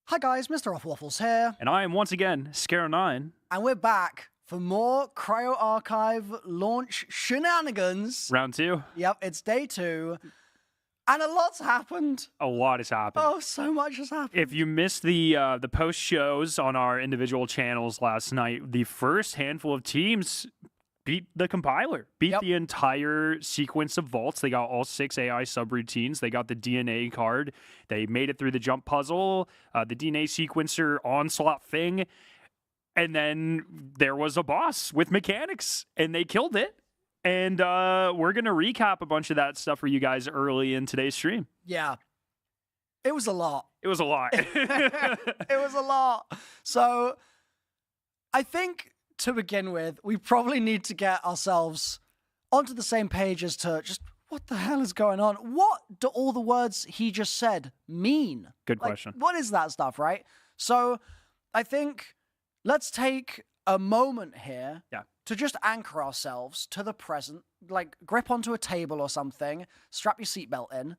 Hi guys, MrRoflWaffles here, And I am once again Scaro9. and we're back for more Cryo Archive launch shenanigans. Round 2. Yep, it's day 2, and a lot's happened. A lot has happened. Oh, so much has happened. If you missed the post shows on our individual channels last night, the first handful of teams beat the compiler, beat Yep. the entire sequence of vaults. They got all 6 AI subroutines. They got the DNA card. They made it through the jump puzzle, the DNA sequencer onslaught thing. And then there was a boss with mechanics, and they killed it. And we're going to recap a bunch of that stuff for you guys early in today's stream. Yeah, it was a lot. It was a lot. It was a lot. So, I think to begin with, we probably need to get ourselves onto the same page as to just what the hell is going on? What do all the words he just said mean? Good Like, question. what is that stuff, right? So, I think let's take a moment here to just anchor ourselves to the present, like grip onto a table or something, strap your seatbelt in.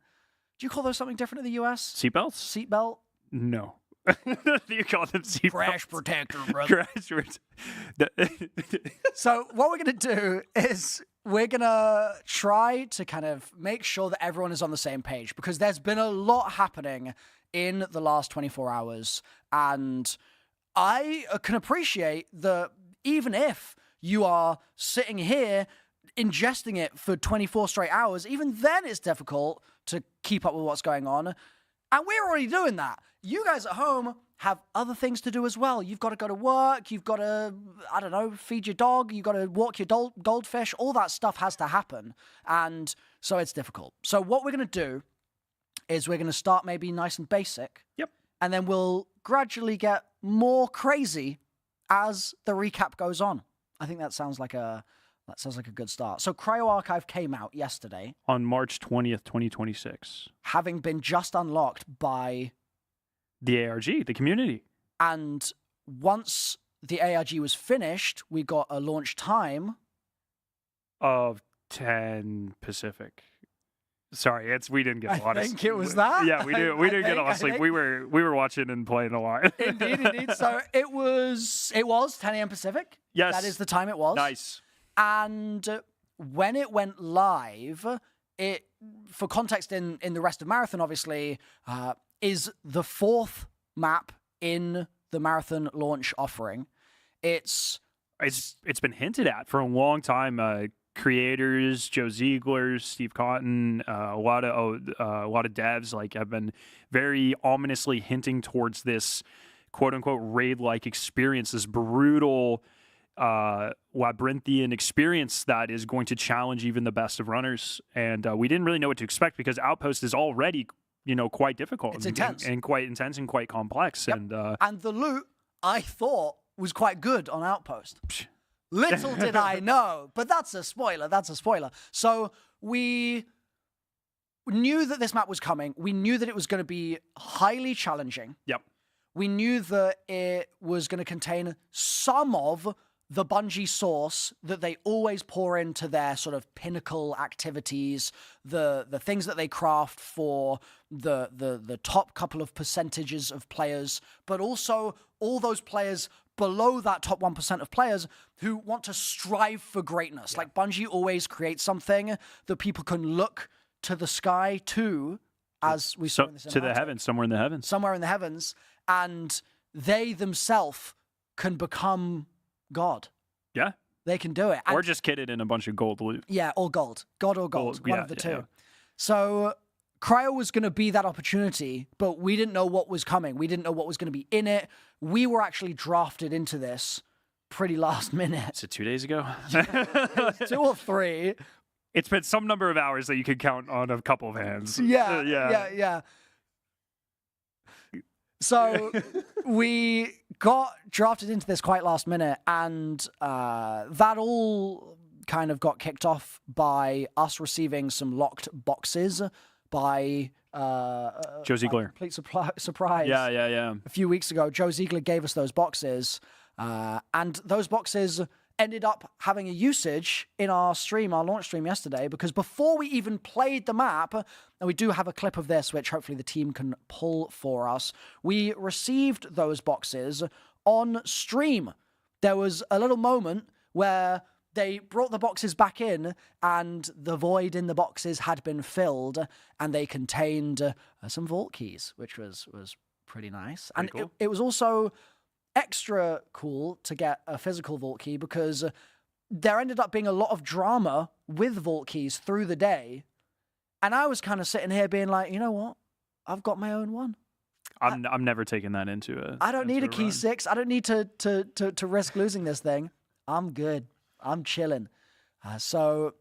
Do you call those something different in the US? Seatbelts? Seatbelt? No. You call them seatbelts? Crash protector, brother. So what we're going to do is we're going to try to kind of make sure that everyone is on the same page, because there's been a lot happening in the last 24 hours. And I can appreciate that even if you are sitting here ingesting it for 24 straight hours, even then it's difficult to keep up with what's going on. And we're already doing that. You guys at home have other things to do as well. You've got to go to work. You've got to, I don't know, feed your dog. You've got to walk your goldfish. All that stuff has to happen. And so it's difficult. So what we're going to do is we're going to start maybe nice and basic. Yep. And then we'll gradually get more crazy as the recap goes on. I think that sounds like a good start. So Cryo Archive came out yesterday. On March 20th, 2026. Having been just unlocked by The ARG, the community. And once the ARG was finished, we got a launch time Of 10 Pacific. Sorry, we didn't get a lot of I think it was that. Yeah, we didn't get a lot of sleep. We were watching and playing a lot. Indeed. So it was 10 a.m. Pacific. Yes. That is the time it was. Nice. And when it went live, it, for context in the rest of Marathon, obviously, is the 4th map in the Marathon launch offering. It's been hinted at for a long time. Creators, Joe Ziegler, Steve Cotton, a lot of devs have been very ominously hinting towards this quote unquote raid-like experience, this brutal labyrinthian experience that is going to challenge even the best of runners. And we didn't really know what to expect, because Outpost is already quite difficult. It's intense. And quite intense and quite complex. Yep. And the loot, I thought, was quite good on Outpost. Little did I know, but that's a spoiler. So we knew that this map was coming. We knew that it was going to be highly challenging. Yep. We knew that it was going to contain some of the Bungie sauce that they always pour into their sort of pinnacle activities, the things that they craft for the top couple of percentages of players, but also all those players below that top 1% of players who want to strive for greatness. Yeah. Like, Bungie always creates something that people can look to the sky to, as we saw in this to the heavens, somewhere in the heavens. Somewhere in the heavens, and they themselves can become God. Yeah. They can do it. Or just kitted in a bunch of gold loot. Yeah, or gold. God or gold. One yeah, of the two. yeah. So Cryo was going to be that opportunity, but we didn't know what was coming. We didn't know what was going to be in it. We were actually drafted into this pretty last minute. Is it 2 days ago? It was 2 or 3. It's been some number of hours that you could count on a couple of hands. Yeah. So we got drafted into this quite last minute, and that all kind of got kicked off by us receiving some locked boxes by Joe Ziegler. Complete surprise. Yeah. A few weeks ago, Joe Ziegler gave us those boxes, and those boxes ended up having a usage in our stream, our launch stream yesterday, because before we even played the map, and we do have a clip of this, which hopefully the team can pull for us, we received those boxes on stream. There was a little moment where they brought the boxes back in and the void in the boxes had been filled and they contained some vault keys, which was pretty nice. Pretty and cool. it was also extra cool to get a physical vault key because there ended up being a lot of drama with vault keys through the day. And I was kind of sitting here being like, you know what? I've got my own one. I'm never taking that into a. I don't need a into key run. 6. I don't need to risk losing this thing. I'm good. I'm chilling. So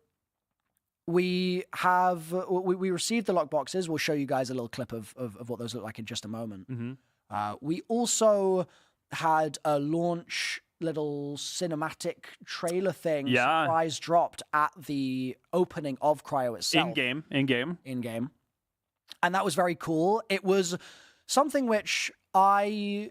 we received the lock boxes. We'll show you guys a little clip of what those look like in just a moment. Mm-hmm. We also had a launch little cinematic trailer thing surprise dropped at the opening of Cryo itself. In game. And that was very cool. It was something which I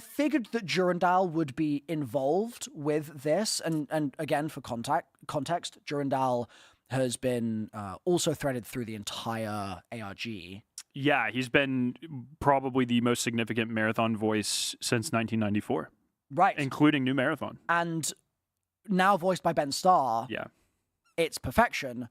figured that Durandal would be involved with this, and again, for context, Durandal has been also threaded through the entire ARG. Yeah, he's been probably the most significant marathon voice since 1994, Right. including New Marathon. And now voiced by Ben Starr, Yeah. it's perfection.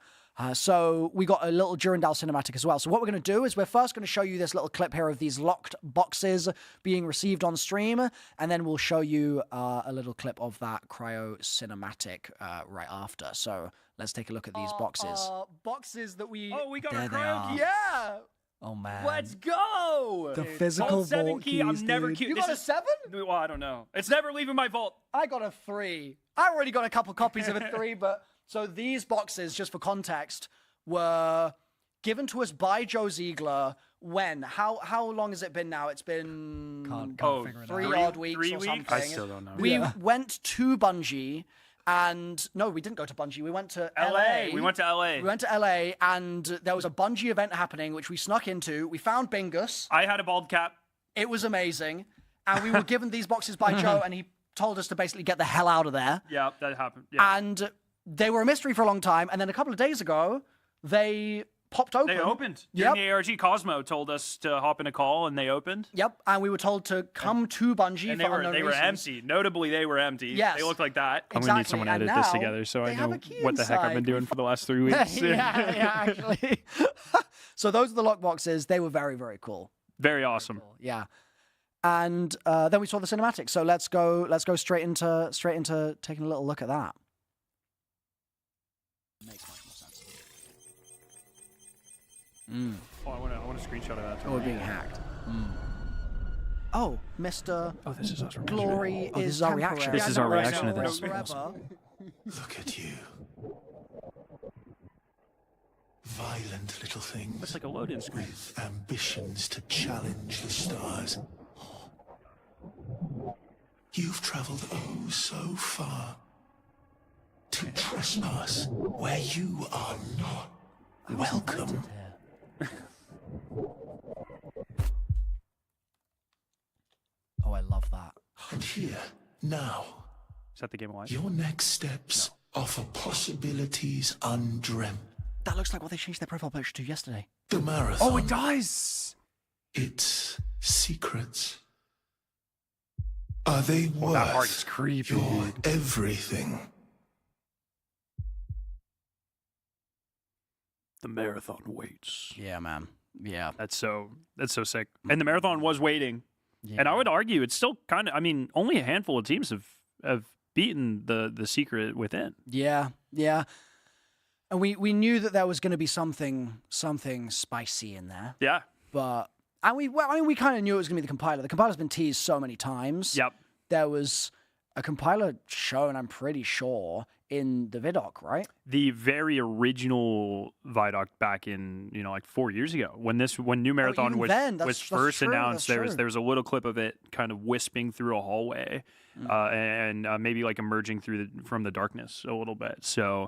So we got a little Durandal cinematic as well. So what we're going to do is we're first going to show you this little clip here of these locked boxes being received on stream, and then we'll show you a little clip of that Cryo cinematic right after. So let's take a look at these boxes. Boxes that we... Oh, we got There our they Cryo are. key. Yeah! Oh man. Let's go. The physical Vault 7 vault key. I'm keys, never dude. cute. You This got a is- 7? Well, I don't know. It's never leaving my vault. I got a 3. I already got a couple copies of a 3, but... So these boxes, just for context, were given to us by Joe Ziegler when? How long has it been now? It's been Can't figure it 3 out. odd weeks 3 or weeks? something. I still don't know. We went to Bungie, and no, we didn't go to Bungie. We went to LA. We went to LA. We went to LA, and there was a Bungie event happening, which we snuck into. We found Bingus. I had a bald cap. It was amazing, and we were given these boxes by Joe, and he told us to basically get the hell out of there. Yeah, that happened. Yeah. And they were a mystery for a long time, and then a couple of days ago, they popped open. They opened. Yep. During the ARG, Cosmo told us to hop in a call, and they opened. Yep, and we were told to come to Bungie And for they were unknown reasons. empty. Notably, they were empty. Yes. They looked like that. Exactly. I'm gonna need someone to and edit this now together so they I have know a key what the heck I've inside. been doing for the last 3 weeks. yeah, actually. So those are the lock boxes. They were very, very cool. Very awesome. Yeah. And then we saw the cinematic. So let's go straight into taking a little look at that. Makes much more sense. Oh, I want a screenshot of that. Oh, we're being hacked. Oh, Mr. Oh, this is us. Glory Oh, is this is our reaction. temporary. This is our Right reaction now, to this. forever. Look at you. Violent little things It's like a load-in screen. with ambitions to challenge the stars. You've traveled oh so far to trespass where you are not welcome. Oh, I love that. And here, now, Is that the game alive? your next steps offer possibilities undreamt. That looks like what they changed their profile picture to yesterday. The marathon. Oh, it does. Its secrets. Are they worth That part is creepy. your everything? The marathon waits. Yeah, man. Yeah. That's so sick. And the marathon was waiting. Yeah. And I would argue it's still kind of. I mean, only a handful of teams have beaten the secret within. Yeah, yeah. And we knew that there was going to be something spicy in there, Yeah. but we kind of knew it was going to be the compiler. The compiler's been teased so many times. Yep. There was a compiler shown, I'm pretty sure, in the Vidoc, right? The very original Vidoc back in like 4 years ago when New Marathon even was then, that's was first true, announced. that's There was a little clip of it kind of wisping through a hallway, and maybe like emerging from the darkness a little bit. So,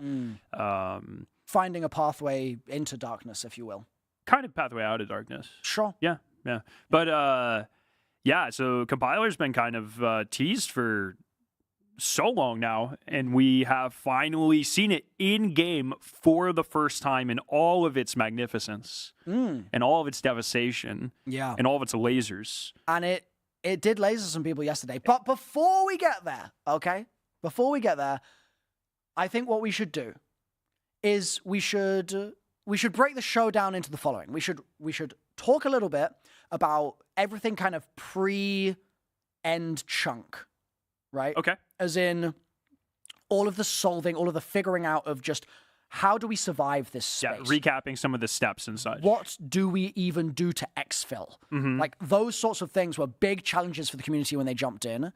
Finding a pathway into darkness, if you will. kind of pathway out of darkness. Sure. Yeah, but yeah. So compiler's been kind of teased for so long now, and we have finally seen it in game for the first time in all of its magnificence and all of its devastation and all of its lasers. And it did laser some people yesterday. But before we get there, okay? Before we get there, I think what we should do is we should break the show down into the following. We should talk a little bit about everything kind of pre-end chunk, right? Okay. As in all of the solving, all of the figuring out of just how do we survive this space? Yeah, recapping some of the steps and such. What do we even do to exfil? Like those sorts of things were big challenges for the community when they jumped in.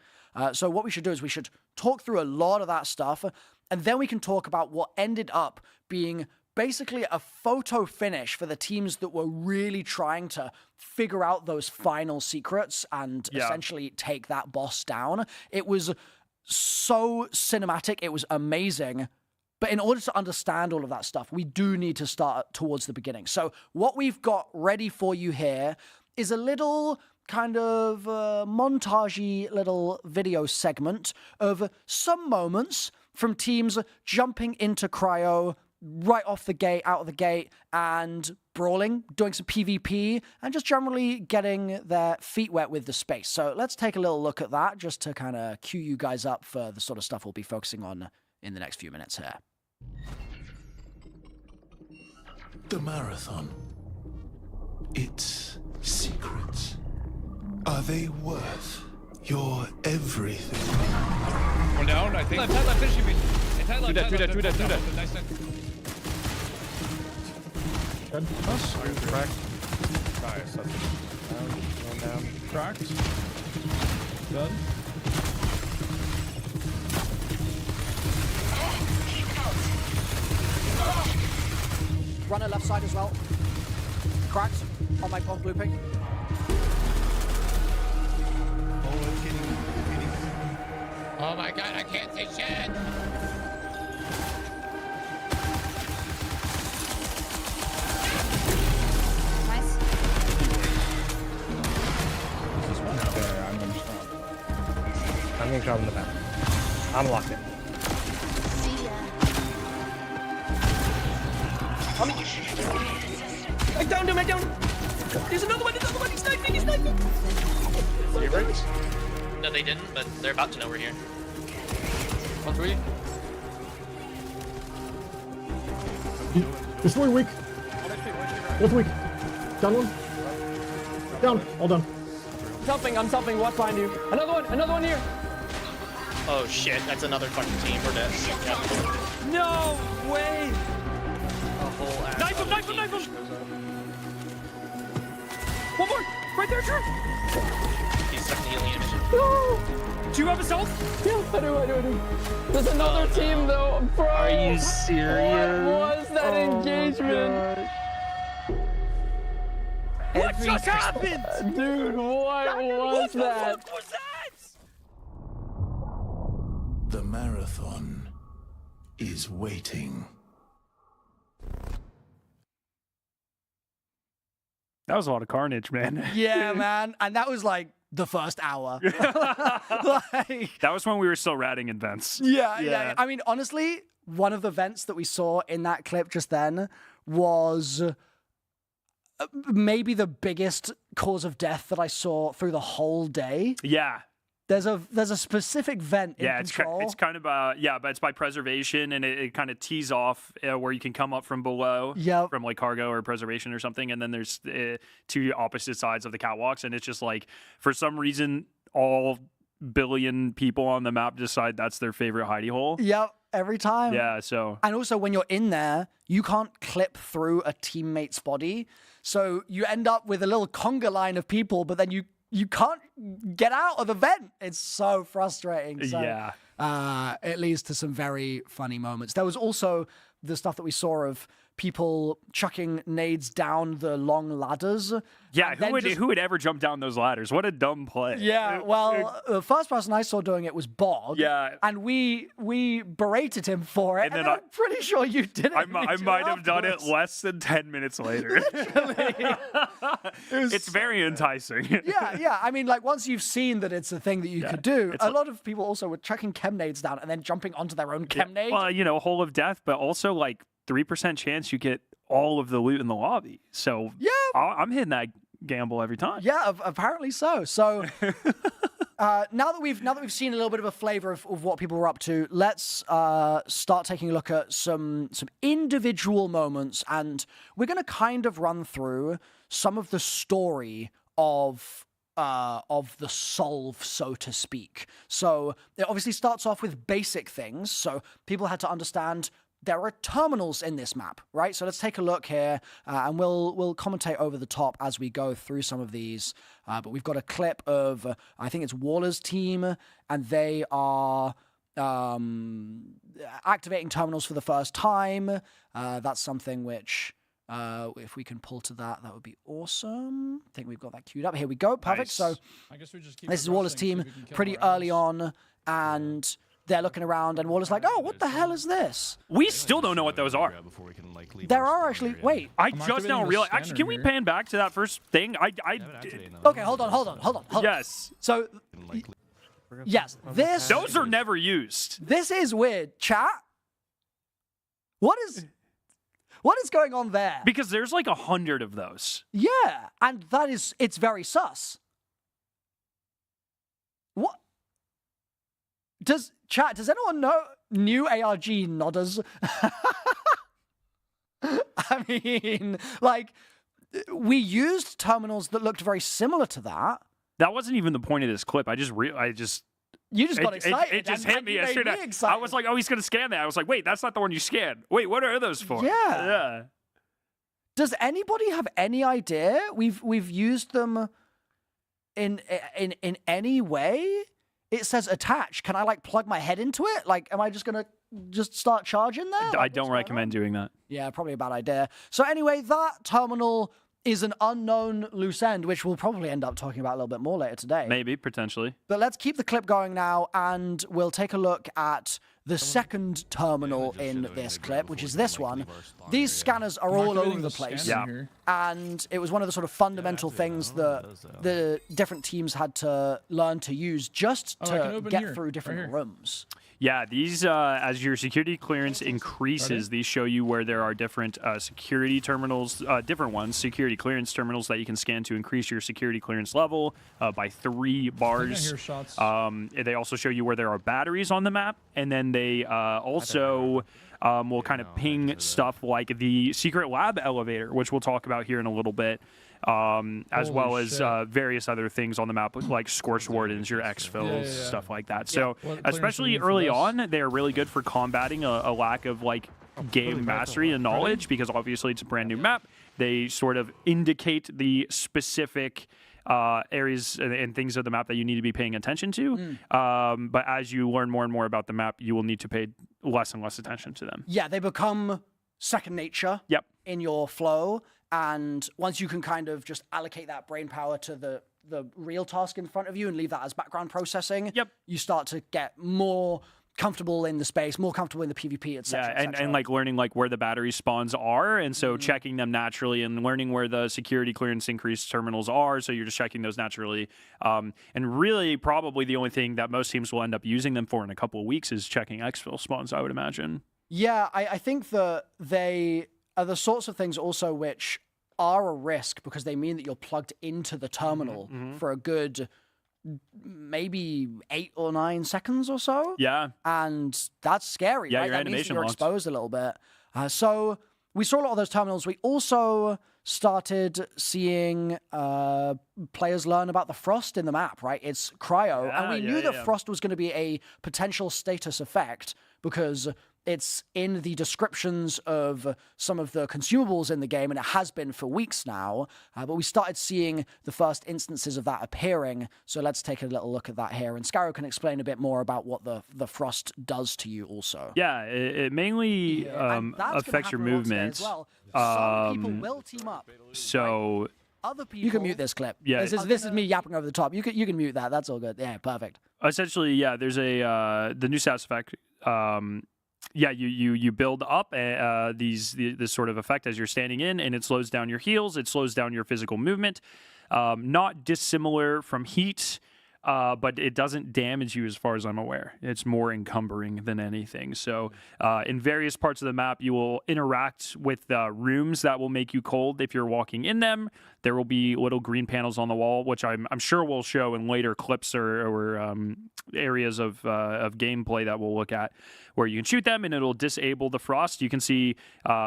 So what we should do is we should talk through a lot of that stuff, and then we can talk about what ended up being basically a photo finish for the teams that were really trying to figure out those final secrets and essentially take that boss down. It was so cinematic. It was amazing. But in order to understand all of that stuff, we do need to start towards the beginning. So what we've got ready for you here is a little kind of montagey little video segment of some moments from teams jumping into Cryo right off the gate, out of the gate, and brawling, doing some PvP, and just generally getting their feet wet with the space. So let's take a little look at that just to kind of cue you guys up for the sort of stuff we'll be focusing on in the next few minutes here. The marathon. Its secrets. Are they worth your everything? One down, I think. Left, finishing me. Do that. Nice. Good. Us. Cracked. Nice. That's down. One down. Cracked. Done. Runner left side as well. Cracked on my blue ping. Oh my god, I can't see shit! Nice. Okay, I'm gonna stop. I'm gonna drop in the back. I'm locked in. See ya. I downed him. There's another one. He's sniping. No, they didn't, but they're about to know we're here. 1-3. Destroy weak. What's weak? Down one. Down. All done. I'm something. What's behind you? Another one here. Oh shit, that's another fucking team. We're dead. Yep. No way. A whole ass. Knife him. One more. Right there, Drew. He's stuck in healing image. No. Do you have a self? Yeah, I do. There's another team though, bro. Are you serious? What was that engagement? What just happened? Dude, what was that? What was that? The marathon is waiting. That was a lot of carnage, man. Yeah, man. And that was like the first hour. Like, That was when we were still ratting in vents. yeah. I mean, honestly, one of the vents that we saw in that clip just then was maybe the biggest cause of death that I saw through the whole day. Yeah. There's a specific vent in control. It's kind of but it's by preservation, and it kind of tees off where you can come up from below from like cargo or preservation or something, and then there's two opposite sides of the catwalks, and it's just like for some reason all billion people on the map decide that's their favorite hidey hole. Yep, every time. Yeah, so And also when you're in there, you can't clip through a teammate's body, so you end up with a little conga line of people, but then you can't get out of the vent. It's so frustrating. So, yeah. it leads to some very funny moments. There was also the stuff that we saw of people chucking nades down the long ladders. Yeah, And then who would ever jump down those ladders? What a dumb play. Yeah, well, the first person I saw doing it was Bog. Yeah. And we berated him for it. And And then I'm pretty sure you didn't. I might have done it less than 10 minutes later. It's very enticing. Yeah. I mean, like, once you've seen that it's a thing that you could do, a lot of people also were chucking chem nades down and then jumping onto their own chem nade. Well, you know, hole of death, but also like 3% chance you get all of the loot in the lobby. So Yeah. I'm hitting that gamble every time. Yeah, apparently so. So now that we've seen a little bit of a flavor of what people were up to, let's start taking a look at some individual moments, and we're going to kind of run through some of the story of the solve, so to speak. So it obviously starts off with basic things. So people had to understand there are terminals in this map, right? So let's take a look here, and we'll commentate over the top as we go through some of these. But we've got a clip of, I think it's Waller's team, and they are activating terminals for the first time. That's something which, if we can pull to that would be awesome. I think we've got that queued up. Here we go. Perfect. Nice. So I guess we just keep this is Waller's team pretty early on, and they're looking around, and Waller's like, oh, what the hell is this? We still don't know what those are. There are actually, wait. I just now realized. Actually, can we pan back to that first thing? Okay, hold on. Yes. So, yes, Those are never used. this is weird. Chat? What is going on there? Because there's like 100 of those. Yeah, and it's very sus. What? Does anyone know new ARG nodders? I mean, like, we used terminals that looked very similar to that. That wasn't even the point of this clip. You just got It excited. just and hit me you made yesterday. me excited. I was like, oh, he's going to scan that. I was like, wait, that's not the one you scanned. Wait, what are those for? Yeah. Does anybody have any idea? We've used them in any way? It says attach. Can I like plug my head into it? Like, am I just gonna start charging there? I Like, don't recommend doing that. Yeah, probably a bad idea. So anyway, that terminal is an unknown loose end, which we'll probably end up talking about a little bit more later today. Maybe, potentially. But let's keep the clip going now, and we'll take a look at the second terminal in this clip, which is this one. These scanners are all over the place. Yeah. And it was one of the sort of fundamental things that the different teams had to learn to use just to get through different rooms. Yeah, these, as your security clearance increases, these show you where there are different security terminals, different ones, security clearance terminals that you can scan to increase your security clearance level by 3 bars. They also show you where there are batteries on the map, and then they also will kind of ping stuff like the secret lab elevator, which we'll talk about here in a little bit. As well as various other things on the map, like Scorched Wardens, your exfils, stuff like that. So, especially early on, they are really good for combating a lack of like game mastery and knowledge, because obviously it's a brand new map. They sort of indicate the specific areas and things of the map that you need to be paying attention to. But as you learn more and more about the map, you will need to pay less and less attention to them. Yeah, they become second nature in your flow. And once you can kind of just allocate that brain power to the real task in front of you and leave that as background processing, you start to get more comfortable in the space, more comfortable in the PvP, etc. Yeah, and like learning like where the battery spawns are, and so checking them naturally, and learning where the security clearance increased terminals are, so you're just checking those naturally. And really, probably the only thing that most teams will end up using them for in a couple of weeks is checking exfil spawns, I would imagine. Yeah, I think that they are the sorts of things also which are a risk, because they mean that you're plugged into the terminal for a good maybe 8 or 9 seconds or so. Yeah. And that's scary, yeah, right? your That means that animation you're locked. exposed a little bit. So we saw a lot of those terminals. We also started seeing players learn about the frost in the map, right? It's Cryo. And we knew that frost was going to be a potential status effect, because it's in the descriptions of some of the consumables in the game, and it has been for weeks now. But we started seeing the first instances of that appearing. So let's take a little look at that here. And Scarrow can explain a bit more about what the frost does to you also. Yeah, it mainly And that's gonna affects your happen a lot today movement. as well. Some people will team up. So Other people. You can mute this clip. Yeah. This is me yapping over the top. You can mute that. That's all good. Yeah, perfect. essentially, yeah, there's the new stats effect. Yeah, you build up this sort of effect as you're standing in, and it slows down your heals. It slows down your physical movement. Not dissimilar from heat, but it doesn't damage you as far as I'm aware. It's more encumbering than anything. So in various parts of the map, you will interact with rooms that will make you cold if you're walking in them. There will be little green panels on the wall, which I'm sure we'll show in later clips or areas of gameplay that we'll look at, where you can shoot them and it'll disable the frost. You can see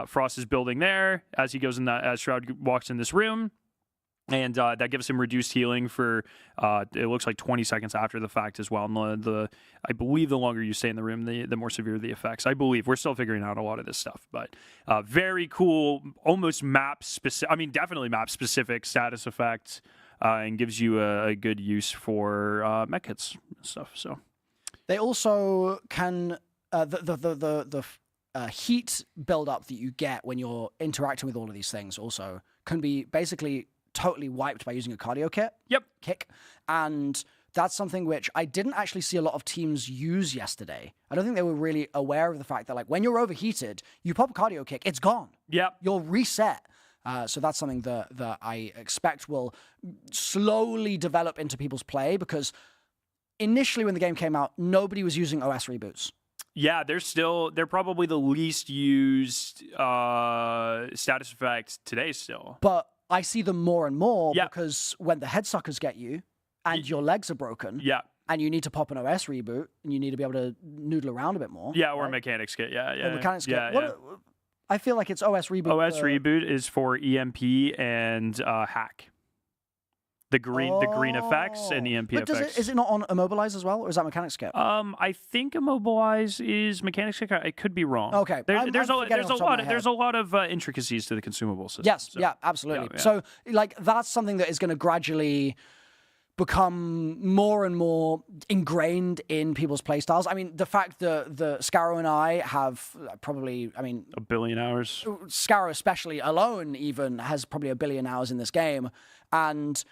Frost is building there as he goes in as Shroud walks in this room. And that gives him reduced healing for, it looks like 20 seconds after the fact as well. And I believe the longer you stay in the room, the more severe the effects. I believe. We're still figuring out a lot of this stuff. But very cool, almost map-specific, definitely map-specific status effect, and gives you a good use for medkits and stuff. So they also can, the heat buildup that you get when you're interacting with all of these things also can be basically totally wiped by using a cardio kit. Yep. Kick. And that's something which I didn't actually see a lot of teams use yesterday. I don't think they were really aware of the fact that, like, when you're overheated, you pop a cardio kick, it's gone. Yep. You're reset. So that's something that I expect will slowly develop into people's play, because initially when the game came out, nobody was using OS reboots. Yeah, they're probably the least used status effect today still. But I see them more and more because when the head suckers get you and your legs are broken, and you need to pop an OS reboot and you need to be able to noodle around a bit more. Yeah, or a mechanics kit. Yeah. Or mechanics kit. Yeah. I feel like it's OS reboot. OS reboot is for EMP and hack. The green effects and EMP but effects. Is it not on Immobilize as well, or is that mechanics kit? I think Immobilize is mechanics kit. I could be wrong. Okay, there's a lot of intricacies to the consumable system. Yes, so. yeah, absolutely. Yeah. So, like, that's something that is going to gradually become more and more ingrained in people's playstyles. I mean, the fact that the Scarrow and I have probably, a billion hours. Scarrow especially alone even has probably 1 billion hours in this game, and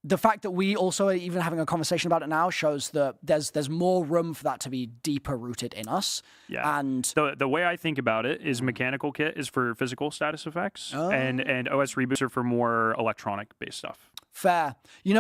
the fact that we also are even having a conversation about it now shows that there's more room for that to be deeper rooted in us. Yeah. And the way I think about it is mechanical kit is for physical status effects, and OS reboots are for more electronic based stuff. Fair.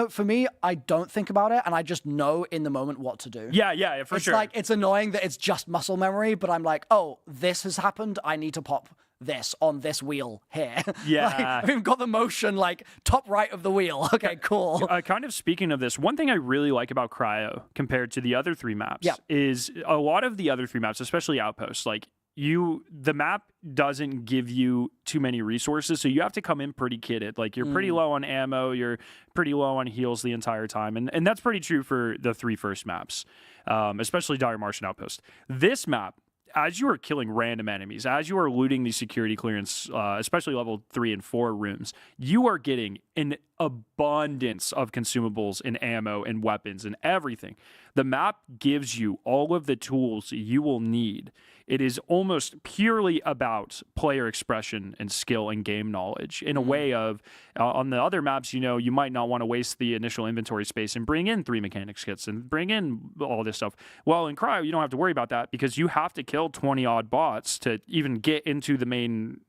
For me, I don't think about it, and I just know in the moment what to do. Yeah, for sure. It's like, it's annoying that it's just muscle memory, but I'm like, oh, this has happened. I need to pop this on this wheel here. Yeah. We've got the motion, like, top right of the wheel. Okay, cool. Kind of speaking of this, one thing I really like about Cryo compared to the other 3 maps is a lot of the other 3 maps, especially Outposts, like, the map doesn't give you too many resources, so you have to come in pretty kitted. Like, you're pretty low on ammo, you're pretty low on heals the entire time, and that's pretty true for the 3 first maps, especially Dire Marsh and Outpost. This map, as you are killing random enemies, as you are looting these security clearance, especially level 3 and 4 rooms, you are getting an abundance of consumables and ammo and weapons and everything. The map gives you all of the tools you will need. It is almost purely about player expression and skill and game knowledge in a way of, on the other maps, you might not want to waste the initial inventory space and bring in 3 mechanics kits and bring in all this stuff. Well, in Cryo, you don't have to worry about that because you have to kill 20 odd bots to even get into the main,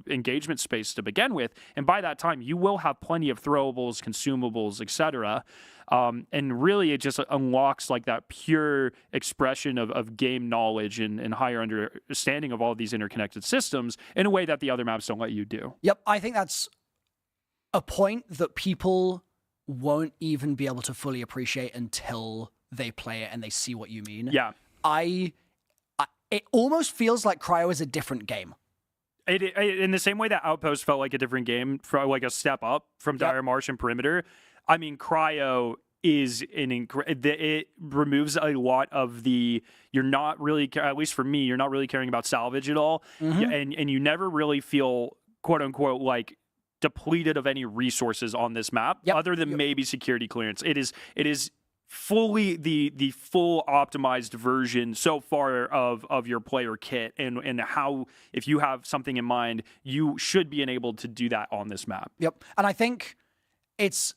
engagement space to begin with. And by that time, you will have plenty of throwables, consumables, etc. And really, it just unlocks like that pure expression of game knowledge and higher understanding of all of these interconnected systems in a way that the other maps don't let you do. Yep, I think that's a point that people won't even be able to fully appreciate until they play it and they see what you mean. Yeah. It almost feels like Cryo is a different game. In the same way that Outpost felt like a different game, for like a step up from Dire Marsh and Perimeter, Cryo is it removes a lot of the, you're not really, at least for me, you're not really caring about salvage at all. And you never really feel, quote unquote, like depleted of any resources on this map, other than maybe security clearance. It is fully the full optimized version so far of your player kit, and how, if you have something in mind, you should be enabled to do that on this map. Yep. And I think it's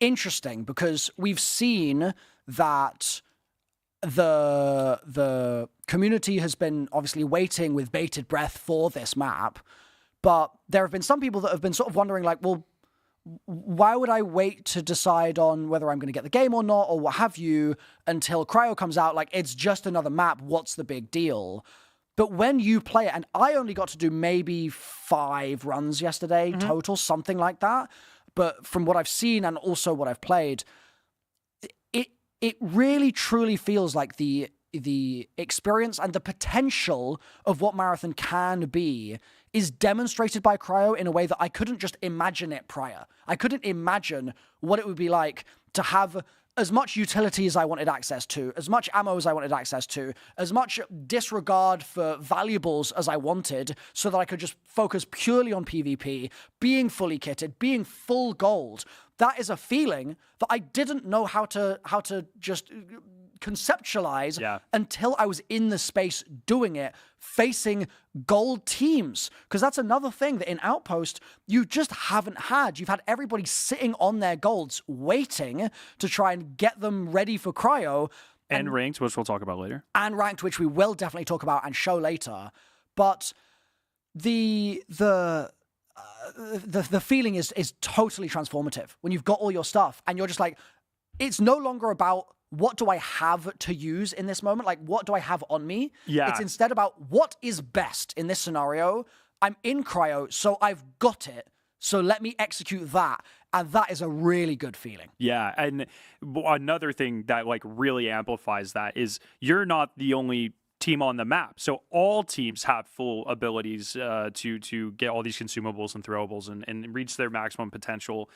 interesting because we've seen that the community has been obviously waiting with bated breath for this map, but there have been some people that have been sort of wondering, like, well, why would I wait to decide on whether I'm going to get the game or not, or what have you, until Cryo comes out? Like, it's just another map. What's the big deal? But when you play it, and I only got to do maybe 5 runs yesterday total, something like that. But from what I've seen and also what I've played, it really truly feels like the experience and the potential of what Marathon can be is demonstrated by Cryo in a way that I couldn't just imagine it prior. I couldn't imagine what it would be like to have as much utility as I wanted access to, as much ammo as I wanted access to, as much disregard for valuables as I wanted, so that I could just focus purely on PvP, being fully kitted, being full gold. That is a feeling that I didn't know how to just conceptualize until I was in the space doing it, facing gold teams. Because that's another thing that in Outpost, you just haven't had. You've had everybody sitting on their golds, waiting to try and get them ready for Cryo. And ranked, which we'll talk about later. And ranked, which we will definitely talk about and show later. But the feeling is totally transformative when you've got all your stuff and you're just like, it's no longer about what do I have to use in this moment? Like, what do I have on me? Yeah. It's instead about what is best in this scenario. I'm in Cryo, so I've got it. So let me execute that. And that is a really good feeling. Yeah. And another thing that like really amplifies that is you're not the only team on the map. So all teams have full abilities to get all these consumables and throwables and reach their maximum potential.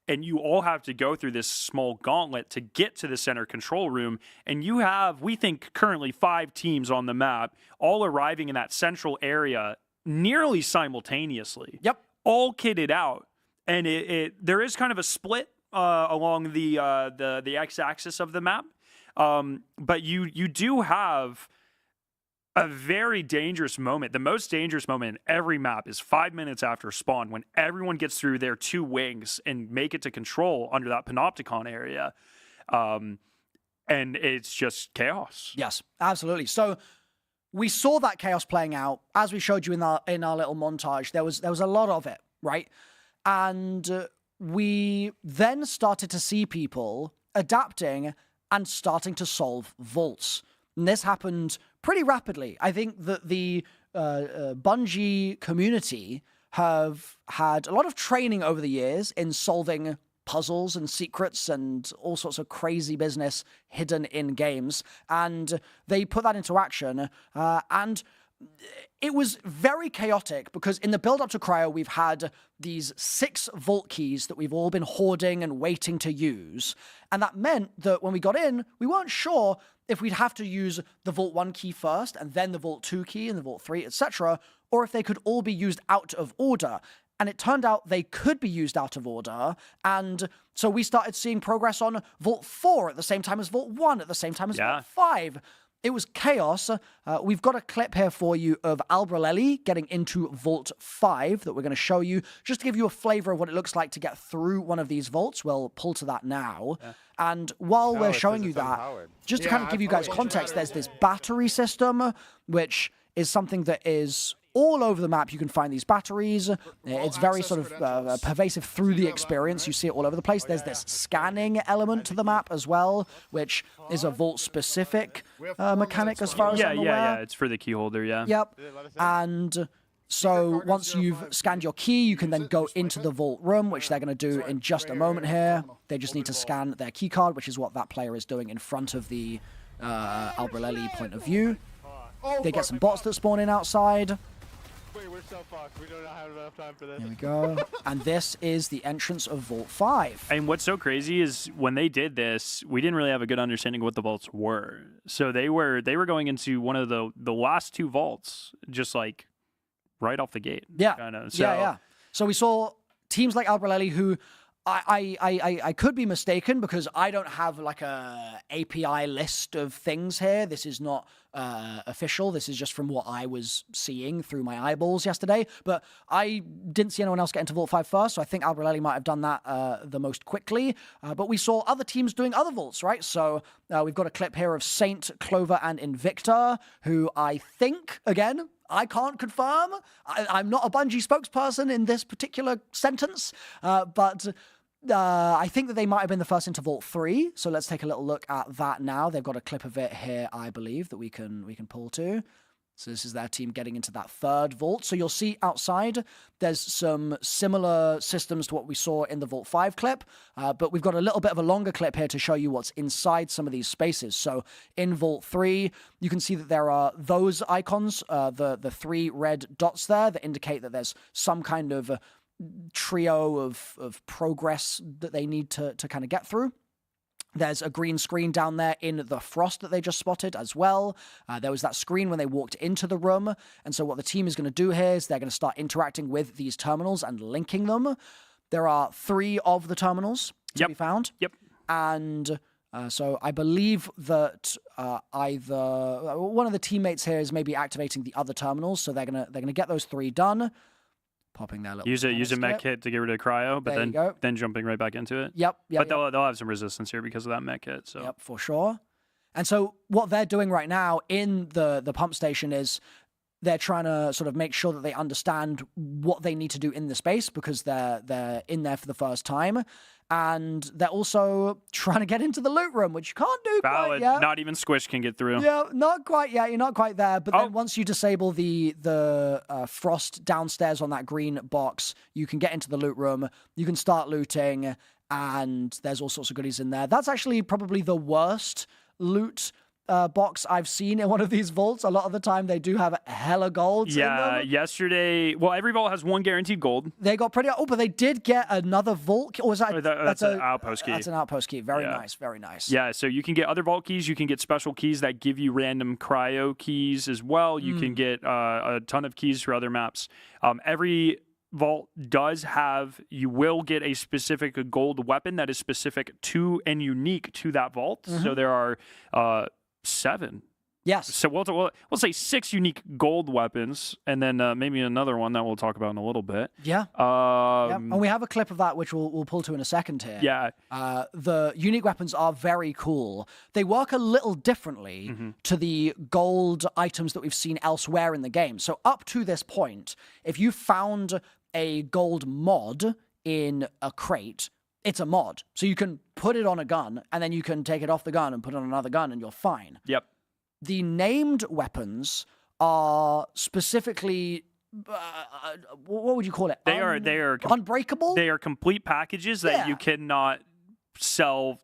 And you all have to go through this small gauntlet to get to the center control room. And you have, we think, currently 5 teams on the map, all arriving in that central area nearly simultaneously. Yep. All kitted out. And there is kind of a split along the x-axis of the map. But you do have a very dangerous moment. The most dangerous moment in every map is 5 minutes after spawn, when everyone gets through their 2 wings and make it to control under that panopticon area. And it's just chaos. Yes, absolutely. So we saw that chaos playing out as we showed you in our little montage. There was a lot of it, right? And we then started to see people adapting and starting to solve vaults. And this happened pretty rapidly. I think that the Bungie community have had a lot of training over the years in solving puzzles and secrets and all sorts of crazy business hidden in games. And they put that into action. And it was very chaotic because in the build-up to Cryo, we've had these 6 vault keys that we've all been hoarding and waiting to use. And that meant that when we got in, we weren't sure if we'd have to use the Vault 1 key first, and then the Vault 2 key, and the Vault 3, etc., or if they could all be used out of order. And it turned out they could be used out of order, and so we started seeing progress on Vault 4 at the same time as Vault 1, at the same time as Vault 5. It was chaos. We've got a clip here for you of Albrelelli getting into Vault 5 that we're going to show you, just to give you a flavor of what it looks like to get through one of these vaults. We'll pull to that now. Yeah. And while we're showing you that, just to kind of give you guys context, there's this battery system, which is something that is all over the map. You can find these batteries. It's very sort of pervasive through the experience. You see it all over the place. There's this scanning element to the map as well, which is a vault-specific mechanic as far as I'm aware. Yeah. It's for the key holder, Yep. And so once you've scanned your key, you can then go into the vault room, which they're going to do in just a moment here. They just need to scan their key card, which is what that player is doing in front of the Albrelelli point of view. They get some bots that spawn in outside. Wait, we're so fucked. We do not have enough time for this. Here we go. And this is the entrance of Vault 5. And what's so crazy is when they did this, we didn't really have a good understanding of what the vaults were. So they were going into one of the last two vaults, just like right off the gate. Yeah. Kinda. So, Yeah. So we saw teams like Albrelli who I could be mistaken because I don't have like a API list of things here. This is not official. This is just from what I was seeing through my eyeballs yesterday. But I didn't see anyone else get into Vault 5 first, so I think Albrelli might have done that the most quickly. But we saw other teams doing other vaults, right? So we've got a clip here of Saint, Clover, and Invicta, who I think, again, I can't confirm. I'm not a Bungie spokesperson in this particular sentence, but I think that they might have been the first into Vault 3. So let's take a little look at that now. They've got a clip of it here, I believe, that we can pull to. So this is their team getting into that third vault. So you'll see outside there's some similar systems to what we saw in the Vault 5 clip, but we've got a little bit of a longer clip here to show you what's inside some of these spaces. So in Vault 3, you can see that there are those icons, the 3 red dots there that indicate that there's some kind of trio of progress that they need to kind of get through. There's a green screen down there in the frost that they just spotted as well. There was that screen when they walked into the room. And so what the team is going to do here is they're going to start interacting with these terminals and linking them. There are 3 of the terminals to be found. Yep. And so I believe that either one of the teammates here is maybe activating the other terminals. So they're gonna get those 3 done. Popping their little use a mech kit to get rid of cryo, but then jumping right back into it. Yep. But they'll have some resistance here because of that mech kit. So. Yep, for sure. And so what they're doing right now in the pump station is they're trying to sort of make sure that they understand what they need to do in the space because they're in there for the first time. And they're also trying to get into the loot room, which you can't do quite yet. Not even Squish can get through. Yeah, not quite yet. You're not quite there. But then once you disable the frost downstairs on that green box, you can get into the loot room. You can start looting, and there's all sorts of goodies in there. That's actually probably the worst loot box I've seen in one of these vaults. A lot of the time they do have hella golds in them. Yesterday, well, every vault has 1 guaranteed gold. They got pretty, but they did get another vault. Or was that, that's an outpost key. That's an outpost key. Very nice, very nice. Yeah, so you can get other vault keys. You can get special keys that give you random cryo keys as well. You can get a ton of keys for other maps. Every vault does have, you will get a specific gold weapon that is specific to and unique to that vault. So there are 7. Yes. So we'll say 6 unique gold weapons, and then maybe another one that we'll talk about in a little bit. Yeah. And we have a clip of that, which we'll pull to in a second here. Yeah. The unique weapons are very cool. They work a little differently to the gold items that we've seen elsewhere in the game. So up to this point, if you found a gold mod in a crate, it's a mod. So you can put it on a gun, and then you can take it off the gun and put it on another gun, and you're fine. Yep. The named weapons are specifically, what would you call it? They are unbreakable? They are complete packages that you cannot sell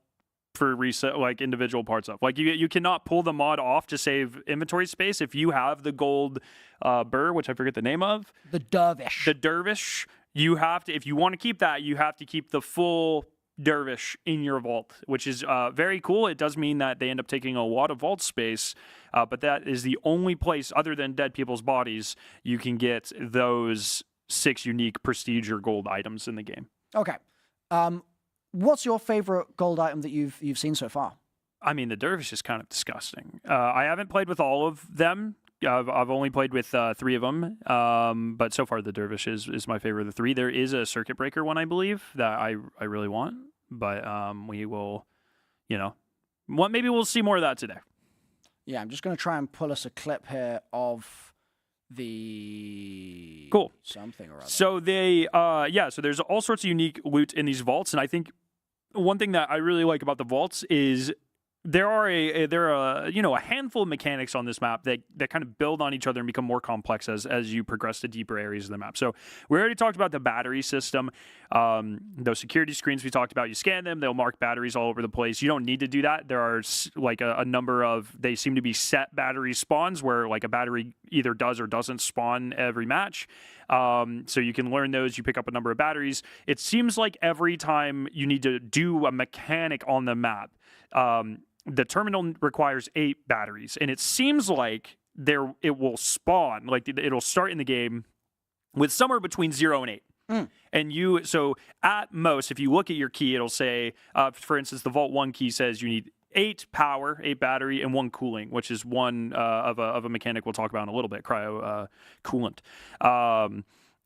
for resale, like individual parts of. Like you cannot pull the mod off to save inventory space if you have the gold burr, which I forget the name of. The dervish. The dervish. You have to, if you want to keep that, you have to keep the full dervish in your vault, which is very cool. It does mean that they end up taking a lot of vault space, but that is the only place other than dead people's bodies you can get those 6 unique prestige or gold items in the game. Okay. What's your favorite gold item that you've seen so far? I mean, the dervish is kind of disgusting. I haven't played with all of them. I've only played with 3 of them, but so far the dervish is my favorite of the 3. There is a circuit breaker one, I believe, that I really want, but we will, maybe we'll see more of that today. Yeah, I'm just going to try and pull us a clip here of the something or other. So so there's all sorts of unique loot in these vaults, and I think one thing that I really like about the vaults is there are a handful of mechanics on this map that kind of build on each other and become more complex as you progress to deeper areas of the map. So we already talked about the battery system. Those security screens we talked about, you scan them, they'll mark batteries all over the place. You don't need to do that. There are like a number of, they seem to be set battery spawns where like a battery either does or doesn't spawn every match. So you can learn those. You pick up a number of batteries. It seems like every time you need to do a mechanic on the map, the terminal requires 8 batteries, and it seems like it will spawn, like it'll start in the game with somewhere between 0 and 8. And so at most, if you look at your key, it'll say, for instance, the Vault 1 key says you need 8 power, 8 battery, and 1 cooling, which is one of a mechanic we'll talk about in a little bit, cryo coolant.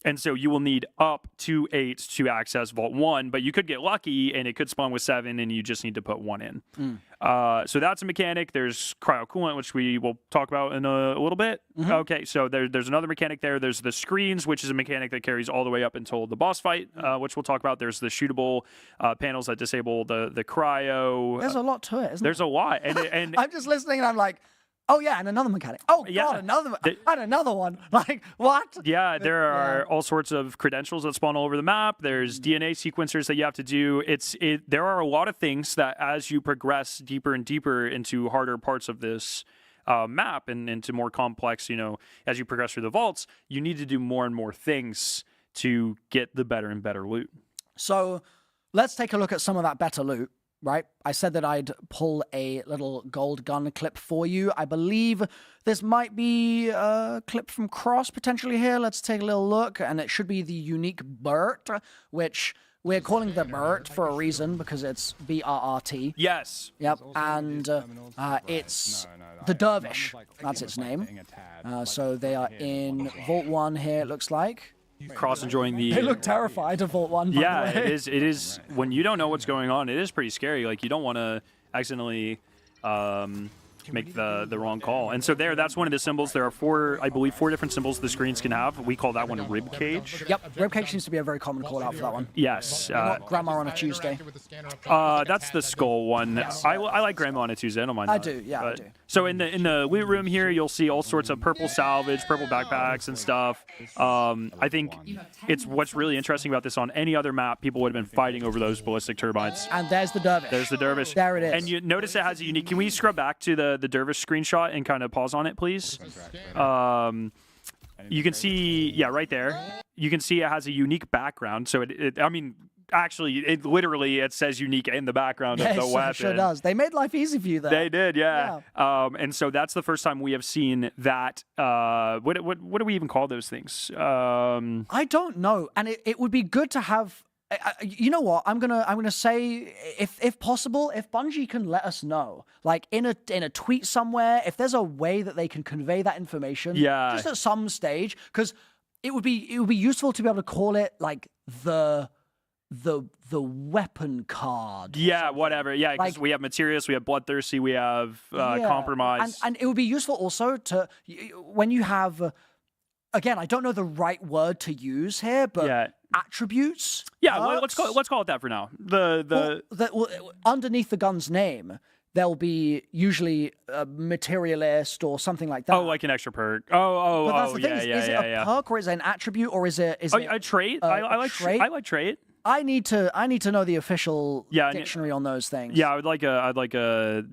And so you will need up to 8 to access Vault 1, but you could get lucky and it could spawn with 7 and you just need to put 1 in. So that's a mechanic. There's cryo coolant, which we will talk about in a little bit. Okay, so there's another mechanic there. There's the screens, which is a mechanic that carries all the way up until the boss fight, which we'll talk about. There's the shootable panels that disable the cryo. There's a lot to it, isn't There's a lot. And I'm just listening and I'm like, oh yeah, and another mechanic. Oh Yeah. god, another one. Like what? yeah, there are all sorts of credentials that spawn all over the map. There's DNA sequencers that you have to do. There are a lot of things that as you progress deeper and deeper into harder parts of this map and into more complex, as you progress through the vaults, you need to do more and more things to get the better and better loot. So let's take a look at some of that better loot. Right? I said that I'd pull a little gold gun clip for you. I believe this might be a clip from Cross potentially here. Let's take a little look. And it should be the unique Burt, which we're calling the Burt for a reason because it's BRRT. Yes. Yep. And it's the Dervish. That's its name. So they are in Vault 1 here, it looks like. Cross enjoying the. They look terrified of Vault 1. Yeah, it is. It is when you don't know what's going on. It is pretty scary. Like you don't want to accidentally make the wrong call. And so that's one of the symbols. There are I believe four different symbols the screens can have. We call that one a rib cage. Yep, rib cage seems to be a very common call out for that one. Yes. Not Grandma on a Tuesday. That's the skull one. I like Grandma on a Tuesday. I don't mind. I do. Yeah, I do. So in the loot room here, you'll see all sorts of purple salvage, purple backpacks and stuff. I think what's really interesting about this. On any other map, people would have been fighting over those ballistic turbines. And there's the Dervish. There's the Dervish. There it is. And you notice it has a unique. Can we scrub back to the Dervish screenshot and kind of pause on it, please? You can see, right there. You can see it has a unique background. So actually, it says unique in the background of the weapon. It sure does. They made life easy for you there. They did, yeah. And so that's the first time we have seen that. What do we even call those things? I don't know. And it would be good to have. You know what? I'm gonna say, if possible, if Bungie can let us know, like in a tweet somewhere, if there's a way that they can convey that information, just at some stage, because it would be useful to be able to call it like the weapon card. Yeah, whatever. Yeah, because we have Materius, we have Bloodthirsty, we have Compromise, and it would be useful also to when you have. Again, I don't know the right word to use here, but attributes. Yeah, well, let's call it that for now. Underneath the gun's name, there'll be usually a materialist or something like that. Oh, like an extra perk. But that's the thing is it a perk or is it an attribute or is it a trait? I like trait. I like trait. I need to know the official dictionary on those things. Yeah, I'd like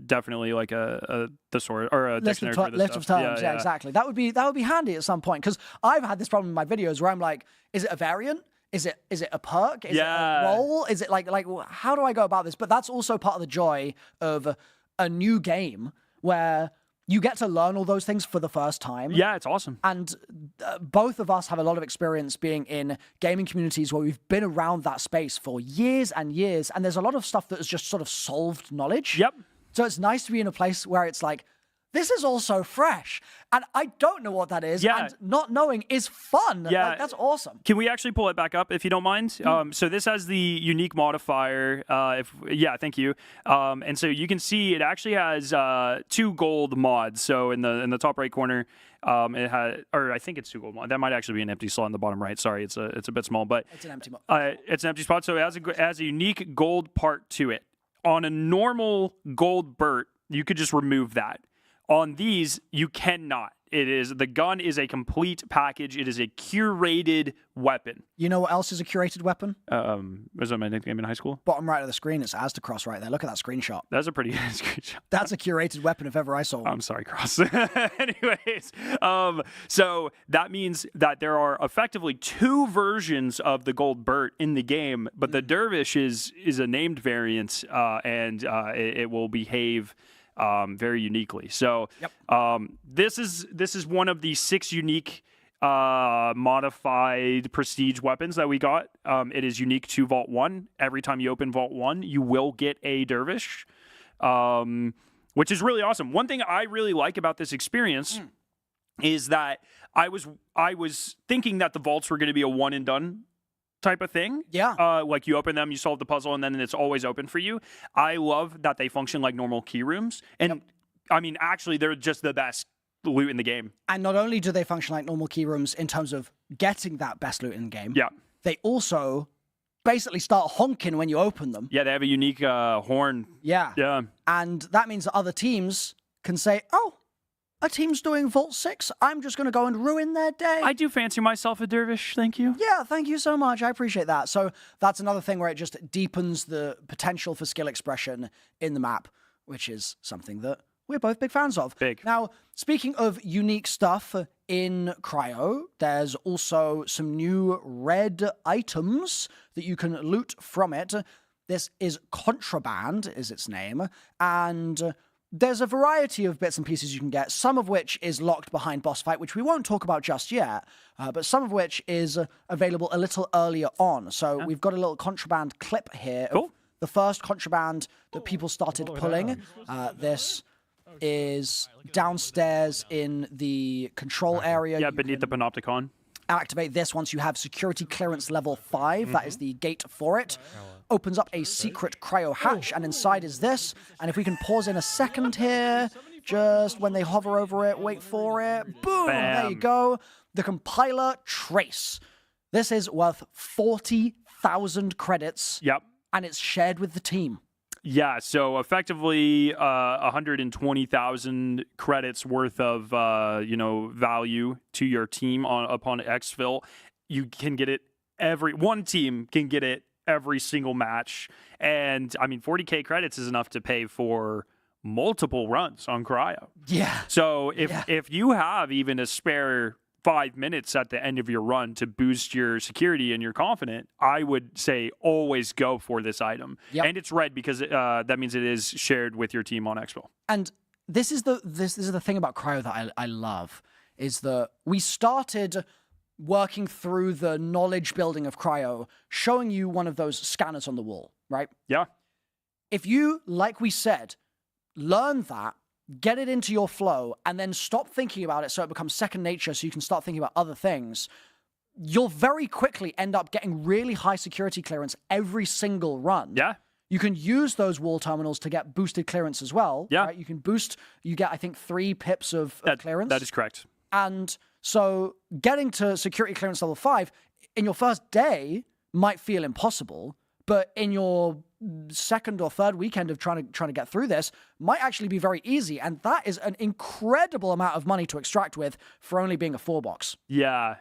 definitely like a thesaurus or a dictionary for this list stuff. of terms. Yeah, exactly. That would be handy at some point because I've had this problem in my videos where I'm like, is it a variant? Is it a perk? Is it a role? Is it like how do I go about this? But that's also part of the joy of a new game where you get to learn all those things for the first time. Yeah, it's awesome. And both of us have a lot of experience being in gaming communities where we've been around that space for years and years. And there's a lot of stuff that is just sort of solved knowledge. Yep. So it's nice to be in a place where it's like, this is all so fresh. And I don't know what that is. Yeah. And not knowing is fun. Yeah. Like, that's awesome. Can we actually pull it back up if you don't mind? So this has the unique modifier. Thank you. And so you can see it actually has 2 gold mods. So in the top right corner, it has, or I think it's 2 gold mods. That might actually be an empty slot in the bottom right. Sorry, it's a bit small, but it's an empty mod. It's an empty spot. So it has a unique gold part to it. On a normal gold Burt, you could just remove that. On these, you cannot. The gun is a complete package. It is a curated weapon. You know what else is a curated weapon? Was that my nickname in high school? Bottom right of the screen, it's Aztecross right there. Look at that screenshot. That's a pretty good screenshot. That's a curated weapon if ever I saw one. I'm sorry, Cross. Anyways, so that means that there are effectively 2 versions of the Gold Burt in the game, but the Dervish is a named variant, and it will behave very uniquely. So this is one of the 6 unique modified prestige weapons that we got. It is unique to Vault 1. Every time you open Vault 1, you will get a Dervish, which is really awesome. One thing I really like about this experience is that I was thinking that the vaults were going to be a one and done type of thing. Yeah. Like you open them, you solve the puzzle, and then it's always open for you. I love that they function like normal key rooms. And I mean, actually, they're just the best loot in the game. And not only do they function like normal key rooms in terms of getting that best loot in the game, they also basically start honking when you open them. Yeah, they have a unique horn. Yeah. Yeah. And that means that other teams can say, oh, a team's doing Vault 6. I'm just going to go and ruin their day. I do fancy myself a Dervish, thank you. Yeah, thank you so much. I appreciate that. So that's another thing where it just deepens the potential for skill expression in the map, which is something that we're both big fans of. Big. Now, speaking of unique stuff in Cryo, there's also some new red items that you can loot from it. This is Contraband, is its name, and there's a variety of bits and pieces you can get, some of which is locked behind boss fight, which we won't talk about just yet, but some of which is available a little earlier on. So we've got a little Contraband clip here of the first Contraband that people started pulling. This is downstairs in the control area. Yeah, beneath the Panopticon. Activate this once you have security clearance level 5. That is the gate for it. Opens up a secret cryo hatch, and inside is this. And if we can pause in a second here, just when they hover over it, wait for it. Boom! Bam. There you go. The compiler trace. This is worth 40,000 credits. Yep. And it's shared with the team. Yeah, so effectively 120,000 credits worth of value to your team upon exfil. You can get it one team can get it every single match. And I mean 40k credits is enough to pay for multiple runs on Cryo. Yeah. So if you have even a spare 5 minutes at the end of your run to boost your security and you're confident, I would say always go for this item. Yep. And it's red because that means it is shared with your team on Expo. And this is the thing about Cryo that I love, is that we started working through the knowledge building of Cryo, showing you one of those scanners on the wall, right? Yeah. If you, like we said, learn that, get it into your flow, and then stop thinking about it so it becomes second nature so you can start thinking about other things, you'll very quickly end up getting really high security clearance every single run. Yeah. You can use those wall terminals to get boosted clearance as well. Yeah. Right? You can boost, you get, I think, 3 pips of clearance. That is correct. And so getting to security clearance level 5 in your first day might feel impossible, but in your second or third weekend of trying to get through this might actually be very easy, and that is an incredible amount of money to extract with for only being a 4-box. Yeah.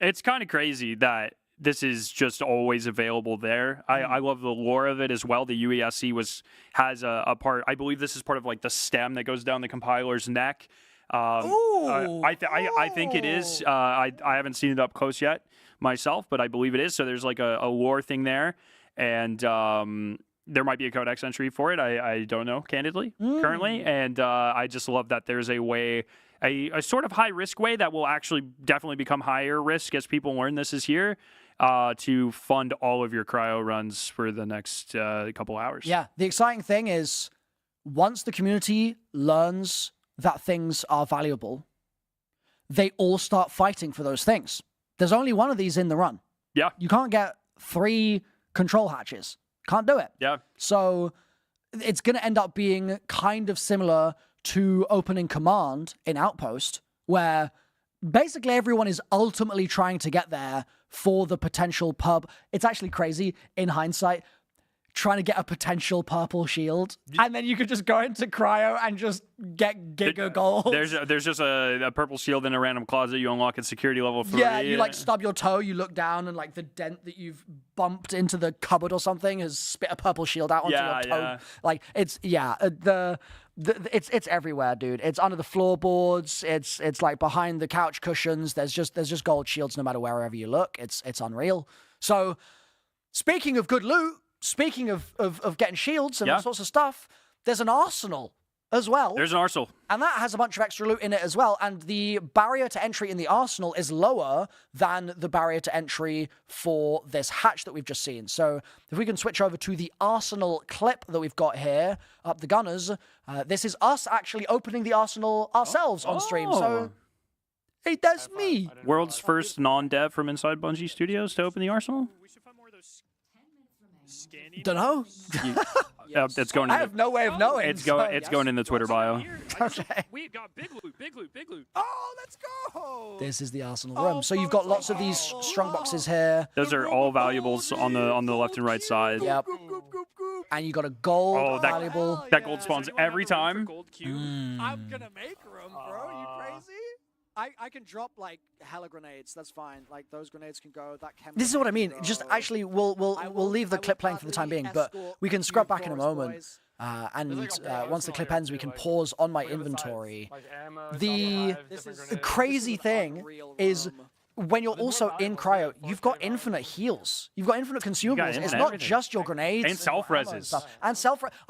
It's kind of crazy that this is just always available there. I love the lore of it as well. The UESC has a part, I believe this is part of like the stem that goes down the compiler's neck. I think it is. I haven't seen it up close yet myself, but I believe it is. So there's like a lore thing there. And there might be a codex entry for it. I don't know, candidly, currently. And I just love that there's a way, a sort of high-risk way that will actually definitely become higher risk as people learn this is here, to fund all of your Cryo runs for the next couple hours. Yeah, the exciting thing is once the community learns that things are valuable, they all start fighting for those things. There's only one of these in the run. Yeah. You can't get 3 control hatches. Can't do it. Yeah. So it's going to end up being kind of similar to opening command in Outpost, where basically everyone is ultimately trying to get there for the potential pub. It's actually crazy in hindsight. trying to get a potential purple shield, and then you could just go into Cryo and just get giga gold. There's just a purple shield in a random closet you unlock at security level 3. Yeah, you like stub your toe, you look down, and like the dent that you've bumped into the cupboard or something has spit a purple shield out onto your toe. Yeah. Like it's it's everywhere, dude. It's under the floorboards. It's like behind the couch cushions. There's just gold shields no matter wherever you look. It's unreal. So, speaking of good loot, speaking of getting shields and all sorts of stuff, there's an arsenal as well. There's an arsenal. And that has a bunch of extra loot in it as well. And the barrier to entry in the arsenal is lower than the barrier to entry for this hatch that we've just seen. So if we can switch over to the arsenal clip that we've got here, up the gunners, this is us actually opening the arsenal ourselves on stream. So, hey, that's me. World's first non-dev from inside Bungie Studios to open the arsenal? Dunno. It's going. I have no way of knowing. It's going in the Twitter bio. Okay. We've got big loot. Oh, let's go. This is the arsenal room. So you've got lots of these strong boxes here. Those are all valuables on the left and right side. Yep. And you got a gold valuable. That gold spawns every time. I'm gonna make room, bro. You crazy? I can drop like hella grenades. That's fine. Like those grenades can go. That can. This is what I mean. Just actually, we'll leave the clip playing for the time being, but we can scrub back in a moment. And once the clip ends, we can pause on my inventory. The crazy thing is, when you're also in Cryo, you've got infinite heals. You've got infinite consumables. It's not just your grenades. And self-reses. And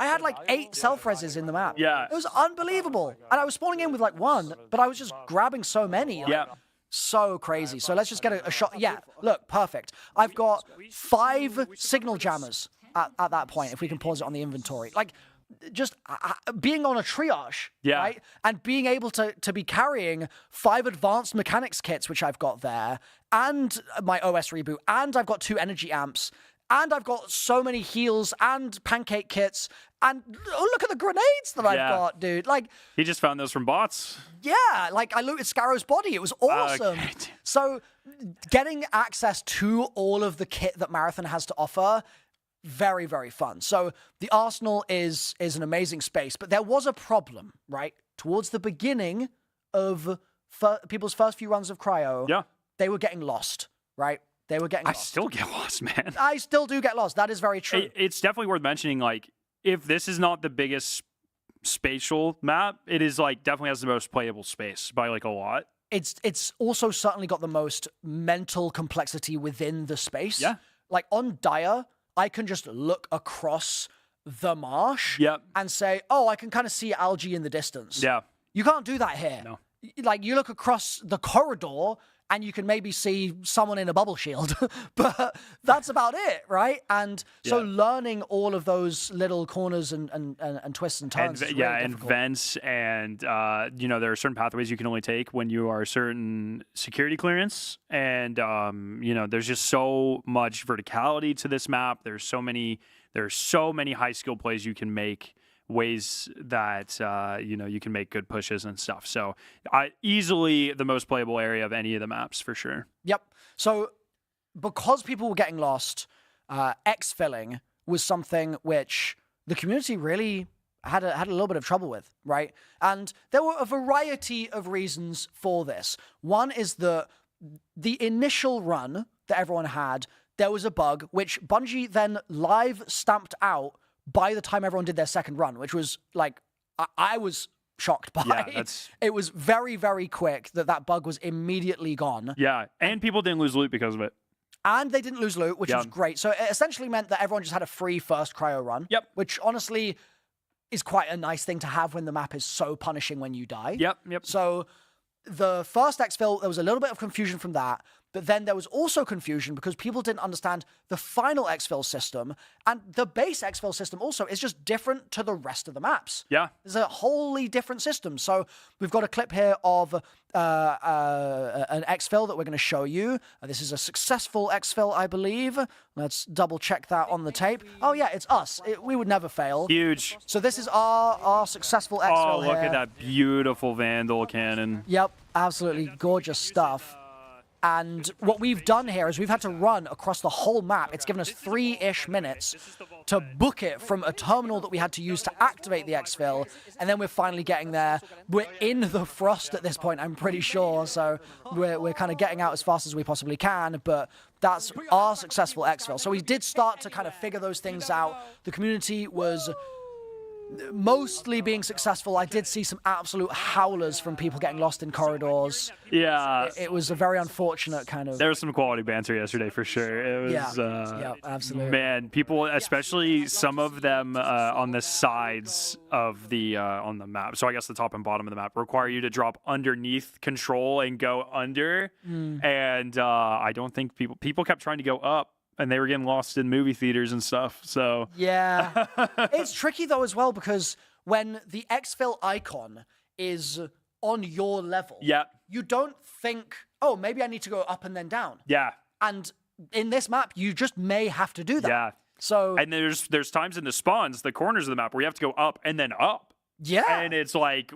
I had like 8 self-reses in the map. Yeah. It was unbelievable. And I was spawning in with like 1, but I was just grabbing so many. Yeah. So crazy. So let's just get a shot. Yeah, look, perfect. I've got 5 signal jammers at that point, if we can pause it on the inventory. Like, just being on a triage, right? And being able to be carrying 5 advanced mechanics kits, which I've got there, and my OS reboot, and I've got 2 energy amps, and I've got so many heals and pancake kits, and look at the grenades that I've got, dude. Like, he just found those from bots. Yeah, like I looted Scarrow's body. It was awesome. Okay. So getting access to all of the kit that Marathon has to offer, very, very fun. So the Arsenal is an amazing space, but there was a problem, right? Towards the beginning of people's first few runs of Cryo, they were getting lost, right? They were getting lost. I still get lost, man. I still do get lost. That is very true. It's definitely worth mentioning, like, if this is not the biggest spatial map, it is, like, definitely has the most playable space by, like, a lot. It's also certainly got the most mental complexity within the space. Yeah. Like, on Dire, I can just look across the marsh and say, oh, I can kind of see algae in the distance. Yeah. You can't do that here. No. Like, you look across the corridor and you can maybe see someone in a bubble shield, but that's about it, right? And so learning all of those little corners and twists and turns is really and difficult. vents, and there are certain pathways you can only take when you are certain security clearance, and there's just so much verticality to this map. There's so many high skill plays you can make, ways that you can make good pushes and stuff. So easily the most playable area of any of the maps for sure. Yep. So because people were getting lost, exfilling was something which the community really had a little bit of trouble with, right? And there were a variety of reasons for this. One is the initial run that everyone had, there was a bug which Bungie then live stamped out by the time everyone did their second run, which was like, I was shocked by. Yeah, it was very, very quick that bug was immediately gone. Yeah, and people didn't lose loot because of it. And they didn't lose loot, which was great. So it essentially meant that everyone just had a free first Cryo run. Yep. Which honestly is quite a nice thing to have when the map is so punishing when you die. Yep. So the first exfil, there was a little bit of confusion from that. But then there was also confusion because people didn't understand the final exfil system, and the base exfil system also is just different to the rest of the maps. Yeah. There's a wholly different system. So we've got a clip here of an exfil that we're going to show you. This is a successful exfil, I believe. Let's double check that on the tape. Oh yeah, it's us. We would never fail. Huge. So this is our successful exfil Oh, look here. at that beautiful Vandal cannon. Yep, absolutely gorgeous stuff. And what we've done here is we've had to run across the whole map. It's given us 3-ish minutes to book it from a terminal that we had to use to activate the exfil, and then we're finally getting there. We're in the frost at this point, I'm pretty sure, so we're kind of getting out as fast as we possibly can, but that's our successful exfil. So we did start to kind of figure those things out. The community was mostly being successful. I did see some absolute howlers from people getting lost in corridors. Yeah. It was a very unfortunate kind of... There was some quality banter yesterday for sure. It was, yeah, absolutely. Man, people, especially some of them on the sides of the on the map. So I guess the top and bottom of the map require you to drop underneath control and go under. And I don't think people kept trying to go up. And they were getting lost in movie theaters and stuff, so... Yeah. It's tricky, though, as well, because when the exfil icon is on your level, you don't think, oh, maybe I need to go up and then down. Yeah. And in this map, you just may have to do that. Yeah. So... And there's times in the spawns, the corners of the map, where you have to go up and then up. Yeah. And it's like,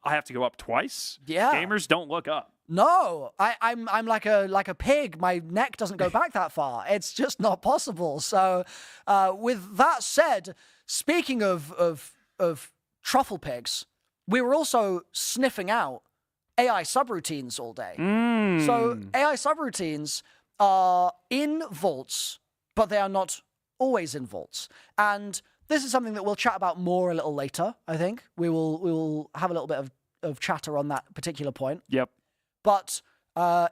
I have to go up twice? Yeah. Gamers don't look up. No, I'm like a pig. My neck doesn't go back that far. It's just not possible. So, with that said, speaking of truffle pigs, we were also sniffing out AI subroutines all day. So AI subroutines are in vaults, but they are not always in vaults. And this is something that we'll chat about more a little later. I think we will have a little bit of chatter on that particular point. Yep. But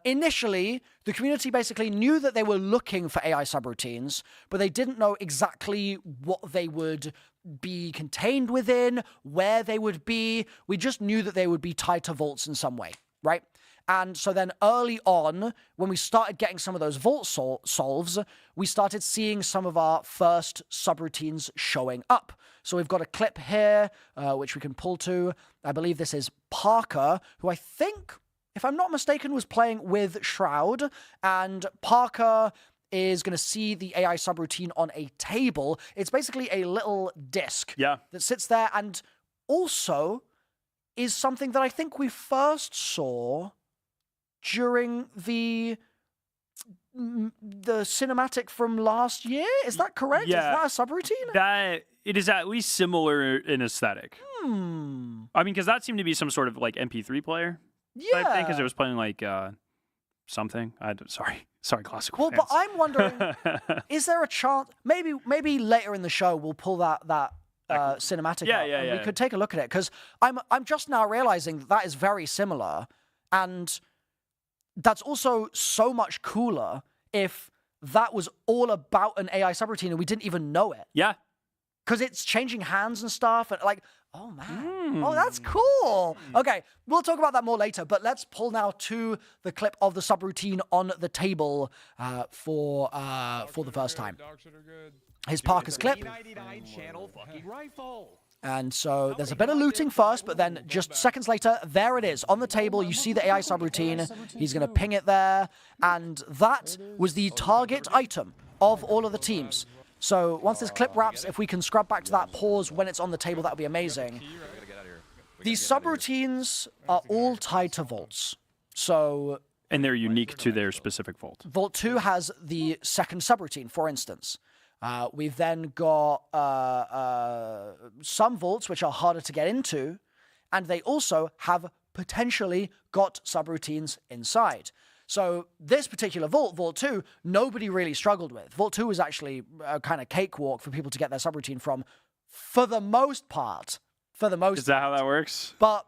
initially, the community basically knew that they were looking for AI subroutines, but they didn't know exactly what they would be contained within, where they would be. We just knew that they would be tied to vaults in some way, right? And so then early on, when we started getting some of those vault solves, we started seeing some of our first subroutines showing up. So we've got a clip here, which we can pull to. I believe this is Parker, who I think, if I'm not mistaken, was playing with Shroud, and Parker is going to see the AI subroutine on a table. It's basically a little disc that sits there, and also is something that I think we first saw during the cinematic from last year. Is that correct? Yeah. Is that a subroutine? That it is at least similar in aesthetic. I mean, because that seemed to be some sort of like MP3 player. Yeah, I think because it was playing like something. Sorry, classical. Well, fans. but I'm wondering, is there a chance? Maybe later in the show we'll pull that cinematic up, and we could take a look at it, because I'm just now realizing that is very similar, and that's also so much cooler if that was all about an AI subroutine and we didn't even know it. Yeah, because it's changing hands and stuff, and like. Oh, man. Oh, that's cool. Okay, we'll talk about that more later, but let's pull now to the clip of the subroutine on the table for the first time. Here's Parker's clip. And so there's a bit of looting first, but then just seconds later, there it is. On the table, you see the AI subroutine. He's going to ping it there. And that was the target item of all of the teams. So once this clip wraps, if we can scrub back to that pause when it's on the table, that would be amazing. These subroutines are all tied to vaults. So... And they're unique to their specific vault. Vault 2 has the second subroutine, for instance. We've then got some vaults which are harder to get into, and they also have potentially got subroutines inside. So this particular vault, Vault 2, nobody really struggled with. Vault 2 was actually a kind of cakewalk for people to get their subroutine from, for the most part. Is that how that works? But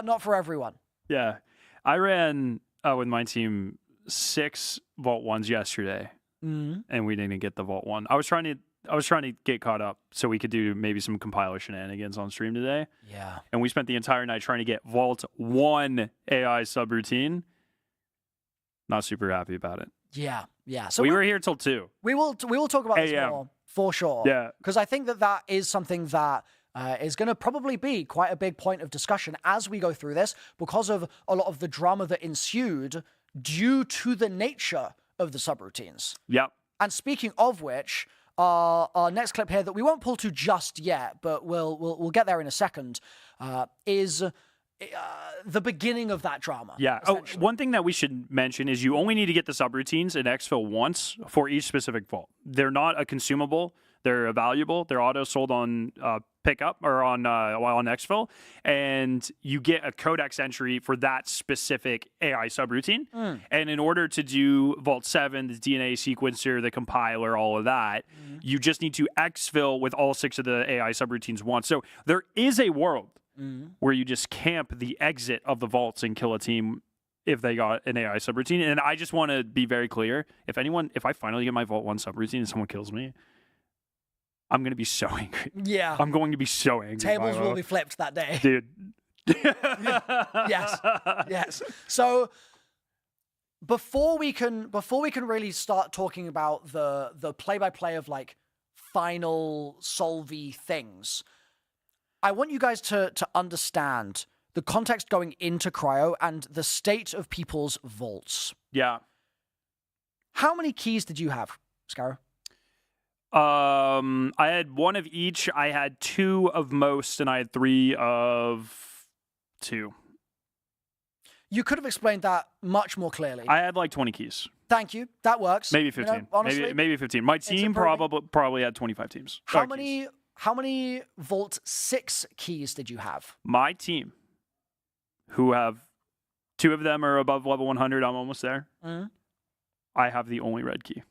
not for everyone. Yeah. I ran with my team 6 Vault 1s yesterday, and we didn't get the Vault 1. I was trying to get caught up so we could do maybe some compiler shenanigans on stream today. Yeah. And we spent the entire night trying to get Vault 1 AI subroutine. Not super happy about it. Yeah. So we were here till 2. We will talk about this more, for sure. Yeah. Because I think that is something that is going to probably be quite a big point of discussion as we go through this, because of a lot of the drama that ensued due to the nature of the subroutines. Yep. And speaking of which, our next clip here that we won't pull to just yet, but we'll get there in a second, is the beginning of that drama. Yeah. Oh, essentially. one thing that we should mention is you only need to get the subroutines in exfil once for each specific vault. They're not a consumable. They're a valuable. They're auto sold on pickup or on exfil, and you get a codex entry for that specific AI subroutine. And in order to do Vault 7, the DNA sequencer, the compiler, all of that, you just need to exfil with all 6 of the AI subroutines once. So there is a world where you just camp the exit of the vaults and kill a team if they got an AI subroutine. And I just want to be very clear: if I finally get my Vault 1 subroutine and someone kills me, I'm going to be so angry. Yeah. I'm going to be so angry. Tables will be flipped that day. Dude. Yes. Yes. So before we can really start talking about the play-by-play of like final solvey things, I want you guys to understand the context going into Cryo and the state of people's vaults. Yeah. How many keys did you have, Scarrow? I had 1 of each. I had 2 of most, and I had 3 of 2. You could have explained that much more clearly. I had like 20 keys. Thank you. That works. Maybe 15. You know, honestly, maybe 15. My team probably had 25 teams. How keys. many Vault 6 keys did you have? My team, who have 2 of them are above level 100. I'm almost there. I have the only red key.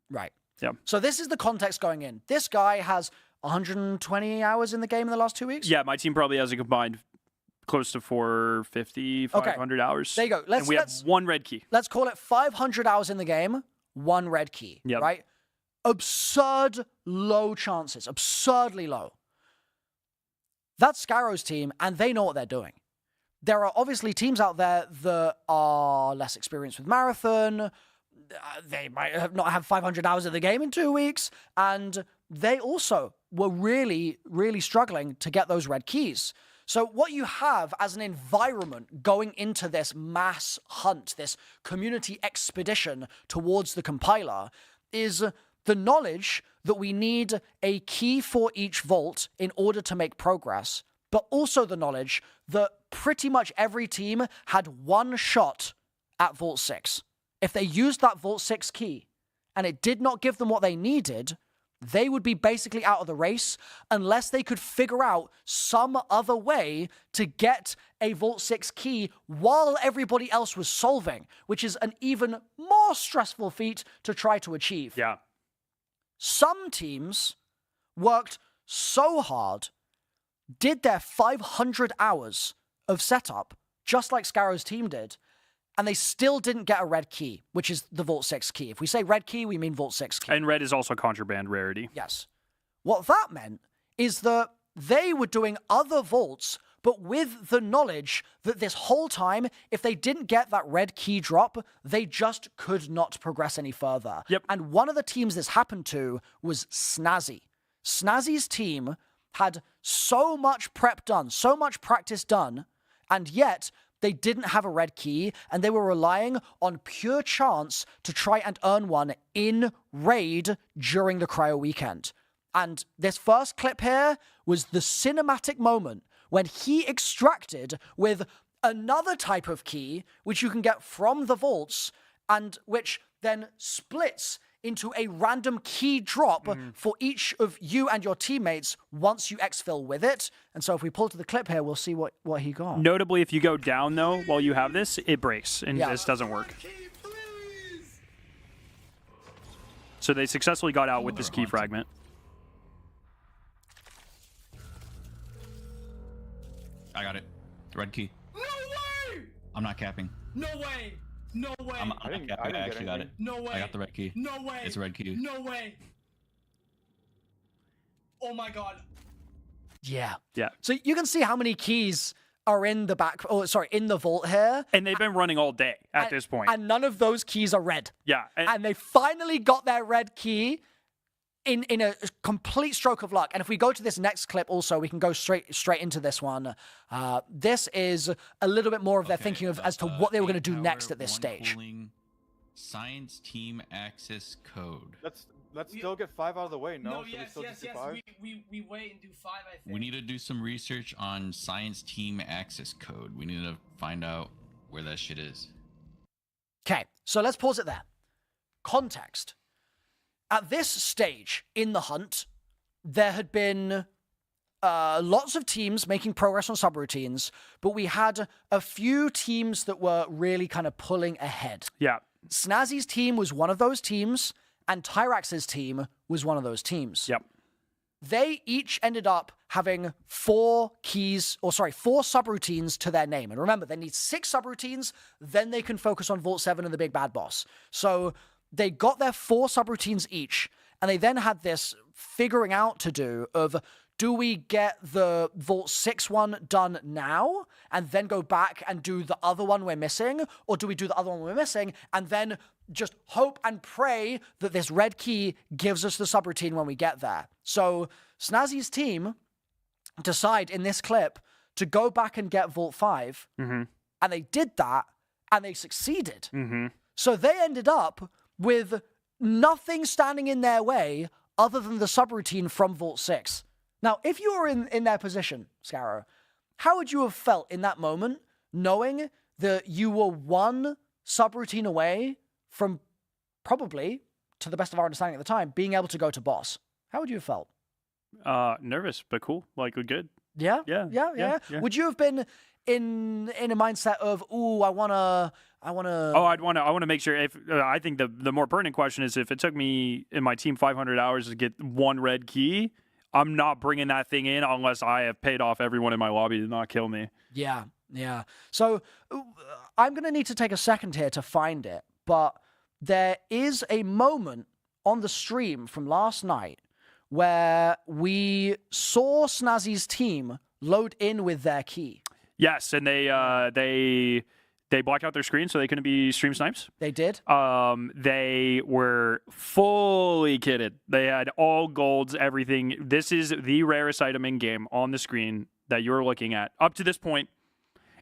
Right. Yeah. So this is the context going in. This guy has 120 hours in the game in the last 2 weeks? Yeah, my team probably has a combined close to 450, 500 hours. There you go. And we have 1 red key. Let's call it 500 hours in the game, 1 red key. Yep. Right? Absurd low chances. Absurdly low. That's Scarrow's team, and they know what they're doing. There are obviously teams out there that are less experienced with Marathon. They might not have 500 hours of the game in 2 weeks, and they also were really, really struggling to get those red keys. So what you have as an environment going into this mass hunt, this community expedition towards the compiler, is the knowledge that we need a key for each vault in order to make progress, but also the knowledge that pretty much every team had 1 shot at Vault 6. If they used that Vault 6 key and it did not give them what they needed, they would be basically out of the race unless they could figure out some other way to get a Vault 6 key while everybody else was solving, which is an even more stressful feat to try to achieve. Yeah. Some teams worked so hard, did their 500 hours of setup, just like Scarrow's team did, and they still didn't get a red key, which is the Vault 6 key. If we say red key, we mean Vault 6 key. And red is also contraband rarity. Yes. What that meant is that they were doing other vaults, but with the knowledge that this whole time, if they didn't get that red key drop, they just could not progress any further. Yep. And one of the teams this happened to was Snazzy. Snazzy's team had so much prep done, so much practice done, and yet they didn't have a red key, and they were relying on pure chance to try and earn one in raid during the Cryo weekend. And this first clip here was the cinematic moment when he extracted with another type of key, which you can get from the vaults, and which then splits into a random key drop for each of you and your teammates once you exfil with it. And so if we pull to the clip here, we'll see what he got. Notably, if you go down, though, while you have this, it breaks, and this doesn't work. So they successfully got out with this key fragment. I got it. Red key. No way! I'm not capping. No way! No way! I'm not capping. I actually got it. No way! I got the red key. No way! It's a red key. No way! Oh my god. Yeah. Yeah. So you can see how many keys are in the in the vault here. And they've been running all day at this point. And none of those keys are red. Yeah. And they finally got their red key in a complete stroke of luck. And if we go to this next clip also, we can go straight into this one. This is a little bit more of their thinking of as to what they were going to do next at this stage. Science team access code. Let's still get 5 out of the way. No, No, should we yes, still yes, just do yes. 5? We wait and do 5. I think. We need to do some research on science team access code. We need to find out where that shit is. Okay, so let's pause it there. Context. At this stage in the hunt, there had been lots of teams making progress on subroutines, but we had a few teams that were really kind of pulling ahead. Yeah. Snazzy's team was one of those teams, and Tyrax's team was one of those teams. Yep. They each ended up having 4 subroutines to their name. And remember, they need 6 subroutines, then they can focus on Vault 7 and the big bad boss. So they got their 4 subroutines each, and they then had this figuring out to do of, do we get the Vault 6 one done now and then go back and do the other one we're missing? Or do we do the other one we're missing and then just hope and pray that this red key gives us the subroutine when we get there? So Snazzy's team decide in this clip to go back and get Vault 5. Mm-hmm. And they did that and they succeeded. Mm-hmm. So they ended up with nothing standing in their way other than the subroutine from Vault 6. Now, if you were in their position, Scarrow, how would you have felt in that moment, knowing that you were one subroutine away from probably, to the best of our understanding at the time, being able to go to boss? How would you have felt? Nervous, but cool. Like, good. Yeah? Yeah. Yeah. Would you have been in a mindset of, ooh, I wanna... Oh, I want to make sure. If I think the more pertinent question is, if it took me in my team 500 hours to get 1 red key, I'm not bringing that thing in unless I have paid off everyone in my lobby to not kill me. Yeah. So I'm going to need to take a second here to find it, but there is a moment on the stream from last night where we saw Snazzy's team load in with their key. Yes, and they blacked out their screen so they couldn't be stream snipes. They did. They were fully kitted. They had all golds, everything. This is the rarest item in game on the screen that you're looking at up to this point.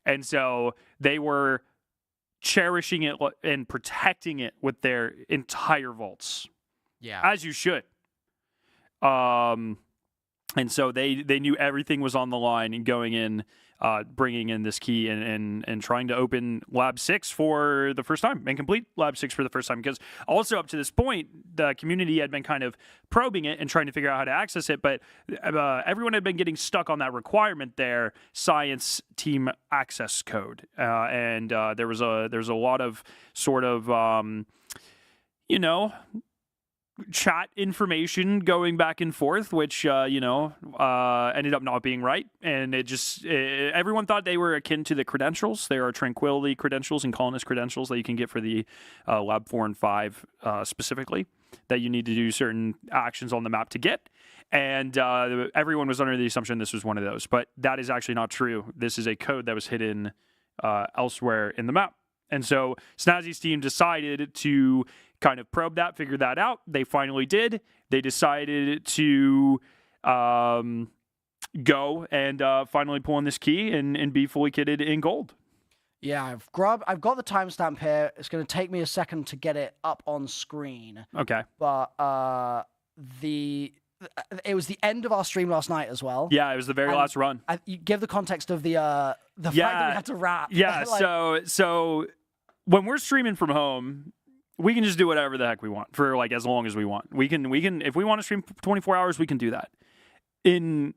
And so they were cherishing it and protecting it with their entire vaults. Yeah. As you should. And so they knew everything was on the line and going in, bringing in this key and trying to open Lab 6 for the first time and complete Lab 6 for the first time. Because also up to this point, the community had been kind of probing it and trying to figure out how to access it. But everyone had been getting stuck on that requirement there, science team access code. And there was a lot of sort of, chat information going back and forth, which ended up not being right, and everyone thought they were akin to the credentials. There are tranquility credentials and colonist credentials that you can get for the lab 4 and 5 specifically, that you need to do certain actions on the map to get, and everyone was under the assumption this was one of those, but that is actually not true. This is a code that was hidden elsewhere in the map. And so Snazzy's team decided to kind of probe that, figure that out. They finally did. They decided to go and finally pull in this key and be fully kitted in gold. Yeah, I've got the timestamp here. It's going to take me a second to get it up on screen. Okay. But it was the end of our stream last night as well. Yeah, it was the very last run. You give the context of the fact that we had to wrap. Yeah, so when we're streaming from home, we can just do whatever the heck we want for as long as we want. We can if we want to stream 24 hours, we can do that. In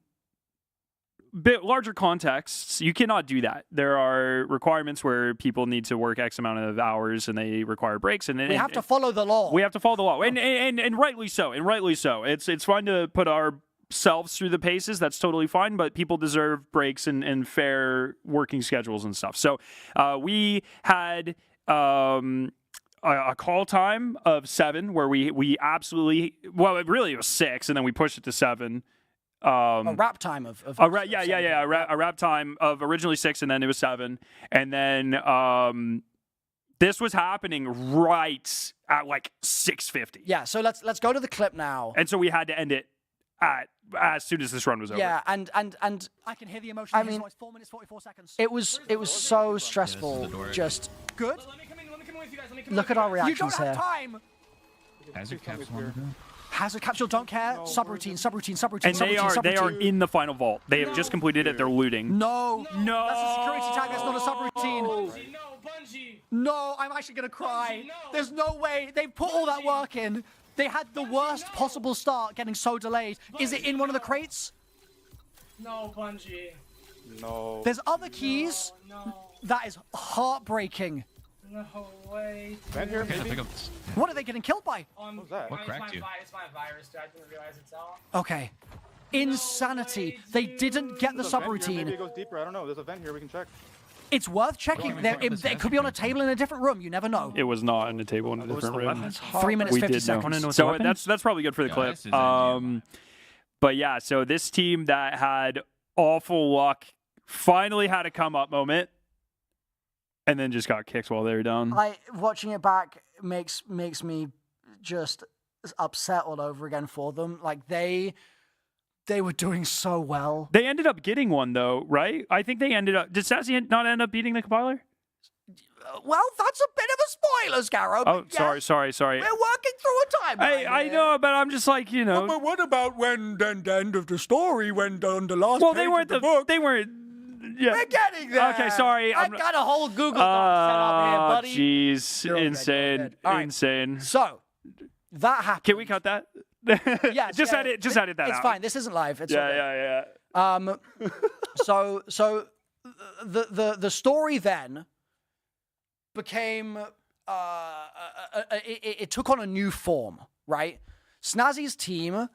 bit larger contexts, you cannot do that. There are requirements where people need to work X amount of hours and they require breaks, and we have to follow the law. We have to follow the law, and rightly so. And rightly so. It's fine to put ourselves through the paces. That's totally fine. But people deserve breaks and fair working schedules and stuff. So we had a call time of 7 where we absolutely, well, it really was 6, and then we pushed it to 7. A wrap time of a wrap time of originally 6, and then it was 7, and then this was happening right at 6:50. Yeah, so let's go to the clip now. And so we had to end it as soon as this run was over. Yeah, and I can hear the emotion. I mean, it's 4 minutes 44 seconds. It was so stressful. Just good. Let me come in with you guys. Look at our reactions here. You don't have time. Hazard caps one. Hazard capsule, don't care. Subroutine, subroutine, subroutine, And subroutine, they are subroutine. in the final vault. They have just completed it. They're looting. No. No. That's a security tag. That's not a subroutine. Bungie, no, Bungie. No, I'm actually gonna cry. Bungie, no. There's no way. They put all that work in. They had the worst possible start getting so delayed. Is it in one of the crates? No, Bungie. No. There's other keys. No, That is heartbreaking. no way. Vent here, Okay, maybe? pick up this. What are they getting killed by? What's that? What cracked you? It's my virus, dude. I didn't realize it's out. Okay. Insanity. They didn't get the There's a vent here, Maybe subroutine. it goes deeper. I don't know. There's a vent here. We can check. It's worth checking. It could be on a table in a different room. You never know. It was not on the table in a different room. 3 minutes, We 50 did know. seconds. So that's probably good for the clip. Guys, is that But yeah, so this team that had awful luck finally had a come up moment, and then just got kicked while they were down. Watching it back makes me just upset all over again for them. Like they were doing so well. They ended up getting one though, right? I think they ended up. Did Sassy not end up beating the compiler? Well, that's a bit of a spoiler, Scarrow. Oh, but yes, sorry. We're working through a timeline. I know, but I'm just like, you know. But what about when then the end of the story, when on the last Well, page they weren't of the book? They weren't. Yeah. We're getting there. Okay, sorry. I've got a whole Google Doc set up here, buddy. Jeez, You're all good, insane, you're all good. All right. insane. So that happened. Can we cut that? Yeah, just edit that It's out. fine. This isn't live. It's all good. yeah. So the story then became it took on a new form, right? Snazzy's team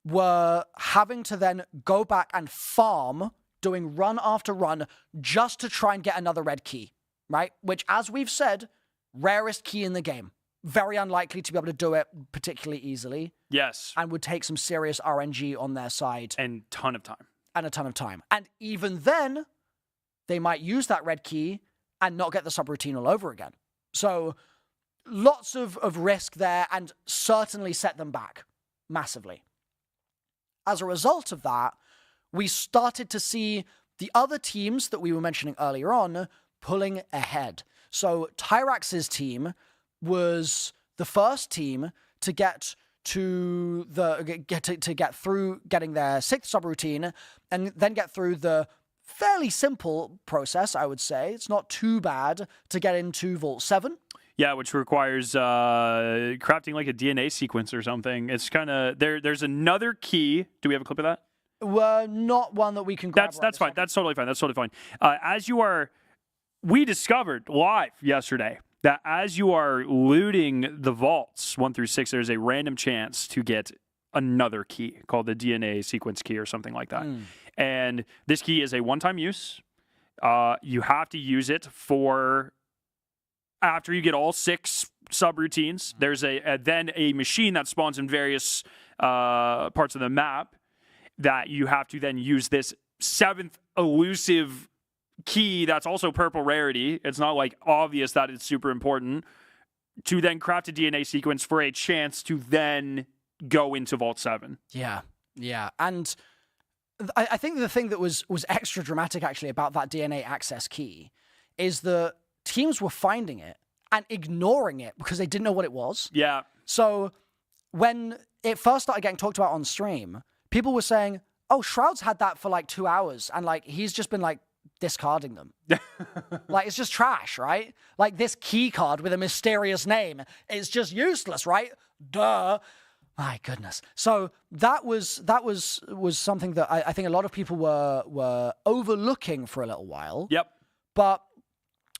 were having to then go back and farm, doing run after run, just to try and get another red key, right? Which, as we've said, rarest key in the game. Very unlikely to be able to do it particularly easily. Yes. And would take some serious RNG on their side. And ton of time. And a ton of time. And even then, they might use that red key and not get the subroutine all over again. So lots of risk there, and certainly set them back massively. As a result of that, we started to see the other teams that we were mentioning earlier on pulling ahead. So Tyrax's team was the first team to get to get through getting their 6th subroutine, and then get through the fairly simple process, I would say. It's not too bad to get into Vault 7. Yeah, which requires crafting like a DNA sequence or something. It's kind of there's another key. Do we have a clip of that? Not one that we can grab. That's fine. That's totally fine. That's totally fine. We discovered live yesterday that as you are looting the vaults 1 through 6, there's a random chance to get another key called the DNA sequence key or something like that. And this key is a one-time use. You have to use it for after you get all 6 subroutines. There's then a machine that spawns in various parts of the map that you have to then use this 7th elusive key that's also purple rarity. It's not like obvious that it's super important to then craft a DNA sequence for a chance to then go into Vault 7. Yeah. And I think the thing that was extra dramatic actually about that DNA access key is that teams were finding it and ignoring it because they didn't know what it was. Yeah. So when it first started getting talked about on stream, people were saying, oh, Shroud's had that for like 2 hours, and like he's just been like discarding them. Like it's just trash, right? Like this key card with a mysterious name is just useless, right? Duh. My goodness. So that was something that I think a lot of people were overlooking for a little while. Yep. But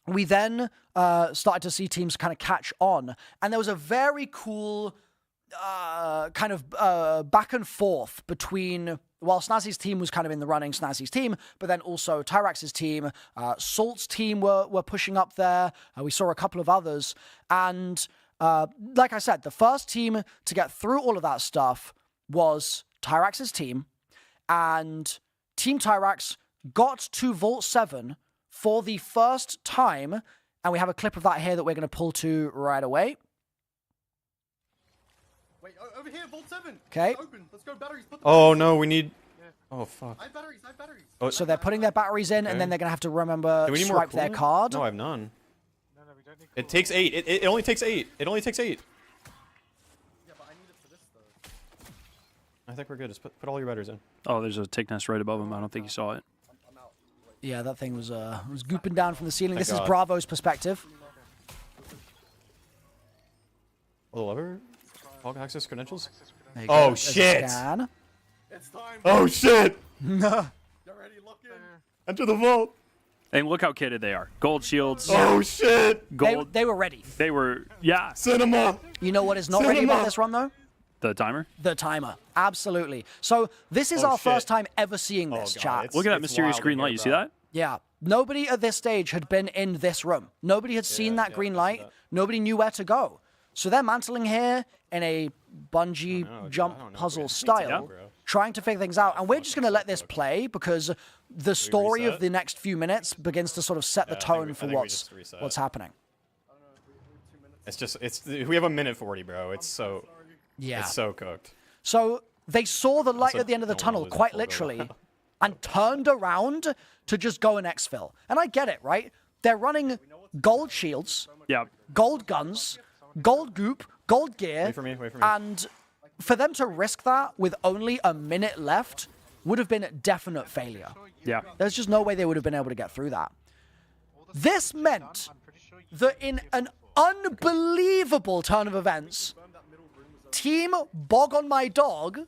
we then started to see teams kind of catch on, and there was a very cool kind of back and forth between, while Snazzy's team was kind of in the running, Snazzy's team, but then also Tyrax's team, Salt's team were pushing up there. We saw a couple of others, and like I said, the first team to get through all of that stuff was Tyrax's team, and Team Tyrax got to Vault 7 for the first time, and we have a clip of that here that we're going to pull to right away. Wait, over here, Vault 7. Okay. It's open. Let's go, batteries. Put the Oh, no, we need... Oh, fuck. I have batteries. Oh, So they're putting their batteries in, and then they're going to have to remember do we need more swipe their coolant? card. No, I have none. We don't need it takes 8. It only takes 8. It only takes 8. Yeah, but I need it for this, though. I think we're good. Just put all your redders in. Oh, there's a tick nest right above him. I don't think you saw it. Yeah, that thing was gooping down from the ceiling. Thank This is God. Bravo's perspective. Oh, the lever? Fog access credentials? There you go. Oh, There's a shit. scan. Oh, shit! Enter the vault! And look how kitted they are. Gold shields. Oh, shit! Gold. They were ready. They were, yeah. Cinema! You know what is not ready about this run, though? The timer. The timer. Absolutely. So this is Oh, our shit. first time ever seeing this, God, chat. it's- Look at that it's mysterious wild green in light. here, You see bro. that? Yeah. Nobody at this stage had been in this room. Nobody had seen that green light. Nobody knew where to go. So they're mantling here in a Bungie jump puzzle style, trying to figure things out. And we're just going to let this play because the story of the next few minutes begins to sort of set the tone for what's happening. We have a minute 40, bro. It's so cooked. So they saw the light Also, at the end of the don't wanna tunnel, lose quite that full literally, build. and turned around to just go and exfil. And I get it, right? They're running gold shields, Yeah. gold guns, gold goop, gold gear. Wait for me. And for them to risk that with only a minute left would have been a definite failure. Yeah. There's just no way they would have been able to get through that. This meant that in an unbelievable turn of events, Team Bog on My Dog,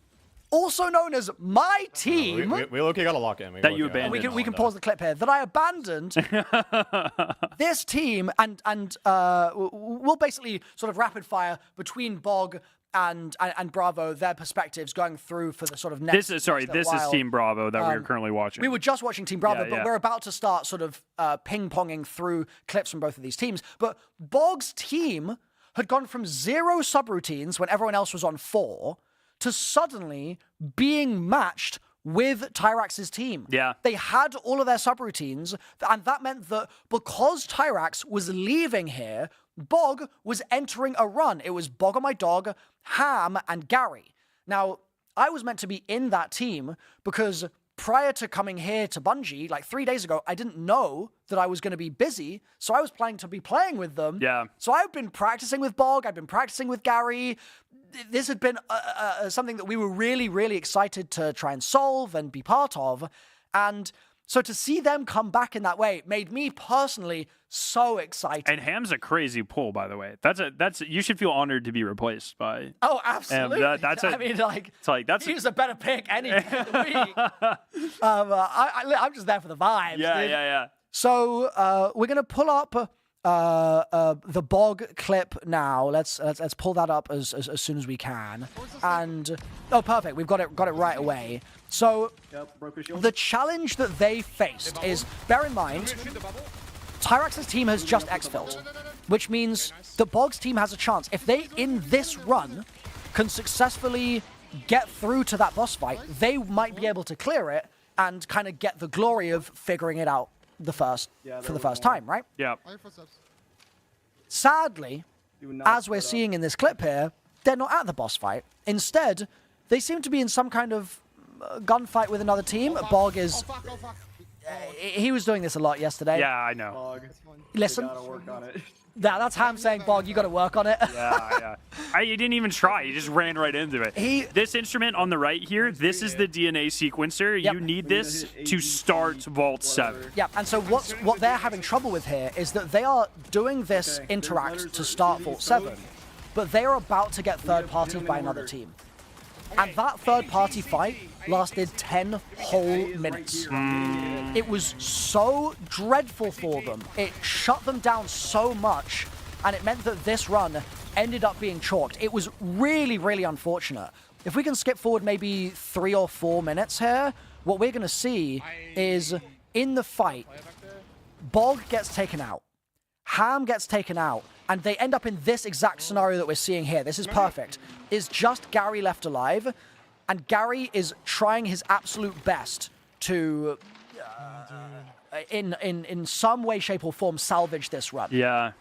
also known as my team, We low-key gotta lock in. That you abandoned. we can pause the clip here, that I abandoned this team, and we'll basically sort of rapid fire between Bog and Bravo, their perspectives going through for the sort of next. This is Team Bravo that we are currently watching. We were just watching Team Bravo, Yeah, but yeah. we're about to start sort of ping-ponging through clips from both of these teams. But Bog's team had gone from 0 subroutines when everyone else was on 4 to suddenly being matched with Tyrax's team. Yeah. They had all of their subroutines, and that meant that because Tyrax was leaving here, Bog was entering a run. It was Bog on My Dog, Ham, and Gary. Now, I was meant to be in that team because prior to coming here to Bungie, like 3 days ago, I didn't know that I was going to be busy, so I was planning to be playing with them. Yeah. So I've been practicing with Bog, I've been practicing with Gary. This had been something that we were really, really excited to try and solve and be part of. And so to see them come back in that way made me personally so excited. And Ham's a crazy pull, by the way. You should feel honored to be replaced by. Oh, absolutely. I mean, like, it's like that's he was a better pick any day of the week. I'm just there for the vibes. Yeah, dude. yeah. So we're gonna pull up the Bog clip now. Let's pull that up as soon as we can. And oh, perfect. We've got it right away. So the challenge that they faced is, bear in mind, Tyrax's team has just exfilled, which means the Bog's team has a chance. If they, in this run, can successfully get through to that boss fight, they might be able to clear it and kind of get the glory of figuring it out for the first time, right? Yeah. Sadly, as we're seeing in this clip here, they're not at the boss fight. Instead, they seem to be in some kind of gunfight with another team. Bog is... he was doing this a lot yesterday. Yeah, I know. Listen. That's Ham saying, Bog, you got to work on it. Yeah. He didn't even try. He just ran right into it. This instrument on the right here, this is the DNA sequencer. Yep. You need this to start Vault 7. Yeah, and so what they're having trouble with here is that they are doing this interact to start Vault 7, but they are about to get third-partied by another team. And that third-party fight lasted 10 whole minutes. It was so dreadful for them. It shut them down so much, and it meant that this run ended up being chalked. It was really, really unfortunate. If we can skip forward maybe 3 or 4 minutes here, what we're going to see is in the fight, Bog gets taken out, Ham gets taken out, and they end up in this exact scenario that we're seeing here. This is perfect. Is just Gary left alive, and Gary is trying his absolute best to, in some way, shape, or form, salvage this run. Yeah.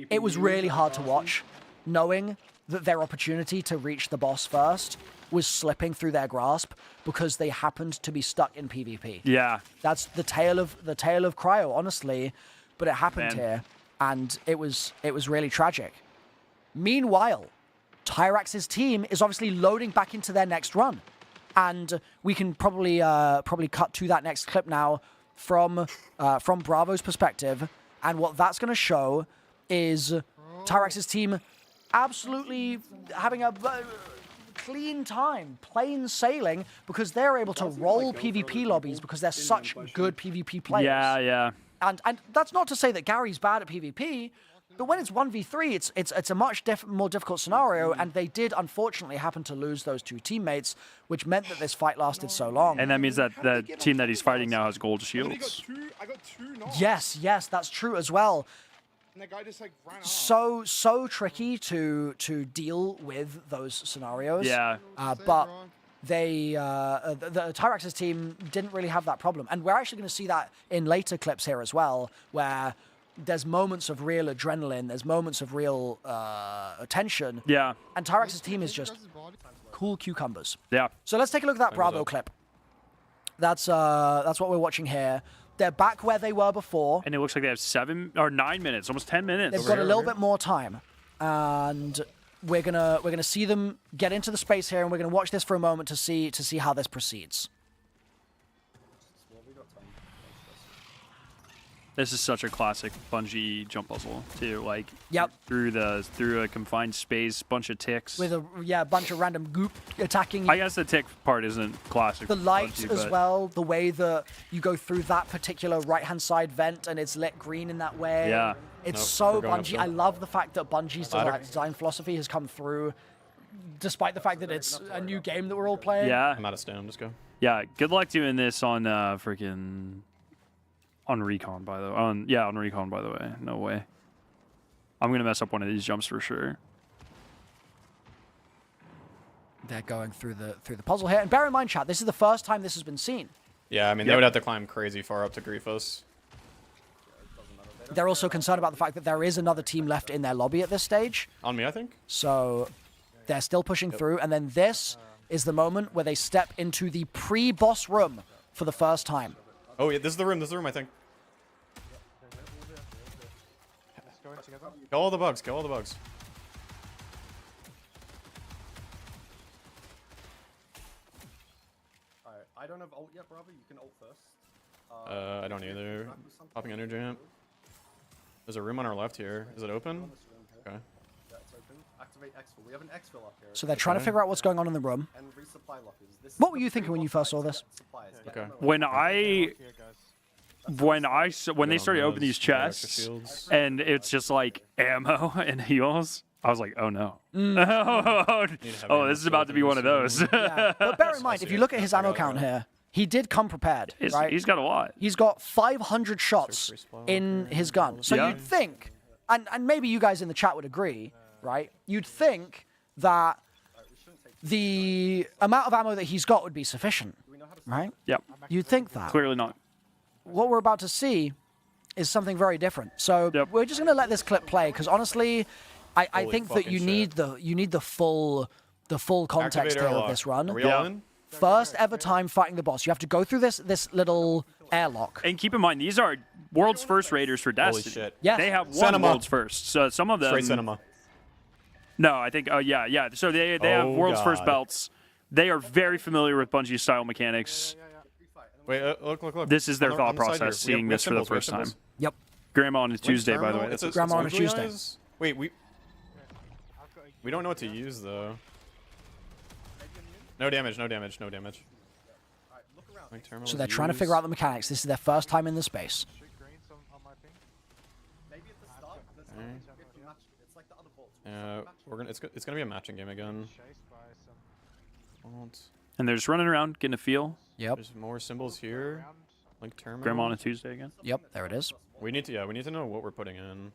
It was really hard to watch, knowing that their opportunity to reach the boss first was slipping through their grasp because they happened to be stuck in PvP. Yeah. That's the tale of Cryo, honestly, but it happened here, and it was really tragic. Meanwhile, Tyrax's team is obviously loading back into their next run. And we can probably cut to that next clip now from Bravo's perspective. And what that's going to show is Tyrax's team absolutely having a clean time, plain sailing, because they're able to roll PvP lobbies because they're such good PvP players. Yeah. And that's not to say that Gary's bad at PvP, but when it's 1v3, it's a much more difficult scenario, and they did unfortunately happen to lose those two teammates, which meant that this fight lasted so long. And that means that the team that he's fighting now has gold shields. I got two knocks. Yes, that's true as well. And the guy just like ran off. So tricky to deal with those scenarios. Yeah. But the Tyrax's team didn't really have that problem, and we're actually going to see that in later clips here as well, where there's moments of real adrenaline, there's moments of real tension. Yeah. And Tyrax's team is just cool cucumbers. Yeah. So let's take a look at that Bravo clip. That's what we're watching here. They're back where they were before. And it looks like they have 7 or 9 minutes, almost 10 minutes. They've got a little bit more time, and we're gonna see them get into the space here, and we're gonna watch this for a moment to see how this proceeds. This is such a classic Bungie jump puzzle too. Like, yep, through a confined space, bunch of ticks with a bunch of random goop attacking you. I guess the tick part isn't classic. The lights Bungie, as but well, the way that you go through that particular right-hand side vent and it's lit green in that way. Yeah, it's so Bungie. I love the fact that Bungie's design philosophy has come through, despite the fact that it's a new game that we're all playing. Yeah, I'm out of stam. Just go. Yeah, good luck doing this on freaking. On Recon, by the way. On Recon, by the way. No way. I'm gonna mess up one of these jumps for sure. They're going through the puzzle here, and bear in mind, chat, this is the first time this has been seen. Yeah, I mean they would have to climb crazy far up to Griefos. They're also concerned about the fact that there is another team left in their lobby at this stage. On me, I think. So they're still pushing through, and then this is the moment where they step into the pre-boss room for the first time. Oh yeah, this is the room. This is the room, I think. Kill all the bugs. Kill all the bugs. Alright, I don't have ult yet, Bravo. You can ult first. I don't either. Popping energy amp. There's a room on our left here. Is it open? Okay. Yeah, it's open. Activate exfil. We have an exfil up here. So they're trying to figure out what's going on in the room. And resupply lockers. What were you thinking when you first saw this? Okay. When they started opening these chests and it's just like ammo and heals, I was like, oh no. Oh, this is about to be one of those. Yeah. But bear in mind, if you look at his ammo count here, he did come prepared, right? He's got a lot. He's got 500 shots in his gun. So you'd think, and maybe you guys in the chat would agree, right? You'd think that the amount of ammo that he's got would be sufficient, right? Yep. You'd think that. Clearly not. What we're about to see is something very different. So we're just going to let this clip play, because honestly, I think that you need the full context here of this run. Are we all in? First ever time fighting the boss. You have to go through this little airlock. And keep in mind, these are world's first raiders for Destiny. Holy shit. Yes. They have won world's first. So some of them. Straight cinema. No, I think. Yeah. So they have world's first belts. They are very familiar with Bungie style mechanics. Wait, look. This is their On thought the side process, here. seeing We have this for the symbols, we have first time. symbols. Yep. Grandma on a Tuesday, by the way. It's Grandma on a Tuesday. Wait, we don't know what to use though. No damage. So they're trying to figure out the mechanics. This is their first time in the space. It's gonna be a matching game again. And they're just running around, getting a feel. Yep. There's more symbols here. Link terminal. Grandma on a Tuesday again. Yep, there it is. We need to know what we're putting in.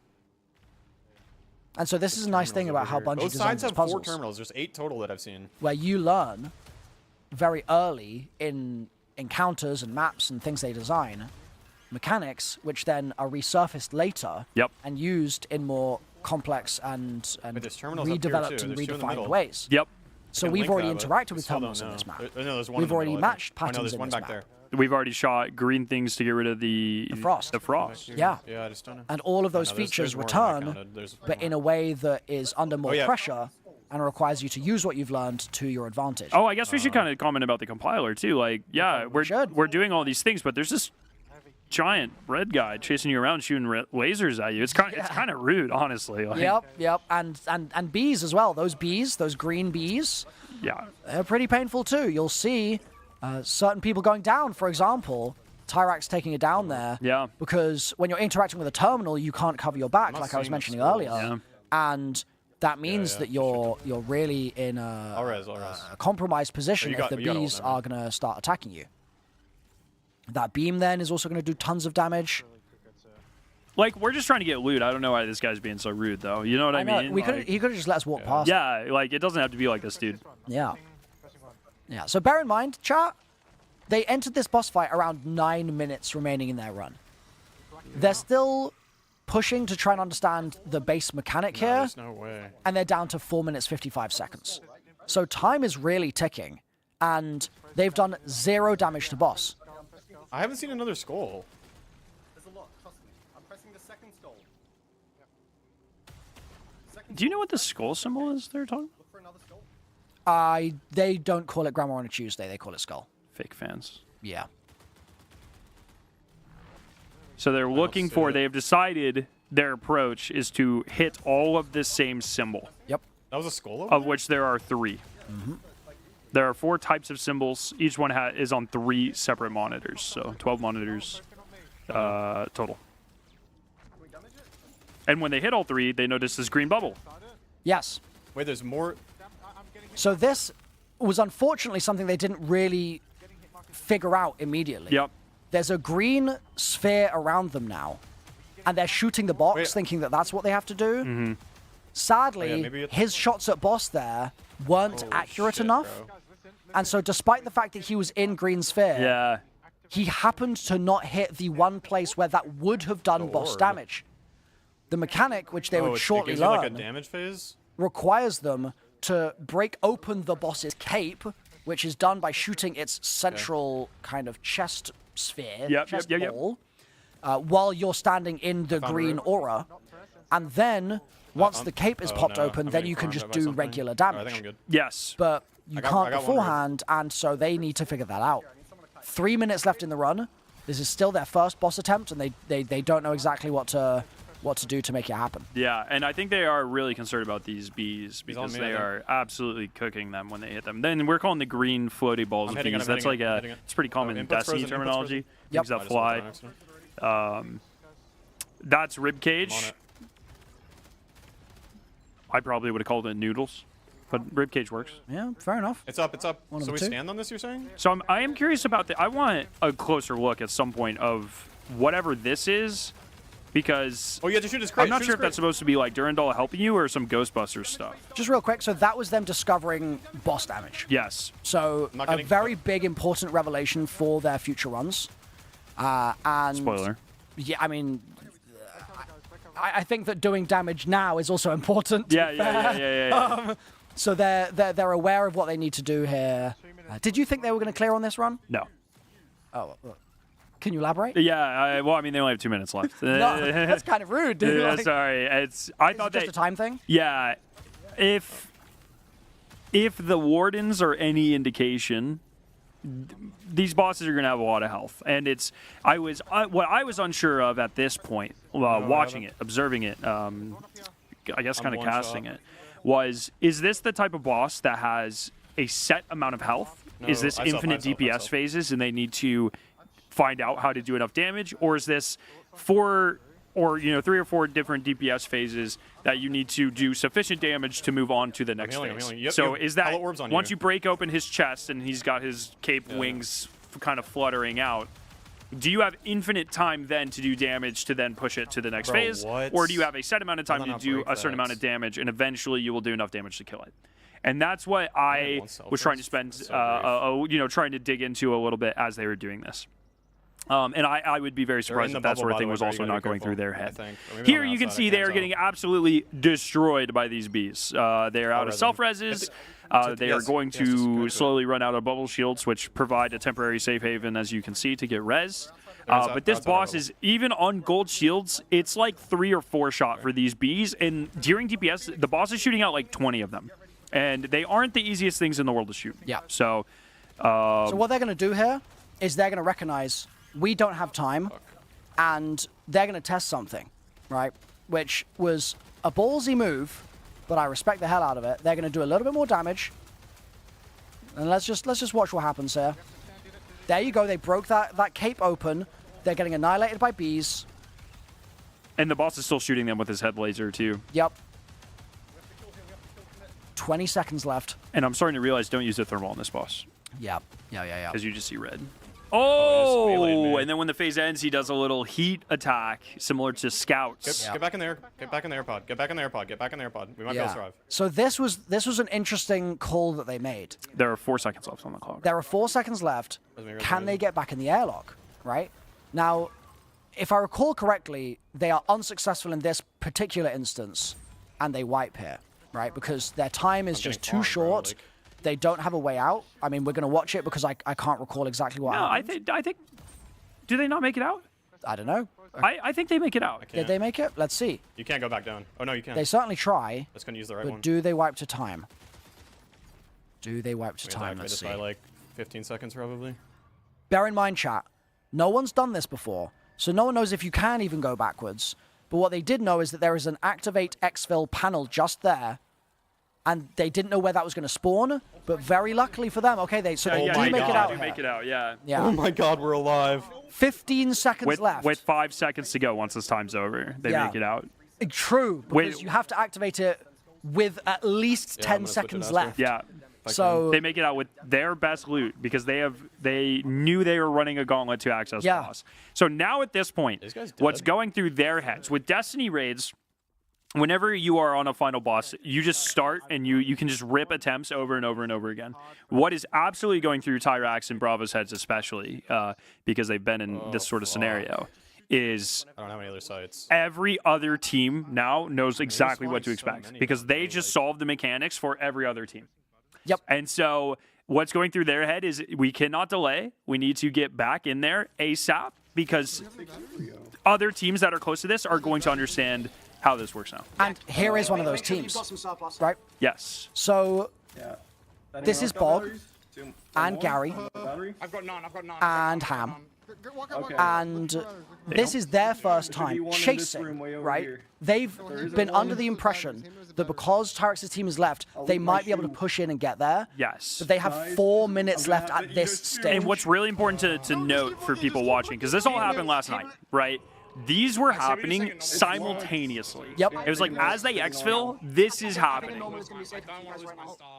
And so this is a nice thing about how Bungie Both designs sides its have 4 puzzles, terminals. There's 8 total that I've seen. where you learn very early in encounters and maps and things they design mechanics, which then are resurfaced later and used in more complex and there's terminals up here, too. redeveloped and There's 2 in the redefined middle. ways. Yep. So can we've link already that, but interacted we with still terminals don't in this know. map. No, there's one We've in the already middle, I think. matched Oh, no, patterns there's in one this back map. there. We've already shot green things to get rid of the frost. The frost. Yeah. Yeah, I just don't know. And all of those no, there's features more than I return, counted. There's but in a way that is under more Oh, yeah. pressure and it requires you to use what you've learned to your advantage. Oh, I guess we should kind of comment about the compiler too. Like, yeah, should. we're doing all these things, but there's this giant red guy chasing you around, shooting lasers at you. It's kind of rude, honestly. Like, Yep, and bees as well. Those bees, those green bees, yeah, they're pretty painful too. You'll see certain people going down. For example, Tyrax taking it down there. Yeah. Because when you're interacting with a terminal, you can't cover your back, like I was mentioning earlier. Yeah. And that means that you're really in a compromised position if the bees are going to start attacking you. That beam then is also going to do tons of damage. Like, we're just trying to get loot. I don't know why this guy's being so rude, though. You know what I mean? He could have just let us walk past. Yeah, like, it doesn't have to be like this, dude. Yeah. Yeah, so bear in mind, chat, they entered this boss fight around 9 minutes remaining in their run. They're still pushing to try and understand the base mechanic here. There's no way. And they're down to 4 minutes 55 seconds. So time is really ticking, and they've done 0 damage to boss. I haven't seen another skull. There's a lot, trust me. I'm pressing the second skull. Do you know what the skull symbol is they're talking? Look for another skull. They don't call it Grandma on a Tuesday, they call it Skull. Fake fans. Yeah. So they're looking for, they've decided their approach is to hit all of the same symbol. Yep. That was a skull? Of which there are 3. There are 4 types of symbols. Each one is on 3 separate monitors. So 12 monitors total. And when they hit all 3, they notice this green bubble. Yes. Wait, there's more. So this was unfortunately something they didn't really figure out immediately. Yep. There's a green sphere around them now, and they're shooting the box thinking that that's what they have to do. Sadly, his shots at boss there weren't accurate enough. And so despite the fact that he was in green sphere, he happened to not hit the one place where that would have done boss damage. The mechanic, which they would shortly learn, like a damage phase? requires them to break open the boss's cape, which is done by shooting its central kind of chest sphere, chest ball, while you're standing in the green aura. And then, once the cape is popped open, then you can just do regular damage. I think I'm good. Yes. But you can't beforehand, and so they need to figure that out. 3 minutes left in the run. This is still their first boss attempt, and they don't know exactly what to do to make it happen. Yeah, and I think they are really concerned about these bees because they are absolutely cooking them when they hit them. Then we're calling the green floaty balls bees. That's like it's pretty common in Destiny terminology. Things that fly. That's ribcage. I probably would have called it noodles, but ribcage works. Yeah, fair enough. It's up, it's up. One of So the we two. stand on this, you're saying? So I am curious about I want a closer look at some point of whatever this is, because Oh, you have to shoot his crate. I'm not sure if that's supposed to be like Durandal helping you or some Ghostbusters stuff. Just real quick, so that was them discovering boss damage. Yes. So a very big, important revelation for their future runs. And Spoiler. Yeah, I mean, I think that doing damage now is also important. Yeah. So they're aware of what they need to do here. Did you think they were going to clear on this run? No. Oh, can you elaborate? Yeah. Well, I mean, they only have 2 minutes left. No, that's kind of rude, dude. Yeah, Like, sorry. I thought just a time thing. Yeah. If the wardens are any indication, these bosses are going to have a lot of health, and what I was unsure of at this point, watching it, observing it, I guess kind of casting it, is this the type of boss that has a set amount of health? No, is this infinite DPS phases, and they need to find out how to do enough damage, or is this 3 or 4 different DPS phases that you need to do sufficient damage to move on to the next phase? Yep, So yep. is that Hollow orbs on once you. you break open his chest and he's got his cape wings kind of fluttering out, do you have infinite time then to do damage to then push it to the next phase? what? Or do you have a set amount of time I to don't do break a certain that. amount of damage, and eventually you will do enough damage to kill it? And that's what I was trying to spend, trying to dig into a little bit as they were doing this. And I would be very surprised if that sort of thing was also not going through their head. Here you can see they are getting absolutely destroyed by these bees. They are out of self-reses. They are going to slowly run out of bubble shields, which provide a temporary safe haven, as you can see, to get res. But this boss is, even on gold shields, it's like 3 or 4 shot for these bees. And during DPS, the boss is shooting out like 20 of them. And they aren't the easiest things in the world to shoot. Yeah. So what they're going to do here is they're going to recognize we don't have time, and they're going to test something, right? Which was a ballsy move, but I respect the hell out of it. They're going to do a little bit more damage. And let's just watch what happens here. There you go. They broke that cape open. They're getting annihilated by bees. And the boss is still shooting them with his head laser, too. Yep. 20 seconds left. And I'm starting to realize don't use the thermal on this boss. Yep. Yeah. Because you just see red. Oh, Oh, and then when the phase ends, he does a little heat attack, similar to Scouts. Get back in there. Get back in the AirPod. Get back in the AirPod. Get back in the AirPod. We might be able to survive. So this was an interesting call that they made. There are 4 seconds left on the clock. There are 4 seconds left. Can they get back in the airlock? Right? Now, if I recall correctly, they are unsuccessful in this particular instance, and they wipe here, right? Because their time is just too short. They don't have a way out. I mean, we're going to watch it because I can't recall exactly what happened. I think... Do they not make it out? I don't know. I think they make it out. Did they make it? Let's see. You can't go back down. Oh, no, you can. They certainly try. That's going to use the right but one. do they wipe to time? Do they wipe to We have time? activate Let's this see. by like 15 seconds, probably. Bear in mind, chat, no one's done this before, so no one knows if you can even go backwards. But what they did know is that there is an activate exfil panel just there, and they didn't know where that was going to spawn. But very luckily for them, okay, they do make it out. They do make it out, yeah. Oh my God, we're alive. 15 seconds left. With 5 seconds to go once this time's over, they make it out. True, because you have to activate it with at least 10 seconds left. Yeah. So they make it out with their best loot because they knew they were running a gauntlet to access the boss. So now at this point, what's going through their heads with Destiny raids, whenever you are on a final boss, you just start and you can just rip attempts over and over and over again. What is absolutely going through Tyrax and Bravo's heads, especially because they've been in this sort of scenario, is I don't have any other sites. Every other team now knows exactly what to expect because they just solved the mechanics for every other team. Yep. And so what's going through their head is we cannot delay. We need to get back in there ASAP because other teams that are close to this are going to understand how this works now. And here is one of those teams, right? Yes. So this is Bog and Gary and Ham. And this is their first time chasing, right? They've been under the impression that because Tyrax's team is left, they might be able to push in and get there. Yes. But they have 4 minutes left at this stage. And what's really important to note for people watching, because this all happened last night, right? These were happening simultaneously. Yep. It was like as they exfil, this is happening.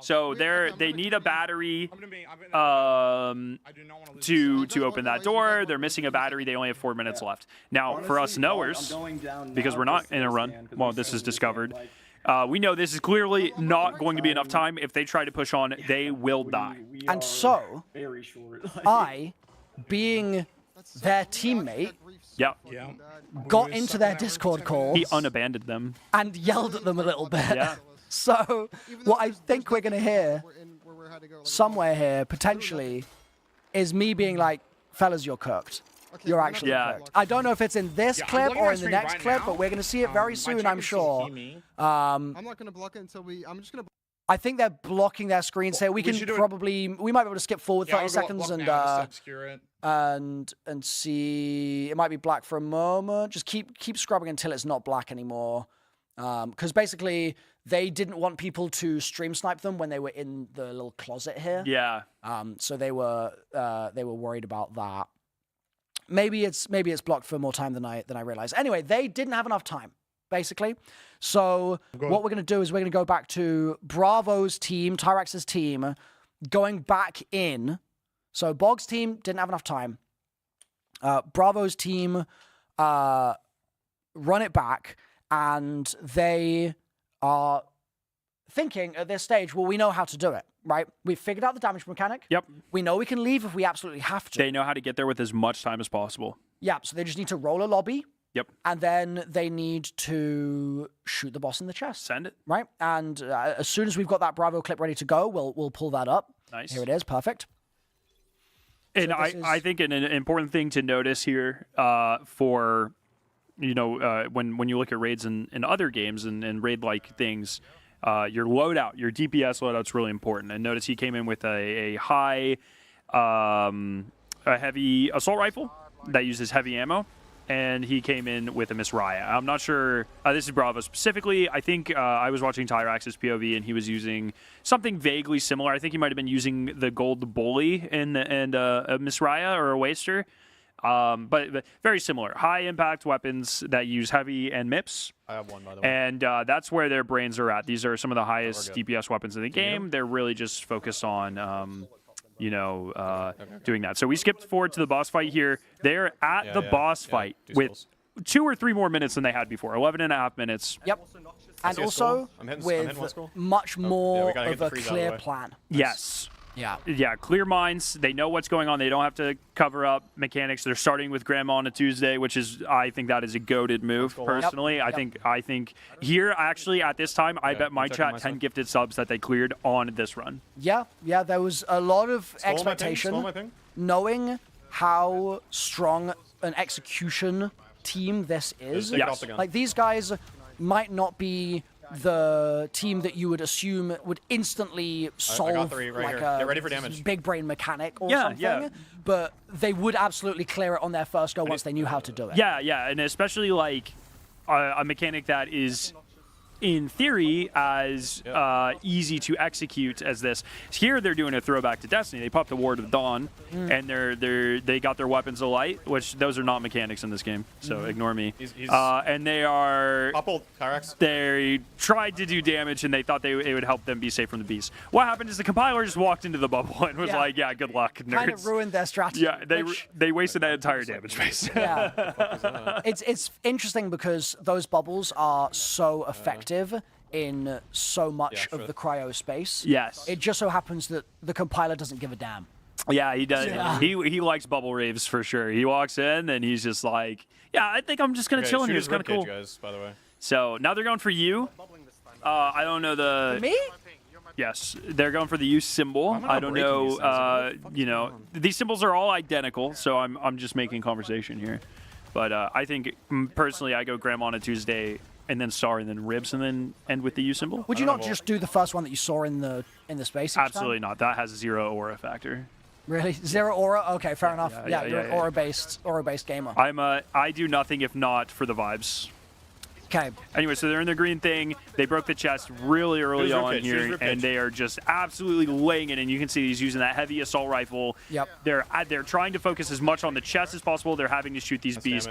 So they need a battery to open that door. They're missing a battery. They only have 4 minutes left. Now, for us knowers, because we're not in a run, well, this is discovered, we know this is clearly not going to be enough time. If they try to push on, they will die. And so, I, being their teammate, got into their Discord call. He unabandoned them. And yelled at them a little bit. Yeah. So, what I think we're going to hear somewhere here, potentially, is me being like, fellas, you're cooked. You're actually cooked. I don't know if it's in this clip or in the next clip, but we're going to see it very soon, I'm sure. I'm not going to block it until I'm just going to... I think they're blocking their screen, so we might be able to skip forward 30 seconds and see. It might be black for a moment. Just keep scrubbing until it's not black anymore. Because basically they didn't want people to stream snipe them when they were in the little closet here. Yeah. So they were worried about that. Maybe it's blocked for more time than I realized. Anyway, they didn't have enough time, basically. So what we're going to do is we're going to go back to Bravo's team, Tyrax's team, going back in. So Bog's team didn't have enough time. Bravo's team run it back, and they are thinking at this stage, well, we know how to do it, right? We've figured out the damage mechanic. Yep. We know we can leave if we absolutely have to. They know how to get there with as much time as possible. Yeah, so they just need to roll a lobby. Yep. And then they need to shoot the boss in the chest. Send it. Right? And as soon as we've got that Bravo clip ready to go, we'll pull that up. Nice. Here it is. Perfect. And so I think an important thing to notice here for, when you look at raids in other games and raid-like things, your loadout, your DPS loadout's really important. And notice he came in with a high, a heavy assault rifle that uses heavy ammo. And he came in with a Misraya. I'm not sure. This is Bravo specifically. I think I was watching Tyrax's POV, and he was using something vaguely similar. I think he might have been using the gold bully and a Misraya or a waster. But very similar. High impact weapons that use heavy and MIPS. I have one, by the way. And that's where their brains are at. These are some of the highest DPS weapons in the game. They're really just focused on doing that. So we skipped forward to the boss fight here. They're at the boss fight with 2 or 3 more minutes than they had before. 11.5 minutes. Yep. And also with much more of a clear plan. Yes. Yeah. Yeah, clear minds. They know what's going on. They don't have to cover up mechanics. They're starting with Grandma on a Tuesday, which is, I think that is a goated move, personally. Yep. I think here, actually, at this time, I bet my chat 10 gifted subs that they cleared on this run. Yeah, there was a lot of expectation, knowing how strong an execution team this is. Yes. Like, these guys might not be the team that you would assume would instantly solve like a big brain mechanic or something, but they would absolutely clear it on their first go once they knew how to do it. Yeah, and especially like a mechanic that is in theory as easy to execute as this. Here they're doing a throwback to Destiny. They popped the Ward of Dawn, and they got their weapons of light, which those are not mechanics in this game. So ignore me. And they are. Tyrax. They tried to do damage, and they thought it would help them be safe from the beast. What happened is the compiler just walked into the bubble and was like, "Yeah, good luck, nerds." Kind of ruined their strategy. Yeah, they wasted that entire damage base. Yeah. It's interesting because those bubbles are so effective in so much of the cryo space. Yes. It just so happens that the compiler doesn't give a damn. Yeah, he does. Yeah. He likes bubble raves for sure. He walks in and he's just like, yeah, I think I'm just gonna chill in here. It's kind of cool. Guys, by the way. So now they're going for you. I don't know the. Me? Yes, they're going for the U symbol. I don't know. These symbols are all identical, so I'm just making conversation here. But I think personally, I go Grandma on a Tuesday, and then Star, and then Ribs, and then end with the U symbol. Would you not just do the first one that you saw in the space? Absolutely not. That has 0 aura factor. Really? 0 aura? Okay, fair enough. Yeah, You're an aura-based gamer. I do nothing if not for the vibes. Okay. Anyway, so they're in the green thing. They broke the chest really early on here, and they are just absolutely laying it. And you can see he's using that heavy assault rifle. Yep. They're trying to focus as much on the chest as possible. They're having to shoot these bees.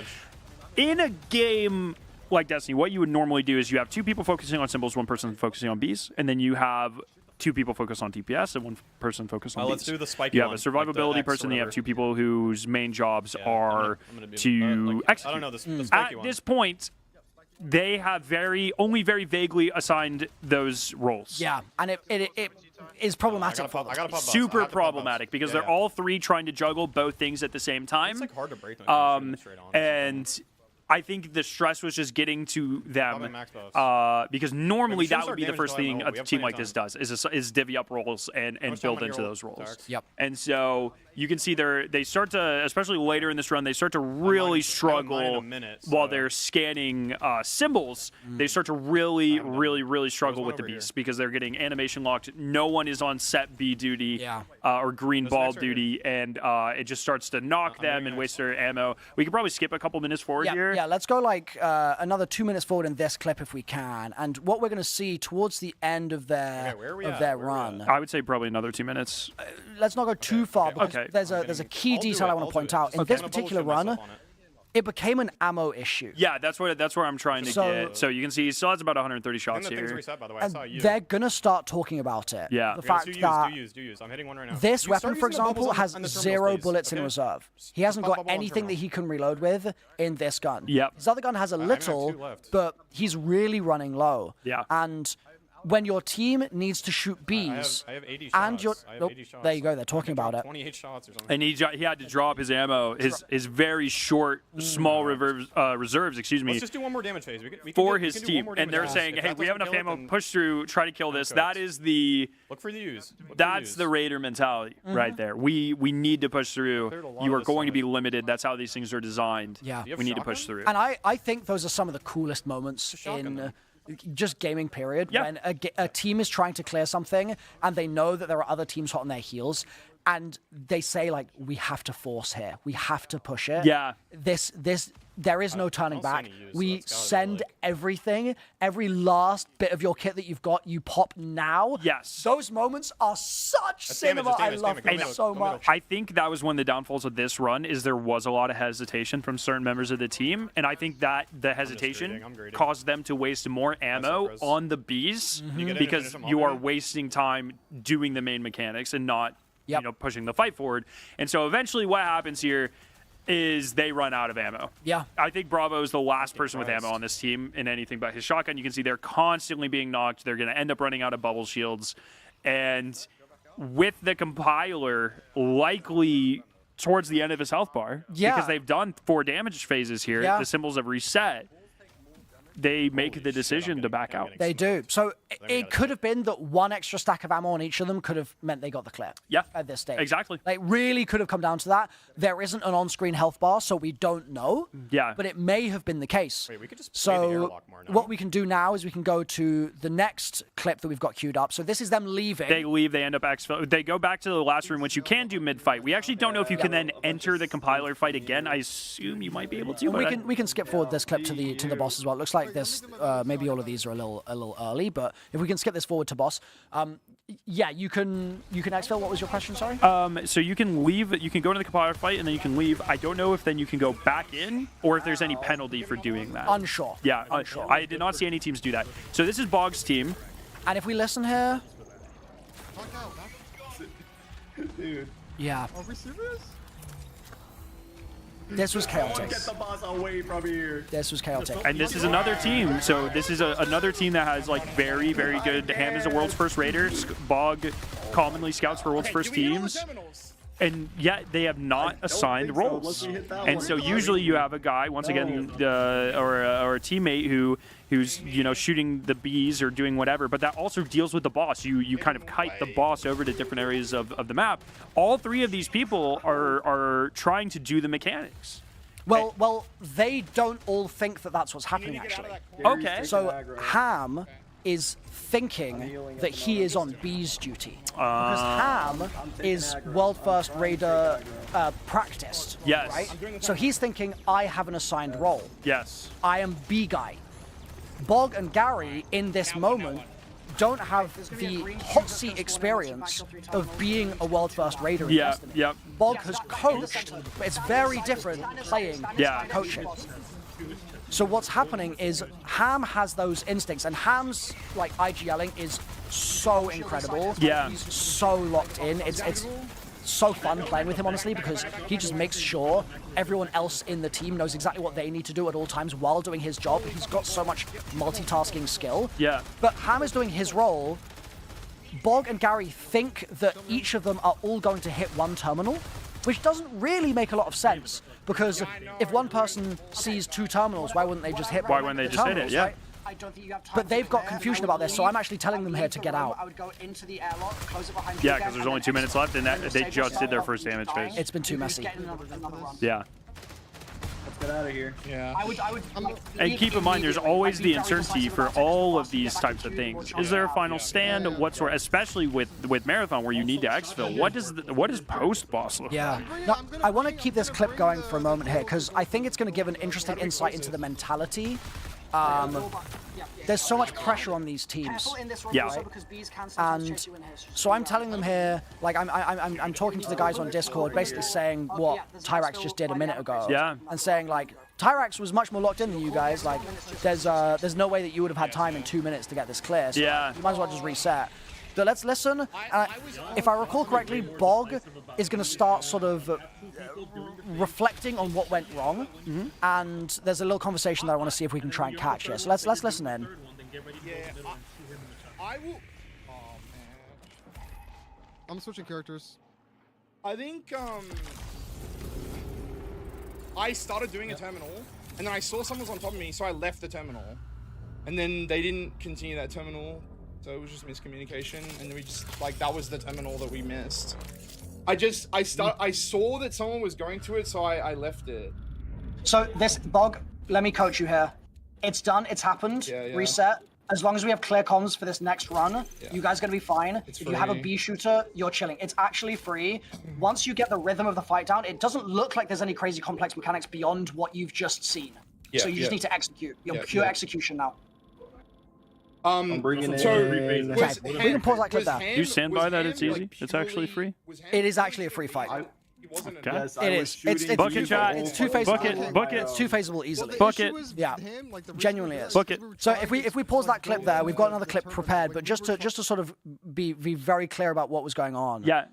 In a game like Destiny, what you would normally do is you have 2 people focusing on symbols, 1 person focusing on bees, and then you have 2 people focus on DPS and 1 person focus on bees. Let's do the spiky You have one, a survivability like the person, and you have X 2 people whose main jobs are I'm gonna to execute. I don't know, the spiky At one. this point, they have only very vaguely assigned those roles. Yeah, and it is problematic for them. Super problematic because they're all 3 trying to juggle both things at the same time. It's like hard to break them. And I think the stress was just getting to them because normally that would be the first thing a team like this does is divvy up roles and build into those roles. Yep. And so you can see they start to, especially later in this run, they start to really struggle while they're scanning symbols. They start to really struggle with the beasts because they're getting animation locked. No one is on set B duty or green ball duty, and it just starts to knock them and waste their ammo. We could probably skip a couple minutes forward here. Yeah, let's go like another 2 minutes forward in this clip if we can. And what we're going to see towards the end of their run. I would say probably another 2 minutes. Let's not go too far because there's a key detail I want to point out. In this particular run, it became an ammo issue. Yeah, that's where I'm trying to get. So you can see he still has about 130 shots here. And they're gonna start talking about it. Yeah. The fact that I'm hitting one right now. this weapon, for example, has 0 bullets in reserve. He hasn't got anything that he can reload with in this gun. Yep. His other gun has a little, but he's really running low. Yeah. And when your team needs to shoot bees, I have 80 and shots. you're there you go. They're talking about it. 28 shots or something. And he had to drop his ammo, his very short, small reserves. Excuse me. Let's just do one more damage phase. For his team, and they're saying, "Hey, we have enough ammo. Push through. Try to kill this." That is the look for the use. That's the Raider mentality right there. We need to push through. You are going to be limited. That's how these things are designed. Yeah. We need to push through. And I think those are some of the coolest moments in just gaming period. Yeah. When a team is trying to clear something and they know that there are other teams hot on their heels, and they say like, we have to force here, we have to push it. Yeah. There is no turning back. We send everything, every last bit of your kit that you've got, you pop now. Yes. Those moments are such cinema. I love them so much. I think that was one of the downfalls of this run is there was a lot of hesitation from certain members of the team, and I think that the hesitation caused them to waste more ammo on the bees because you are wasting time doing the main mechanics and not pushing the fight forward. And so eventually what happens here is they run out of ammo. Yeah. I think Bravo is the last person with ammo on this team in anything but his shotgun. You can see they're constantly being knocked. They're going to end up running out of bubble shields. And with the compiler likely towards the end of his health bar, because they've done 4 damage phases here, the symbols have reset, they make the decision to back out. They do. So it could have been that one extra stack of ammo on each of them could have meant they got the clear. Yeah. At this stage. Exactly. Like, really could have come down to that. There isn't an on-screen health bar, so we don't know. Yeah. But it may have been the case. Wait, we could just play the airlock more now. What we can do now is we can go to the next clip that we've got queued up. So this is them leaving. They leave. They end up exfil. They go back to the last room, which you can do mid-fight. We actually don't know if you can then enter the compiler fight again. I assume you might be able to. We can skip forward this clip to the boss as well. It looks like this. Maybe all of these are a little early, but if we can skip this forward to boss, yeah, you can exfil. What was your question? Sorry. So you can leave. You can go to the compiler fight and then you can leave. I don't know if then you can go back in or if there's any penalty for doing that. Unsure. Yeah, unsure. I did not see any teams do that. So this is Bog's team. And if we listen here, Dude. Yeah. Are we serious? This was chaotic. Get the boss away from here. This was chaotic. And this is another team. So this is another team that has like very, very good. Ham is a world's first raider. Bog commonly scouts for world's first teams. And yet they have not assigned roles. And so usually you have a guy, once again, or a teammate who's shooting the bees or doing whatever, but that also deals with the boss. You kind of kite the boss over to different areas of the map. All 3 of these people are trying to do the mechanics. Well, they don't all think that that's what's happening, actually. Okay. So Ham is thinking that he is on B's duty. Because Ham is world first raider practiced. Yes. Right? So he's thinking, I have an assigned role. Yes. I am B guy. Bog and Gary, in this moment, don't have the hot seat experience of being a world first raider in Destiny. Yep. Bog has coached, but it's very different playing and coaching. So what's happening is Ham has those instincts, and Ham's like IGLing is so incredible. Yeah. He's so locked in. It's so fun playing with him, honestly, because he just makes sure everyone else in the team knows exactly what they need to do at all times while doing his job. He's got so much multitasking skill. Yeah. But Ham is doing his role. Bog and Gary think that each of them are all going to hit one terminal, which doesn't really make a lot of sense, because if one person sees 2 terminals, why wouldn't they just hit? Why wouldn't they just hit it? Yeah. Right? But they've got confusion about this, so I'm actually telling them here to get out. Yeah, because there's only 2 minutes left, and they just did their first damage phase. It's been too messy. Yeah. Let's get out of here. Yeah. And keep in mind, there's always the uncertainty for all of these types of things. Is there a final stand? What sort? Especially with Marathon, where you need to exfil. What does post boss look like? Yeah. No, I want to keep this clip going for a moment here, because I think it's going to give an interesting insight into the mentality. There's so much pressure on these teams. Yeah. Right? And so I'm telling them here, like I'm talking to the guys on Discord, basically saying what Tyrax just did a minute ago. Yeah. And saying like, Tyrax was much more locked in than you guys. Like, there's no way that you would have had time in 2 minutes to get this clear. So Yeah. you might as well just reset. But let's listen. If I recall correctly, Bog is going to start sort of reflecting on what went wrong, and there's a little conversation that I want to see if we can try and catch here. So let's listen in. I will. Oh man. I'm switching characters. I think I started doing a terminal, and then I saw someone was on top of me, so I left the terminal, and then they didn't continue that terminal. So it was just miscommunication, and we just that was the terminal that we missed. I saw that someone was going to it, so I left it. So this Bog, let me coach you here. It's done. It's happened. Yeah. Reset. As long as we have clear comms for this next run, you guys are going to be fine. It's if you have a free. B shooter, you're chilling. It's actually free. Once you get the rhythm of the fight down, it doesn't look like there's any crazy complex mechanics beyond what you've just seen. So you just need to execute. You're pure execution now. I'm bringing in- Okay, we can pause that clip there. You stand by that it's easy? It's actually free? It is actually a free fight. Okay. Yes, It is. It's Bucket shot. It's two phaseable. Bucket. It's two phaseable easily. Bucket. Yeah. Genuinely is. Bucket. So if we pause that clip there, we've got another clip prepared. But just to sort of be very clear about what was going on. Yeah.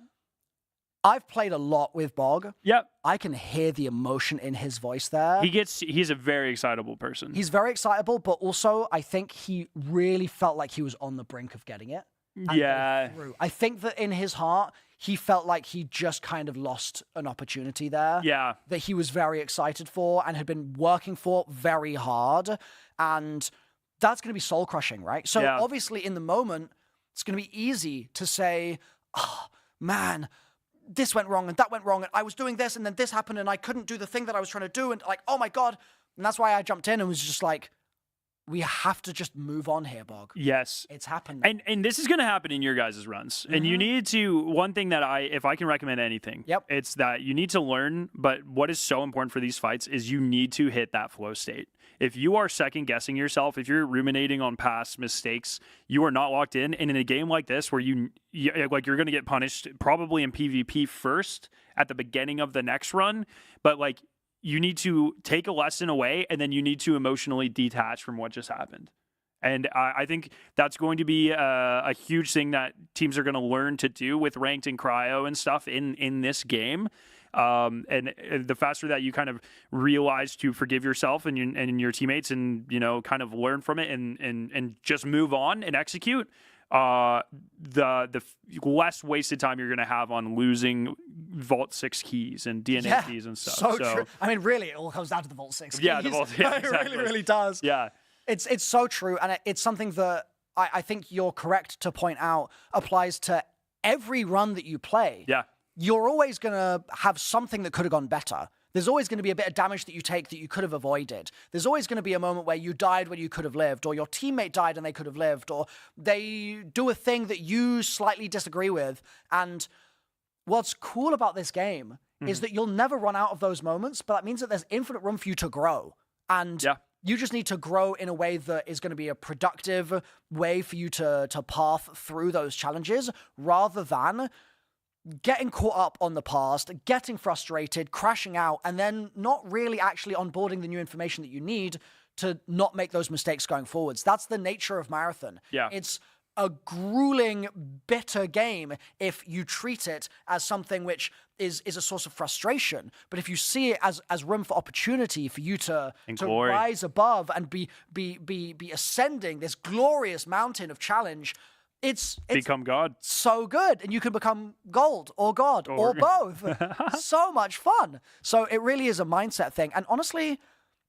I've played a lot with Bog. Yep. I can hear the emotion in his voice there. He's a very excitable person. He's very excitable, but also I think he really felt like he was on the brink of getting it. Yeah. I think that in his heart, he felt like he just kind of lost an opportunity there. Yeah. That he was very excited for and had been working for very hard. And that's going to be soul crushing, right? So Yeah. obviously in the moment, it's going to be easy to say, oh, man, this went wrong and that went wrong. And I was doing this and then this happened and I couldn't do the thing that I was trying to do. And like, oh my God. And that's why I jumped in and was just like, we have to just move on here, Bog. Yes. It's happened. And this is going to happen in your guys' runs. And you need to, one thing that if I can recommend anything, it's that you need to learn, but what is so important for these fights is you need to hit that flow state. If you are second guessing yourself, if you're ruminating on past mistakes, you are not locked in. And in a game like this where you're going to get punished probably in PvP first at the beginning of the next run, but like, you need to take a lesson away and then you need to emotionally detach from what just happened. And I think that's going to be a huge thing that teams are going to learn to do with ranked and cryo and stuff in this game. And the faster that you kind of realize to forgive yourself and your teammates and, kind of learn from it and just move on and execute, the less wasted time you're going to have on losing Vault 6 keys and DNA keys and stuff. So true. I mean, really, it all comes down to the Vault 6 keys. Yeah, the Vault, yeah, exactly. It really does. Yeah. It's so true. And it's something that I think you're correct to point out applies to every run that you play. Yeah. You're always going to have something that could have gone better. There's always going to be a bit of damage that you take that you could have avoided. There's always going to be a moment where you died when you could have lived, or your teammate died and they could have lived, or they do a thing that you slightly disagree with. And what's cool about this game is that you'll never run out of those moments, but that means that there's infinite room for you to grow. And you just need to grow in a way that is going to be a productive way for you to path through those challenges, rather than getting caught up on the past, getting frustrated, crashing out, and then not really actually onboarding the new information that you need to not make those mistakes going forwards. That's the nature of Marathon. Yeah. It's a grueling, bitter game if you treat it as something which is a source of frustration. But if you see it as room for opportunity for you to rise above and be ascending this glorious mountain of challenge, it's become God. So good. And you can become gold or God or both. So much fun. So it really is a mindset thing. And honestly,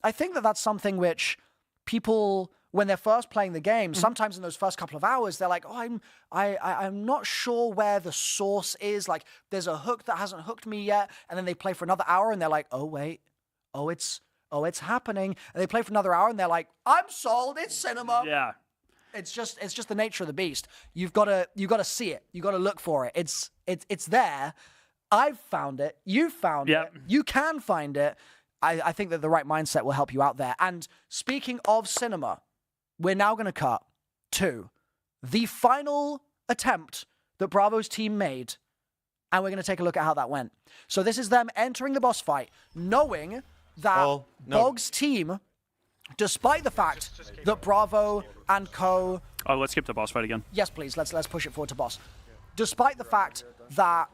I think that that's something which people, when they're first playing the game, sometimes in those first couple of hours, they're like, oh, I'm not sure where the source is. Like, there's a hook that hasn't hooked me yet. And then they play for another hour and they're like, oh, wait. Oh, it's happening. And they play for another hour and they're like, I'm sold. It's cinema. Yeah. It's just the nature of the beast. You've got to see it. You got to look for it. It's there. I've found it. You've found it. You can find it. I think that the right mindset will help you out there. And speaking of cinema, we're now going to cut to the final attempt that Bravo's team made, and we're going to take a look at how that went. So this is them entering the boss fight, knowing that Bog's team, despite the fact that Bravo and Co. Oh, let's skip the boss fight again. Yes, please. Let's push it forward to boss. Despite the fact that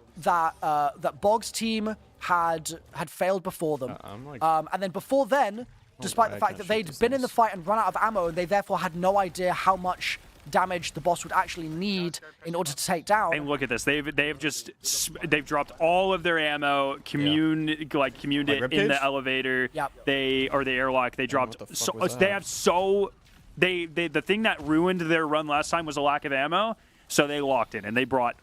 Bog's team had failed before them, and then before then, despite the fact that they'd been in the fight and run out of ammo, they therefore had no idea how much damage the boss would actually need in order to take down. And look at this. They've dropped all of their ammo, communed it in the elevator. Yep. The airlock. They dropped the thing that ruined their run last time was a lack of ammo. So they locked in and they brought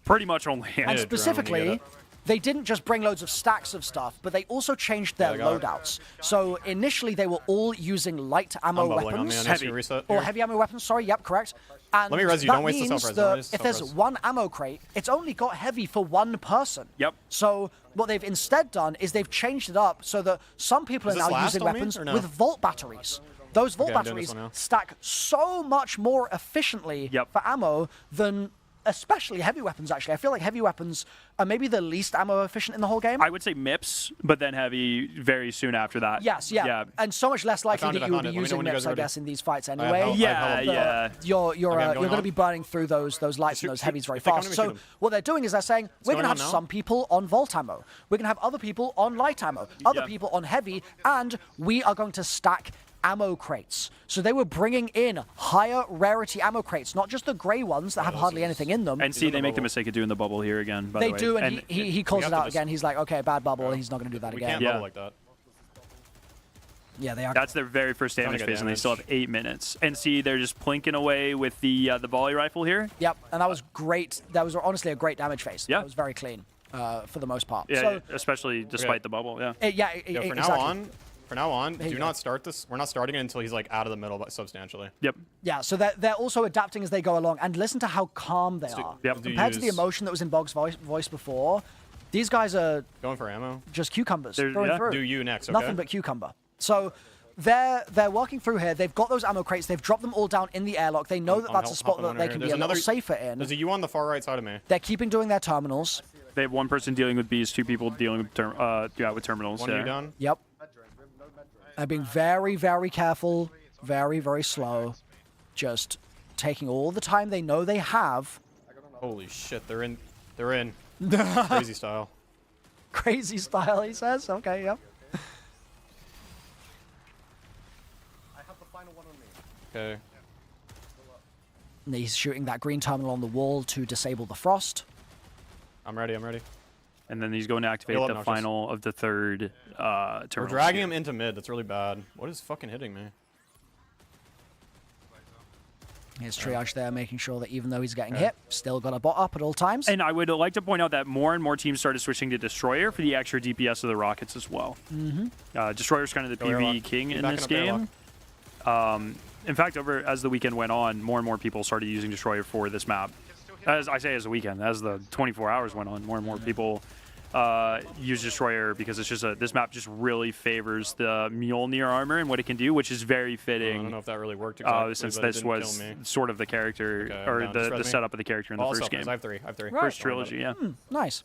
pretty much only and specifically they didn't just bring loads of stacks of stuff, but they also changed their loadouts. So initially, they were all using light ammo weapons. Heavy ammo weapons, sorry, yep, correct. And let me res you, that don't waste the means self-res. that if there's one ammo crate, it's only got heavy for one person. Yep. So what they've instead done is they've changed it up so that some people are now using weapons with vault batteries. Those vault batteries stack so much more efficiently for ammo than especially heavy weapons, actually. I feel like heavy weapons are maybe the least ammo efficient in the whole game. I would say MIPS, but then heavy very soon after that. Yes, yeah. And so much less likely that you would be using MIPS, I guess, in these fights anyway. You're going to be burning through those lights and those heavies very fast. So what they're doing is they're saying, we're going to have some people on vault ammo. We're going to have other people on light ammo, other people on heavy, and we are going to stack ammo crates. So they were bringing in higher rarity ammo crates, not just the gray ones that have hardly anything in them. And see, they make the mistake of doing the bubble here again, by the way. They do, and he calls it out again. He's like, okay, bad bubble, and he's not going to do that again. We can't bubble like that. Yeah, they are. That's their very first damage phase, and they still have 8 minutes. And see, they're just plinking away with the volley rifle here. Yep, and that was great. That was honestly a great damage phase. Yeah. It was very clean for the most part. Yeah, so, especially despite the bubble, From now on, do not start this. We're not starting it until he's like out of the middle, but substantially. Yep. Yeah, so they're also adapting as they go along, and listen to how calm they are. Compared to the emotion that was in Bog's voice before, these guys are going for ammo. Just cucumbers. Through. Do you next? Okay. Nothing but cucumber. So they're working through here. They've got those ammo crates. They've dropped them all down in the airlock. They know that that's a spot that they can be a little safer in. There's a U on the far right side of me. They're keeping doing their terminals. They have one person dealing with Bs, 2 people dealing with with terminals. One U down. Yep. They're being very, very careful, very, very slow, just taking all the time they know they have. Holy shit, they're in. Crazy style. Crazy style, he says. Okay, yep. Okay. And he's shooting that green terminal on the wall to disable the frost. I'm ready. And then he's going to activate the final of the third terminal. We're dragging him into mid. That's really bad. What is fucking hitting me? Here's Triage there, making sure that even though he's getting hit, still got a bot up at all times. And I would like to point out that more and more teams started switching to Destroyer for the extra DPS of the rockets as well. Destroyer's kind of the PvE king in this game. In fact, as the weekend went on, more and more people started using Destroyer for this map. As I say, as the weekend, as the 24 hours went on, more and more people use Destroyer because it's just this map just really favors the Mjolnir armor and what it can do, which is very fitting. I don't know if that really worked exactly, since this was sort of the character or the setup of the character in the first game. I have three. Right. First trilogy, yeah. Nice.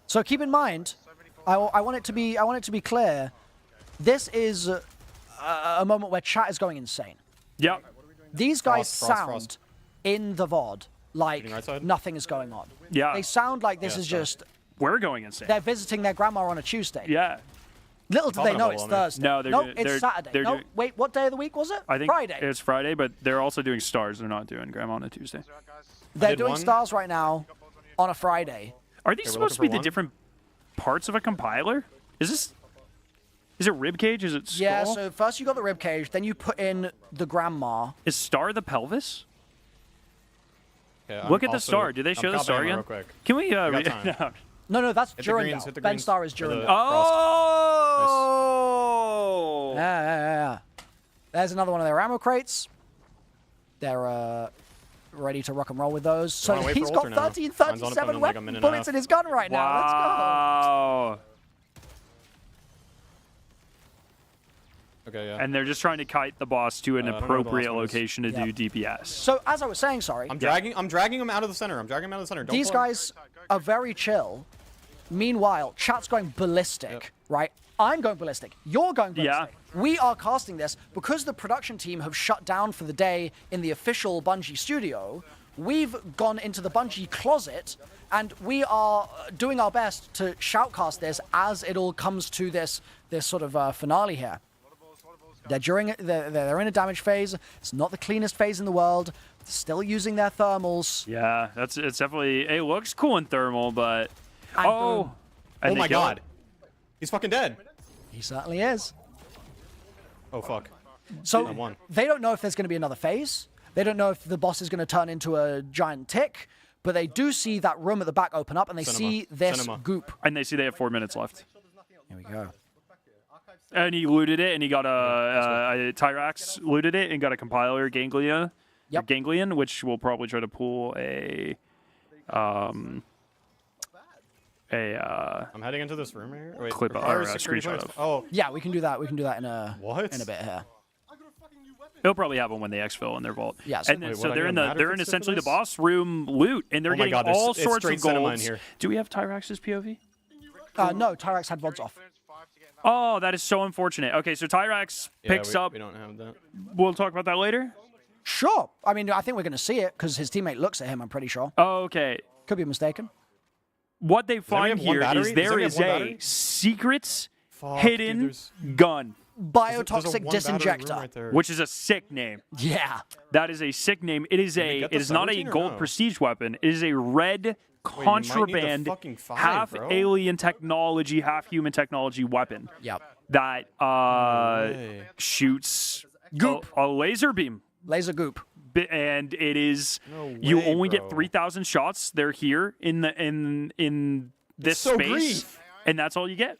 So keep in mind, I want it to be clear. This is a moment where chat is going insane. Yep. These guys sound in the VOD like nothing is going on. Yeah. They sound like this is just... We're going insane. They're visiting their grandma on a Tuesday. Yeah. Little do they know it's Thursday. No, it's Saturday. No, wait, what day of the week was it? I think Friday. It's Friday, but they're also doing stars. They're not doing grandma on a Tuesday. They're doing stars right now on a Friday. Are these supposed to be the different parts of a compiler? Is it rib cage? Is it skull? Yeah, so first you got the rib cage, then you put in the grandma. Is star the pelvis? Okay, look at the star. Do they show the star again? Can we read it out? No, that's during. Ben Star is during. Oh! Nice. Yeah. There's another one of their ammo crates. They're ready to rock and roll with those. So he's got 1337 weapon bullets in his gun right now. Let's go. Wow. Okay, yeah. And they're just trying to kite the boss to an appropriate location to do DPS. So as I was saying, I'm dragging him out of the center. These guys are very chill. Meanwhile, chat's going ballistic, right? I'm going ballistic. You're going ballistic. Yeah. We are casting this because the production team have shut down for the day in the official Bungie studio. We've gone into the Bungie closet, and we are doing our best to shoutcast this as it all comes to this sort of finale here. They're in a damage phase. It's not the cleanest phase in the world. They're still using their thermals. Yeah, it's definitely. It looks cool in thermal, but and oh my god, he's fucking dead. He certainly is. Oh fuck. So they don't know if there's going to be another phase. They don't know if the boss is going to turn into a giant tick. but they do see that room at the back open up, and they Cinema. see this Cinema. goop. And they see they have 4 minutes left. Here we go. And he looted it, and he got a Tyrax looted it, and got a compiler Ganglia, Yep. Ganglion, which will probably try to pull I'm heading into this room here. Wait, Clip requires or a security screenshot clearance. of. Oh, Yeah, we can do that. We can do that in a what? in a bit here. He'll probably have one when they exfil in their vault. Yeah, so- and then, Wait, so what, I they're get in a the matter they're in fixer for essentially the this? boss room loot, and they're Oh my getting God, all it's sorts straight of cinema in golds. here. Do we have Tyrax's POV? No, Tyrax had VODs off. Oh, that is so unfortunate. Okay, so Tyrax picks up. We don't have that. We'll talk about that later. Sure. I mean, I think we're going to see it because his teammate looks at him, I'm pretty sure. Okay. Could be mistaken. What they anybody find have one here battery? is Does there anybody is have one a battery? secret Fuck, hidden dude, there's gun, a Biotoxic one battery room Disjector. right there. which is a sick name. Yeah. That is a sick name. It is we a. get It the is not a subroutine or gold no? prestige weapon. It is a red might need the contraband, fucking five, half bro. alien technology, half human technology weapon Yep. that way. shoots Goop. a laser beam. Laser goop. And it is No you way, only bro. get 3,000 shots. They're here in the in this so space, grief. and that's all you get,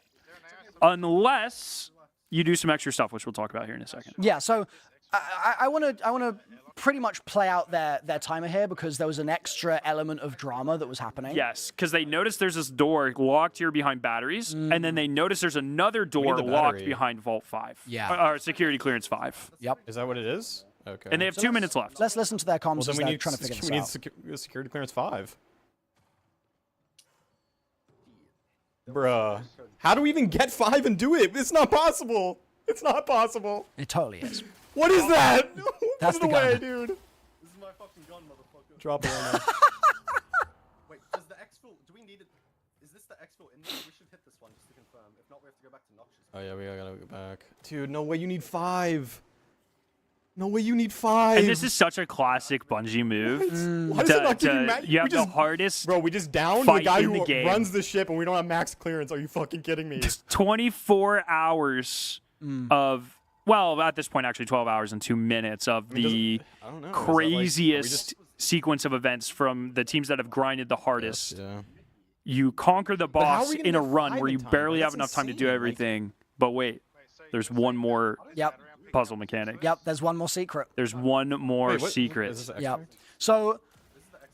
unless you do some extra stuff, which we'll talk about here in a second. Yeah, so I want to pretty much play out their timer here because there was an extra element of drama that was happening. Yes, because they notice there's this door locked here behind batteries, and then they notice there's another door the locked battery. behind Vault 5. Yeah. Or Security Clearance 5. Yep. Is that what it is? Okay. And they have 2 minutes left. Let's listen to their comms well, as then we they're need trying to figure this we need out. security clearance 5. Bruh. How do we even get 5 and do it? It's not possible. It's not possible. It totally is. What is that? That's Put it the gun. away, dude. This is my fucking gun, motherfucker. Drop it right now. Wait, does the exfil? Do we need it? Is this the exfil in there? We should hit this one just to confirm. If not, we have to go back to Noxious. Oh yeah, we gotta go back. Dude, no way you need 5. No way you need 5. And this is such a classic Bungie move. Why does it not give you max? You have the hardest Bro, we just downed the fight guy in who the game. runs the ship and we don't have max clearance. Are you fucking kidding me? 24 hours of, well, at this point, actually 12 hours and 2 minutes of the I don't know. Is that like- are we craziest just- sequence of events from the teams that have grinded the hardest. Yeah. You conquer the how are boss we gonna in a get run 5 where in you time? barely That's have enough time to do insane. Like- everything. But wait, there's one more Yep. puzzle mechanic. Yep. There's one more secret. There's one more Wait, what- secret. is this Yep. extract? So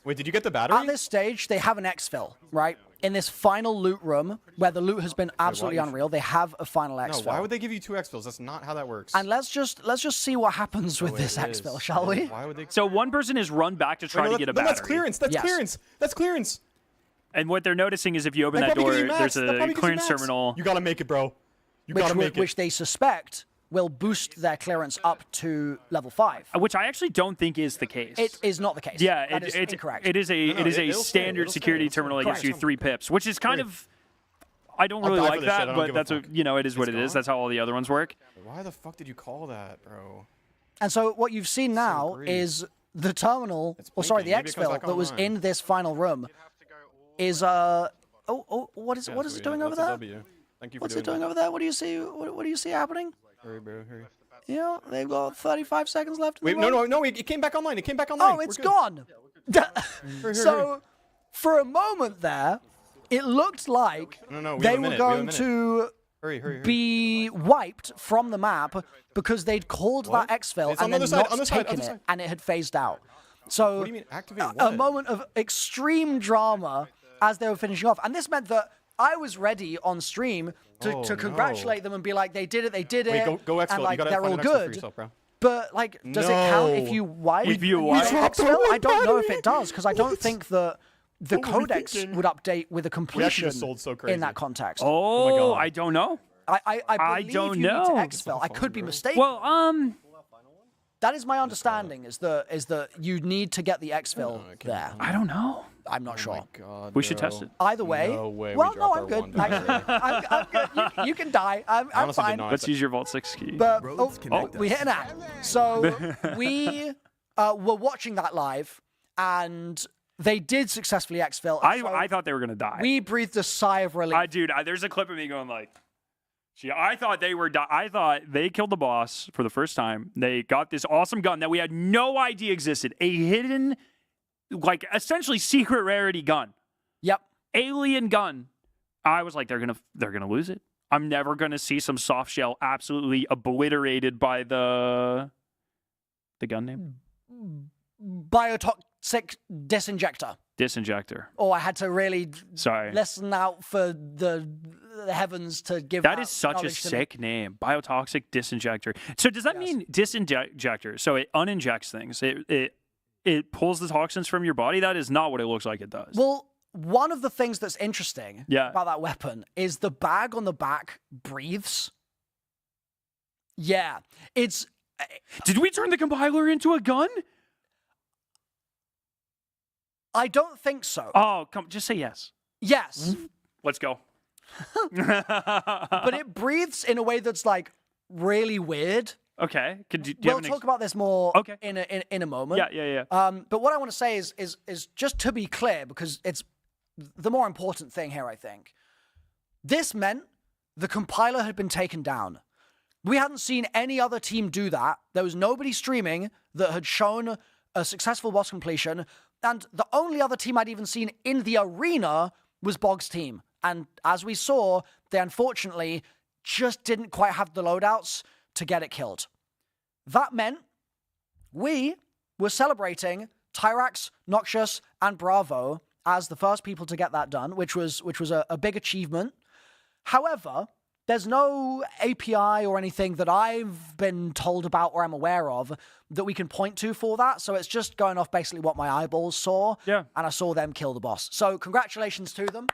Wait, did you get the battery? at this stage, they have an exfil, right? In this final loot room, where the loot has been absolutely you- unreal, they have a final No, exfil. why would they give you 2 exfils? That's not how that works. And let's just see what happens with Oh, this it is. exfil, shall we? Why would they? So one person is run back to try to get a battery. That's clearance. That's Yes. clearance. That's clearance. And what they're noticing is if you open That that probably door, gives you max. there's That a probably gives you clearance max. terminal. You gotta make it, bro. You gotta make it. Which they suspect will boost their clearance up to level 5. Which I actually don't think is the case. It is not the case. Yeah, That is it's incorrect. It is a No, it is a it'll stay, standard it'll stay, security it'll stay. terminal that gives you Correct. 3 pips, which is kind of I don't I'll really die for like this shit, I that, don't but give a that's fuck. it is what It's it is. gone? That's how all the other ones work. Why the fuck did you call that, bro? And so what you've seen now grief. is the terminal, or sorry, the blinking. Maybe it comes exfil back that was online. in this final room is what is what is it doing over there? Thank you for What's doing it doing that. over there? What do you see? What do you see happening? Hurry, bro, hurry. Yeah, they've got 35 seconds left. in the Wait, no, room. no, no, it came back online. It came back online. Oh, We're it's good. gone. So, for a moment there, it looked like No, we have they a were minute, we have a going minute. to Hurry. be wiped from the map because they'd called What? that exfil It's on and the then other side, not on the side, taken other it, side. and it had phased out. So, What do you mean activate a what? moment of extreme drama as they were finishing off, and this meant that I was ready on stream to Oh, congratulate them and be like, they did it, Wait, it, go exfil. and You like gotta they're find all an exfil for good. yourself, bro. But like, does it count if No. you wipe? If you the wipe- dropped the exfil? wrong I don't know if battery. it does because I don't think that the What were we codex thinking? would update with a completion just sold so crazy. in that context. Oh, my God. I don't know. I believe don't you need know. to exfil. I could be mistaken. Well, that is my understanding. Is that you need to get the exfil I can't there. I don't know. I'm not sure. God, We should bro. test it. Either way. No way. Well, we no, dropped I'm our good. one battery. I'm good. You can die. I'm honestly did fine. not. Let's use your Vault 6 key. But Roads connect we us. hit an ad. So we were watching that live, and they did successfully exfil. and so I thought they were gonna die. we breathed a sigh of relief. Dude, there's a clip of me going like, gee, I thought they were. I thought they killed the boss for the first time. They got this awesome gun that we had no idea existed. A hidden like essentially secret rarity gun. Yep. Alien gun. I was like, they're gonna lose it. I'm never gonna see some soft shell absolutely obliterated by the gun name. Biotoxic Disjector. Disjector. Oh, I had to really listen out for the heavens to give that is such a knowledge to me. sick name. Biotoxic Disjector. So does that mean Disjector? So it uninjects things. It pulls the toxins from your body. That is not what it looks like it does. Well, one of the things that's interesting Yeah. about that weapon is the bag on the back breathes. Yeah. It's... Did we turn the compiler into a gun? I don't think so. Oh, come, just say yes. Yes. Let's go. But it breathes in a way that's like really weird. Okay. Do you We'll have an talk about this more in a moment. Yeah. But what I want to say is just to be clear, because it's the more important thing here, I think. This meant the compiler had been taken down. We hadn't seen any other team do that. There was nobody streaming that had shown a successful boss completion. And the only other team I'd even seen in the arena was Bog's team. And as we saw, they unfortunately just didn't quite have the loadouts to get it killed. That meant we were celebrating Tyrax, Noxious, and Bravo as the first people to get that done, which was a big achievement. However, there's no API or anything that I've been told about or I'm aware of that we can point to for that. So it's just going off basically what my eyeballs saw. Yeah. And I saw them kill the boss. So congratulations to them.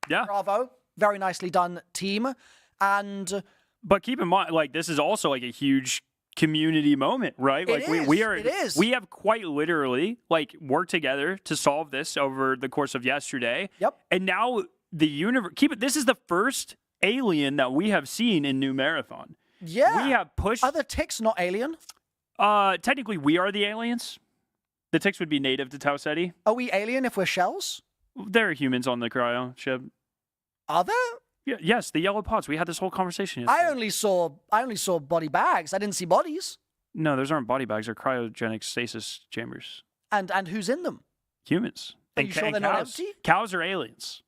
Yeah. Bravo. Very nicely done, team. But keep in mind, like, this is also like a huge community moment, right? Like it is. We have quite literally like worked together to solve this over the course of yesterday. Yep. And now the universe, this is the first alien that we have seen in New Marathon. Yeah. We have pushed. Are the ticks not alien? Technically, we are the aliens. The ticks would be native to Tau Ceti. Are we alien if we're shells? There are humans on the Cryo ship. Are there? Yeah, yes, the yellow pods. We had this whole conversation yesterday. I only saw body bags. I didn't see bodies. No, those aren't body bags. They're cryogenic stasis chambers. And who's in them? Humans. Are you sure they're not cows. empty? Cows are aliens.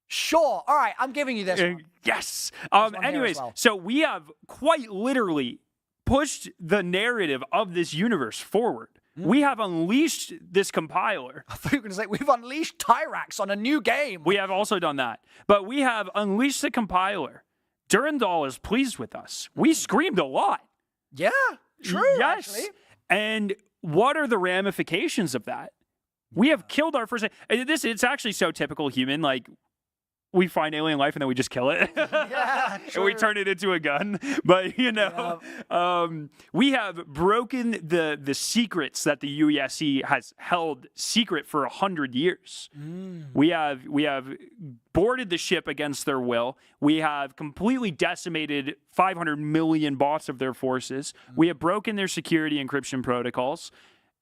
Sure. All right, I'm giving you this one. Yes. one here Anyways, as well. so we have quite literally pushed the narrative of this universe forward. We have unleashed this compiler. I thought you were going to say we've unleashed Tyrax on a new game. We have also done that. But we have unleashed the compiler. Durandal is pleased with us. We screamed a lot. Yeah, true, yes. actually. And what are the ramifications of that? We have killed our first... It's actually so typical human, like... We find alien life and then we just kill it. Yeah, and we turn it into a gun. But, we have broken the secrets that the UESC has held secret for 100 years. We have boarded the ship against their will. We have completely decimated 500 million bots of their forces. We have broken their security encryption protocols.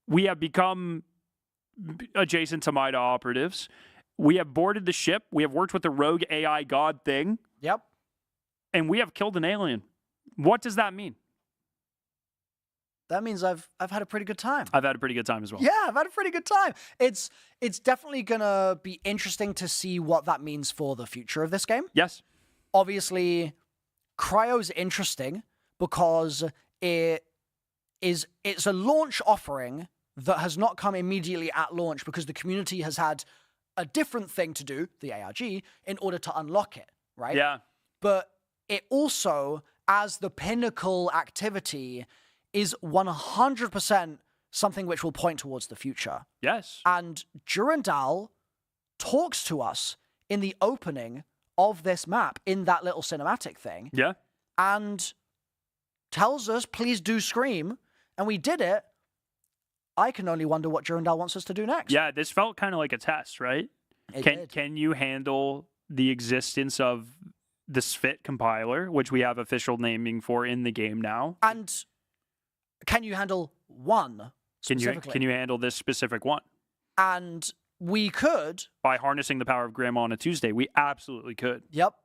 We have become adjacent to MIDA operatives. We have boarded the ship. We have worked with the rogue AI god thing. Yep. And we have killed an alien. What does that mean? That means I've had a pretty good time. I've had a pretty good time as well. Yeah, I've had a pretty good time. It's definitely gonna be interesting to see what that means for the future of this game. Yes. Obviously, Cryo's interesting because it's a launch offering that has not come immediately at launch because the community has had a different thing to do, the ARG, in order to unlock it, right? Yeah. But it also, as the pinnacle activity, is 100% something which will point towards the future. Yes. And Durandal talks to us in the opening of this map, in that little cinematic thing. Yeah. And tells us, please do scream. And we did it. I can only wonder what Durandal wants us to do next. Yeah, this felt kind of like a test, right? Can you handle the existence of the SFIT compiler, which we have official naming for in the game now? And can you handle one specifically? Can you handle this specific one? And we could. By harnessing the power of Grandma on a Tuesday, we absolutely could. Yep.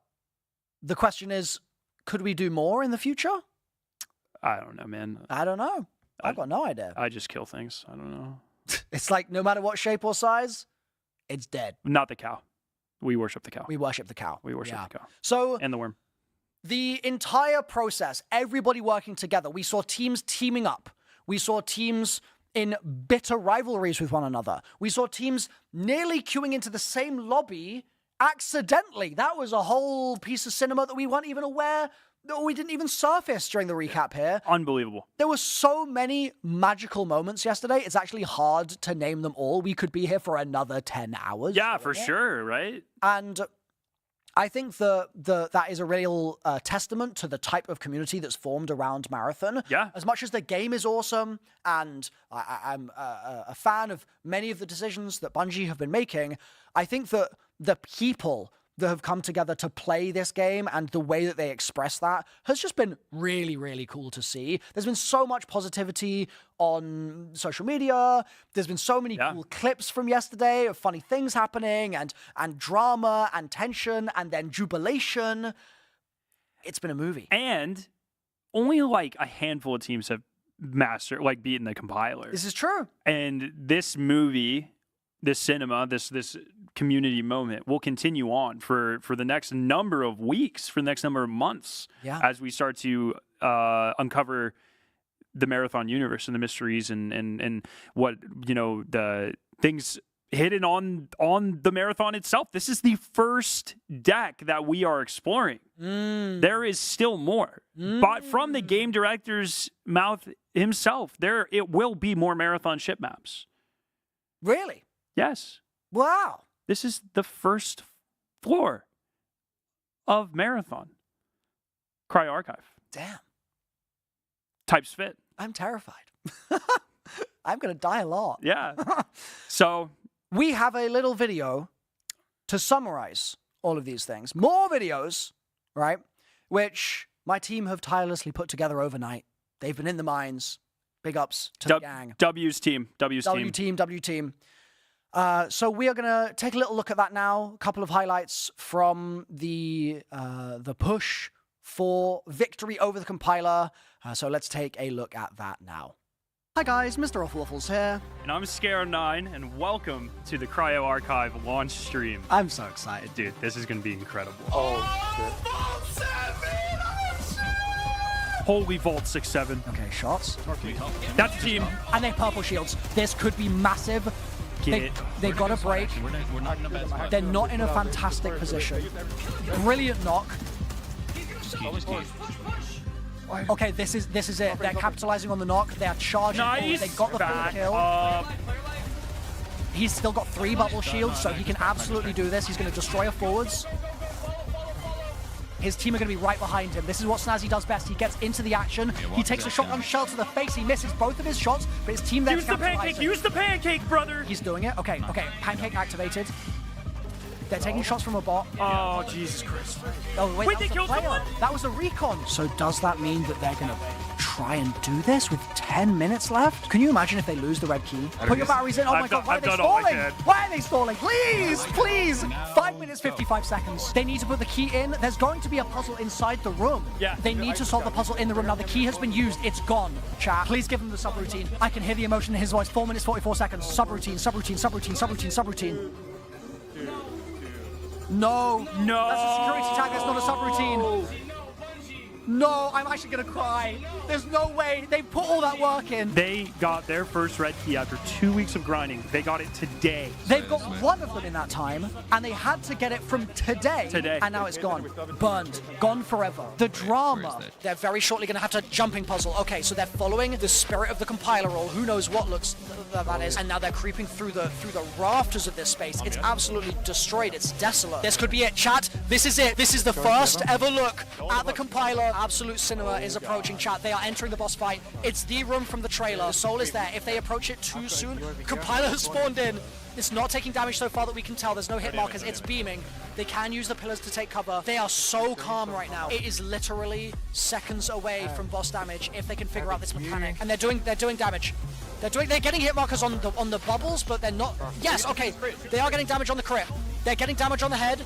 The question is, could we do more in the future? I don't know, man. I don't know. I've got no idea. I just kill things. I don't know. It's like no matter what shape or size, it's dead. Not the cow. We worship the cow. We worship the cow. We worship Yeah. the cow. So And the worm. the entire process, everybody working together. We saw teams teaming up. We saw teams in bitter rivalries with one another. We saw teams nearly queuing into the same lobby accidentally. That was a whole piece of cinema that we weren't even aware, that we didn't even surface during the recap here. Unbelievable. There were so many magical moments yesterday. It's actually hard to name them all. We could be here for another 10 hours. Yeah, for sure, right? And I think that is a real testament to the type of community that's formed around Marathon. Yeah. As much as the game is awesome, and I'm a fan of many of the decisions that Bungie have been making, I think that the people that have come together to play this game and the way that they express that has just been really, really cool to see. There's been so much positivity on social media. There's been so many cool clips from yesterday of funny things happening and drama and tension and then jubilation. It's been a movie. And only like a handful of teams have beaten the compiler. This is true. And this movie, this cinema, this community moment will continue on for the next number of weeks, for the next number of months, as we start to uncover the Marathon universe and the mysteries and what, the things hidden on the Marathon itself. This is the first deck that we are exploring. There is still more. But from the game director's mouth himself, it will be more Marathon ship maps. Really? Yes. Wow. This is the first floor of Marathon. Cryo Archive. Damn. Types fit. I'm terrified. I'm going to die a lot. Yeah. So we have a little video to summarize all of these things. More videos, right? Which my team have tirelessly put together overnight. They've been in the mines. Big ups to the gang. W's team. W team. So we are going to take a little look at that now. A couple of highlights from the push for victory over the compiler. So let's take a look at that now. Hi guys, MrRoflWaffles here. And I'm Scare9, and welcome to the Cryo Archive launch stream. I'm so excited. Dude, this is going to be incredible. Holy Vault 6-7. Okay, shots. That's the team. And they have purple shields. This could be massive. They got a break. We're not in a bad spot. They're not in a fantastic position. Brilliant knock. Okay, this is it. They're capitalizing on the knock. They are charging forward. They got the full kill. He's still got 3 bubble shields, so he can absolutely do this. He's going to destroy our forwards. His team are going to be right behind him. This is what Snazzy does best. He gets into the action. He takes a shotgun shell to the face. He misses both of his shots, but his team then capitalizes. Use the pancake, brother! He's doing it. Okay. Pancake activated. They're taking shots from a bot. Oh, Jesus Christ. Oh, wait, they killed someone? That was a recon. So does that mean that they're going to try and do this with 10 minutes left? Can you imagine if they lose the red key? Put your batteries in. Oh my God, why are they stalling? Why are they stalling? Please. 5 minutes, 55 seconds. They need to put the key in. There's going to be a puzzle inside the room. Yeah. They need to solve the puzzle in the room. Now the key has been used. It's gone. Chat, please give him the subroutine. I can hear the emotion in his voice. 4 minutes, 44 seconds. Subroutine. No. That's a security tag. That's not a subroutine. No, I'm actually going to cry. There's no way. They put all that work in. They got their first red key after 2 weeks of grinding. They got it today. They've got one of them in that time, and they had to get it from today. And now it's gone. Burned. Gone forever. The drama. They're very shortly going to have to jumping puzzle. Okay, so they're following the spirit of the compiler roll. Who knows what looks that is. And now they're creeping through the rafters of this space. It's absolutely destroyed. It's desolate. This could be it, chat. This is it. This is the first ever look at the compiler. Absolute cinema is approaching, chat. They are entering the boss fight. It's the room from the trailer. The soul is there. If they approach it too soon, compiler has spawned in. It's not taking damage so far that we can tell. There's no hit markers. It's beaming. They can use the pillars to take cover. They are so calm right now. It is literally seconds away from boss damage if they can figure out this mechanic. And they're doing damage. They're getting hit markers on the bubbles, but they're not. Yes, okay. They are getting damage on the crit. They're getting damage on the head.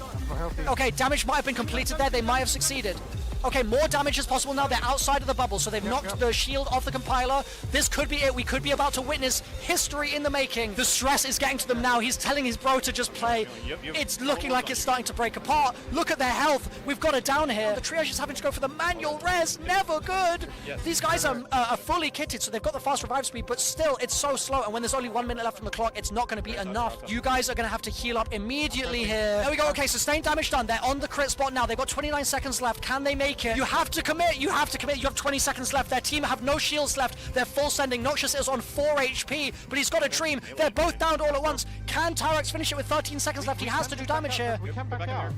Okay, damage might have been completed there. They might have succeeded. Okay, more damage is possible now. They're outside of the bubble, so they've knocked the shield off the compiler. This could be it. We could be about to witness history in the making. The stress is getting to them now. He's telling his bro to just play. It's looking like it's starting to break apart. Look at their health. We've got it down here. The triage is having to go for the manual res. Never good. These guys are fully kitted, so they've got the fast revive speed, but still, it's so slow. And when there's only 1 minute left on the clock, it's not going to be enough. You guys are going to have to heal up immediately here. There we go. Okay, sustained damage done. They're on the crit spot now. They've got 29 seconds left. Can they make it? You have to commit. You have to commit. You have 20 seconds left. Their team have no shields left. They're full sending. Noxious is on 4 HP, but he's got a dream. They're both down all at once. Can Tyrax finish it with 13 seconds left? He has to do damage here. We can back out.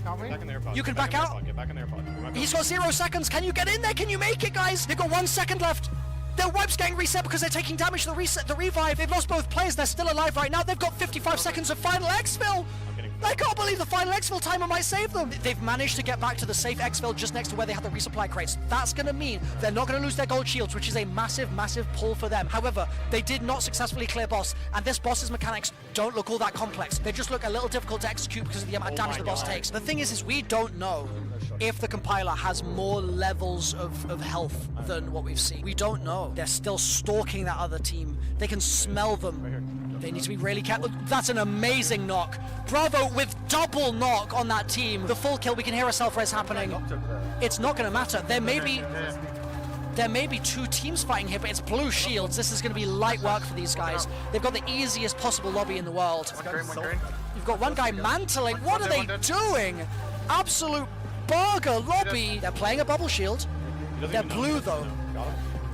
You can back out. Get back in there, pod. He's got 0 seconds. Can you get in there? Can you make it, guys? They've got 1 second left. Their web's getting reset because they're taking damage to the reset, the revive. They've lost both players. They're still alive right now. They've got 55 seconds of final exfil. I can't believe the final exfil timer might save them. They've managed to get back to the safe exfil just next to where they had the resupply crates. That's going to mean they're not going to lose their gold shields, which is a massive, massive pull for them. However, they did not successfully clear boss, and this boss's mechanics don't look all that complex. They just look a little difficult to execute because of the amount of damage the boss takes. The thing is we don't know if the compiler has more levels of health than what we've seen. We don't know. They're still stalking that other team. They can smell them. They need to be really careful. That's an amazing knock. Bravo with double knock on that team. The full kill. We can hear a self-res happening. It's not going to matter. There may be 2 teams fighting here, but it's blue shields. This is going to be light work for these guys. They've got the easiest possible lobby in the world. You've got one guy mantling. What are they doing? Absolute burger lobby. They're playing a bubble shield. They're blue though.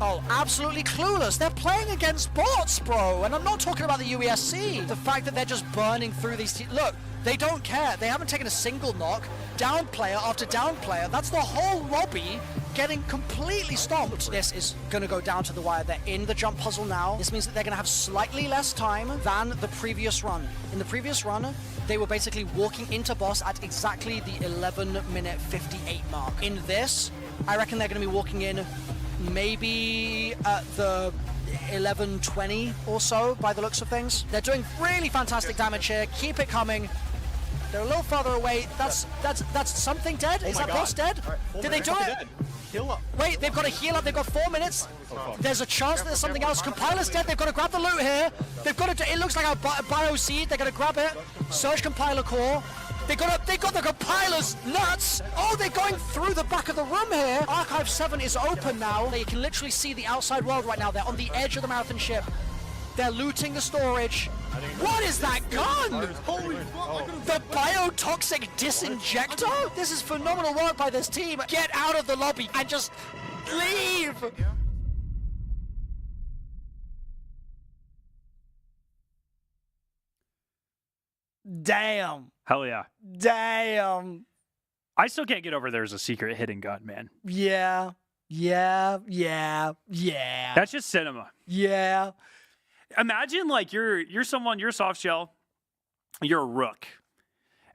Oh, absolutely clueless. They're playing against bots, bro. And I'm not talking about the UESC. The fact that they're just burning through these teams. Look, they don't care. They haven't taken a single knock. Down player after down player. That's the whole lobby getting completely stomped. This is going to go down to the wire. They're in the jump puzzle now. This means that they're going to have slightly less time than the previous run. In the previous run, they were basically walking into boss at exactly the 11-minute 58 mark. In this, I reckon they're going to be walking in maybe at the 11:20 or so by the looks of things. They're doing really fantastic damage here. Keep it coming. They're a little further away. That's something dead? Is that boss dead? Did they do it? Heal up. Wait, they've got to heal up. They've got 4 minutes. There's a chance that there's something else. Compiler's dead. They've got to grab the loot here. They've got to. It looks like a bio seed. They're going to grab it. Search compiler core. They got the compilers nuts. Oh, they're going through the back of the room here. Archive 7 is open now. They can literally see the outside world right now. They're on the edge of the marathon ship. They're looting the storage. What is that gun? Holy fuck. The Biotoxic Disjector? This is phenomenal work by this team. Get out of the lobby and just leave. Damn. Hell yeah. Damn. I still can't get over there's a secret hidden gun, man. Yeah. That's just cinema. Yeah. Imagine like you're a soft shell, you're a rook,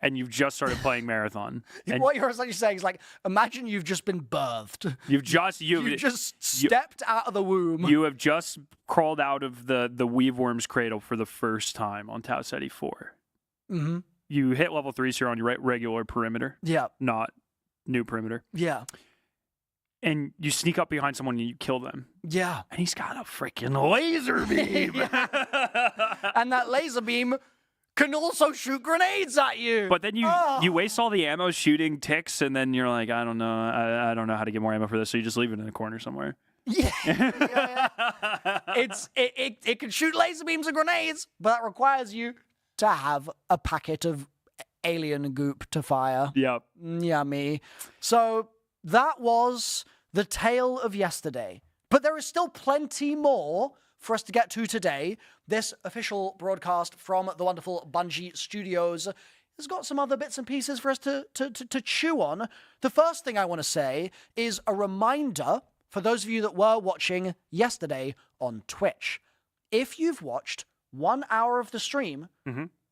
and you've just started playing Marathon. And what you're essentially saying is like, imagine you've just been birthed. You've just stepped out of the womb. You have just crawled out of the weaveworm's cradle for the first time on Tau Ceti 4. Mm-hmm. You hit level 3, so you're on your regular perimeter. Yeah. Not new perimeter. Yeah. And you sneak up behind someone and you kill them. Yeah. And he's got a freaking laser beam. And that laser beam can also shoot grenades at you. But then you waste all the ammo shooting ticks, and then you're like, I don't know. I don't know how to get more ammo for this, so you just leave it in a corner somewhere. Yeah. It can shoot laser beams and grenades, but that requires you to have a packet of alien goop to fire. Yep. Yummy. So that was the tale of yesterday. But there is still plenty more for us to get to today. This official broadcast from the wonderful Bungie Studios has got some other bits and pieces for us to chew on. The first thing I want to say is a reminder for those of you that were watching yesterday on Twitch. If you've watched 1 hour of the stream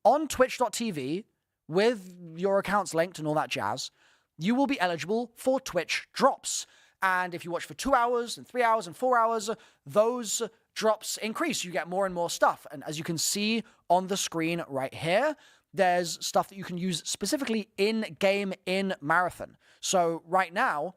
on twitch.tv with your accounts linked and all that jazz, you will be eligible for Twitch drops. And if you watch for 2 hours and 3 hours and 4 hours, those drops increase. You get more and more stuff. And as you can see on the screen right here, there's stuff that you can use specifically in-game in Marathon. So right now,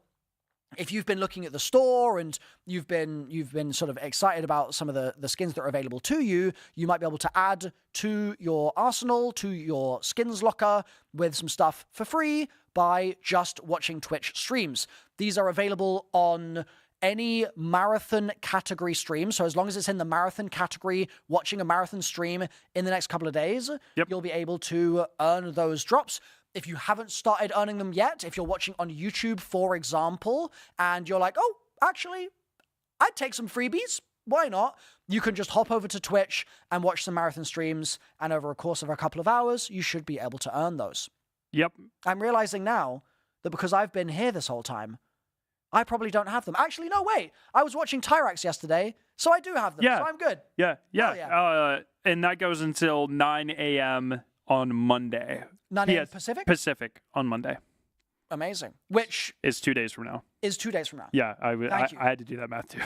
if you've been looking at the store and you've been sort of excited about some of the skins that are available to you, you might be able to add to your arsenal, to your skins locker with some stuff for free by just watching Twitch streams. These are available on any marathon category stream. So as long as it's in the marathon category, watching a marathon stream in the next couple of days, you'll be able to earn those drops. If you haven't started earning them yet, if you're watching on YouTube, for example, and you're like, oh, actually, I'd take some freebies. Why not? You can just hop over to Twitch and watch some marathon streams, and over a course of a couple of hours, you should be able to earn those. Yep. I'm realizing now that because I've been here this whole time, I probably don't have them. Actually, no, wait. I was watching Tyrax yesterday, so I do have them, so I'm good. Yeah. And that goes until 9 a.m. on Monday. 9 a.m. Pacific? Pacific on Monday. Amazing. Which is 2 days from now. Is 2 days from now. Yeah, I had to do that math too.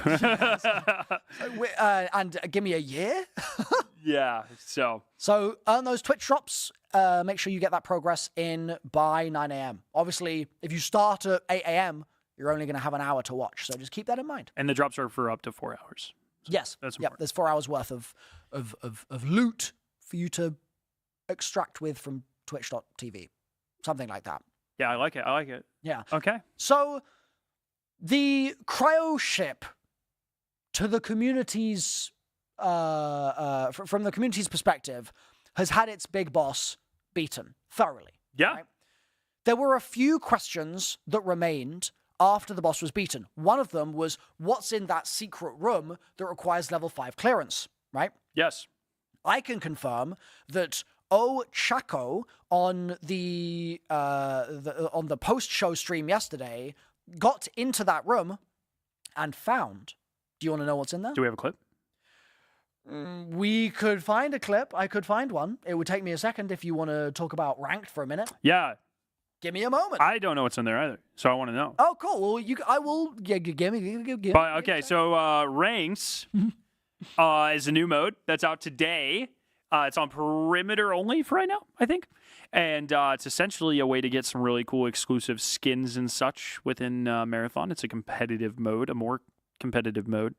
And give me a year? Yeah, so earn those Twitch drops. Make sure you get that progress in by 9 a.m. Obviously, if you start at 8 a.m., you're only going to have an hour to watch, so just keep that in mind. And the drops are for up to 4 hours. So yes. That's important. There's 4 hours worth of loot for you to extract with from twitch.tv. Something like that. Yeah, I like it. Yeah. Okay. So the Cryo ship, to the community's from the community's perspective, has had its big boss beaten thoroughly. Yeah. Right? There were a few questions that remained after the boss was beaten. One of them was, what's in that secret room that requires level 5 clearance, right? Yes. I can confirm that Chaco on the post-show stream yesterday got into that room and found. Do you want to know what's in there? Do we have a clip? We could find a clip. I could find one. It would take me a second if you want to talk about ranked for a minute. Yeah. Give me a moment. I don't know what's in there either, so I want to know. Oh, cool. Well, I will. Give me. But, okay, so ranks is a new mode that's out today. It's on perimeter only for right now, I think. And it's essentially a way to get some really cool exclusive skins and such within Marathon. It's a competitive mode, a more competitive mode.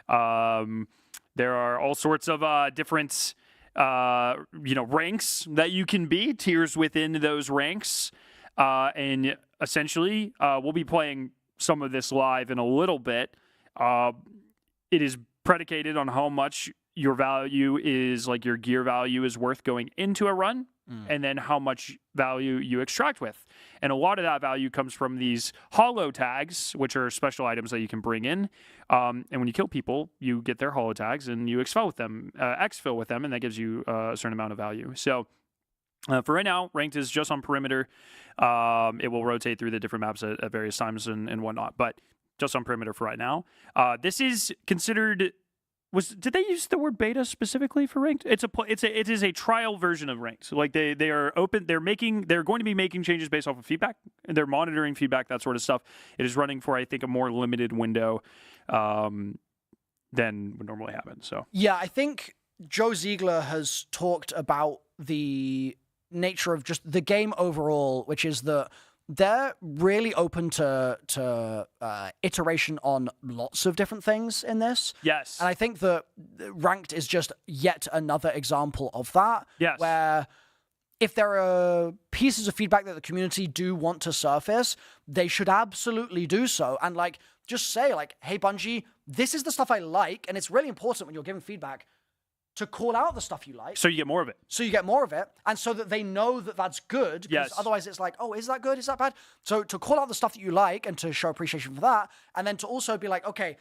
There are all sorts of different, ranks that you can be, tiers within those ranks. And essentially, we'll be playing some of this live in a little bit. It is predicated on how much your value is, like your gear value is worth going into a run, and then how much value you extract with. And a lot of that value comes from these holo tags, which are special items that you can bring in. And when you kill people, you get their holo tags and you exfil with them, and that gives you a certain amount of value. So for right now, ranked is just on perimeter. It will rotate through the different maps at various times and whatnot, but just on perimeter for right now. This is considered. Did they use the word beta specifically for ranked? It is a trial version of ranked. So like they are open. They're going to be making changes based off of feedback. They're monitoring feedback, that sort of stuff. It is running for, I think, a more limited window than would normally happen. So yeah, I think Joe Ziegler has talked about the nature of just the game overall, which is that they're really open to iteration on lots of different things in this. Yes. And I think that ranked is just yet another example of that. Yes. Where if there are pieces of feedback that the community do want to surface, they should absolutely do so. And like, just say like, hey, Bungie, this is the stuff I like. And it's really important when you're giving feedback to call out the stuff you like. So you get more of it. And so that they know that that's good. Yes. Otherwise it's like, oh, is that good? Is that bad? So to call out the stuff that you like and to show appreciation for that. And then to also be like, okay,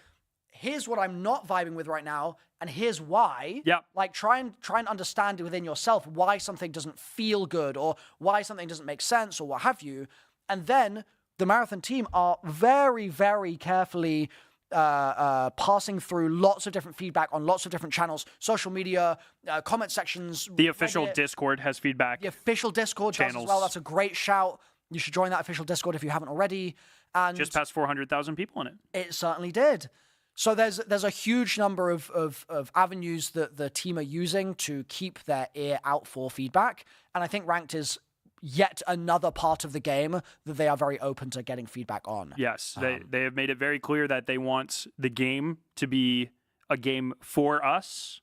here's what I'm not vibing with right now. And here's why. Yeah. Like try and understand within yourself why something doesn't feel good or why something doesn't make sense or what have you. And then the Marathon team are very, very carefully passing through lots of different feedback on lots of different channels, social media, comment sections. The official Discord has feedback. The official Discord does as well. That's a great shout. You should join that official Discord if you haven't already. And just past 400,000 people in it. It certainly did. So there's a huge number of avenues that the team are using to keep their ear out for feedback. And I think ranked is, yet another part of the game that they are very open to getting feedback on. Yes, they have made it very clear that they want the game to be a game for us,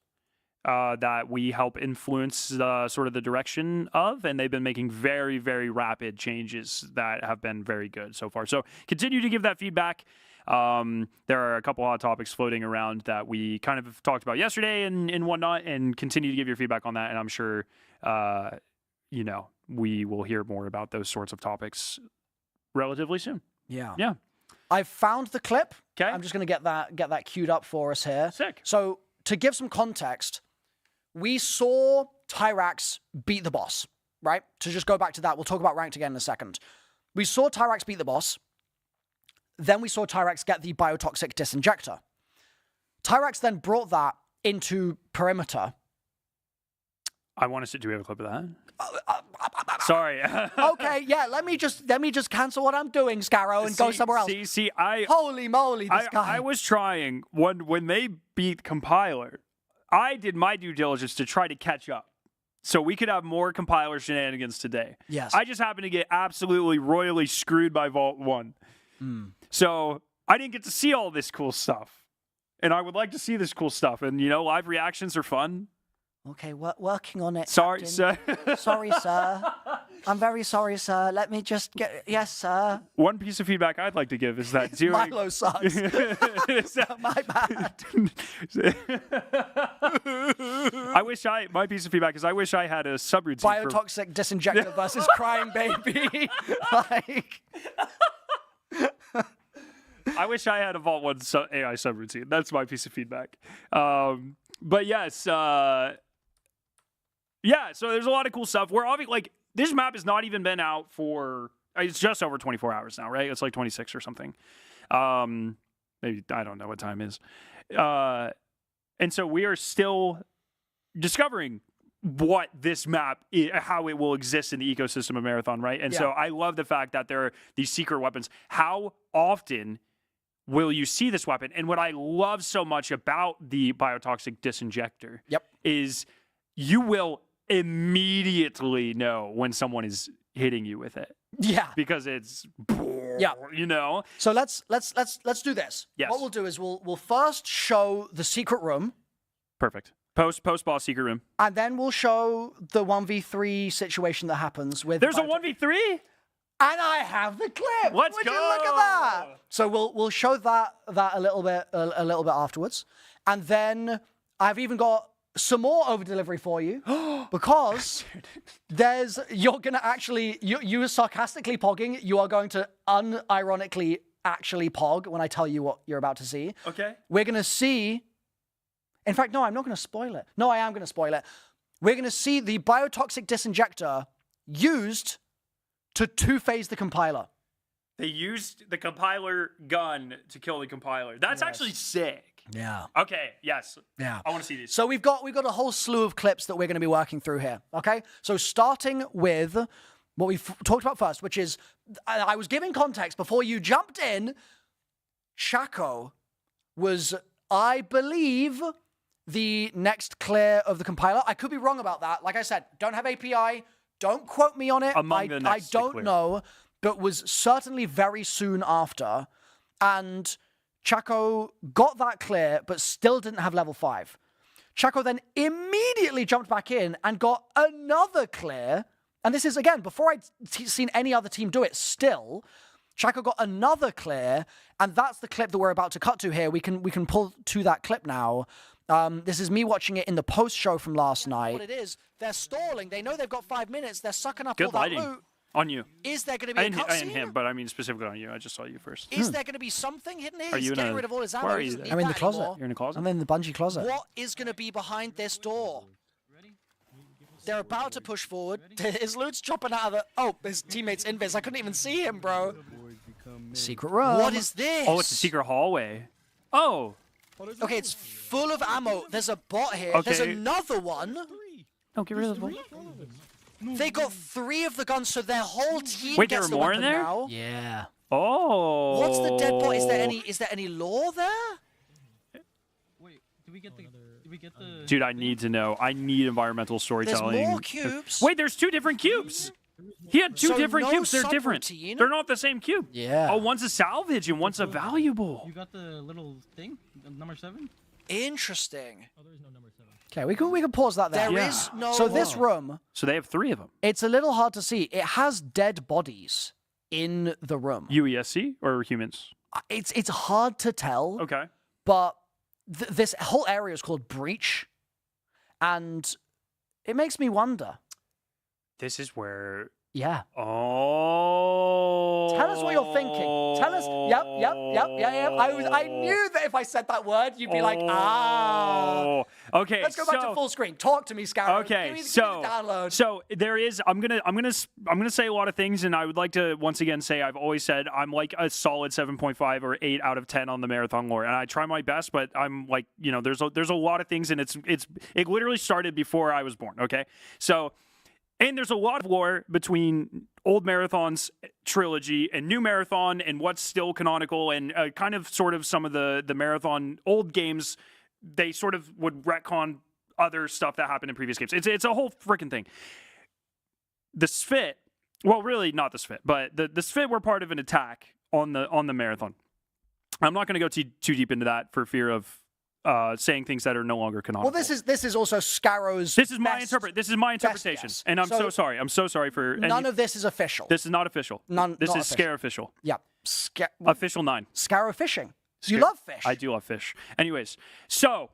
that we help influence sort of the direction of, and they've been making very, very rapid changes that have been very good so far. So continue to give that feedback. There are a couple hot topics floating around that we kind of talked about yesterday and whatnot, and continue to give your feedback on that. And I'm sure, you know, we will hear more about those sorts of topics relatively soon. Yeah. Yeah. I've found the clip. Okay. I'm just going to get that queued up for us here. Sick. So to give some context, we saw Tyrax beat the boss, right? To just go back to that, we'll talk about ranked again in a second. We saw Tyrax beat the boss. Then we saw Tyrax get the Biotoxic Disjector. Tyrax then brought that into Perimeter. I want us to. Do we have a clip of that? Sorry. Okay, yeah. Let me just cancel what I'm doing, Scarrow, and go somewhere else. Holy moly, this guy. I was trying when they beat Compiler. I did my due diligence to try to catch up, so we could have more Compiler shenanigans today. Yes. I just happened to get absolutely royally screwed by Vault 1. So I didn't get to see all this cool stuff, and I would like to see this cool stuff. And you know, live reactions are fun. Okay, working on it. Sorry, Captain. sir. Sorry, sir. I'm very sorry, sir. Let me just get... Yes, sir. One piece of feedback I'd like to give is that Milo sucks. My bad. My piece of feedback is I wish I had a subroutine. Biotoxic Disjector versus Crying Baby. Like... I wish I had a Vault 1 AI subroutine. That's my piece of feedback. But yes, yeah, so there's a lot of cool stuff. We're obviously, like, this map has not even been out for, it's just over 24 hours now, right? It's like 26 or something. Maybe, I don't know what time is. And so we are still discovering what this map is, how it will exist in the ecosystem of Marathon, right? And so I love the fact that there are these secret weapons. How often will you see this weapon? And what I love so much about the Biotoxic Disjector is you will immediately know when someone is hitting you with it. Yeah. Because it's, you know. So let's do this. Yes. What we'll do is we'll first show the secret room. Perfect. Post boss secret room. And then we'll show the 1v3 situation that happens with... There's a 1v3? And I have the clip. Let's Would go. you look at that? So we'll show that a little bit afterwards, and then I've even got some more over delivery for you because you're gonna actually you are sarcastically pogging. You are going to unironically actually pog when I tell you what you're about to see. Okay. We're gonna see. In fact, no, I'm not gonna spoil it. No, I am gonna spoil it. We're gonna see the Biotoxic Disjector used to two-phase the compiler. They used the compiler gun to kill the compiler. That's actually sick. Yeah. Okay, yes. Yeah. I want to see these. So we've got a whole slew of clips that we're going to be working through here, okay? So starting with what we've talked about first, which is, I was giving context before you jumped in, Chaco was, I believe, the next clear of the compiler. I could be wrong about that. Like I said, don't have API, don't quote me on it. I don't know, but was certainly very soon after. And Chaco got that clear, but still didn't have level 5. Chaco then immediately jumped back in and got another clear. And this is, again, before I'd seen any other team do it still. Chaco got another clear, and that's the clip that we're about to cut to here. We can pull to that clip now. This is me watching it in the post-show from last night. What it is, they're stalling. They know they've got 5 minutes. They're sucking up all that loot. On you. Is there going to be a cutscene? I didn't him, but I mean specifically on you. I just saw you first. Is there going to be something hidden here? Are you He's getting rid of all his ammo. Where are you? I'm in the closet. You're in the closet? I'm in the Bungie closet. What is going to be behind this door? They're about to push forward. His loot's chopping out of the... Oh, his teammate's invis. I couldn't even see him, bro. Secret room. What is this? Oh, it's a secret hallway. Oh. Okay, it's full of ammo. There's a bot here. Okay. There's another one. Oh, get rid of this one. They got 3 of the guns, so their whole team Wait, gets there were more in there? now. Yeah. Oh. What's the dead bot? Is there any lore there? Wait, did we get the Dude, I need to know. I need environmental storytelling. There's more cubes. Wait, there's 2 different cubes. He had two So different no cubes. They're different. subroutine? They're not the same cube. Yeah. Oh, one's a salvage and one's a valuable. You got the little thing, number 7. Interesting. Oh, there is no number 7. Okay, we can pause that there. Yeah. Is no. So this room, So they have 3 of them. it's a little hard to see. It has dead bodies in the room. UESC or humans? It's hard to tell. Okay. But this whole area is called Breach, and it makes me wonder. This is where. Yeah. Oh. Tell us what you're thinking. Tell us. Yep. I knew that if I said that word, you'd be like, ah. Okay. Let's go back to full screen. Talk to me, Scarrow. Okay. Give me the So download. so there is. I'm gonna say a lot of things, and I would like to once again say I've always said I'm like a solid 7.5 or 8 out of 10 on the marathon lore, and I try my best, but I'm like there's a lot of things, and it literally started before I was born. Okay. So. And there's a lot of lore between old Marathon's trilogy and new Marathon and what's still canonical and kind of sort of some of the Marathon old games. They sort of would retcon other stuff that happened in previous games. It's a whole freaking thing. The Sphit, well, really not the Sphit, but the Sphit were part of an attack on the Marathon. I'm not going to go too deep into that for fear of saying things that are no longer canonical. Well, this is also Scarrow's. This is my interpretation, guess. and I'm So, so sorry. I'm so sorry for None of this is official. This is not official. not This is official. Scare official. Yeah. Official 9. Scarrow fishing. You love fish. I do love fish. Anyways, so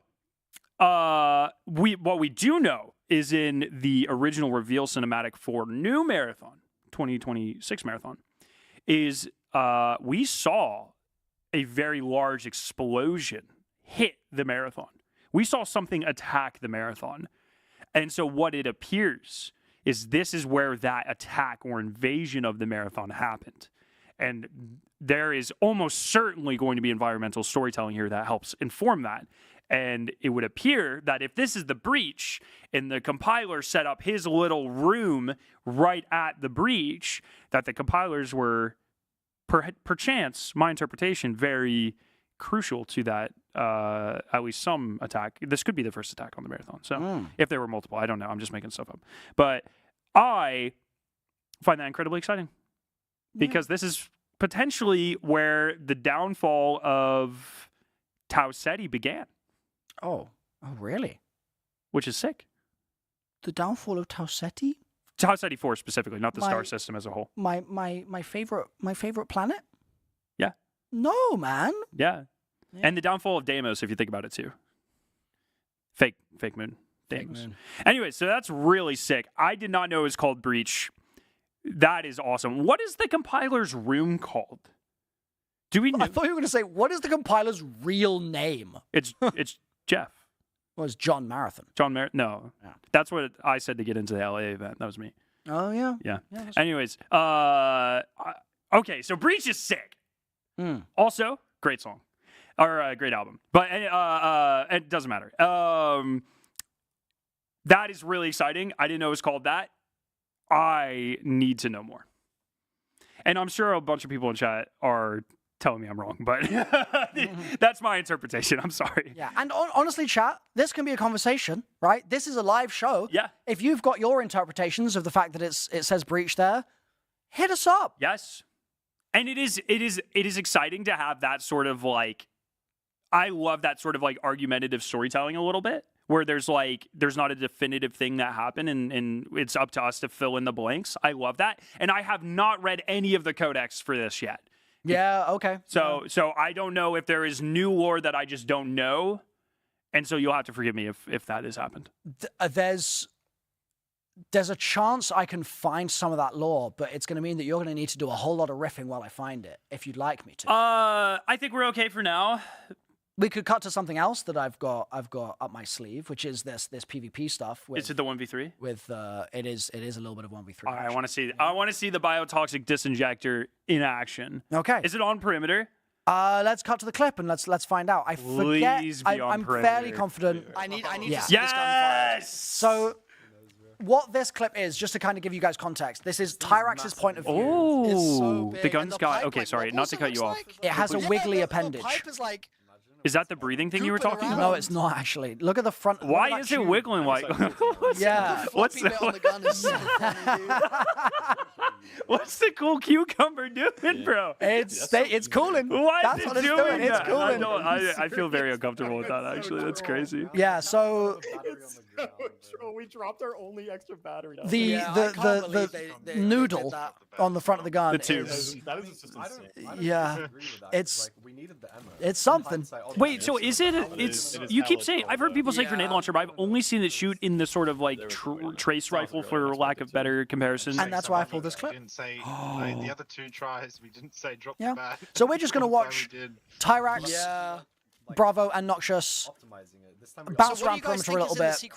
what we do know is in the original reveal cinematic for new Marathon 2026 Marathon is we saw a very large explosion hit the Marathon. We saw something attack the Marathon. And so what it appears is this is where that attack or invasion of the Marathon happened. And there is almost certainly going to be environmental storytelling here that helps inform that. And it would appear that if this is the breach and the compiler set up his little room right at the breach, that the compilers were perchance, my interpretation, very crucial to that, at least some attack. This could be the first attack on the Marathon. So if there were multiple, I don't know. I'm just making stuff up. But I find that incredibly exciting because this is potentially where the downfall of Tau Ceti began. Oh, really? Which is sick. The downfall of Tau Ceti? Tau Ceti 4 specifically, not the star system as a whole. My favorite planet? Yeah. No, man. Yeah. And the downfall of Deimos, if you think about it too. Fake moon. Deimos. moon. Anyway, so that's really sick. I did not know it was called Breach. That is awesome. What is the compiler's room called? Do we know? I thought you were going to say, what is the compiler's real name? It's Jeff. Well, it's John Marathon. John Marathon? No. Yeah. That's what I said to get into the LA event. That was me. Oh, yeah. Yeah. that's Anyways, okay, so Breach is sick. Also, great song. Or great album. But it doesn't matter. That is really exciting. I didn't know it was called that. I need to know more. And I'm sure a bunch of people in chat are telling me I'm wrong, but that's my interpretation. I'm sorry. Yeah, and honestly, chat, this can be a conversation, right? This is a live show. Yeah. If you've got your interpretations of the fact that it says Breach there, hit us up. Yes. And it is exciting to have that sort of like, I love that sort of like argumentative storytelling a little bit, where there's not a definitive thing that happened and it's up to us to fill in the blanks. I love that. And I have not read any of the codex for this yet. Yeah, okay. So I don't know if there is new lore that I just don't know. And so you'll have to forgive me if that has happened. There's a chance I can find some of that lore, but it's going to mean that you're going to need to do a whole lot of riffing while I find it, if you'd like me to. I think we're okay for now. We could cut to something else that I've got up my sleeve, which is this PvP stuff. Is it the 1v3? With it is a little bit of 1v3. I want to see the Biotoxic Disjector in action. Okay. Is it on perimeter? Let's cut to the clip and let's find out. I forget. Please be on I'm perimeter. fairly confident. I need to see Yes! this gunfire. So, what this clip is, just to kind of give you guys context, this is Tyrax's point of view. Oh, It's so big, the gun's and the got. pipe, Okay, like, sorry, not wobbles, to it cut you looks off. like. It has a Yeah, wiggly the appendage. pipe is like Is that the breathing thing you were talking about? No, it's not actually. Look at the front. look at Why that is it tube. wiggling like? Yeah. What's Floppy bit on the gun is so funny, dude. What's the cool cucumber doing, bro? It's cooling. What That's is what it it's doing? doing. It's that? cooling. I feel very uncomfortable with that. Actually, that's crazy. Yeah. So We dropped our only extra battery. Down the there. the noodle on the front of the gun The tube. is That is just insane. yeah. It's We needed the ammo. it's something. Wait, so is it? It's it is you keep hella saying. cool, I've heard though. people say grenade launcher, but I've only seen it shoot in the sort of like trace rifle, for lack of better comparison. And that's why I pulled this clip. Didn't say the other 2 tries. We didn't say drop Yeah. the bat. So we're just gonna One time watch we did. Tyrax, Yeah. Bravo, and Noxious Optimizing it. This time we bounce got- around perimeter a little bit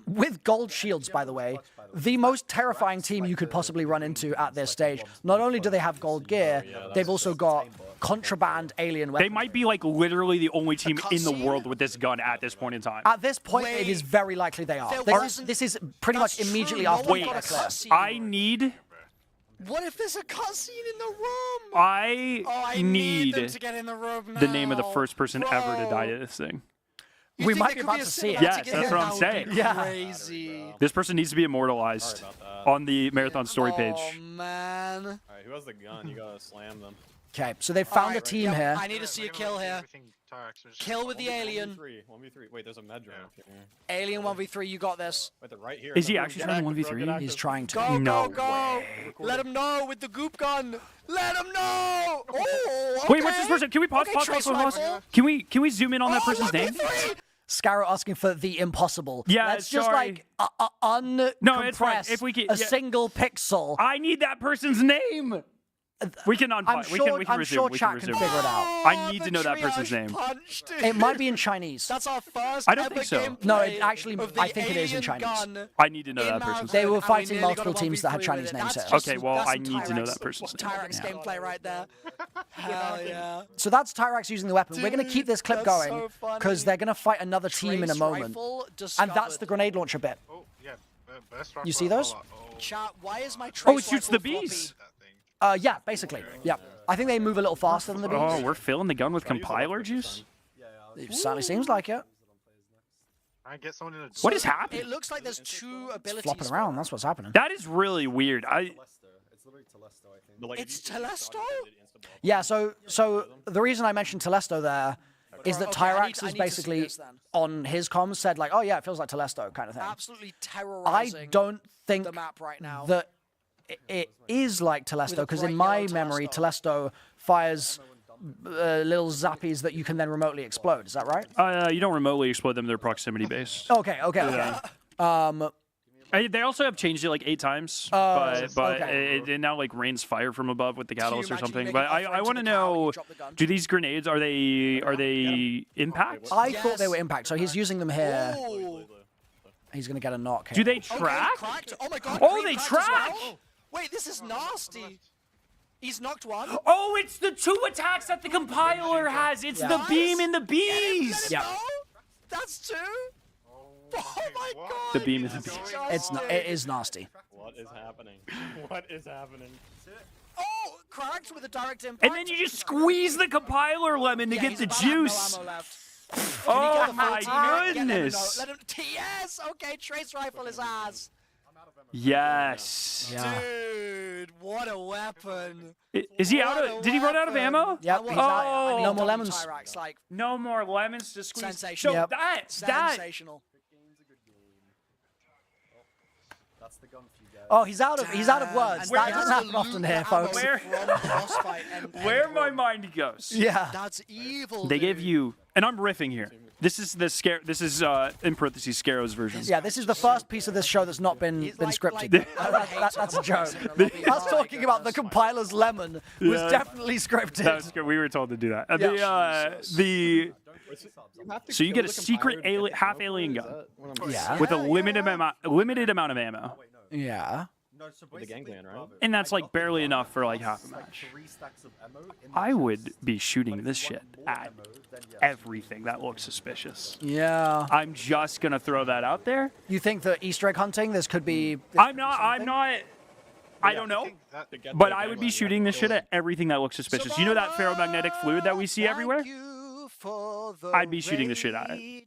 with gold shields. By the way, the most terrifying team you could possibly run into at this stage. Not only do they have gold gear, they've also got contraband alien They weapons. might be like literally the only team in the world with this gun at this point in time. At this point, it is very likely they are. This is pretty much immediately after we Wait, got a clip. I need. What if there's a cutscene in the room? I need them to get in the room the name of the now. first person ever to die to this thing. We might be about to see it. Yes, that's what I'm saying. Yeah. Crazy. This person needs to be immortalized on the marathon story page. Oh man. All right, who has the gun? You gotta slam them. Okay, so they found a team here. I need to see a kill here. Kill with the alien. 1v3. Wait, there's a med drone up here. Alien 1v3 you got this. Wait, they're right here. Is he actually trying to 1v3? He's trying to. Go, No go, go! Let him know with the goop gun. Let him know. Oh, Wait, what's this person? Can we pause? Okay, Pause. trace Pause. rifle. Can we zoom in on that person's name? 1v3. Scarrow asking for the impossible. Yeah, Let's just sorry. like uncompress No, it's fine. If we can- a yeah. single pixel. I need that person's name. We can I'm unpause. sure, we can I'm resume. sure we chat can can resume. figure it out. I need to know that person's name. It might be in Chinese. That's our first I don't ever think so. gameplay No, it actually, of the I think it is in alien Chinese. gun I need to know in that person's They name. were and we fighting nearly multiple got a teams that had 1v3 Chinese with it. names That's here. just Okay, well, that's I some need to know Tyrax- that person's name. Tyrax gameplay right there. Hell yeah. So that's Tyrax using the weapon. We're going to keep this clip that's going so funny. because they're going to fight another team in a Trace moment. rifle And that's the discovered. grenade launcher bit. Oh, yeah. Burst You see those? Chat, why is my trace Oh, it shoots rifle the bees. Yeah, basically. Yeah. I think they move a little faster than the bees. Oh, we're filling the gun with compiler juice. It certainly seems like it. I get someone in a. What is happening? It looks like there's 2 abilities. Flopping around. That's what's happening. That is really weird. It's Telesto? Yeah, so the reason I mentioned Telesto there is that Okay, I need Tyrax to is see basically this then. on his comms said like, oh yeah, it feels like Telesto kind of thing. Absolutely I terrorizing don't think the map right now. that it is like Telesto because in my bright memory, yellow Telesto fires little zappies that you can then remotely explode. Is that right? You don't remotely explode them; they're proximity based. Okay. They also have changed it like 8 times, Oh, but okay. it now like rains fire from above with the catalyst or imagine you something. make But it I off-range want to to the tower when you know: drop the gun? do these grenades are they impact? I thought they were Yes. impact, so he's using them here. Oh, He's gonna get a knock. Do Here. they okay, track? cracked. Oh my god. Oh, green they cracked as track! well. Wait, this is nasty. He's knocked one. Oh, it's the 2 attacks that the compiler has. It's the Yeah. beam and the bees. Yeah. That's 2. Oh my god. The beam and the bees. It is nasty. What is happening? What is happening? Oh, cracked with a direct impact. And then you just squeeze the compiler lemon to Yeah, get he's the about to have no juice. ammo left. Oh Get my the full team. goodness. Let him. Yes. Okay. Trace rifle his ass. Yes. Yeah. Dude, what a weapon. Is he out of? Did he run out of ammo? Yep. He's out. No more lemons. Tyrax, like No more lemons to squeeze. Sensational. So Yep. that sensational. That's the gun for you guys. Oh, he's out of words. And That he doesn't has happen to often loot here, the folks. ammo from Frostbite and where my Endworm. mind goes. Yeah. That's evil. They give dude. you, and I'm riffing here. This is the scare. This is in parentheses Scarrow's version. Yeah, this is the first piece of this show that's not been scripted. That's a joke. Us talking about the compiler's lemon was Yeah. definitely scripted. That was good. We were told to do that. And Yeah. so you get a secret half alien gun Yeah. with a limited amount of ammo, Yeah. With the gangplank, right? and that's like barely enough for like half a match. I would be shooting this shit at everything that looks suspicious. Yeah. I'm just gonna throw that out there. You think that Easter egg hunting, this could be... I'm not. I don't know. But I would be shooting this shit at everything that looks suspicious. You know that ferromagnetic fluid that we see everywhere? I'd be shooting the shit at it.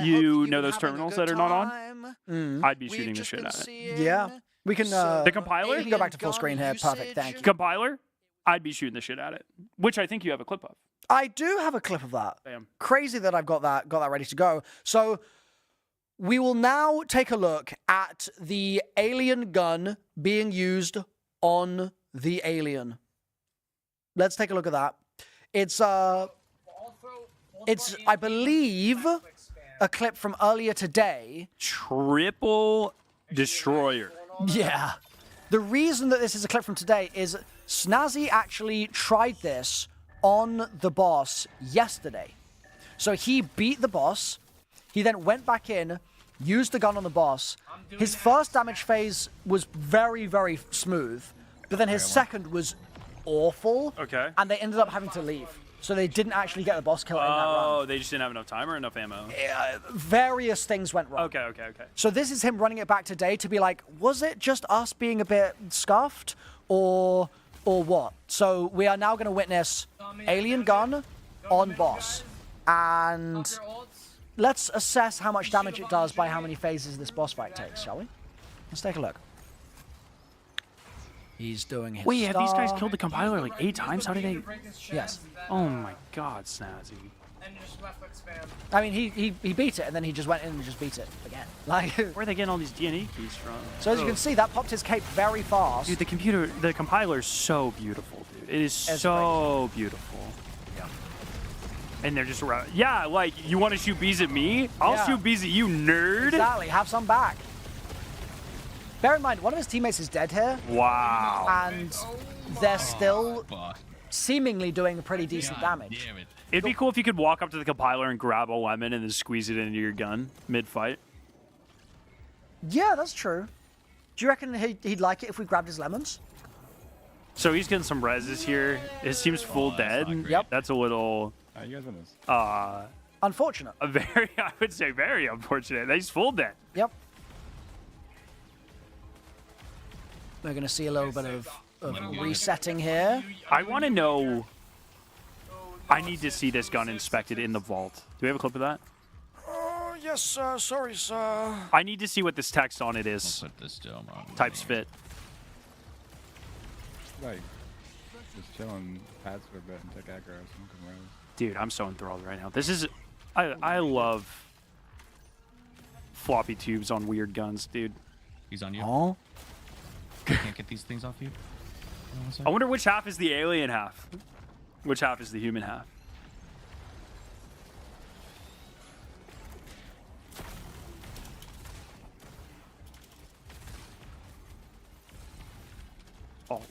You know those terminals that are not on? I'd be shooting the shit at it. Yeah. We can. The compiler? We can go back to full screen here. Perfect. Thank you. Compiler? I'd be shooting the shit at it, which I think you have a clip of. I do have a clip of that. Damn. Crazy that I've got that ready to go. So we will now take a look at the alien gun being used on the alien. Let's take a look at that. It's I believe a clip from earlier today. Triple destroyer. Yeah. The reason that this is a clip from today is Snazzy actually tried this on the boss yesterday. So he beat the boss. He then went back in, used the gun on the boss. His first damage phase was very, very smooth, but then his second was awful. Okay. And they ended up having to leave. So they didn't actually get the boss kill in that run. Oh, they just didn't have enough time or enough ammo? Various things went wrong. Okay. So this is him running it back today to be like, was it just us being a bit scuffed or what? So we are now going to witness alien gun on boss. And let's assess how much damage it does by how many phases this boss fight takes, shall we? Let's take a look. He's doing his Wait, have these guys star. killed the compiler like 8 times? How did they... Yes. Oh my god, Snazzy. And just left click spam. I mean, he beat it, and then he just went in and just beat it again. Like, where are they getting all these DNA keys from? So as you can see, that popped his cape very fast. Dude, the compiler is so beautiful, dude. It is so beautiful. Yeah. And they're just yeah, like, you want to shoot bees at me? I'll shoot bees at you, nerd. Exactly. Have some back. Bear in mind, one of his teammates is dead here. Wow. And they're still seemingly doing pretty decent damage. It'd be cool if you could walk up to the compiler and grab a lemon and then squeeze it into your gun mid-fight. Yeah, that's true. Do you reckon he'd like it if we grabbed his lemons? So he's getting some reses here. His team's full dead. Yep. That's a little... you guys win this. Unfortunate. I would say very unfortunate. He's full dead. Yep. We're going to see a little bit of resetting here. I want to know... I need to see this gun inspected in the vault. Do we have a clip of that? Oh, yes, sir. Sorry, sir. I need to see what this text on it is. I'll put this dome on. Types fit. Like, just chilling pads for a bit and take aggro. Dude, I'm so enthralled right now. This is... I love floppy tubes on weird guns, dude. He's on you. Oh? Can't get these things off you. I wonder which half is the alien half. Which half is the human half? Oh my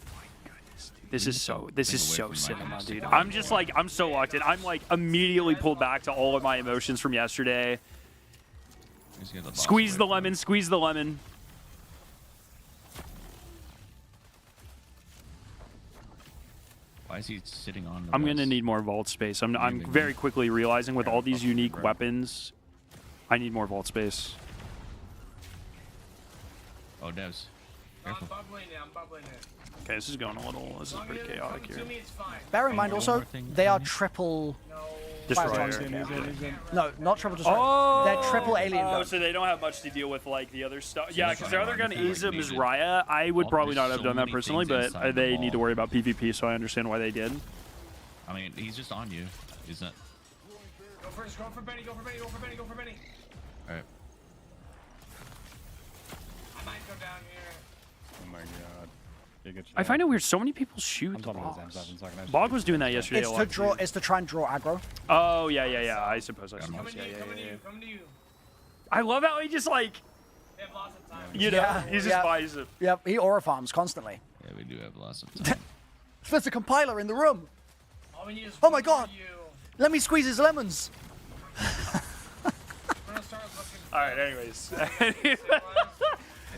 goodness, dude. This is so cinema, dude. I'm just like, I'm so locked in. I'm like immediately pulled back to all of my emotions from yesterday. Squeeze the lemon, squeeze the lemon. Why is he sitting on the I'm going to need more vault space. I'm very quickly realizing with all these unique weapons, I need more vault space. Oh, Devs. Careful. I'm bubbling it. Okay, this is going a little... This is pretty chaotic here. Bear in mind also, they are triple... Destroyer. No, not triple destroyer. Oh! They're triple alien guns. So they don't have much to deal with like the other stuff. Yeah, because their other gun is a Mizraya. I would probably not have done that personally, but they need to worry about PvP, so I understand why they did. I mean, he's just on you. He's not... Go for Benny. Alright. I might go down here. Oh my god. I find it weird. So many people shoot the boss. Bog was doing that yesterday. It's to try and draw aggro. Oh yeah. I suppose. Yeah. I love how he just like, you know, he just buys it. Yep, he aura farms constantly. Yeah, we do have lots of time. There's a compiler in the room. Oh my god! Let me squeeze his lemons. All right. Anyways,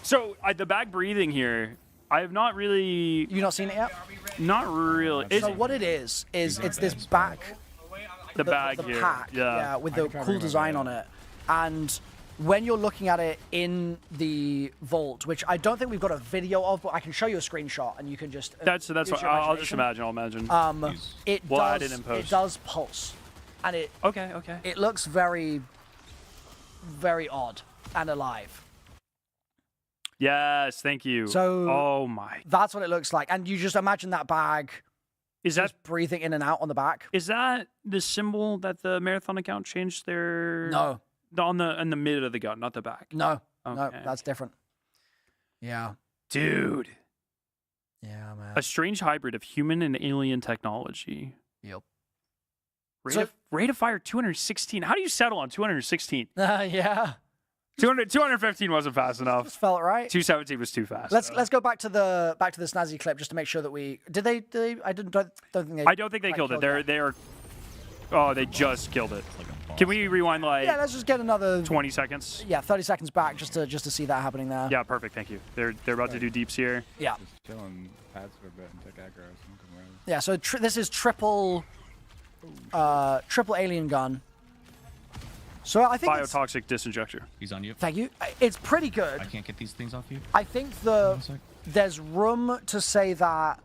so the bag breathing here. I have not really... You not seen it yet? Not really. So what it is it's this back... The bag the here. pack, yeah, with the cool design on it. And when you're looking at it in the vault, which I don't think we've got a video of, but I can show you a screenshot and you can just... That's what I'll just imagine. It does pulse. and it Okay. it looks very, very odd and alive. Yes, thank you. So oh my, that's what it looks like, and you just imagine that bag is that just breathing in and out on the back. is that the symbol that the marathon account changed their? No, on the in the mid of the gun, not the back. no, Okay. that's different. Yeah, Dude, yeah, man. a strange hybrid of human and alien technology. Yep. Rate of fire 216. How do you settle on 216? Yeah. 215 wasn't fast enough. Just felt right. 217 was too fast. Let's go back to the snazzy clip just to make sure that we did they don't think they I don't think they killed it. They're oh, they just killed it. Can we rewind like yeah, let's just get another 20 seconds? Yeah, 30 seconds back just to see that happening there. Yeah, perfect. Thank you. They're about to do deeps here. Yeah. Just chilling pads for a bit and take aggro. Yeah, so this is triple alien gun. So I think Biotoxic Disjector. He's on you. Thank you. It's pretty good. I can't get these things off you. I think there's room to say that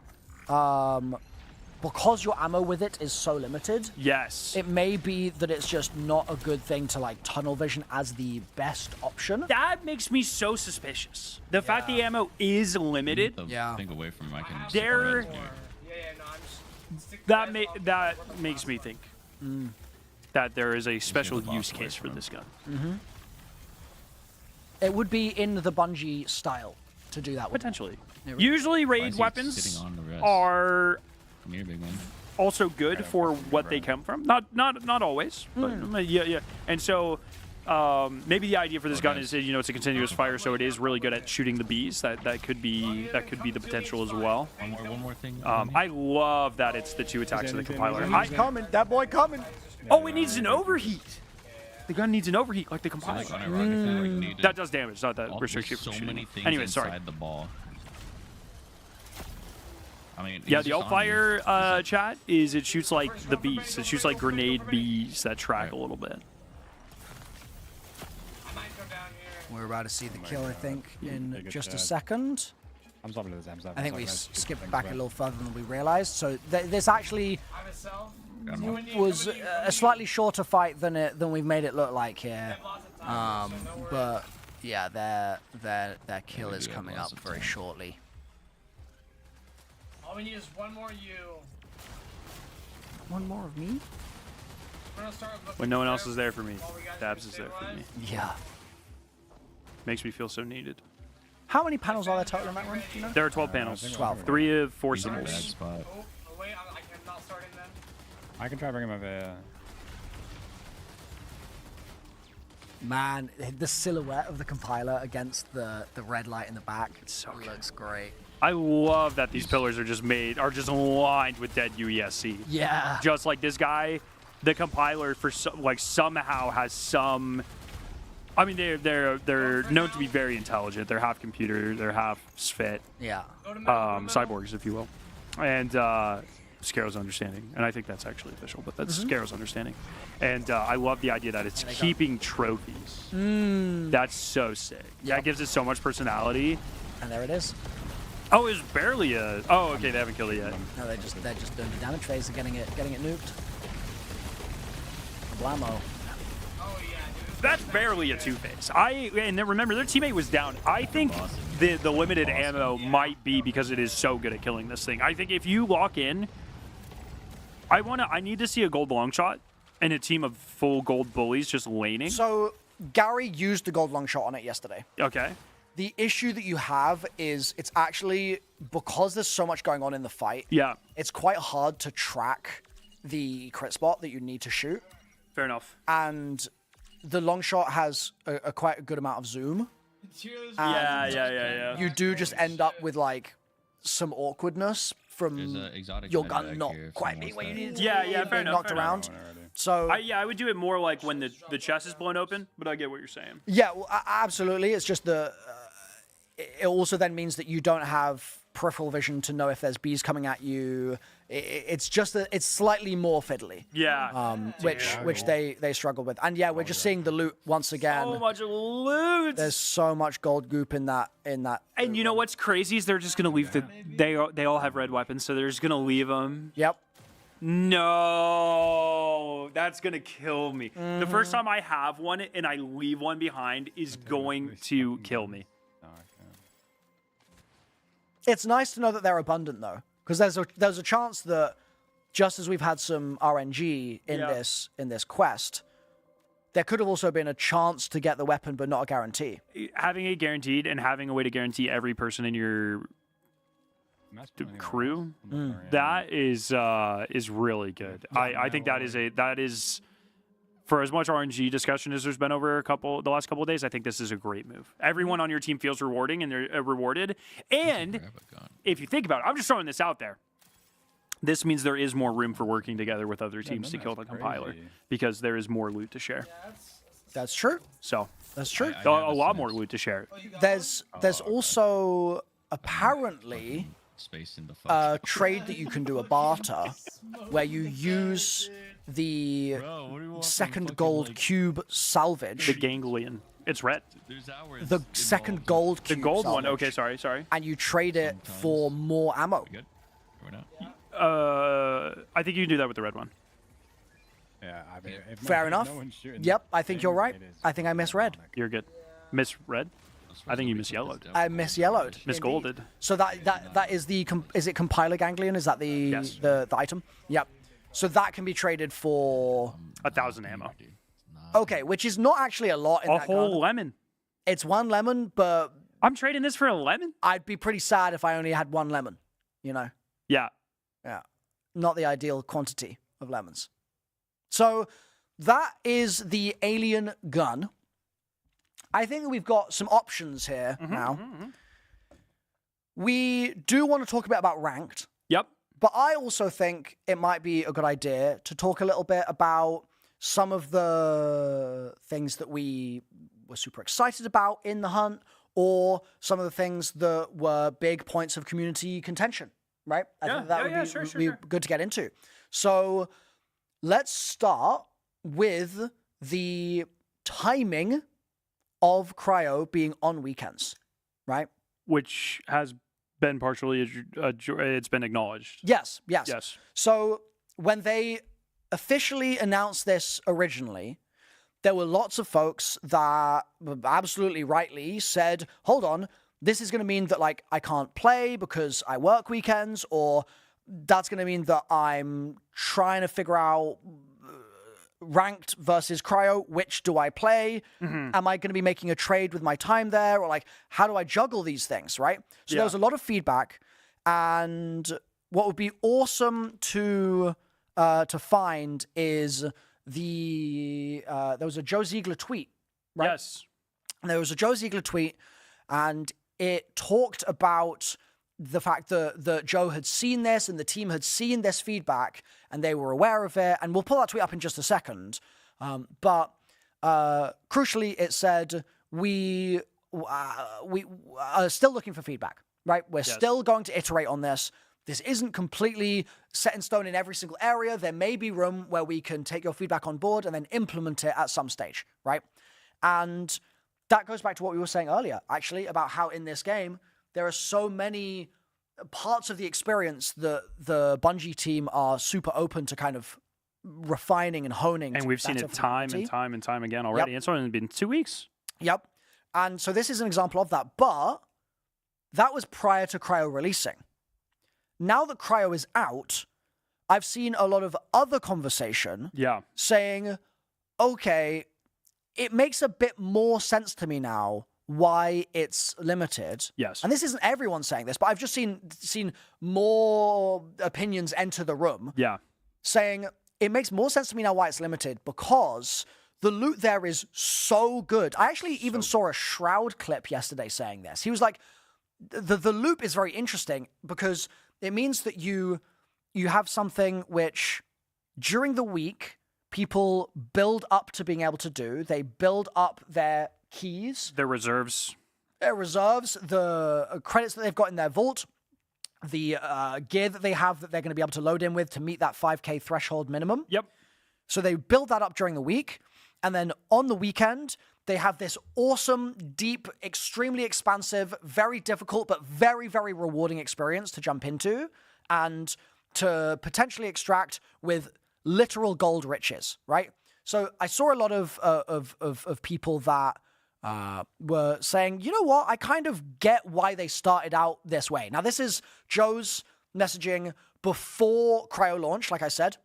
because your ammo with it is so limited. Yes. It may be that it's just not a good thing to like tunnel vision as the best option. That makes me so suspicious. The fact the ammo is limited. Think away from him. I can. There. That makes me think that there is a special use case for this gun. It would be in the Bungie style to do that. Potentially. Usually raid weapons are also good for what they come from. Not always, but yeah. And so maybe the idea for this gun is it's a continuous fire, so it is really good at shooting the bees. That could be the potential as well. One more thing. I love that it's the 2 attacks of the compiler. Coming, that boy coming. Oh, it needs an overheat. The gun needs an overheat like the compiler. That does damage, not that restricts you from shooting. Anyway, sorry. The ball. I mean, yeah, the Altfire chat is it shoots like the bees. It shoots like grenade bees that track a little bit. We're about to see the kill, I think, in just a second. I'm stopping to the Zam. I think we skipped back a little further than we realized. So this actually was a slightly shorter fight than we've made it look like here. But yeah, their kill is coming up very shortly. All we need is one more you. One more of me? When no one else is there for me, Dabs is there for me. Yeah. Makes me feel so needed. How many panels are there total in that room? Do you know? There are 12 panels. 12. 3 of 4 symbols. Wait, I cannot start in then. I can try bringing him over here. Man, the silhouette of the compiler against the red light in the back looks great. I love that these pillars are just aligned with dead UESC. Yeah. Just like this guy, the compiler somehow has some. I mean, they're known to be very intelligent. They're half computer, they're half SFIT. Yeah. Cyborgs, if you will, and Scarrow's understanding, and I think that's actually official, but that's Scarrow's understanding. And I love the idea that it's keeping trophies. That's so sick. Yep. That gives it so much personality. And there it is. Oh, it was barely a. Oh, okay, they haven't killed it yet. No, they're just doing the damage phase and getting it nuked. Blammo. That's barely a 2-phase. And then remember, their teammate was down. I think the limited ammo might be because it is so good at killing this thing. I think if you lock in, I need to see a gold long shot and a team of full gold bullies just laning. So Gary used the gold long shot on it yesterday. Okay. The issue that you have is it's actually, because there's so much going on in the fight, it's quite hard to track the crit spot that you need to shoot. Fair enough. And the long shot has a quite a good amount of zoom. Yeah. You do just end up with like some awkwardness from your gun not quite being where you need it to be. Yeah, fair enough. Knocked around. So I would do it more like when the chest is blown open, but I get what you're saying. Yeah, well, absolutely. It's just it also then means that you don't have peripheral vision to know if there's bees coming at you. It's just it's slightly more fiddly. Yeah. Which they struggle with. And yeah, we're just seeing the loot once again. So much loot. There's so much gold goop in that. And you know what's crazy is they're just gonna leave they all have red weapons, so they're just gonna leave them. Yep. No, that that's gonna kill me. The first time I have one and I leave one behind is going to kill me. It's nice to know that they're abundant though, because there's a chance that just as we've had some RNG in this quest, there could have also been a chance to get the weapon, but not a guarantee. Having it guaranteed and having a way to guarantee every person in your crew, that is really good. I think that is for as much RNG discussion as there's been over the last couple of days. I think this is a great move. Everyone on your team feels rewarding and they're rewarded. And if you think about it, I'm just throwing this out there. This means there is more room for working together with other teams to kill the compiler because there is more loot to share. That's true. So that's true. A lot more loot to share. There's also apparently a trade that you can do, a barter, where you use the second gold cube salvage. The ganglion. It's red. The second gold cube. The gold salvage, one. Okay, sorry. And you trade it for more ammo. I think you can do that with the red one. Yeah, I mean, fair enough. Yep, I think you're right. I think I misread. You're good. Misread? I think you misyellowed. I misyellowed. Misgolded. So that is the is it compiler ganglion? Is that the the item? Yep. So that can be traded for 1,000 ammo. Okay, which is not actually a lot. In a that whole gun. lemon. It's one lemon, but I'm trading this for a lemon. I'd be pretty sad if I only had one lemon. You know. Yeah. Yeah. Not the ideal quantity of lemons. So that is the alien gun. I think that we've got some options here now. We do want to talk a bit about ranked. Yep. But I also think it might be a good idea to talk a little bit about some of the things that we were super excited about in the hunt, or some of the things that were big points of community contention, right? I think that would be good to get into. So let's start with the timing of Cryo being on weekends, right? Which has been partially, it's been acknowledged. Yes. Yes. So when they officially announced this originally, there were lots of folks that absolutely rightly said, hold on, this is going to mean that like I can't play because I work weekends, or that's going to mean that I'm trying to figure out ranked versus Cryo, which do I play? Am I going to be making a trade with my time there? Or like, how do I juggle these things, right? So there was a lot of feedback, and what would be awesome to find is there was a Joe Ziegler tweet, right? Yes. There was a Joe Ziegler tweet, and it talked about the fact that Joe had seen this and the team had seen this feedback and they were aware of it. And we'll pull that tweet up in just a second. But crucially, it said, we are still looking for feedback, right? We're still going to iterate on this. This isn't completely set in stone in every single area. There may be room where we can take your feedback on board and then implement it at some stage, right? And that goes back to what we were saying earlier, actually, about how in this game, there are so many parts of the experience that the Bungie team are super open to kind of refining and honing. And we've seen it time and time again already. It's only been 2 weeks. Yep. And so this is an example of that. But that was prior to Cryo releasing. Now that Cryo is out, I've seen a lot of other conversation saying, okay, it makes a bit more sense to me now why it's limited. Yes. And this isn't everyone saying this, but I've just seen more opinions enter the room. Yeah. Saying it makes more sense to me now why it's limited, because the loot there is so good. I actually even saw a Shroud clip yesterday saying this. He was like, the loop is very interesting because it means that you have something which during the week people build up to being able to do. They build up their keys, their reserves, the credits that they've got in their vault, the gear that they have that they're going to be able to load in with to meet that 5k threshold minimum. Yep. So they build that up during the week, and then on the weekend they have this awesome, deep, extremely expansive, very difficult but very, very rewarding experience to jump into and to potentially extract with literal gold riches, right? So I saw a lot of people that were saying, you know what, I kind of get why they started out this way. Now, this is Joe's messaging before Cryo launch, like I said.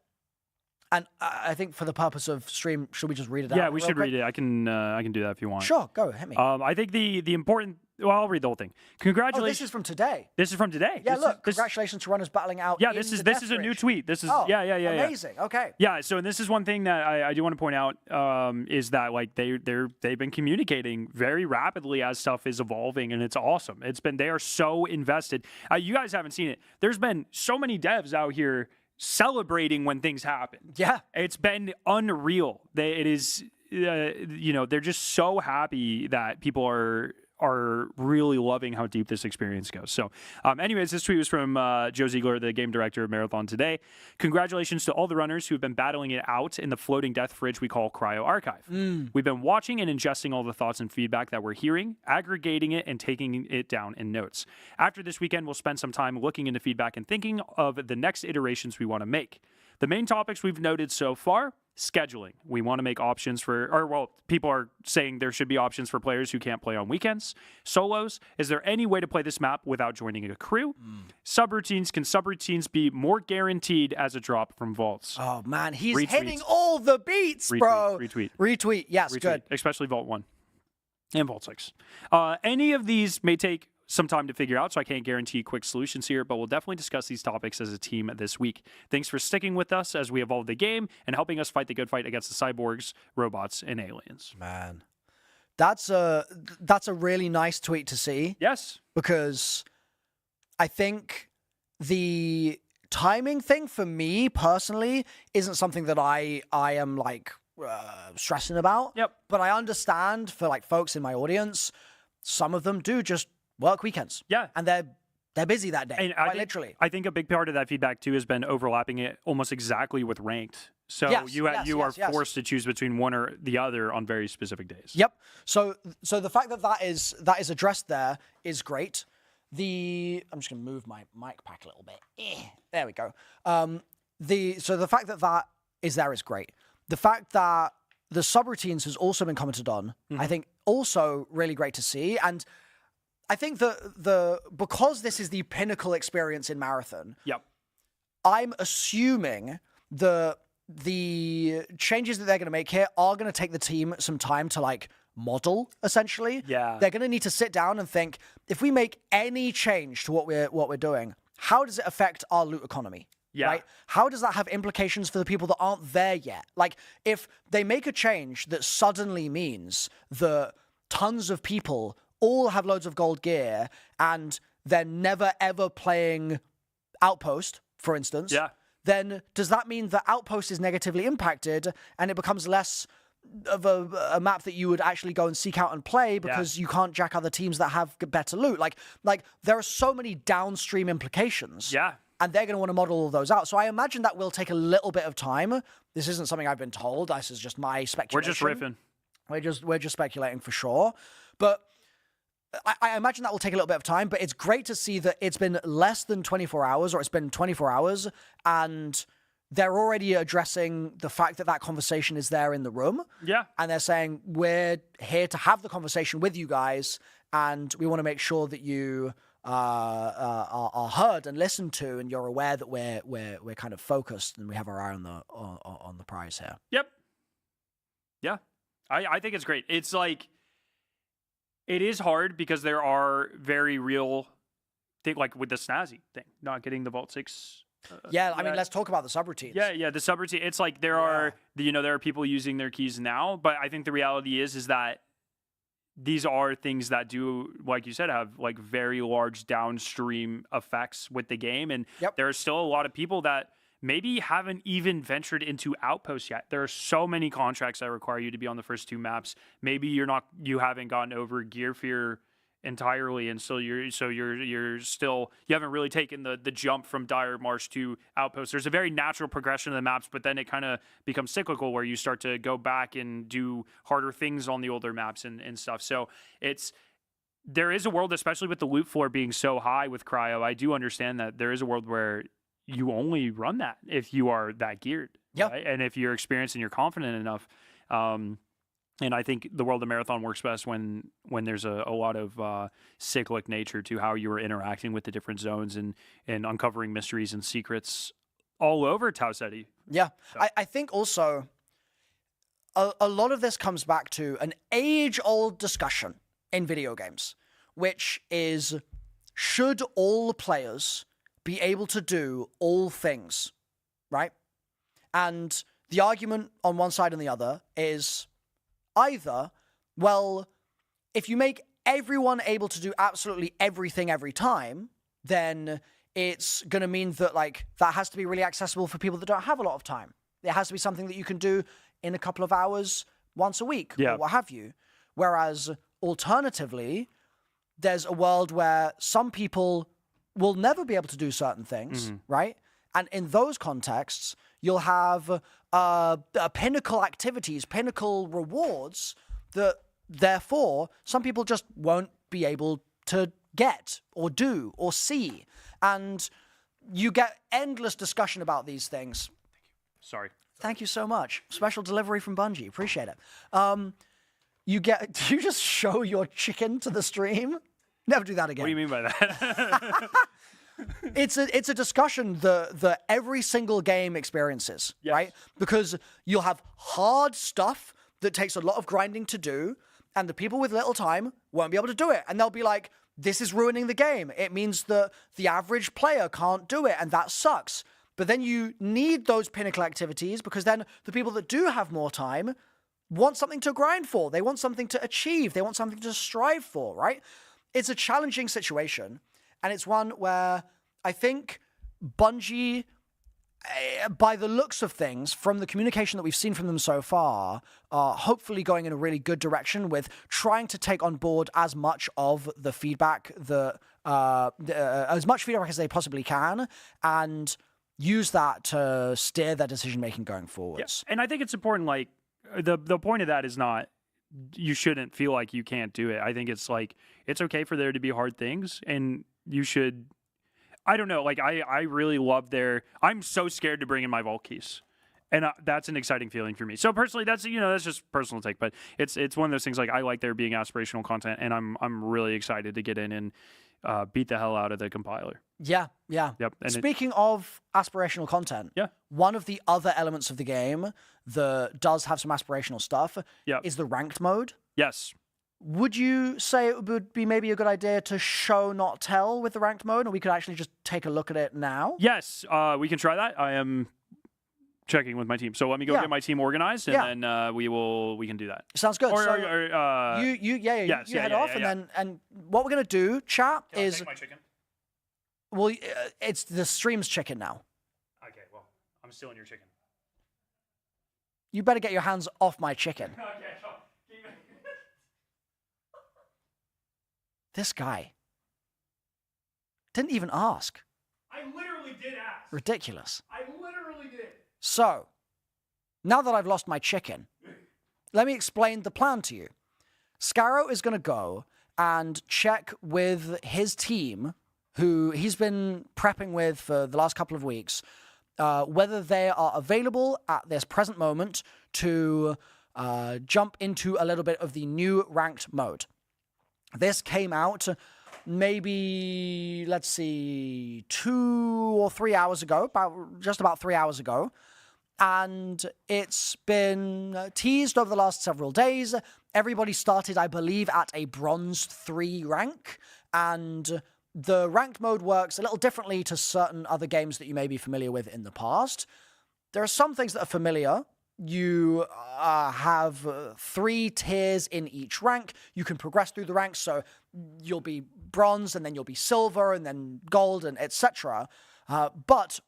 And I think for the purpose of stream, should we just read it out? Yeah, we should read it. I can do that if you want. Sure, go, hit me. I think the important... Well, I'll read the whole thing. Congratulations. Oh, this is from today. This is from today. Yeah, congratulations to runners battling out. Yeah, this is a new tweet. This is amazing. Okay. Yeah, so this is one thing that I do want to point out is that like they've been communicating very rapidly as stuff is evolving, and it's awesome. They are so invested. You guys haven't seen it. There's been so many devs out here celebrating when things happen. Yeah, it's been unreal. They're just so happy that people are really loving how deep this experience goes. So anyways, this tweet was from Joe Ziegler, the game director of Marathon today. Congratulations to all the runners who have been battling it out in the floating death fridge we call Cryo Archive. We've been watching and ingesting all the thoughts and feedback that we're hearing, aggregating it, and taking it down in notes. After this weekend, we'll spend some time looking into feedback and thinking of the next iterations we want to make. The main topics we've noted so far: scheduling. We want to make options people are saying there should be options for players who can't play on weekends. Solos. Is there any way to play this map without joining a crew? Subroutines. Can subroutines be more guaranteed as a drop from vaults? Oh, man. He's hitting all the beats, bro. Retweet. Yes, good. Especially Vault 1 and Vault 6. Any of these may take some time to figure out, so I can't guarantee quick solutions here, but we'll definitely discuss these topics as a team this week. Thanks for sticking with us as we evolve the game and helping us fight the good fight against the cyborgs, robots, and aliens. Man, that's a really nice tweet to see. Yes. Because I think the timing thing for me personally isn't something that I am like stressing about. Yep. But I understand for like folks in my audience, some of them do just work weekends. Yeah. And they're busy that day, literally. I think a big part of that feedback, too, has been overlapping it almost exactly with ranked. So you are forced to choose between one or the other on very specific days. Yep. So the fact that is addressed there is great. I'm just going to move my mic pack a little bit. There we go. So the fact that is there is great. The fact that the subroutines has also been commented on, I think also really great to see. And I think because this is the pinnacle experience in Marathon, I'm assuming the changes that they're going to make here are going to take the team some time to like model, essentially. Yeah. They're going to need to sit down and think, if we make any change to what we're doing, how does it affect our loot economy? Yeah. Right? How does that have implications for the people that aren't there yet? Like, if they make a change that suddenly means that tons of people all have loads of gold gear and they're never ever playing Outpost, for instance, then does that mean that Outpost is negatively impacted and it becomes less of a map that you would actually go and seek out and play because you can't jack other teams that have better loot? Like there are so many downstream implications. Yeah. And they're going to want to model all those out. So I imagine that will take a little bit of time. This isn't something I've been told. This is just my speculation. We're just riffing. We're just speculating for sure. But I imagine that will take a little bit of time, but it's great to see that it's been less than 24 hours, or it's been 24 hours, and they're already addressing the fact that conversation is there in the room. Yeah. And they're saying, we're here to have the conversation with you guys, and we want to make sure that you are heard and listened to, and you're aware that we're kind of focused and we have our eye on the prize here. Yep. Yeah. I think it's great. It's like, it is hard because there are very real things, like with the snazzy thing, not getting the Vault 6. I mean, let's talk about the subroutines. Yeah, the subroutine. It's like there are people using their keys now, but I think the reality is that these are things that do, like you said, have like very large downstream effects with the game, and there are still a lot of people that maybe haven't even ventured into Outposts yet. There are so many contracts that require you to be on the first two maps. Maybe you haven't gotten over Gear Fear entirely, and so you haven't really taken the jump from Dire Marsh to Outposts. There's a very natural progression of the maps, but then it kind of becomes cyclical where you start to go back and do harder things on the older maps and stuff. So there is a world, especially with the loot floor being so high with Cryo. I do understand that there is a world where you only run that if you are that geared. Yep. Right? And if you're experienced and you're confident enough. And I think the world of marathon works best when there's a lot of cyclic nature to how you are interacting with the different zones and uncovering mysteries and secrets all over Tau Ceti. Yeah. I think also a lot of this comes back to an age-old discussion in video games, which is, should all players be able to do all things, right? And the argument on one side and the other is either, well, if you make everyone able to do absolutely everything every time, then it's going to mean that, like, that has to be really accessible for people that don't have a lot of time. It has to be something that you can do in a couple of hours once a week, or what have you. Whereas, alternatively, there's a world where some people will never be able to do certain things, right? And in those contexts, you'll have pinnacle activities, pinnacle rewards that, therefore, some people just won't be able to get or do or see. And you get endless discussion about these things. Sorry. Thank you so much. Special delivery from Bungie. Appreciate it. Do you just show your chicken to the stream? Never do that again. What do you mean by that? It's a discussion that every single game experiences, right? Because you'll have hard stuff that takes a lot of grinding to do, and the people with little time won't be able to do it. And they'll be like, this is ruining the game. It means that the average player can't do it, and that sucks. But then you need those pinnacle activities, because then the people that do have more time want something to grind for. They want something to achieve. They want something to strive for, right? It's a challenging situation, and it's one where I think Bungie, by the looks of things, from the communication that we've seen from them so far, are hopefully going in a really good direction with trying to take on board as much of the feedback, as much feedback as they possibly can, and use that to steer their decision-making going forwards. Yeah. And I think it's important, like, the point of that is not you shouldn't feel like you can't do it. I think it's like, it's okay for there to be hard things, and you should, I don't know, like, I really love I'm so scared to bring in my vault keys. And that's an exciting feeling for me. So personally, that's just personal take, but it's one of those things, like, I like there being aspirational content, and I'm really excited to get in and beat the hell out of the compiler. Yeah. Yep. And Speaking of aspirational content, one of the other elements of the game that does have some aspirational stuff is the ranked mode. Yes. Would you say it would be maybe a good idea to show, not tell with the ranked mode, or we could actually just take a look at it now? Yes, we can try that. I am checking with my team. So let me go get my team organized, and then we can do that. Sounds good. Or, so you head off, and what we're gonna do, chat, is take my chicken. Well, it's the stream's chicken now. Okay, well, I'm stealing your chicken. You better get your hands off my chicken. This guy didn't even ask. I literally did ask. Ridiculous. I literally did. So, now that I've lost my chicken, let me explain the plan to you. Scarrow is going to go and check with his team, who he's been prepping with for the last couple of weeks, whether they are available at this present moment to jump into a little bit of the new ranked mode. This came out maybe, let's see, 2 or 3 hours ago, just about 3 hours ago. And it's been teased over the last several days. Everybody started, I believe, at a bronze 3 rank. And the ranked mode works a little differently to certain other games that you may be familiar with in the past. There are some things that are familiar. You have 3 tiers in each rank. You can progress through the ranks, so you'll be bronze, and then you'll be silver, and then gold, and etc. But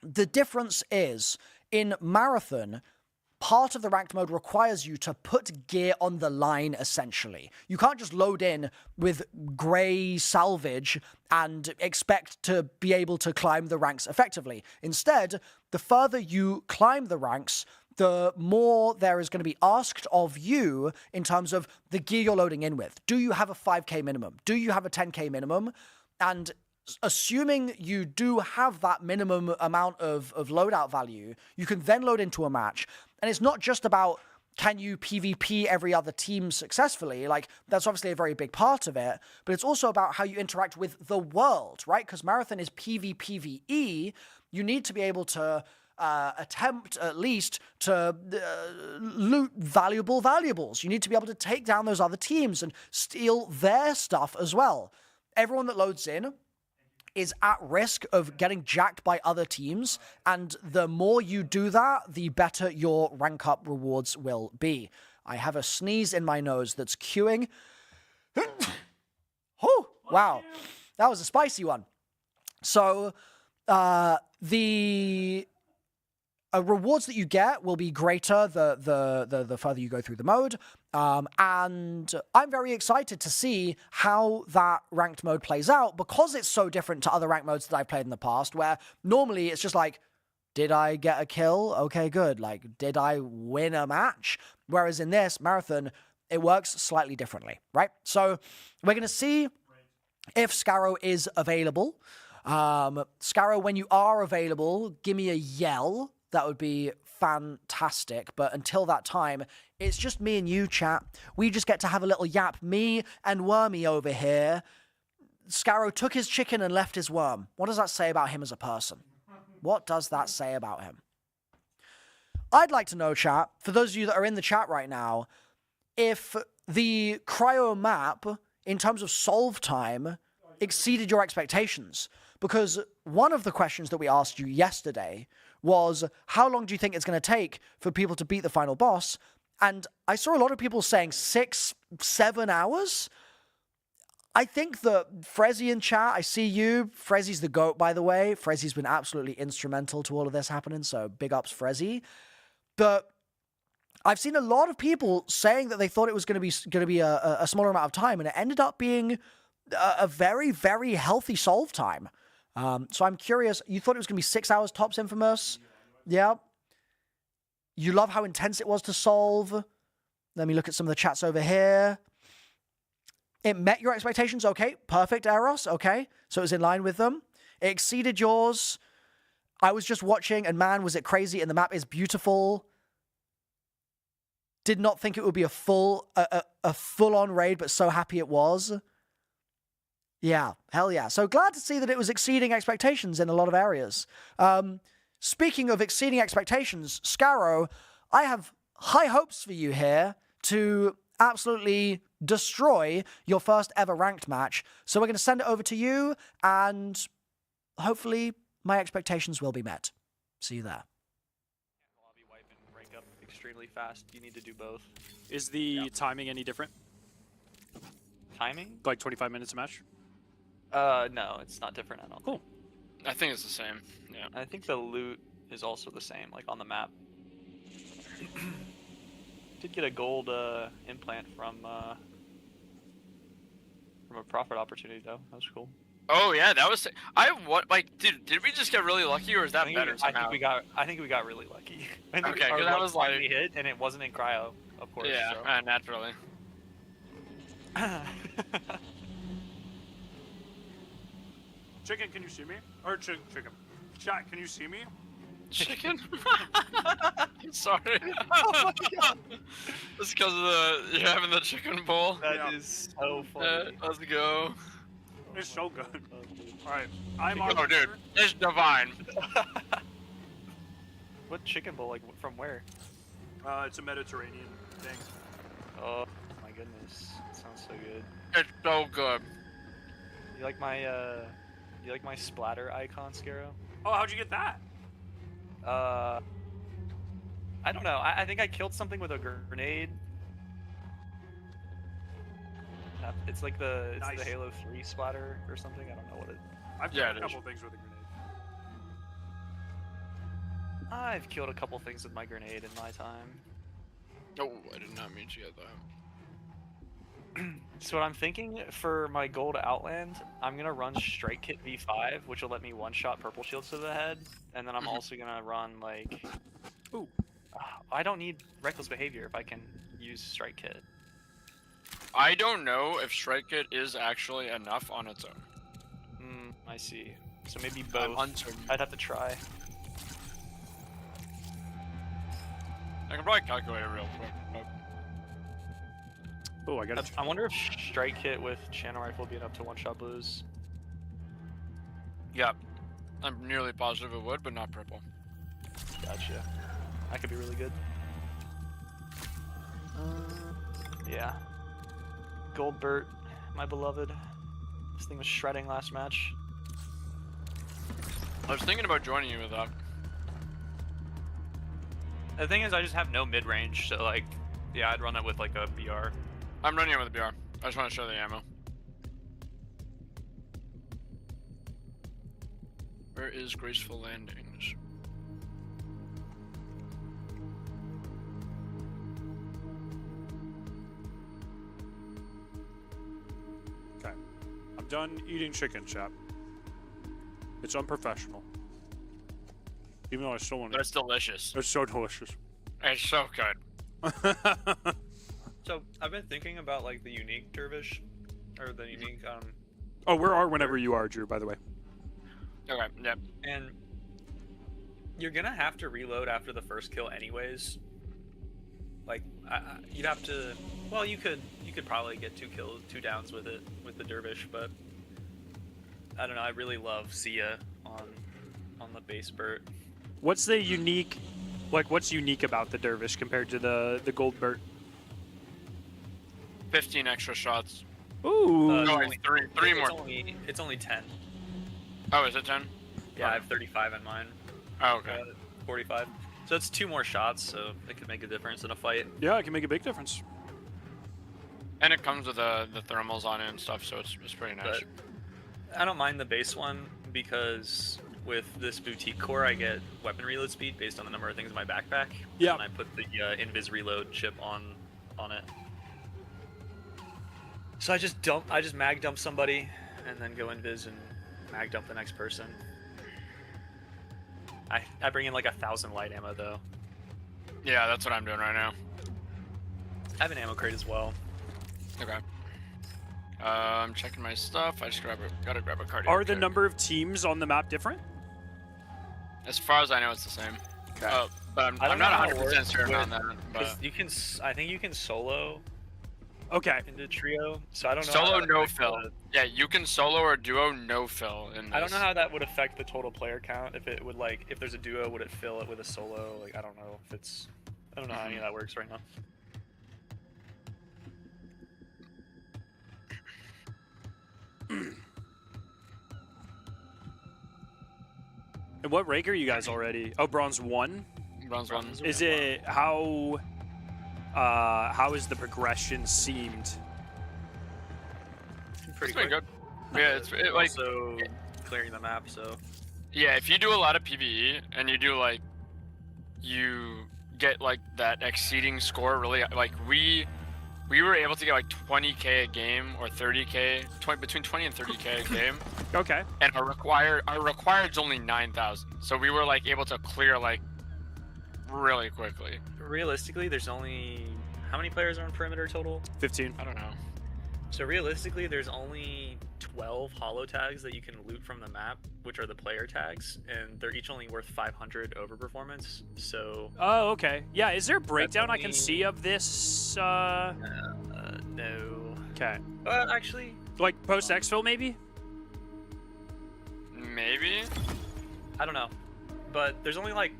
the difference is, in Marathon, part of the ranked mode requires you to put gear on the line, essentially. You can't just load in with grey salvage and expect to be able to climb the ranks effectively. Instead, the further you climb the ranks, the more there is going to be asked of you in terms of the gear you're loading in with. Do you have a 5k minimum? Do you have a 10k minimum? And assuming you do have that minimum amount of loadout value, you can then load into a match. And it's not just about can you PvP every other team successfully? Like, that's obviously a very big part of it, but it's also about how you interact with the world, right? Because Marathon is PvPvE. You need to be able to attempt at least to loot valuables. You need to be able to take down those other teams and steal their stuff as well. Everyone that loads in is at risk of getting jacked by other teams, and the more you do that, the better your rank up rewards will be. I have a sneeze in my nose that's queuing. Oh, wow. That was a spicy one. So, the rewards that you get will be greater the further you go through the mode. And I'm very excited to see how that ranked mode plays out, because it's so different to other ranked modes that I've played in the past, where normally it's just like, did I get a kill? Okay, good. Like, did I win a match? Whereas in this Marathon, it works slightly differently, right? So we're going to see if Scarrow is available. Scarrow, when you are available, give me a yell. That would be fantastic. But until that time, it's just me and you, chat. We just get to have a little yap. Me and Wormy over here. Scarrow took his chicken and left his worm. What does that say about him as a person? What does that say about him? I'd like to know, chat, for those of you that are in the chat right now, if the Cryo map, in terms of solve time, exceeded your expectations. Because one of the questions that we asked you yesterday was, how long do you think it's going to take for people to beat the final boss? And I saw a lot of people saying 6-7 hours. I think that Frezzy in chat, I see you. Frezzy's the GOAT, by the way. Frezzy's been absolutely instrumental to all of this happening, so big ups, Frezzy. But I've seen a lot of people saying that they thought it was going to be a smaller amount of time, and it ended up being a very, very healthy solve time. So I'm curious, you thought it was going to be 6 hours tops, Infamous? Yeah. You love how intense it was to solve. Let me look at some of the chats over here. It met your expectations. Okay, perfect, Eros. Okay, so it was in line with them. It exceeded yours. I was just watching, and man, was it crazy, and the map is beautiful. Did not think it would be a full-on raid, but so happy it was. Yeah, hell yeah. So glad to see that it was exceeding expectations in a lot of areas. Speaking of exceeding expectations, Scarrow, I have high hopes for you here to absolutely destroy your first ever ranked match. So we're going to send it over to you, and hopefully my expectations will be met. See you there. Lobby wipe and rank up extremely fast. You need to do both. Is the timing any different? Timing? Like 25 minutes a match? No, it's not different at all. Cool. I think it's the same. Yeah. I think the loot is also the same, like on the map. Did get a gold implant from a profit opportunity though. That was cool. Oh yeah, that was. Did we just get really lucky, or is that better somehow? I think we got really lucky. Okay, because that was like we hit, and it wasn't in cryo, of course. Yeah, so. Naturally. Chicken, can you see me? Or chicken. Chat, can you see me? Chicken? I'm sorry. Oh my god. It's because of you're having the chicken bowl. That is so funny. Let's go. It's so good. Alright, I'm on. Oh, dude, it's divine. What chicken bowl? Like from where? It's a Mediterranean thing. Oh my goodness, it sounds so good. It's so good. You like my splatter icon, Scarrow? Oh, how'd you get that? I don't know. I think I killed something with a grenade. It's like the Halo 3 splatter or something. I don't know what it. I've killed a couple things with a grenade. I've killed a couple things with my grenade in my time. Oh, I did not mean to get that. So what I'm thinking for my gold Outland, I'm gonna run Strike Kit V5, which will let me one-shot purple shields to the head, and then I'm also gonna run like. Ooh. I don't need Reckless Behavior if I can use Strike Kit. I don't know if Strike Kit is actually enough on its own. I I see. So maybe both. I'd have to try. I can probably calculate it real quick. But... Oh, I got it. I wonder if strike hit with channel rifle being up to one-shot blues. Yeah, I'm nearly positive it would, but not purple. Gotcha. That could be really good. Yeah. Goldbert, my beloved. This thing was shredding last match. I was thinking about joining you with that. The thing is, I just have no mid-range, so like, yeah, I'd run it with like a BR. I'm running it with a BR. I just want to show the ammo. Where is Graceful Landings? Okay. I'm done eating chicken, chap. It's unprofessional. Even though I still want But it's delicious. It's so delicious. It's so good. So I've been thinking about like the unique dervish, or the unique Oh, where are whenever you are, Drew, by the way? Okay, yep. and you're gonna have to reload after the first kill anyways. Like you'd have to. Well, you could probably get 2 downs with it with the dervish, but I don't know. I really love Sia on the base Burt. What's the unique, like, what's unique about the dervish compared to the gold Burt? 15 extra shots. Ooh. No, it's three more. It's only 10. Oh, is it 10? Yeah, I have 35 in mine. Oh, okay. 45. So it's 2 more shots, so it could make a difference in a fight. Yeah, it can make a big difference. And it comes with the thermals on it and stuff, so it's pretty nice. But I don't mind the base one because with this boutique core, I get weapon reload speed based on the number of things in my backpack. Yeah. And I put the invis reload chip on it. So I just mag dump somebody, and then go invis and mag dump the next person. I bring in like 1,000 light ammo though. Yeah, that's what I'm doing right now. I have an ammo crate as well. Okay. I'm checking my stuff. I just gotta grab a card. Are the number of teams on the map different? As far as I know, it's the same. Okay. But I'm not 100% certain on that. But You can, I think you can solo. Okay. Into trio, so I don't know. Solo no fill. Yeah, you can solo or duo no fill in this. I don't know how that would affect the total player count. If it would like, if there's a duo, would it fill it with a solo? Like I don't know if it's. I don't know how any of that works right now. And what rank are you guys already? Oh, bronze 1. Bronze 1. Is it how is the progression seemed? Pretty good. Yeah, it's like also clearing the map. So yeah, if you do a lot of PvE and you do like you get like that exceeding score really like we were able to get like 20k a game or 30k, between 20 and 30k a game. Okay. And our required's only 9,000. So we were like able to clear like really quickly. realistically, there's only how many players are on perimeter total? 15. I don't know. So realistically, there's only 12 holo tags that you can loot from the map, which are the player tags, and they're each only worth 500 over performance. So. Oh, okay. Yeah. Is there a breakdown I can see of this? No. Okay. Actually. Like post exfil, maybe. Maybe. I don't know, but there's only like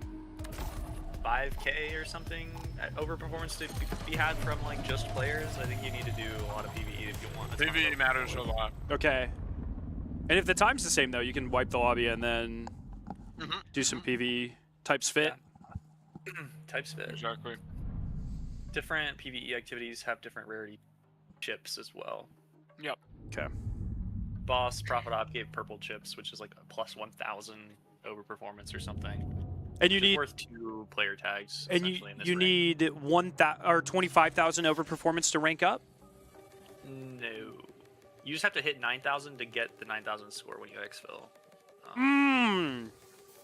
5k or something over performance to be had from like just players. I think you need to do a lot of PvE if you want. PvE matters a lot. Okay. And if the time's the same though, you can wipe the lobby and then do some PvE. Types fit. Yeah. Types fit. Exactly. Different PvE activities have different rarity chips as well. Yep. Okay. Boss Prophet Op gave purple chips, which is like a plus 1,000 over performance or something. And you need worth 2 player tags. And you need 25,000 over performance to rank up. No, you just have to hit 9,000 to get the 9,000 score when you exfil.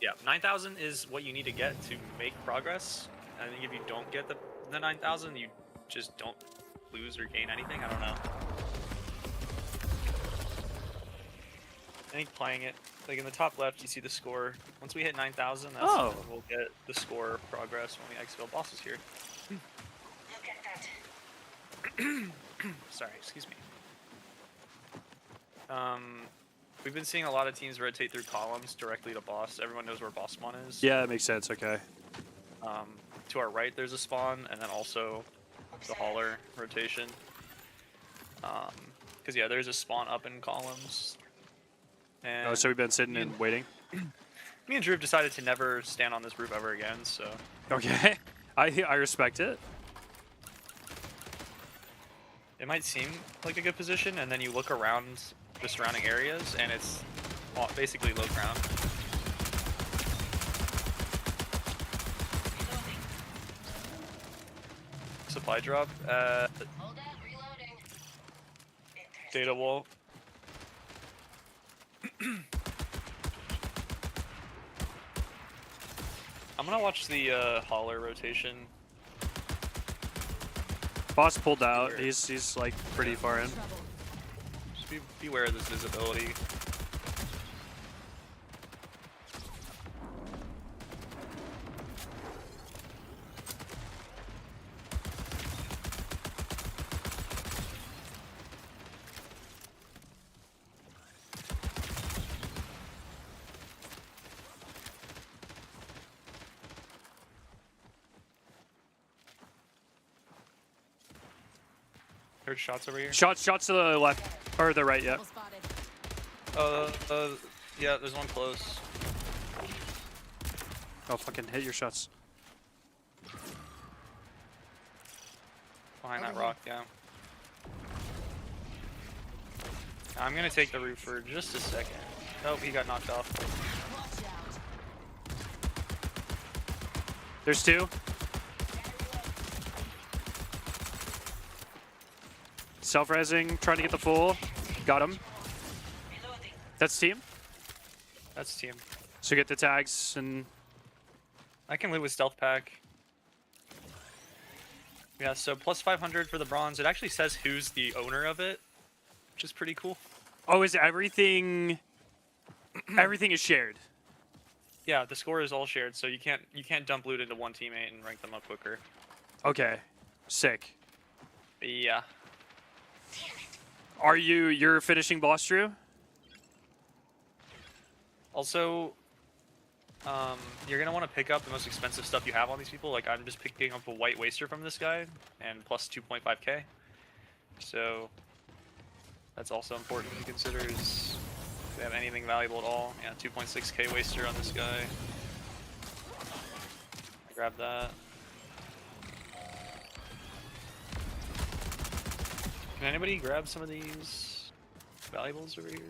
Yeah, 9,000 is what you need to get to make progress. I think if you don't get the 9,000, you just don't lose or gain anything. I don't know. I think playing it, like in the top left, you see the score. Once we hit 9,000, that's Oh. when we'll get the score progress when we exfil bosses here. Look at that. Sorry, excuse me. We've been seeing a lot of teams rotate through columns directly to boss. Everyone knows where boss spawn is. Yeah, that makes sense. Okay. To our right, there's a spawn, and then also the hauler rotation. Because yeah, there's a spawn up in columns. And Oh, so we've been sitting and waiting. me and Drew have decided to never stand on this roof ever again. So Okay. I respect it. it might seem like a good position, and then you look around the surrounding areas, and it's basically low ground. Supply drop at data wall. I'm gonna watch the hauler rotation. Boss pulled out. He's like pretty far in. Just beware of this visibility. Heard shots over here. Shots to the left or the right. Yeah. Yeah, there's one close. Oh, fucking hit your shots. Behind that rock, yeah. I'm gonna take the roof for just a second. Oh, he got knocked off. There's two. Self-resing, trying to get the full. Got him. That's team. That's team. So get the tags and I can live with stealth pack. Yeah, so plus 500 for the bronze. It actually says who's the owner of it, which is pretty cool. oh, is everything everything is shared? Yeah, the score is all shared, so you can't dump loot into one teammate and rank them up quicker. Okay. Sick. Yeah. You're finishing boss, Drew? Also, you're gonna want to pick up the most expensive stuff you have on these people. Like I'm just picking up a white waster from this guy, and plus 2.5k. So that's also important to consider. Is if they have anything valuable at all. Yeah, 2.6k waster on this guy. I grabbed that. Can anybody grab some of these valuables over here?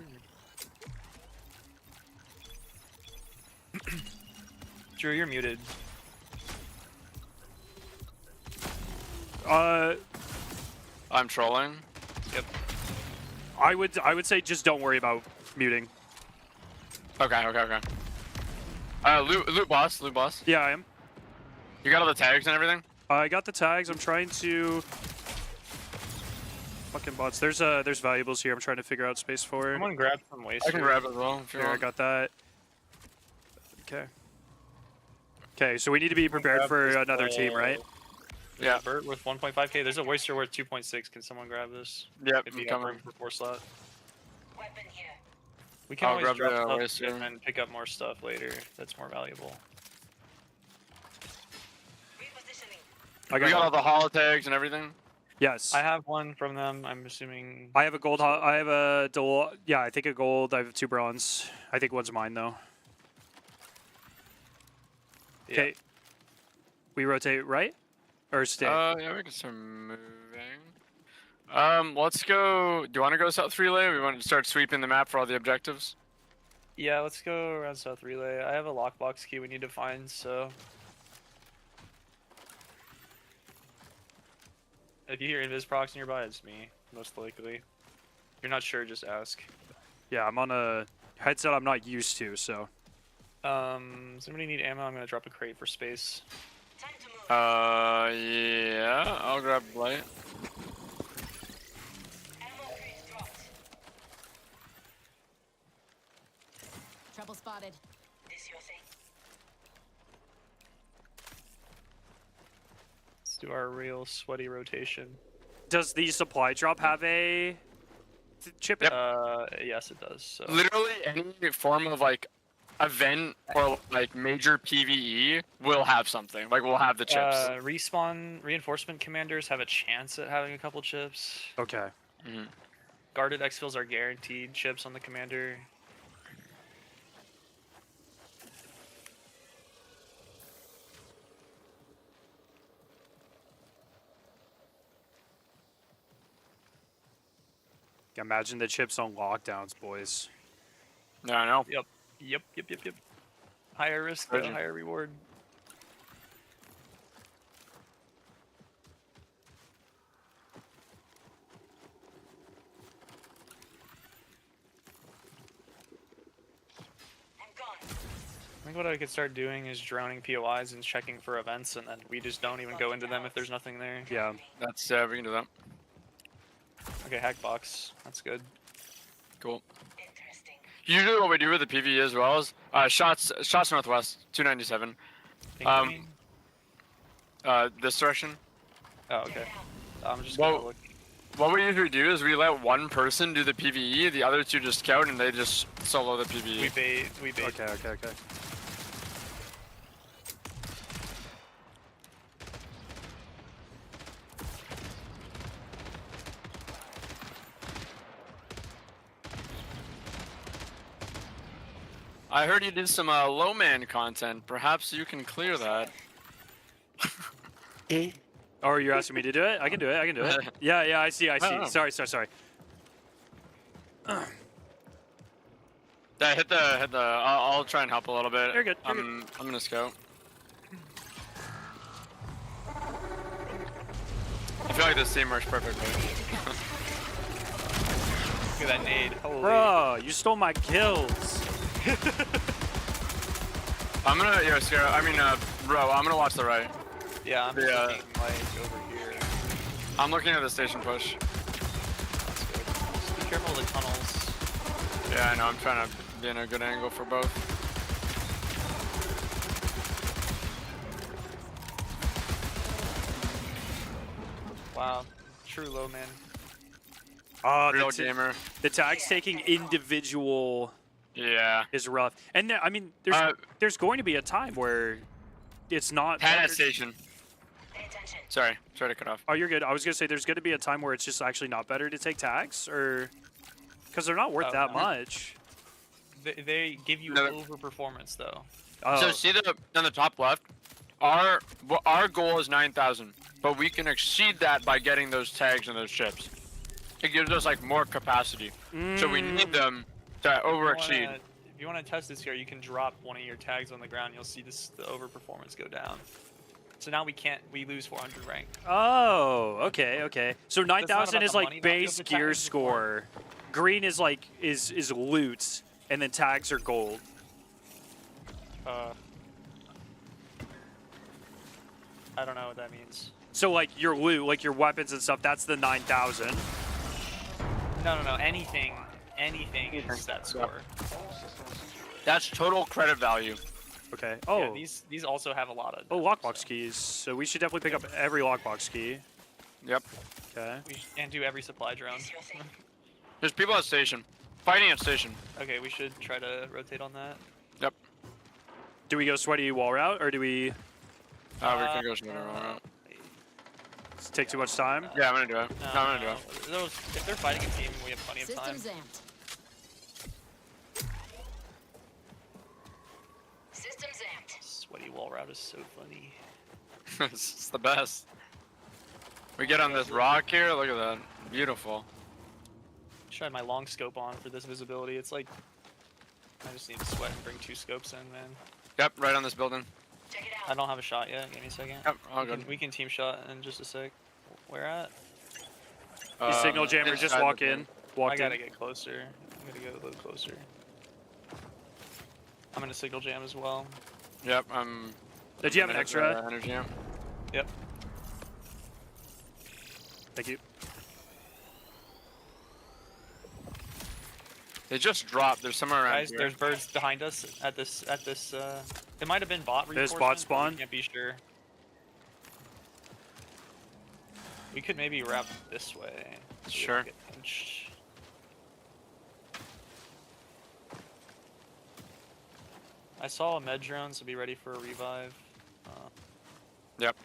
Drew, you're muted. I'm trolling. Yep. I would say just don't worry about muting. Okay. Loot boss. Yeah, I am. You got all the tags and everything? I got the tags. I'm trying to. Fucking bots. There's valuables here. I'm trying to figure out space for. Someone grab some waster. I can grab it as well. If you Here, I want. got that. Okay. Okay, so we need to be prepared for another team, right? Yeah. Bert with 1.5k. There's a waster worth 2.6. Can someone grab this? Yep, If I'm you have coming. room for 4 slot. We can I'll always grab drop the stuff waster. and then pick up more stuff later. That's more valuable. I We got all the holo tags and everything? Yes. I have one from them. I'm assuming. I have a gold. I have a dual. Yeah, I think a gold. I have 2 bronze. I think one's mine though. Okay. Yeah. We rotate right or stay. Yeah, we can start moving. Let's go. Do you want to go south relay? Or we want to start sweeping the map for all the objectives? Yeah, let's go around South Relay. I have a lockbox key we need to find, so. If you hear invis procs nearby, it's me, most likely. If you're not sure, just ask. Yeah, I'm on a headset I'm not used to, so. Does anybody need ammo? I'm gonna drop a crate for space. Yeah, I'll grab light. spotted. This your thing? Let's do our real sweaty rotation. Does the supply drop have a chip? Yes, it does. So. Literally any form of like event or like major PVE will have something. Like we'll have the chips. Respawn reinforcement commanders have a chance at having a couple chips. Okay. Guarded exfils are guaranteed chips on the commander. Imagine the chips on lockdowns, boys. No, I know. Yep. Higher risk, though, higher reward. I think what I could start doing is droning POIs and checking for events, and then we just don't even go into them if there's nothing there. Yeah. That's we can do that. Okay, hack box. That's good. Cool. Usually what we do with the PvE as well is shots northwest 297. This direction. Oh, okay. I'm just gonna look. What we usually do is we let one person do the PvE, the other two just scout, and they just solo the PvE. We bait. Okay. I heard you did some low man content. Perhaps you can clear that. Oh, you're asking me to do it? I can do it. Yeah, I see. Oh. Sorry. Yeah, hit the. I'll try and help a little bit. You're good. I'm gonna scout. I feel like this team works perfectly. Look at that nade. Holy. Bro, you stole my kills. I'm gonna, bro, I'm gonna watch the right. Yeah, I'm just looking, like, over here. I'm looking at the station push. That's good. Just be careful of the tunnels. Yeah, I know, I'm trying to be in a good angle for both. Wow, true low man. Oh, Real gamer. The tags taking individual is rough. And I mean, there's going to be a time where it's not. Pad at station. Sorry to cut off. Oh, you're good. I was gonna say there's going to be a time where it's just actually not better to take tags, or because they're not worth that much. They give you over performance though. Oh. So see on the top left, our goal is 9,000, but we can exceed that by getting those tags and those chips. It gives us like more capacity, so we need them to over exceed. If you want to test this here, you can drop one of your tags on the ground. You'll see the over performance go down. So now we lose 400 rank. Oh, okay. So 9,000 is like base gear score. Green is like is loot, and then tags are gold. I don't know what that means. So like your loot, like your weapons and stuff, that's the 9,000. No. Anything is that score. That's total credit value. Okay. Yeah, these also have a lot of. Lockbox keys. So we should definitely pick up every lockbox key. Yep. Okay. And do every supply drone. There's people at station. Fighting at station. Okay, we should try to rotate on that. Yep. Do we go sweaty wall route, or do we? We can go sweaty wall route. Does it take too much time? Yeah, I'm gonna do it. No, I'm gonna do it. If they're fighting a team, we have plenty of time. Systems amped. Sweaty wall route is so funny. It's the best. We get on this rock here. Look at that. Beautiful. Should have my long scope on for this visibility. It's like I just need to sweat and bring 2 scopes in, man. Yep, right on this building. I don't have a shot yet. Give me a second. Yep, all good. We can team shot in just a sec. Where at? The signal jammer, just walk in. I gotta get closer. I'm gonna go a little closer. I'm in a signal jam as well. Yep, Did you have an extra? Energy jam. Yep. Thank you. They just dropped. There's somewhere around Guys, here. there's birds behind us at this. It might have been bot There's reinforcement. bot but spawn? We can't be sure. We could maybe wrap this way. so we Sure. don't get pinched. I saw a med drone, so be ready for a revive. Yep.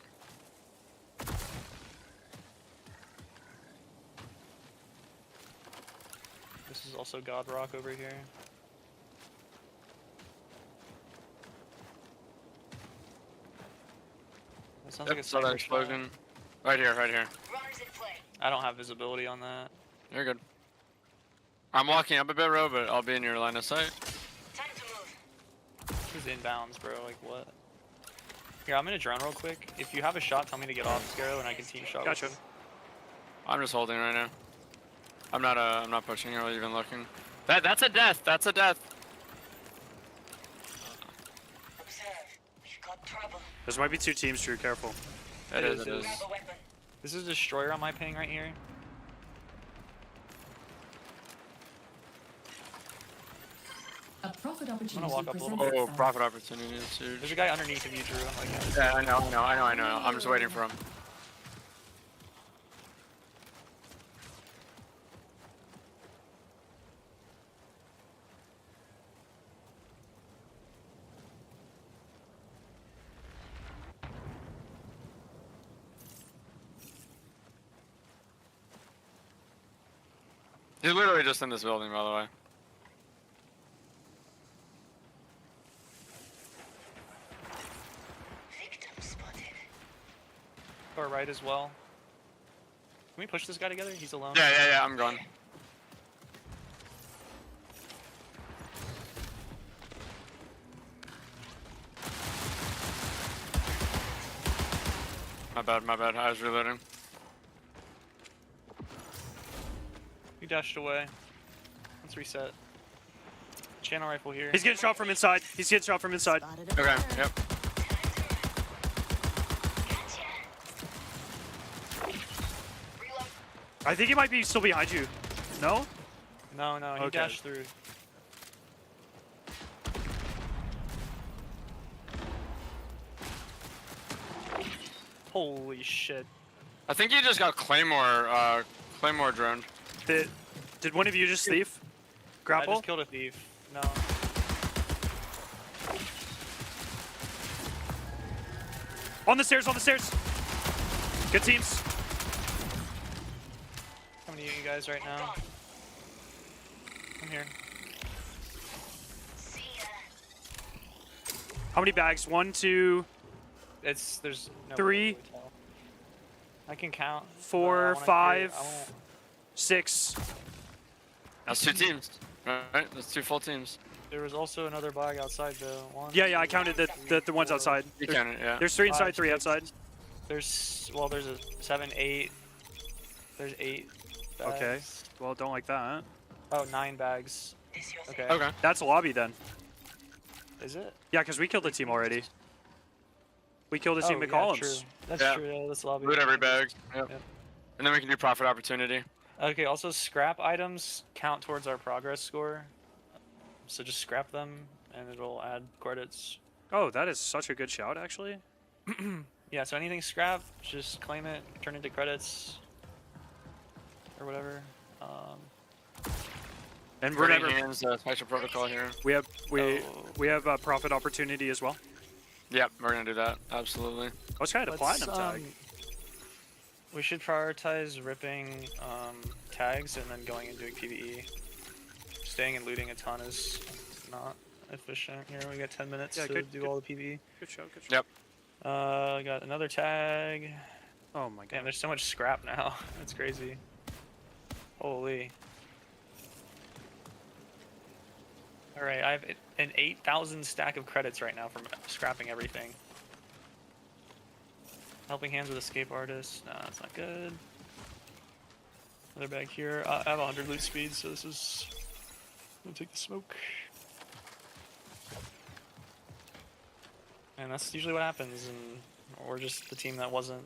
This is also God Rock over here. That sounds like a Saw that sniper shot. explosion. Right here, right here. Runners in play. I don't have visibility on that. You're good. I'm walking up a bit, Ro, but I'll be in your line of sight. Time to move. This is inbounds, bro. Like what? Here, I'm gonna drone real quick. If you have a shot, tell me to get off Scarrow, and I can team shot. Gotcha. With you. I'm just holding right now. I'm not pushing or even looking. That's a death. That's a death. Observe. We've got trouble. There might be 2 teams, Drew. Careful. It is. It is. Grab a weapon. This is a destroyer on my ping right here. A profit I'm opportunity gonna walk up a little presents bit. Oh, itself. profit opportunity is huge. There's a guy underneath of you, Drew. Like, Yeah, I know. I'm just waiting for him. He's literally just in this building, by the way. Victim spotted. or right as well. Can we push this guy together? He's alone. Yeah, I'm going. My bad. I was reloading. We dashed away. Let's reset. Channel rifle here. He's getting shot from inside. Okay, yep. I think he might be still behind you. No? No, he Okay. dashed through. Holy shit. I think he just got Claymore droned. Did one of you just thief? I Grapple? just killed a thief. No. On the stairs. Good teams. Coming to you guys right now. I'm here. How many bags? 1, 2, There's no 3, way to really tell. I can count. 4, I wanna 5, I won't. 6. That's 2 teams. Right? That's 2 full teams. There was also another bag outside though. One, Yeah, I counted the ones outside. You counted, yeah. There's 3 inside, 5, 3 6. outside. There's a 7, 8. There's 8 bags. Okay. Well, don't like that. Oh, 9 bags. Okay. Okay. That's lobby then. Is it? Yeah, because we killed a team already. We killed a team at yeah, Collins. true. That's Yeah. true. Yeah, that's lobby. Loot every bag. Yep. Yep. And then we can do profit opportunity. Okay. Also, scrap items count towards our progress score. So just scrap them, and it'll add credits. Oh, that is such a good shout, actually. Yeah. So anything scrap, just claim it, turn it into credits, or whatever. And Burning remember, hands, special protocol here. we have profit opportunity as well. Yep, we're gonna do that. Absolutely. I was trying to platinum tag. We should prioritize ripping tags and then going and doing PvE. Staying and looting a ton is not efficient. Here we got 10 minutes to do all the PvE. Good show. Yep. I got another tag. Oh my god. Damn, there's so much scrap now. That's crazy. Holy. Alright, I have an 8,000 stack of credits right now from scrapping everything. Helping hands with escape artist. Nah, that's not good. Another bag here. I have 100 loot speed, so this is... I'm gonna take the smoke. And that's usually what happens, and we're just the team that wasn't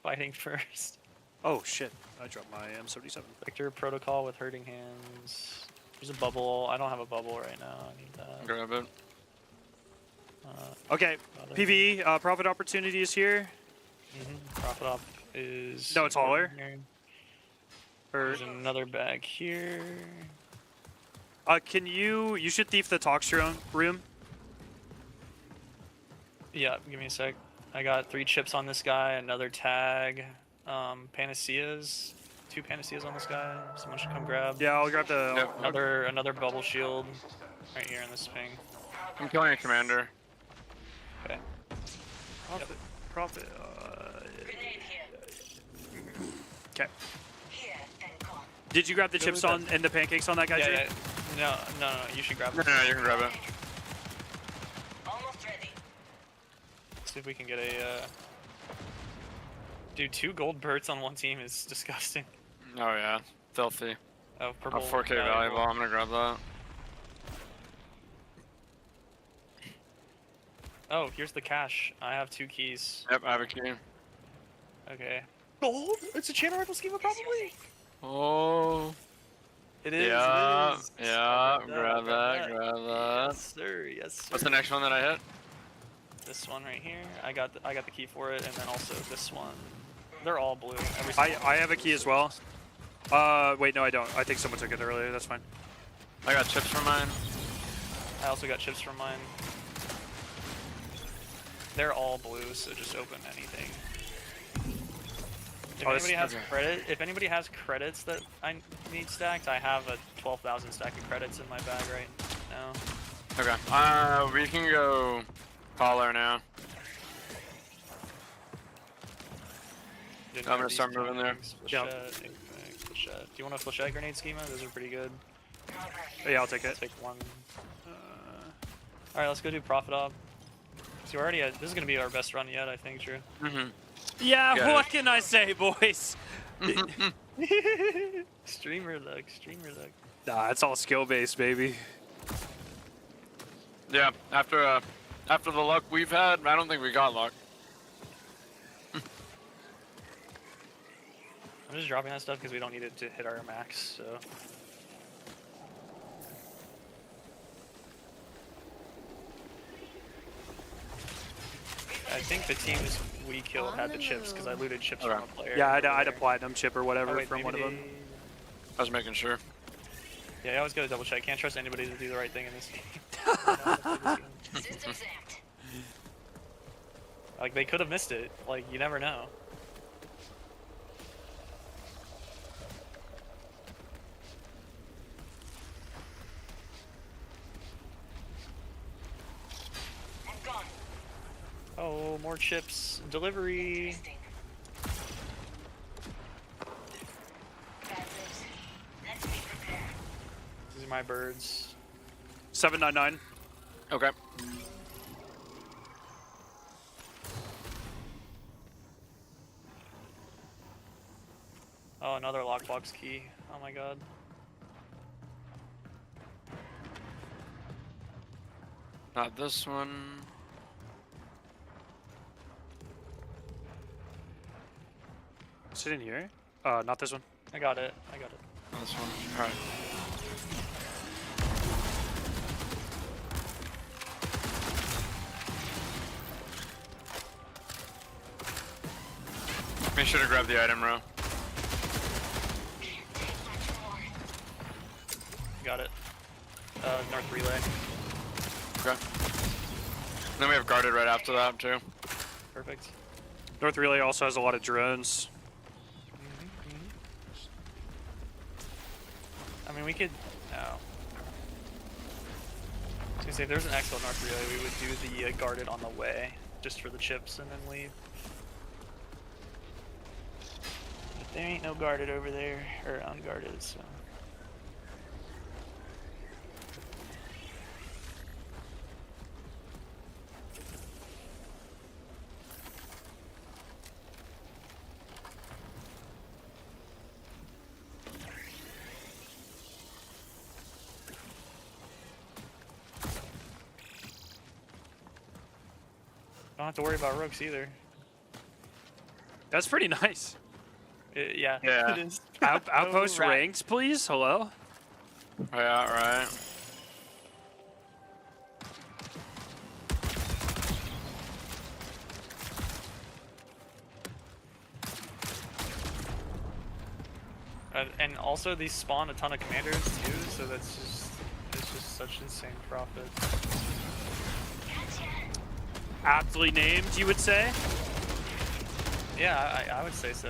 fighting first. Oh shit! I dropped my M77. Victor protocol with hurting hands. There's a bubble. I don't have a bubble right now. I need that. Grab it. Okay, PvE, profit opportunity is here. Profit op is... No, it's hauler. There's another bag here. Can you should thief the Tox room? Yeah, give me a sec. I got 3 chips on this guy, another tag, panaceas, 2 panaceas on this guy. Someone should come grab. Yeah, I'll grab the... Yep. Another bubble shield right here in this ping. I'm killing a commander. Okay. Profit. Okay. Did you grab the chips on and the pancakes on that guy? Yeah. No. You should grab it. No, you can grab it. Almost ready. See if we can get a. Dude, 2 gold birds on one team is disgusting. Oh yeah, filthy. Oh, purple. 4K valuable. I'm gonna grab that. Oh, here's the cache. I have 2 keys. Yep, I have a key. Okay. Gold? It's a channel rifle schema, probably. Oh. It is. Yeah. It is. Yeah. Grab that. Yes, sir. Yes, sir. What's the next one that I hit? This one right here. I got the key for it, and then also this one. They're all blue. I have a key as well. Wait, no, I don't. I think someone took it earlier. That's fine. I got chips for mine. I also got chips for mine. They're all blue, so just open anything. If anybody has credits that I need stacked, I have a 12,000 stack of credits in my bag right now. Okay. We can go collar now. I'm gonna start moving there. Yeah. Do you want a flechette grenade schema? Those are pretty good. Yeah, I'll take it. Take one. Alright, let's go do profit op. So we're already at, this is gonna be our best run yet, I think, Drew. Yeah, what can I say, boys? Streamer luck, streamer luck. Nah, it's all skill based, baby. Yeah, after the luck we've had, I don't think we got luck. I'm just dropping that stuff because we don't need it to hit our max, so. I think the teams we killed had the chips because I looted chips from a player. Yeah, I had a platinum chip or whatever wait, from one of them. I was making sure. Yeah, I always gotta double check. Can't trust anybody to do the right thing in this game. Systems amped. Like, they could have missed it. Like, you never know. Oh, more chips. Delivery. These are my birds. 799. Okay. Oh, another lockbox key. Oh my god. Not this one. Is it in here? Not this one. I got it. I got it. This one. Alright. Make sure to grab the item row. Got it. North relay. Okay. Then we have guarded right after that too. Perfect. North relay also has a lot of drones. I mean, we could. No. I was gonna say, if there's an expo North relay, we would do the guarded on the way, just for the chips, and then leave. But there ain't no guarded over there, or unguarded, so. Don't have to worry about rooks either. That's pretty nice. Yeah. Yeah. It is. Outpost Right. ranked, please. Hello. Yeah, right. And also these spawn a ton of commanders too, so it's just such insane profit. Aptly named, you would say. Yeah, I would say so.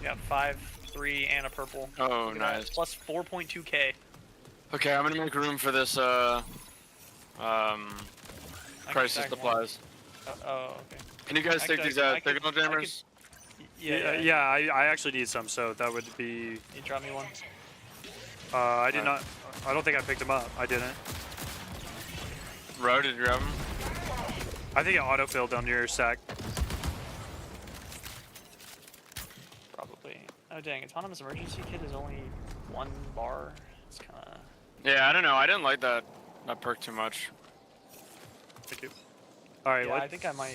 Got 5, 3, and a purple. Oh, Look at that, nice. Plus 4.2k. Okay, I'm gonna make room for this. Crisis stack one. supplies. Oh, okay. Can you guys take these signal jammers? Yeah. I actually need some, so that would be. You drop me one. I did not. I don't think I picked them up. I didn't. Ro, did you grab them? I think it autofilled on your sack. Probably. Oh dang, autonomous emergency kit is only 1 bar. It's kind of. Yeah, I don't know. I didn't like that perk too much. Thank you. All right. Yeah, I think I might.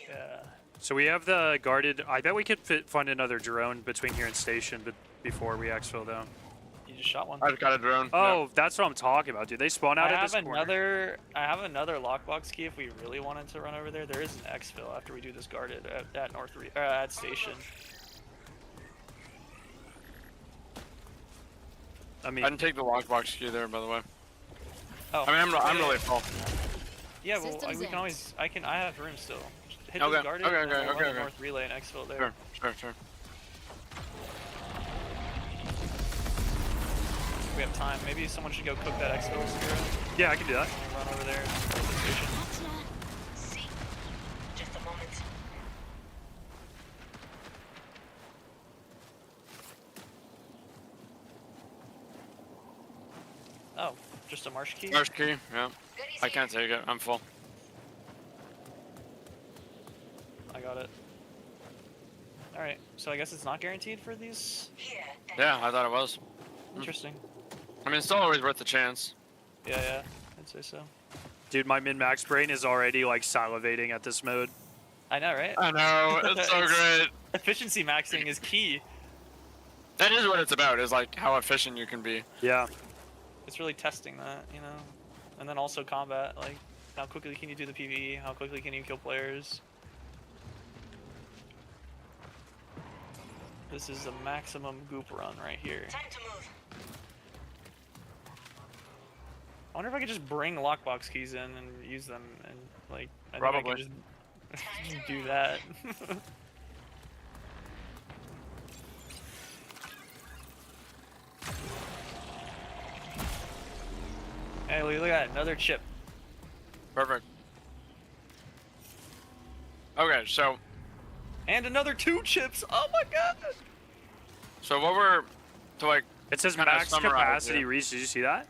Yeah. So we have the guarded. I bet we could find another drone between here and station, but before we exfil them. You just shot one. I just got a drone. Oh, yeah. that's what I'm talking about, dude. They spawn out I of have this corner. I have another lockbox key if we really wanted to run over there. There is an exfil after we do this guarded at at station. I mean, I didn't take the lockbox key there, by the way. Oh. I mean, I'm really full. Yeah, well, we can always. I have room still. Just hit Okay, this guarded okay, and then okay, we'll okay, run a okay. north relay and exfil there. Sure. We have time. Maybe someone should go cook that exfil, Spiro. Yeah, I can do that. Run over there to the station. See? Just a moment. Oh, just a marsh key? Marsh key, yeah. I can't take it. I'm full. I got it. Alright, so I guess it's not guaranteed for these? Yeah, I thought it was. Interesting. I mean, it's still always worth the chance. Yeah, I'd say so. Dude, my min-max brain is already like salivating at this mode. I know, right? I know, it's so great. Efficiency maxing is key. That is what it's about, is like how efficient you can be. Yeah. It's really testing that, you know? And then also combat, like, how quickly can you do the PvE? How quickly can you kill players? This is a maximum goop run right here. Time to move. I wonder if I could just bring lockbox keys in and use them and, like, I think Probably. I could just do that. Hey, look at that, another chip. Perfect. Okay, so. And another 2 chips. Oh my god. So what we're to like. It says kinda max summarize capacity here. reach. Did you see that?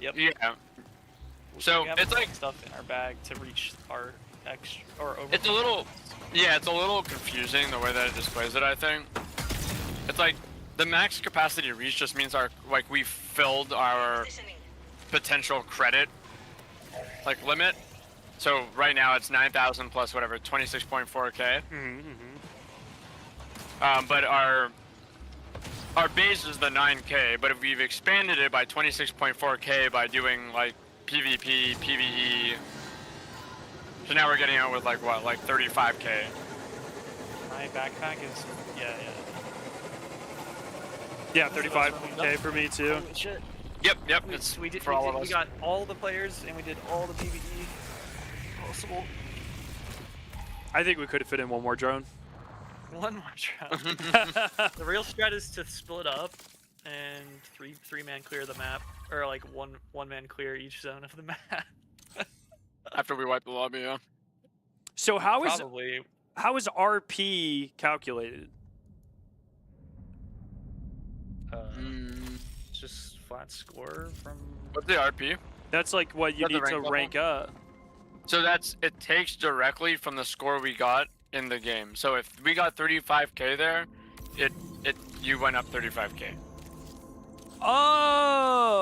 Yep. Yeah. So we have it's like stuff in our bag to reach our extra or over. it's a little, yeah, it's a little confusing the way that it displays it. I think it's like the max capacity reach just means we filled our potential credit limit. So right now it's 9,000 plus whatever 26.4k. But our base is the 9k. But if we've expanded it by 26.4k by doing like PvP, PvE. So now we're getting out with like 35k. My backpack is Yeah, 35k for me too. Holy shit. Yep. It's We did. for all of us. We got all the players and we did all the PvE possible. I think we could have fit in one more drone. One more round. The real strat is to split up and three man clear the map, or like one man clear each zone of the map. After we wipe the lobby, yeah. So how is RP calculated? It's just flat score from. What's the RP? That's like what you Is that need the to rank rank up. So it takes directly from the score we got in the game. So if we got 35k there, you went up 35k.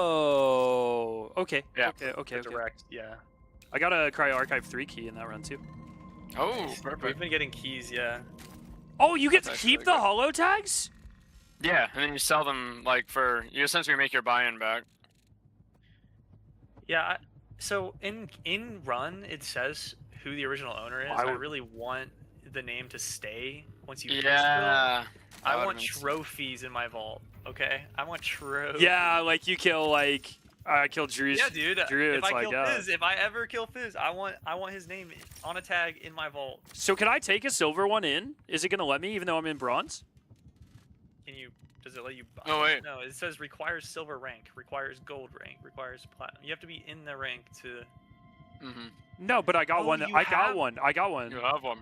Oh, okay. Yeah. Okay. Direct, yeah. I got a Cryo Archive 3 key in that run too. Oh, We've perfect. been getting keys, yeah. Oh, you get to That's keep actually the holo tags? Yeah, and then you sell them like you essentially make your buy-in back. Yeah, so in run it says who the original owner is. I really want the name to stay once you Yeah. I want trophies in my vault. Okay, I want trophies. Yeah, like you kill like I killed Drew. Yeah, dude. Drew, If it's I like kill Fizz, if I ever kill Fizz, I want his name on a tag in my vault. So can I take a silver one in? Is it gonna let me even though I'm in bronze? Can you? Does it let you buy? Oh, wait. No, it says requires silver rank, requires gold rank, requires platinum. You have to be in the rank to. No, but I got one. you I got have- one. I got one. You have one.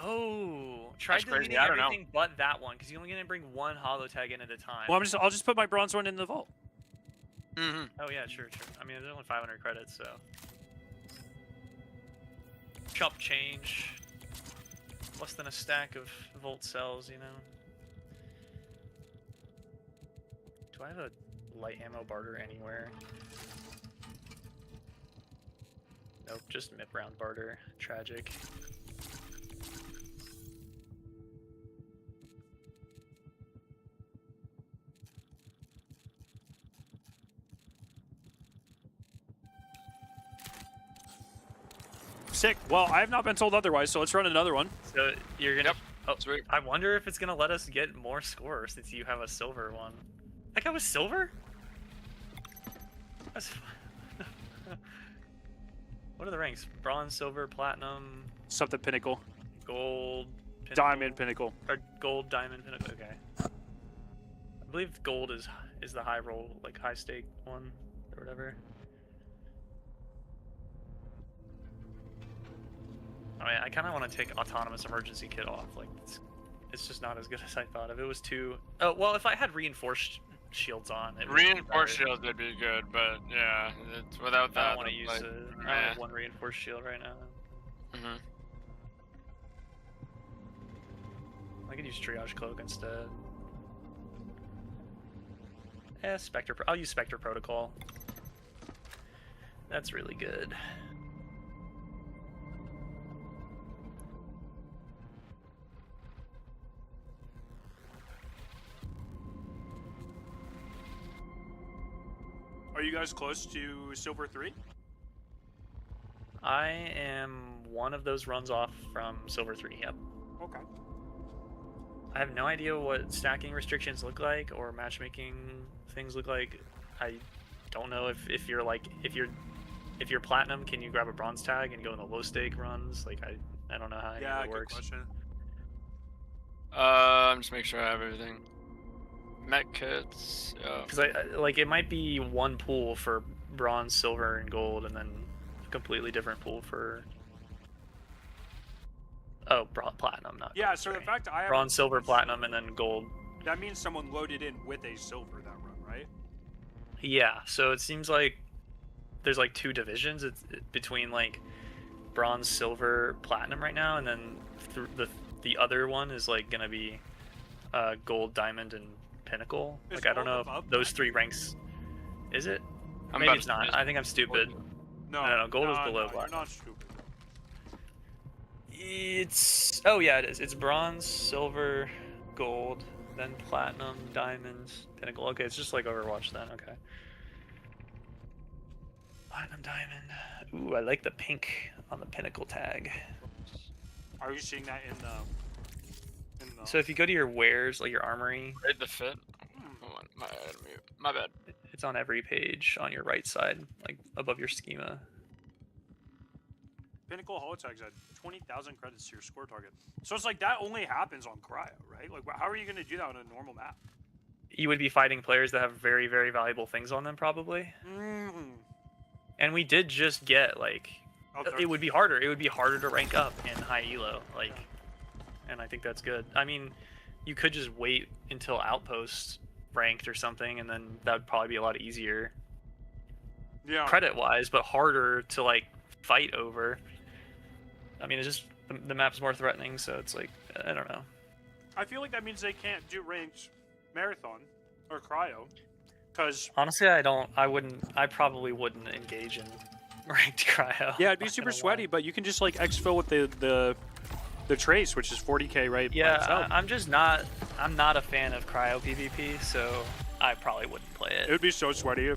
Oh, try That's crazy. deleting I don't know. everything but that one, because you're only gonna bring one holo tag in at a time. Well, I'll just put my bronze one in the vault. Oh yeah, sure. I mean, there's only 500 credits, so. Chump change. Less than a stack of Volt cells, you know. Do I have a light ammo barter anywhere? Nope, just mid round barter. Tragic. Sick. Well, I have not been told otherwise, so let's run another one. So you're gonna. Yep. Oh, sweet. I wonder if it's gonna let us get more score since you have a silver one. That guy was silver? That's... What are the ranks? Bronze, silver, platinum, Something pinnacle. gold, pinnacle, Diamond pinnacle. or gold, diamond, pinnacle. Okay. I believe gold is the high roll, like high stake one or whatever. I mean, I kind of want to take autonomous emergency kit off. Like, it's just not as good as I thought. If it was too, oh well, if I had reinforced shields on, it would be Reinforced better. shields would be good, but yeah, without that, I don't want to use like, I only have one reinforced shield right now. I could use triage cloak instead. Yeah, Spectre. I'll use Spectre Protocol. That's really good. Are you guys close to silver 3? I am one of those runs off from silver 3. Yep. Okay. I have no idea what stacking restrictions look like or matchmaking things look like. I don't know if you're like if you're platinum, can you grab a bronze tag and go in the low stake runs? Like I don't know how any of it works. Question. Just make sure I have everything. Mech kits. Yeah. Because I like it might be one pool for bronze, silver, and gold, and then a completely different pool for platinum, not Yeah. So the fact I have bronze, silver, platinum, and then gold. that means someone loaded in with a silver that run, right? Yeah. So it seems like there's like two divisions. It's between like bronze, silver, platinum right now, and then the other one is like gonna be gold, diamond, and pinnacle. Is Like I don't know gold if those three ranks. Is it? I'm Maybe about it's to- not. I think I'm stupid. No, gold is below You're platinum. not stupid. It's it is. It's bronze, silver, gold, then platinum, diamonds, pinnacle. Okay, it's just like Overwatch then. Okay. Platinum, diamond. Ooh, I like the pink on the pinnacle tag. Are you seeing that in the? So if you go to your wares, like your armory, Raid the fit. Hold on, my bad. it's on every page on your right side, like above your schema. Pinnacle holotags at 20,000 credits to your score target. So it's like that only happens on Cryo, right? Like, how are you going to do that on a normal map? You would be fighting players that have very, very valuable things on them, probably. And we did just get like, it would be harder. It would be harder to rank up in high elo, like, and I think that's good. I mean, you could just wait until Outpost ranked or something, and then that would probably be a lot easier. credit-wise, but harder to like fight over. I mean, it's just the map's more threatening, so it's like I don't know. I feel like that means they can't do ranked marathon or cryo, because honestly, I probably wouldn't engage in ranked cryo. Yeah, it'd be super sweaty, but you can just like exfil with the trace, which is 40k right by Yeah, itself. I'm not a fan of cryo PvP, so I probably wouldn't play it. It would be so sweaty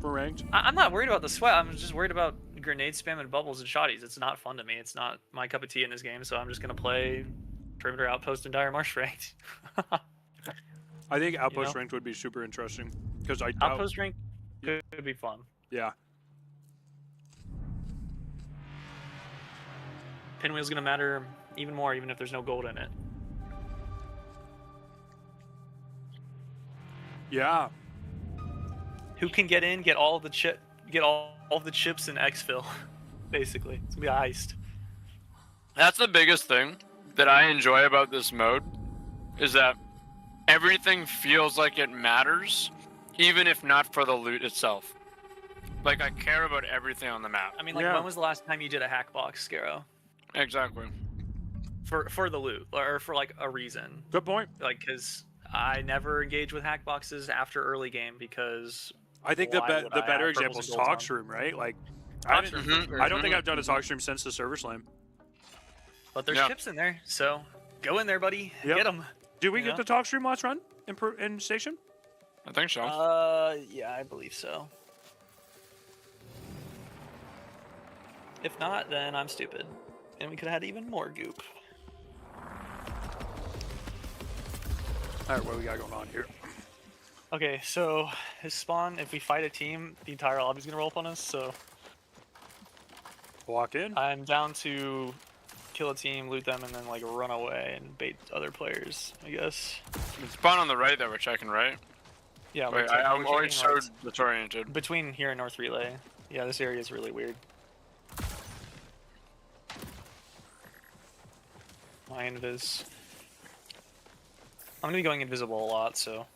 for ranked. I'm not worried about the sweat. I'm just worried about grenade spam and bubbles and shotties. It's not fun to me. It's not my cup of tea in this game, so I'm just gonna play perimeter outpost and dire marsh ranked. I think outpost ranked would be super interesting because outpost ranked could be fun. Yeah. Pinwheel's gonna matter even more, even if there's no gold in it. Yeah. Who can get in, get all the the chips and exfil, basically. It's gonna be a heist. That's the biggest thing that I enjoy about this mode, is that everything feels like it matters, even if not for the loot itself. Like, I care about everything on the map. I mean, like, when was the last time you did a hack box, Scaro? Exactly. For the loot, or for, like, a reason. Good point. Like, because I never engage with hack boxes after early game, because... I think the better example is Talks Room, right? Like, I don't think I've done a Talks Room since the server slam. But there's chips in there, so go in there, buddy. Yep. Get them. Did we get the Talks Room last run in Station? I think so. Yeah, I believe so. If not, then I'm stupid. And we could have had even more goop. Alright, what do we got going on here? Okay, so his spawn, if we fight a team, the entire lobby's gonna roll up on us, so... Walk in. I'm down to kill a team, loot them, and then like run away and bait other players, I guess. Spawn on the right that we're checking, right? Yeah, wait, I'm always so disoriented. Between here and North Relay. Yeah, this area is really weird. My invis. I'm gonna be going invisible a lot, so.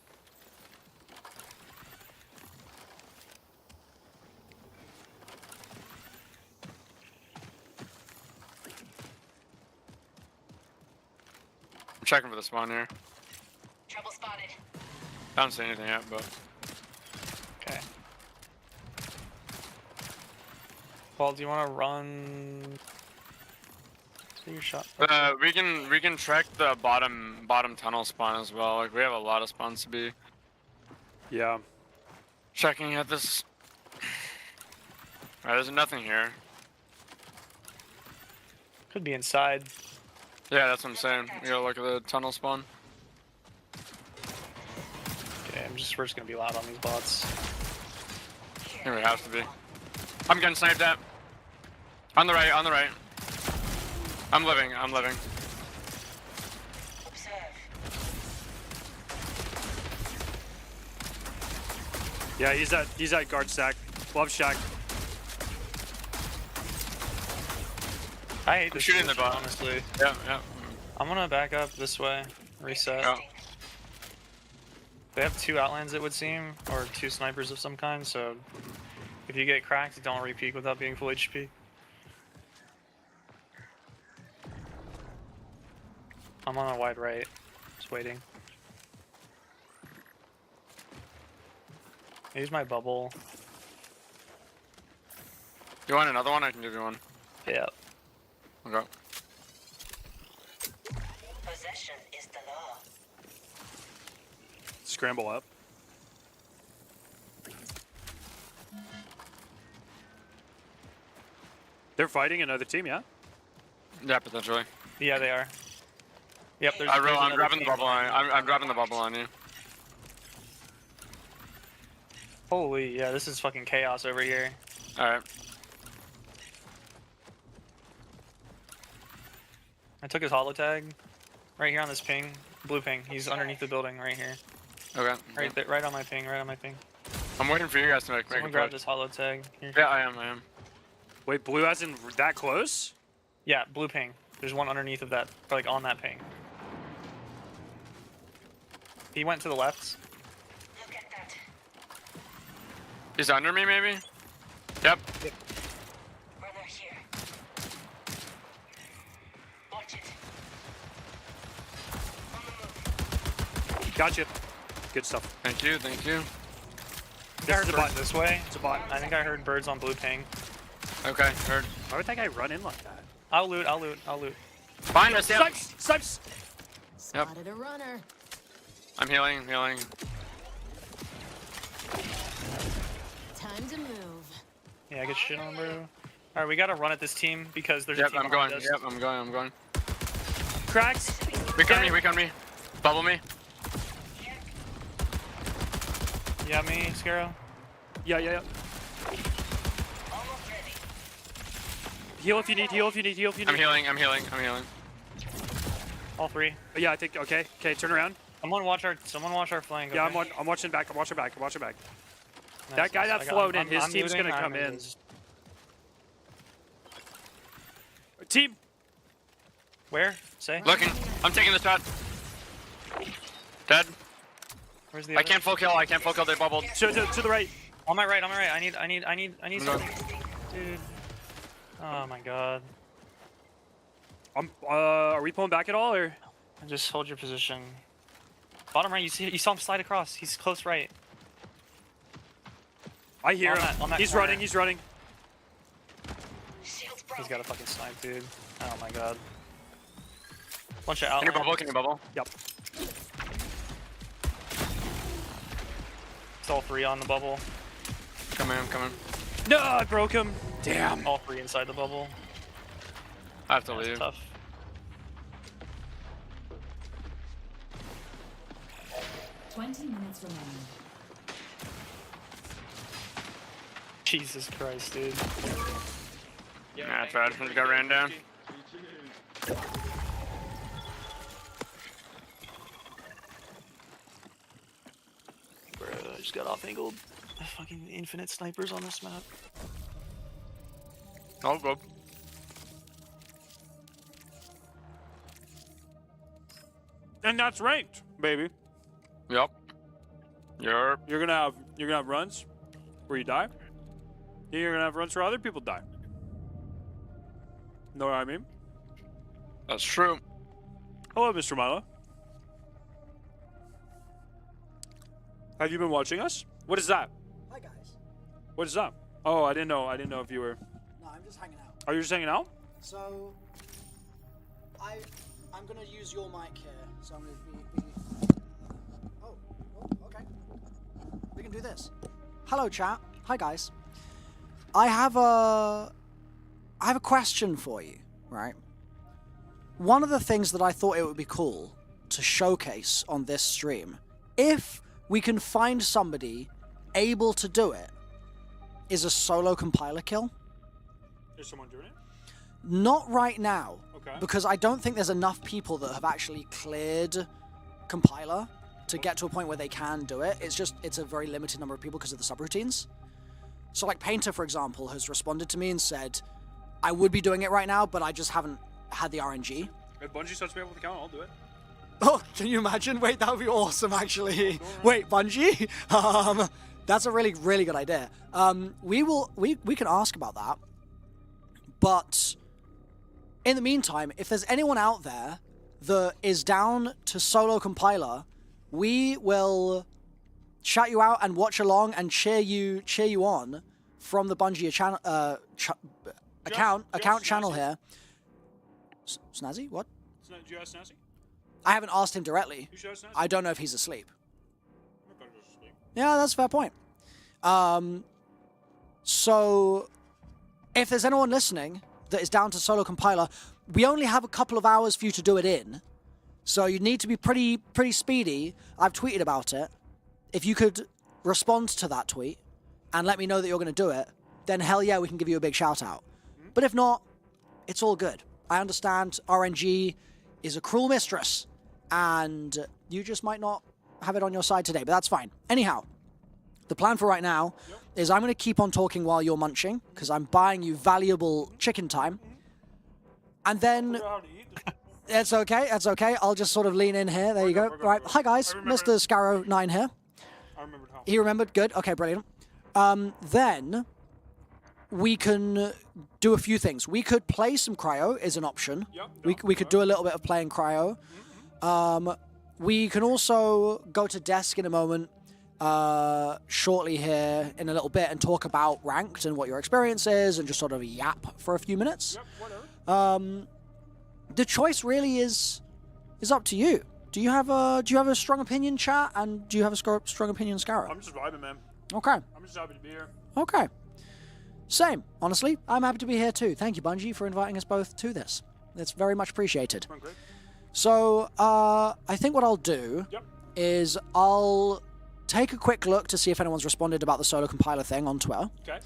I'm checking for the spawn here. Trouble spotted. I don't see anything yet, but. Okay. Paul, do you want to run? See your shot. We can track the bottom tunnel spawn as well. Like, we have a lot of spawns to be. Yeah. Checking at this. Alright, there's nothing here. Could be inside. Yeah, that's what I'm saying. We gotta look at the tunnel spawn. Okay, we're just gonna be loud on these bots. I think we have to be. I'm getting sniped at. On the right, on the right. I'm living. Yeah, he's at guard stack. Love shack. I hate this shooting the position, bot. honestly. Yeah. I'm gonna back up this way. Reset. Yeah. They have 2 outlands, it would seem, or 2 snipers of some kind, so if you get cracked, don't re-peek without being full HP. I'm on a wide right, just waiting. Here's my bubble. You want another one? I can give you one. Yeah. Okay. Possession is the law. Scramble up. They're fighting another team, yeah? Yeah, potentially. Yeah, they are. Yep, there's. I'm grabbing the bubble on you. I'm grabbing the bubble on you. Holy, yeah, this is fucking chaos over here. Alright. I took his holo tag right here on this ping, blue ping. He's underneath the building right here. Okay. Right there, right on my ping, I'm waiting for you guys to make Someone a grab push. this holo tag. Here. Yeah, I am. Wait, blue as in that close? Yeah, blue ping. There's one underneath of that, like on that ping. He went to the left. Look at that. He's under me, maybe? Yep. Runner here. Watch it. On the move. Gotcha. Good stuff. Thank you, thank you. I heard is a birds bot. this way. It's a bot. I think I heard birds on blue ping. Okay, heard. Why would that guy run in like that? I'll loot, I'll loot, I'll loot. Find us, yep. Snipes! Snipes! Yep. Spotted a runner. I'm healing, I'm healing. Time to move. Yeah, get shit on, bro. Alright, we gotta run at this team because there's a Yep, team I'm going. behind us. Yep, I'm going, I'm going. Cracks! Weak on me, weak on me. Bubble me. You got me, Scaro? Yeah. Almost ready. Heal if you need, heal if you need, heal if you need. I'm healing, I'm healing, I'm healing. All three. Yeah, I think, okay, turn around. Someone watch our flank. Yeah, okay? I'm watching back, I'm watching back. Nice, That guy nice. that I got- flowed in, his I'm team's looting, gonna come I'm in. looting. Team! Where? Say. Looking. I'm taking the shot. Dead. Where's the I other? can't full kill, they bubbled. To the right. On my right, on my right. I need No. something. Dude. Oh my god. Are we pulling back at all, or? Just hold your position. Bottom right, you saw him slide across. He's close right. I hear On him. that- on that He's corner. running, he's running. Shields He's broken. got a fucking snipe, dude. Oh my god. Bunch of Can you outlaws. bubble? Can you bubble? Yep. It's all three on the bubble. Come in, I'm coming. No, I broke him. Damn. All three inside the bubble. I have to That's leave. tough. Minutes remaining. Jesus Christ, dude. Yeah, that's right. I just got ran down. Bro, I just got off angled. Fucking infinite snipers on this map. Oh, go. And that's ranked, baby. Yep. You're gonna have runs where you die. You're gonna have runs where other people die. Know what I mean? That's true. Hello, Mr. Milo. Have you been watching us? What is that? Hi guys. What is that? Oh, I didn't know if you were. No, I'm just hanging out. Are you just hanging out? So, I'm gonna use your mic here. So I'm gonna be. Oh, okay. We can do this. Hello, chat. Hi, guys. I have a question for you, right? One of the things that I thought it would be cool to showcase on this stream, if we can find somebody able to do it, is a solo compiler kill. Is someone doing it? Not right now, Okay. because I don't think there's enough people that have actually cleared compiler to get to a point where they can do it. It's a very limited number of people because of the subroutines. So like Painter, for example, has responded to me and said, I would be doing it right now, but I just haven't had the RNG. If Bungie starts me up with the count, I'll do it. Oh, can you imagine? Wait, that would be awesome, actually. Wait, Bungie? That's a really, really good idea. We can ask about that. But in the meantime, if there's anyone out there that is down to solo compiler, we will shout you out and watch along and cheer you on from the Bungie channel account channel here. Snazzy, what? Do you ask Snazzy? I haven't asked him directly. You should ask Snazzy. I don't know if he's asleep. I'm gonna go to sleep. Yeah, that's a fair point. So if there's anyone listening that is down to solo compiler, we only have a couple of hours for you to do it in. So you need to be pretty speedy. I've tweeted about it. If you could respond to that tweet and let me know that you're going to do it, then hell yeah, we can give you a big shout out. But if not, it's all good. I understand RNG is a cruel mistress and you just might not have it on your side today, but that's fine. Anyhow, the plan for right now is I'm going to keep on talking while you're munching because I'm buying you valuable chicken time. And then it's okay. It's okay. I'll just sort of lean in here. There you go. Right. Hi, guys. Mr. Scarrow 9 here. I remembered how. He remembered. Good. Okay, brilliant. Then we can do a few things. We could play some Cryo is an option. We could do a little bit of playing Cryo. We can also go to desk in a moment, shortly here in a little bit, and talk about ranked and what your experience is, and just sort of yap for a few minutes. The choice really is up to you. Do you have a strong opinion, chat, and do you have a strong opinion, Scarra? I'm just vibing, man. Okay. I'm just happy to be here. Okay. Same. Honestly, I'm happy to be here too. Thank you, Bungie, for inviting us both to this. It's very much appreciated. Okay. So, I think what I'll do is I'll take a quick look to see if anyone's responded about the solo compiler thing on Twitter. Okay.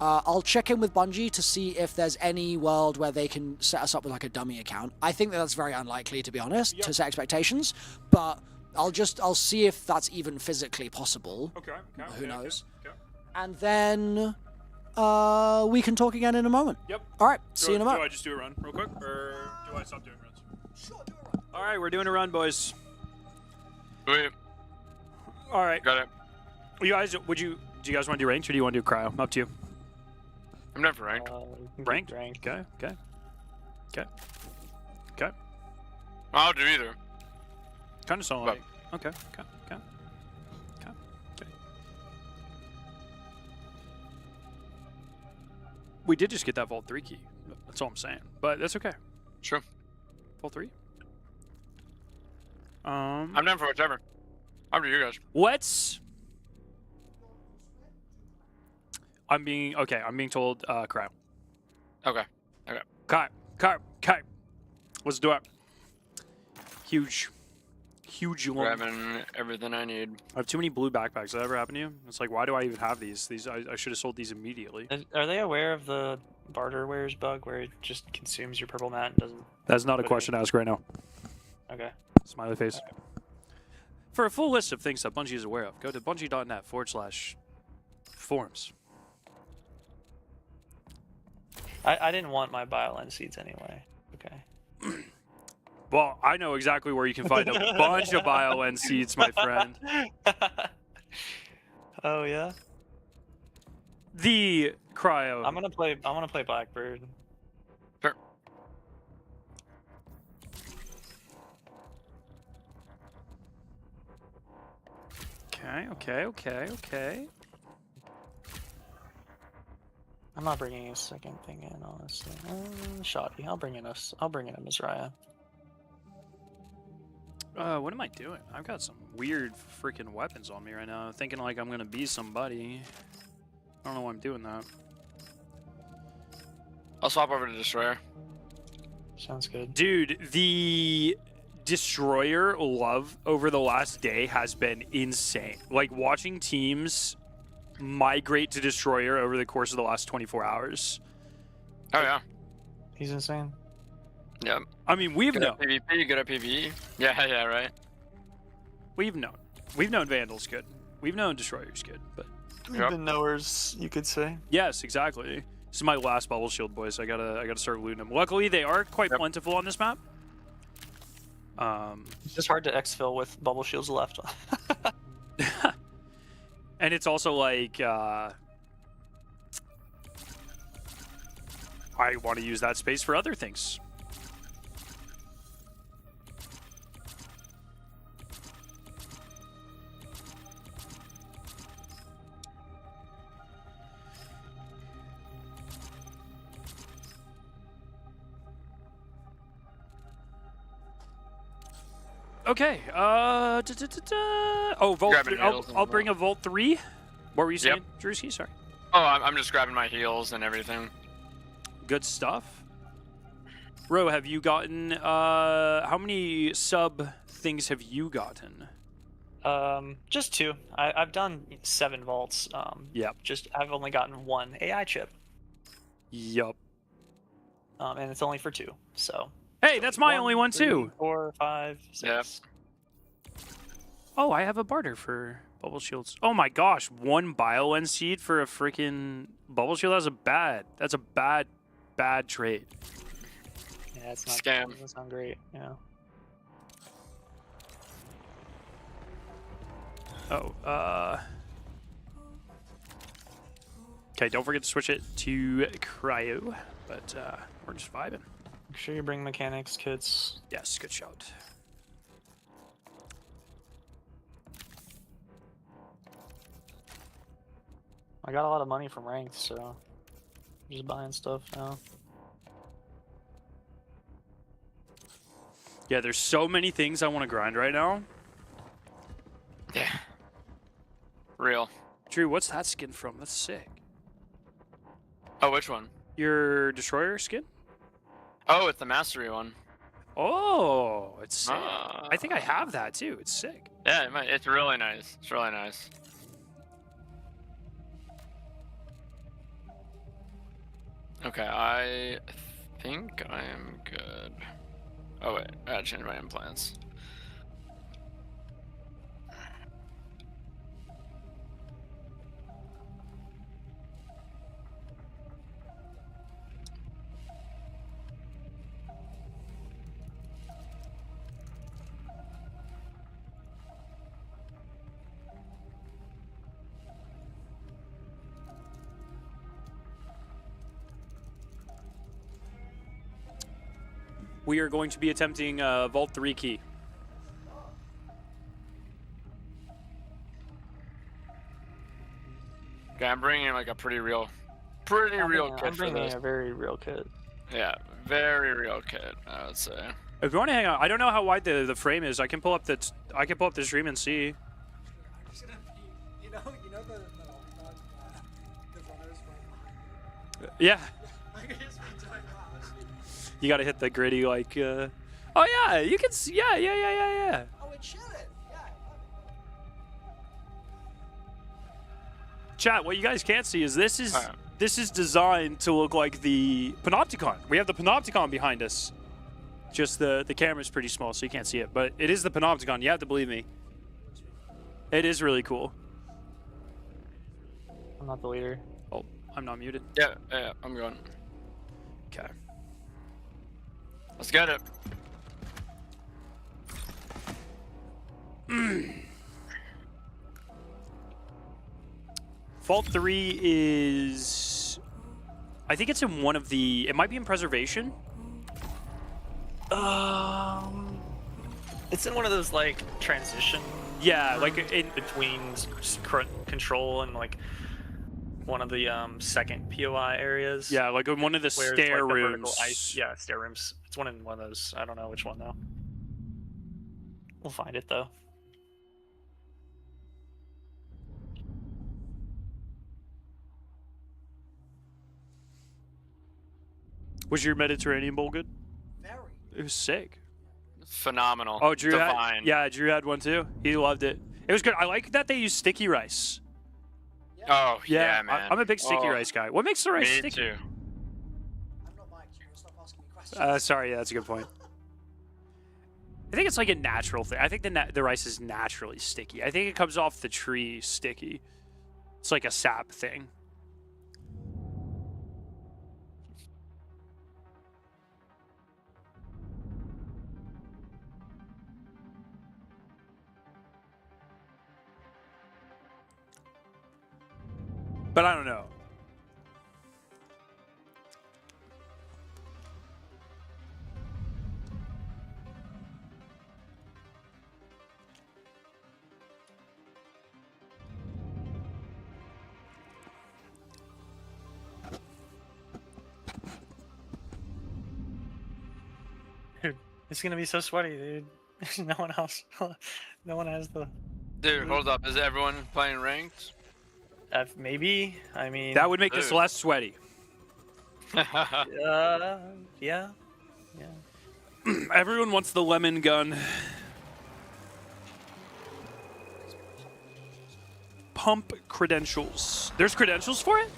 I'll check in with Bungie to see if there's any world where they can set us up with like a dummy account. I think that's very unlikely, to be honest, to set expectations. But I'll see if that's even physically possible. Okay. Who knows? Okay. And then we can talk again in a moment. Yep. All right. See you in a Do moment. I just do a run real quick, or do I stop doing runs? Sure, do a run. All right, we're doing a run, boys. Wait. All right. Got it. You guys, do you guys want to do ranked, or do you want to do cryo? Up to you. I'm never ranked. Ranked? Okay. I'll do either. Kind of sound like. Okay. We did just get that Vault 3 key. That's all I'm saying. But that's okay. Sure. Vault 3? I'm down for whichever. Up to you guys. I'm being told cryo. Okay. Okay. Let's do it. Huge one. Grabbing everything I need. I have too many blue backpacks. Does that ever happen to you? It's like, why do I even have these? I should have sold these immediately. Are they aware of the barter wares bug where it just consumes your purple mat and doesn't? That's not a question to ask right now. Okay. Smiley face. For a full list of things that Bungie is aware of, go to bungie.net/forums. I didn't want my BioLens seeds anyway. Okay. Well, I know exactly where you can find a bunch of BioLens seeds, my friend. Oh yeah. The cryo. I'm gonna play Blackbird. Sure. Okay. I'm not bringing a second thing in, honestly. Shoddy. I'll bring in a Mizraya. What am I doing? I've got some weird freaking weapons on me right now. Thinking like I'm gonna be somebody. I don't know why I'm doing that. I'll swap over to Destroyer. Sounds good. Dude, the Destroyer love over the last day has been insane. Like, watching teams migrate to Destroyer over the course of the last 24 hours. Oh, yeah. He's insane. Yeah. I mean, we've known. PvP, good at PvE. Yeah, right. We've known. We've known Vandal's good. We've known Destroyer's good, but... We've been knowers, you could say. Yes, exactly. This is my last bubble shield, boys. I gotta start looting them. Luckily, they are quite plentiful on this map. It's just hard to exfil with bubble shields left. And it's also like, I want to use that space for other things. Okay. Oh, Vault. I'll bring a Vault 3. What were you saying, Drewski? Sorry. Oh, I'm just grabbing my heals and everything. Good stuff. Ro, have you gotten? How many sub things have you gotten? Just 2. I've done 7 vaults. Yep. I've only gotten 1 AI chip. Yup. And it's only for 2. So. Hey, that's my only one too. 4, 5, 6. Yeah. Oh, I have a barter for bubble shields. Oh my gosh, 1 BioLens seed for a freaking bubble shield. That's a bad trade. Yeah, it's not. Scam. Doesn't sound great. Yeah. Oh, Okay, don't forget to switch it to Cryo, but we're just vibing. Make sure you bring mechanics kits. Yes, good shout. I got a lot of money from ranked, so I'm just buying stuff now. Yeah, there's so many things I want to grind right now. Yeah. Real. Drew, what's that skin from? That's sick. Oh, which one? Your Destroyer skin? Oh, it's the Mastery one. Oh, it's sick. I think I have that too. It's sick. Yeah, it's really nice. It's really nice. Okay, I think I am good. Oh wait, I gotta change my implants. We are going to be attempting Vault 3 key. Okay, I'm bringing like a pretty real kit I'm for bringing this. a very real kit. Yeah, very real kit, I would say. If you want to hang out, I don't know how wide the frame is. I can pull up the stream and see. You know the runners right behind Yeah. I can just be doing that. You gotta hit the gritty like. Oh yeah, you can. Yeah. Oh, it should. Yeah. Chat. What you guys can't see is this is designed to look like the Panopticon. We have the Panopticon behind us. Just the camera's pretty small, so you can't see it. But it is the Panopticon. You have to believe me. It is really cool. I'm not the leader. Oh, I'm not muted. Yeah, I'm going. Okay. Let's get it. Vault 3 is... I think it's in one of the... It might be in Preservation. It's in one of those like transition. Yeah, like in between control and like one of the second POI areas. Yeah, like in one of the where stair it's, like, the rooms. vertical ice, yeah, stair rooms. It's one in one of those. I don't know which one though. We'll find it though. Was your Mediterranean bowl good? Very. It was sick. Phenomenal. Oh, Drew Divine. Drew had one too. He loved it. It was good. I like that they use sticky rice. Oh, yeah, man. I'm a big sticky Oh, rice guy. What makes the rice me sticky? too. I'm not Mike. So stop asking me questions. Sorry, yeah, that's a good point. I think it's like a natural thing. I think the rice is naturally sticky. I think it comes off the tree sticky. It's like a sap thing. But I don't know. Dude, it's gonna be so sweaty, dude. No one else. No one has the. Dude, hold up. Is everyone playing ranked? Maybe. I mean. That would make us less sweaty. Yeah. Everyone wants the lemon gun. Pump credentials. There's credentials for it?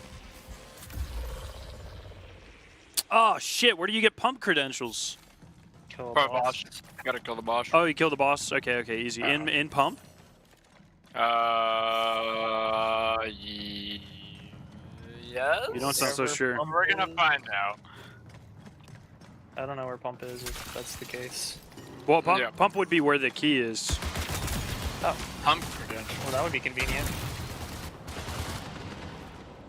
Oh shit, where do you get pump credentials? Kill Oh, boss. Gotta kill the boss. Oh, you killed the boss? Okay, easy. In pump? Yes? You don't sound so sure. We're gonna find out. I don't know where pump is if that's the case. Well, pump, Yeah. pump would be where the key is. Oh, Pump credential. well, that would be convenient.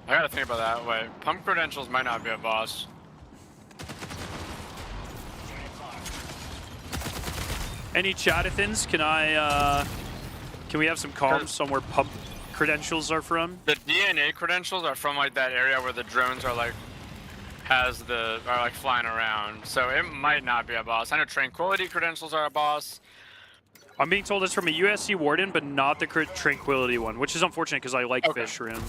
I gotta think about that. Wait, pump credentials might not be a boss. Any chat-a-thins? Can we have some comms on where pump credentials are from? The DNA credentials are from like that area where the drones are like are like flying around. So it might not be a boss. I know tranquility credentials are a boss. I'm being told it's from a USC warden, but not the tranquility one, which is unfortunate because I like Fish Room.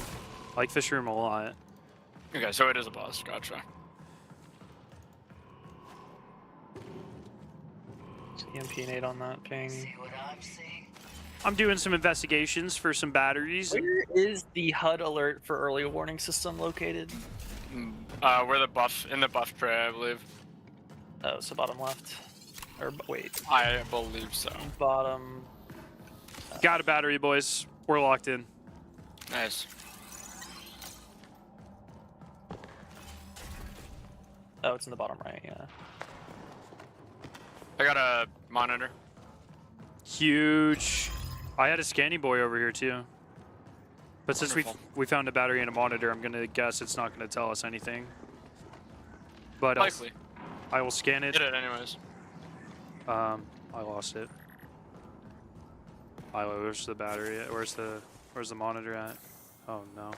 I like Fish Room a lot. Okay, so it is a boss. Gotcha. EMP nade on that ping. I'm doing some investigations for some batteries. Where is the HUD alert for early warning system located? We're in the buff tray, I believe. Oh, so bottom left. Or wait. I believe so. Bottom. Got a battery, boys. We're locked in. Nice. Oh, it's in the bottom right, yeah. I got a monitor. Huge. I had a scanning boy over here too. But since we found a battery and a monitor, I'm gonna guess it's not gonna tell us anything. But likely. I will scan it. Get it anyways. I lost it. Where's the battery at? Where's the monitor at? Oh no.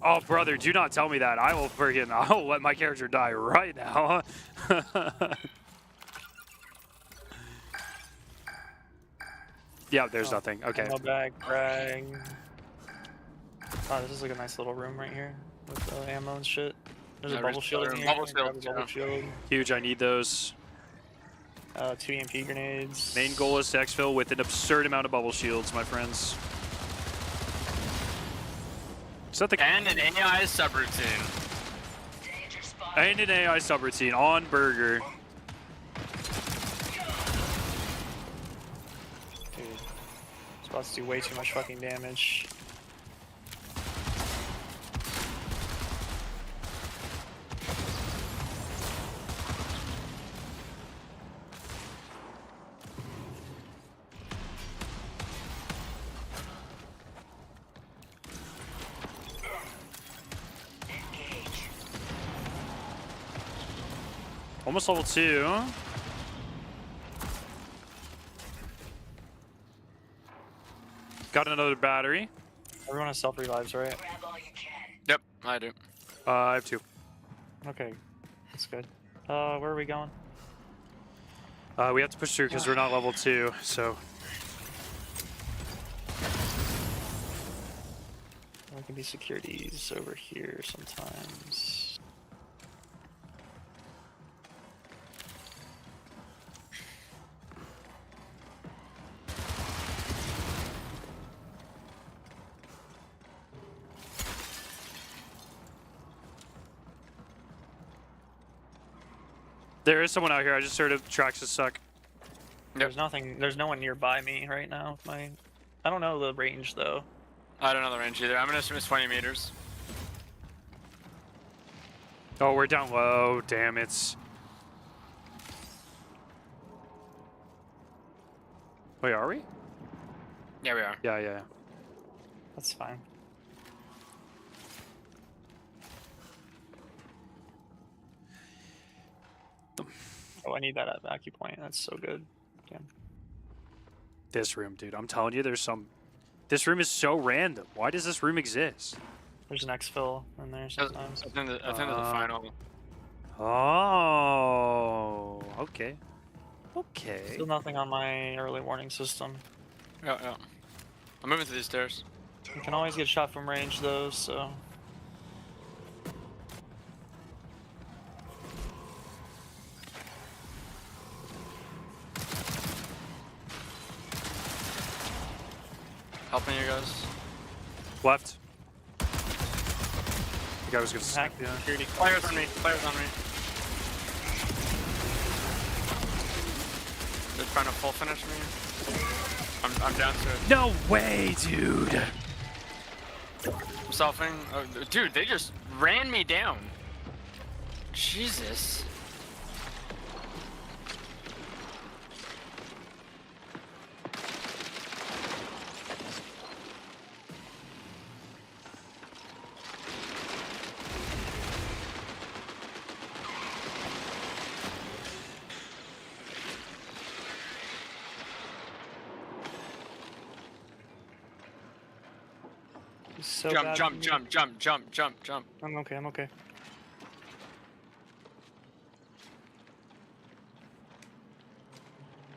Oh, brother, do not tell me that. I'll let my character die right now. Yeah, there's nothing. Okay. Ammo bag, brag. Oh, this is like a nice little room right here with ammo and shit. There's a bubble shield in here. Bubble shield. Huge, I need those. 2 EMP grenades. Main goal is to exfil with an absurd amount of bubble shields, my friends. And an AI subroutine. And an AI subroutine on Burger. Dude, spots do way too much fucking damage. Almost level 2. Got another battery. Everyone has self-revives, right? Yep, I do. I have 2. Okay, that's good. Where are we going? We have to push through because we're not level 2, so. There can be securities over here sometimes. There is someone out here. I just heard of tracks to suck. There's nothing. There's no one nearby me right now. I don't know the range though. I don't know the range either. I'm gonna assume it's 20 meters. Oh, we're down low. Damn it. Wait, are we? Yeah, we are. Yeah. That's fine. Oh, I need that at acupoint. That's so good. Damn. This room, dude. I'm telling you, this room is so random. Why does this room exist? There's an exfil in there sometimes. I think there's a final. Oh, okay. Okay. Still nothing on my early warning system. Yeah. I'm moving to these stairs. You can always get shot from range though, so. Helping you guys. Left. The guy was gonna hack yeah. security. Players on me. Players on me. They're trying to full finish me. I'm down to it. No way, dude. I'm selfing. Oh, dude, they just ran me down. Jesus. So jump, bad jump, for me. jump, jump, jump, jump, jump. I'm okay. I'm okay.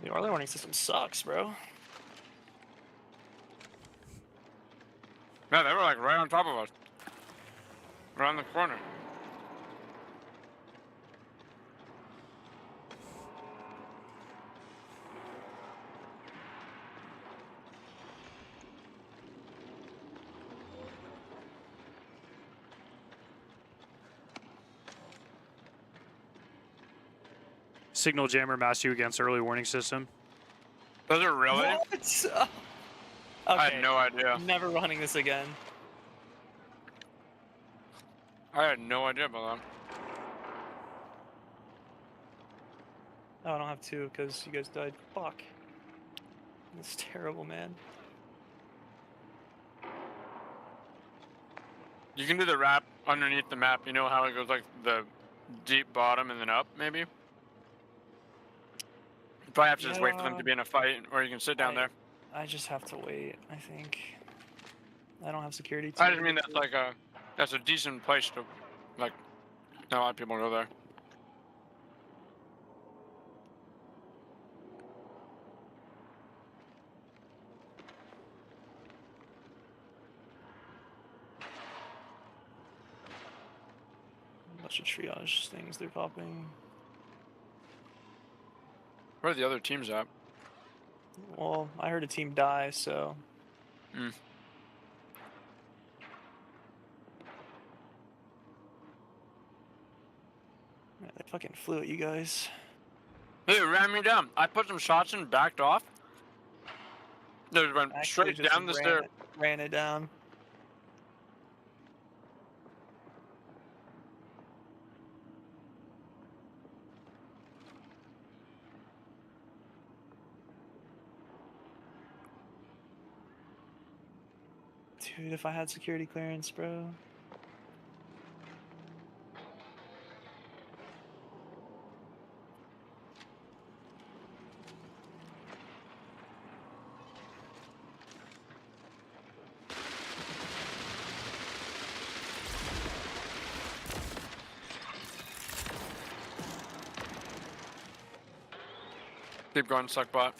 The early warning system sucks, bro. Yeah, they were like right on top of us. Around the corner. Signal jammer mass you against early warning system. Those are really? What? I Okay. had no idea. Never running this again. I had no idea about that. Oh, I don't have two because you guys died. Fuck. That's terrible, man. You can do the wrap underneath the map. You know how it goes like the deep bottom and then up, maybe? You probably have to just wait for them to be in a fight, or you can sit down there. I just have to wait, I think. I don't have security. I just mean that's like that's a decent place to, like, a lot of people go there. A bunch of triage things they're popping. Where are the other teams at? Well, I heard a team die, so. Hmm. Yeah, they fucking flew at you guys. They ran me down. I put some shots in, backed off. They went Actually, straight just down the stair. Ran it down. Dude, if I had security clearance, bro. Keep going, suck bot.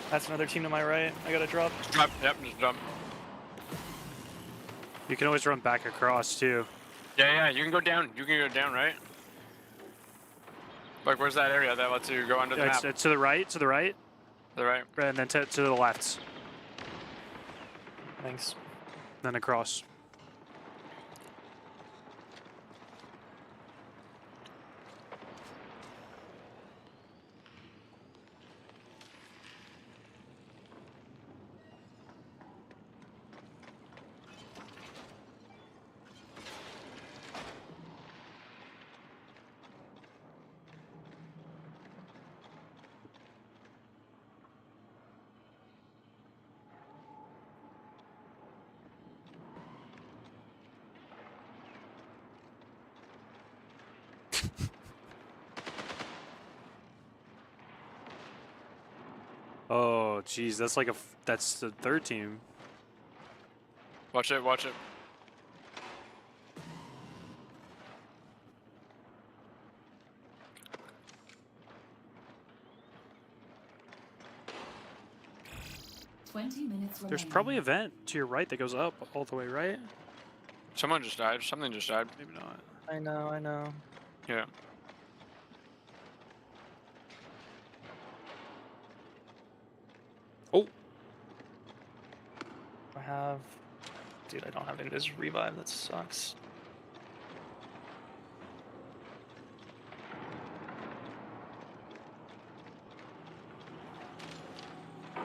That's another team to my right. I gotta drop. Just drop. Yep, just drop. You can always run back across too. Yeah, you can go down. You can go down, right? Like, where's that area that lets you go under the map? It's to the right, The right. and then to the left, Thanks. then across. Oh, geez, that's like that's the third team. Watch it, watch it. There's probably a vent to your right that goes up all the way, right? Someone just died. Something just died. Maybe not. I know. Yeah. Oh. I have. Dude, I don't have Invis revive. That sucks. I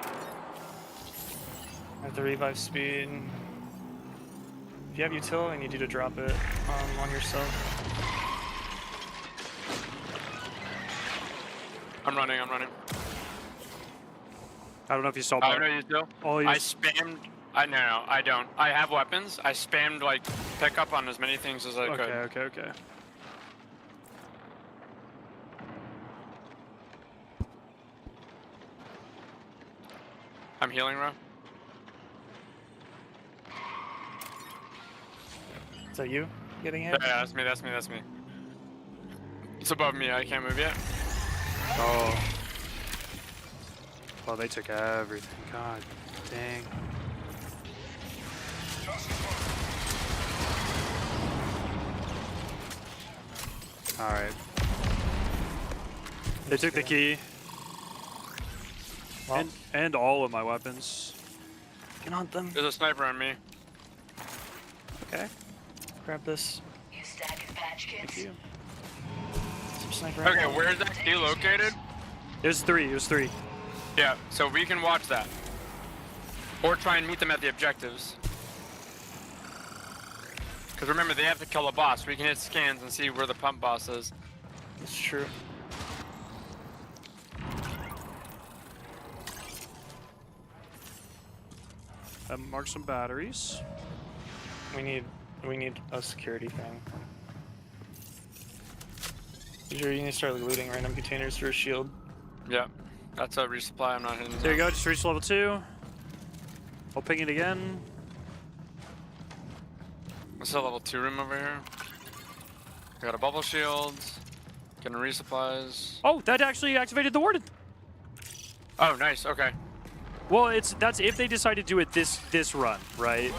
have the revive speed. If you have util, I need you to drop it on yourself. I'm running. I don't know if you saw. I don't know you still. Oh, I spammed. No, I don't. I have weapons. I spammed like pick up on as many things as I could. Okay. I'm healing, bro. Is that you getting Yeah, hit? that's me. That's me. That's me. It's above me. I can't move yet. Oh. Well, they took everything. God dang. All right. They took the key. Well, And all of my weapons. can hunt them. There's a sniper on me. Okay. Grab this. You stacking patch kits? Thank you. Some sniper Okay, ammo. where is that key located? It was 3. It was 3. Yeah, so we can watch that. Or try and meet them at the objectives. Because remember, they have to kill a boss. We can hit scans and see where the pump boss is. It's true. Mark some batteries. We need a security thing. You need to start looting random containers for a shield. Yeah, that's a resupply. I'm not hitting. There you go. Just reached level 2. I'll ping it again. What's the level 2 room over here? We got a bubble shield. Getting resupplies. Oh, that actually activated the warden. Oh, nice. Okay. Well, that's if they decide to do it this run, right?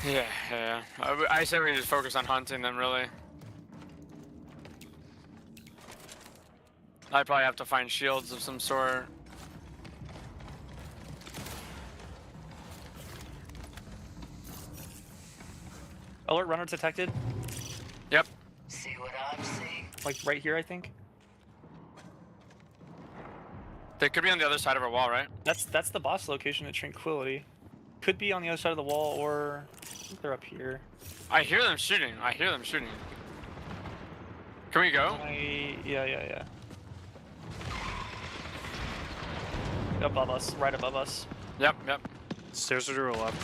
Yeah. I say we just focus on hunting them, really. I probably have to find shields of some sort. Alert runner detected. Yep. See what I'm seeing? Like right here, I think. They could be on the other side of our wall, right? That's the boss location at Tranquility. Could be on the other side of the wall, or I think they're up here. I hear them shooting. Can we go? Yeah. Above us, right above us. Yep. Stairs are to our left.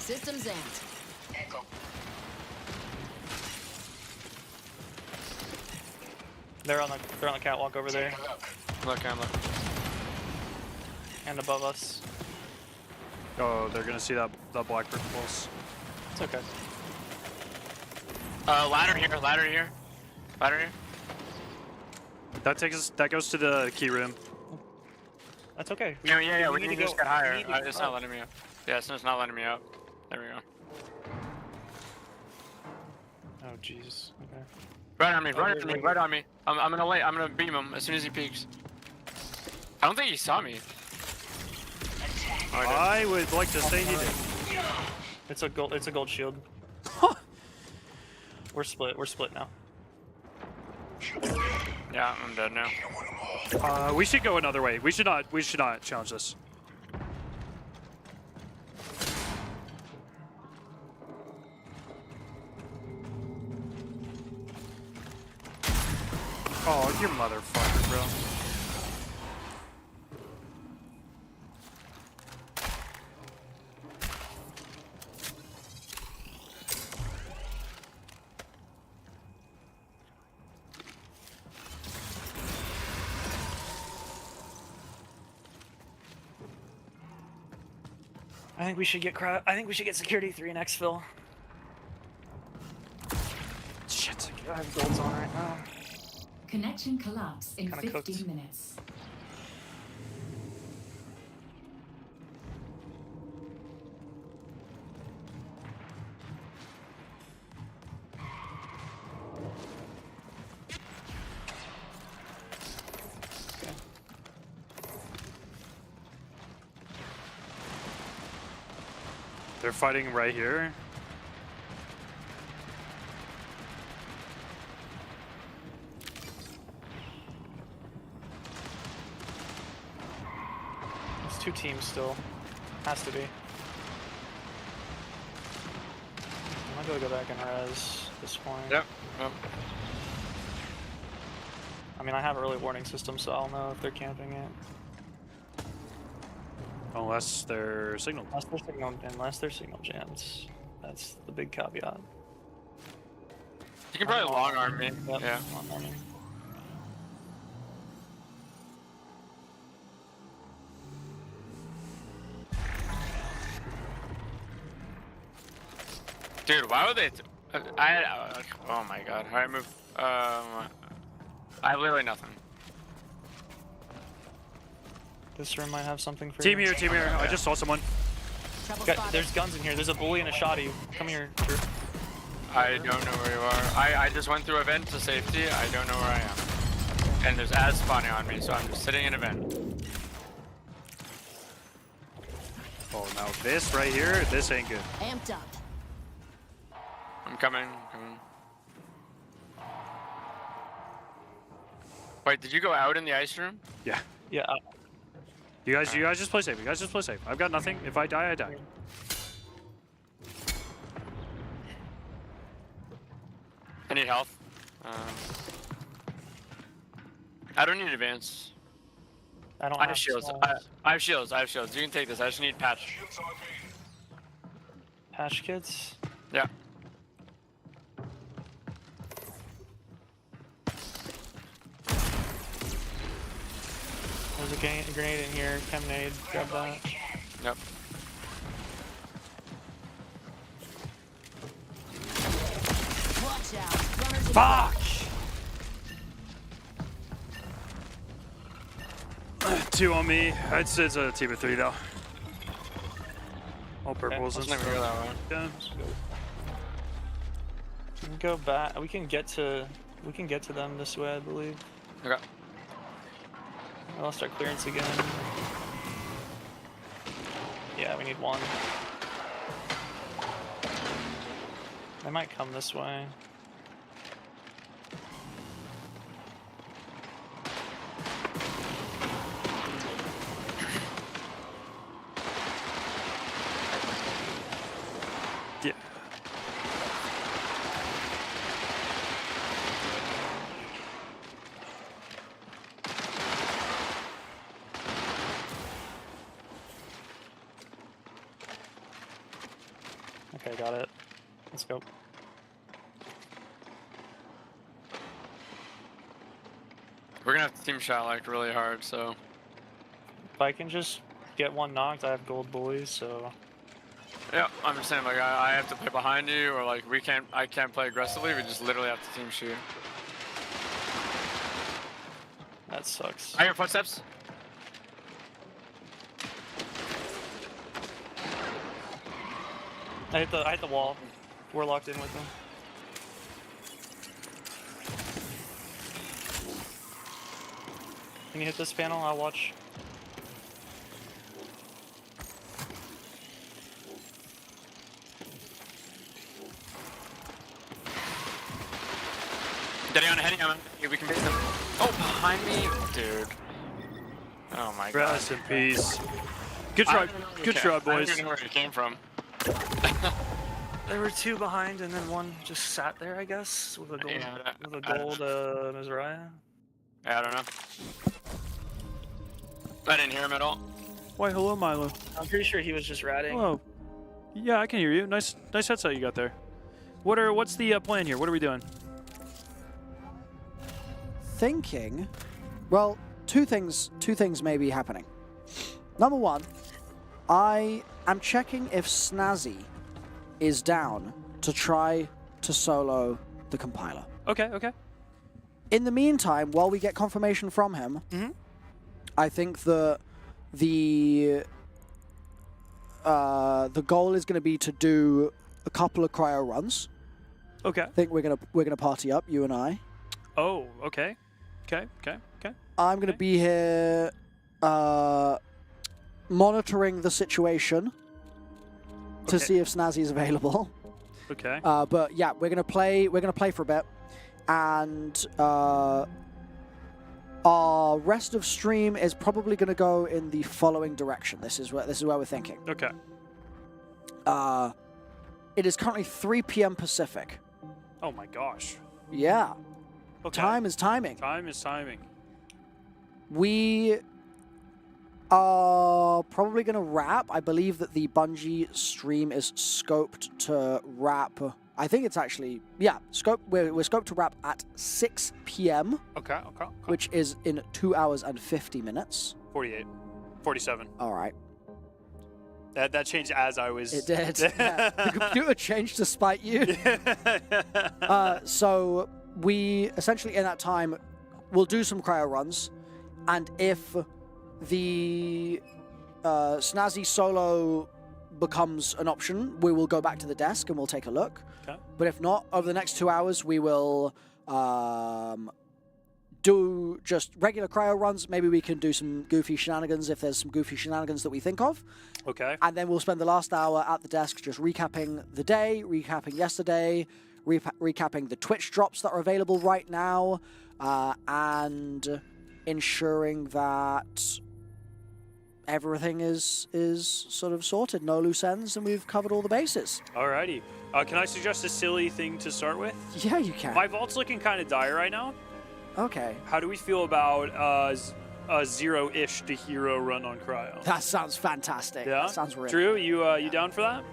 Systems amped. Echo. They're on the catwalk over there. Look, I'm looking. And above us. Oh, they're gonna see that black brick pulse. It's okay. Ladder here. That goes to the key room. That's okay. Yeah. We need to go. just get higher. We need to It's go not up. letting me up. Yeah, it's not letting me up. There we go. Oh Jesus. Okay. Right on me. I'm gonna beam him as soon as he peeks. I don't think he saw me. I would like to say he did. It's a gold shield. We're split now. Yeah, I'm dead now. We should go another way. We should not challenge this. Oh, you motherfucker, bro. I think we should get security 3 in exfil. Shit. I have golds on right now. Connection collapse in Kinda 15 cooked. minutes. They're fighting right here. There's 2 teams still. Has to be. I'm gonna go back and res this point. Yep. I mean, I have an early warning system, so I'll know if they're camping it. Unless they're signaled. Unless they're signal jams. That's the big caveat. You can probably long arm me. Yep, Yeah. long arming. Dude, why would they? Oh my god. All right, move. I have literally nothing. This room might have something for Team you. here, team here. I just saw someone. There's guns in here. There's a bully and a shoddy. Come here, Drew. I don't know where you are. I just went through a vent to safety. I don't know where I am. And there's ads spawning on me, so I'm just sitting in a vent. Oh, now this right here, this ain't good. Amped up. I'm coming. Wait, did you go out in the ice room? Yeah. Yeah. You guys just play safe. You guys just play safe. I've got nothing. If I die, I die. I need health. I don't need advance. I have shields. I have shields. I have shields. You can take this. I just need patch. Patch kits? Yeah. There's a grenade in here. Chemnade. Grab that. Yep. Watch out. Runners Fuck! Two on me. It's a team of 3 though. All purples and let's never go that way. Yeah. We can go back. We can get to them this way, I believe. Okay. I lost our clearance again. Yeah, we need one. They might come this way. Yeah. Okay, got it. Let's go. We're gonna have to team shot like really hard, so. If I can just get one knocked, I have gold bullies, so. Yeah, I'm just saying, like, I have to play behind you, or like, I can't play aggressively, we just literally have to team shoot. That sucks. I hear footsteps. I hit the wall. We're locked in with them. Can you hit this panel? I'll watch. Getting on ahead of him. We can base them. Oh, behind me, dude. Oh my god. Rest in peace. Good try. Good try, I don't boys. even know where he came from. There were two behind, and then one just sat there, I guess, with a gold, Mizraya. Yeah, I don't know. I didn't hear him at all. Why, hello, Milo. I'm pretty sure he was just ratting. Hello. Yeah, I can hear you. Nice headset you got there. What's the plan here? What are we doing? Thinking, well, two things may be happening. Number one, I am checking if Snazzy is down to try to solo the compiler. Okay. In the meantime, while we get confirmation from him, I think that the goal is going to be to do a couple of cryo runs. Okay. I think we're gonna party up, you and I. Oh, okay. I'm going to be here monitoring the situation to see if Snazzy is available. Okay. But yeah, we're gonna play for a bit, and our rest of stream is probably gonna go in the following direction. This is where we're thinking. Okay. It is currently 3 p.m. Pacific. Oh my gosh. Yeah. Okay. Time is timing. Time is timing. We are probably going to wrap. I believe that the Bungie stream is scoped to wrap. I think it's actually, yeah, we're scoped to wrap at 6 p.m. Okay. Which is in 2 hours and 50 minutes. 48. 47. All right. That changed as I was. It did. Yeah. The computer changed to spite you. So we essentially in that time we'll do some cryo runs, and if the snazzy solo becomes an option, we will go back to the desk and we'll take a look. Okay. But if not, over the next 2 hours we will do just regular cryo runs. Maybe we can do some goofy shenanigans if there's some goofy shenanigans that we think of. Okay. And then we'll spend the last hour at the desk just recapping the day, recapping yesterday, recapping the Twitch drops that are available right now, and ensuring that everything is sort of sorted, no loose ends, and we've covered all the bases. Alrighty. Can I suggest a silly thing to start with? Yeah, you can. My vault's looking kind of dire right now. Okay. How do we feel about a zero-ish to hero run on Cryo? That sounds fantastic. Yeah. That sounds real. Drew, you down for that?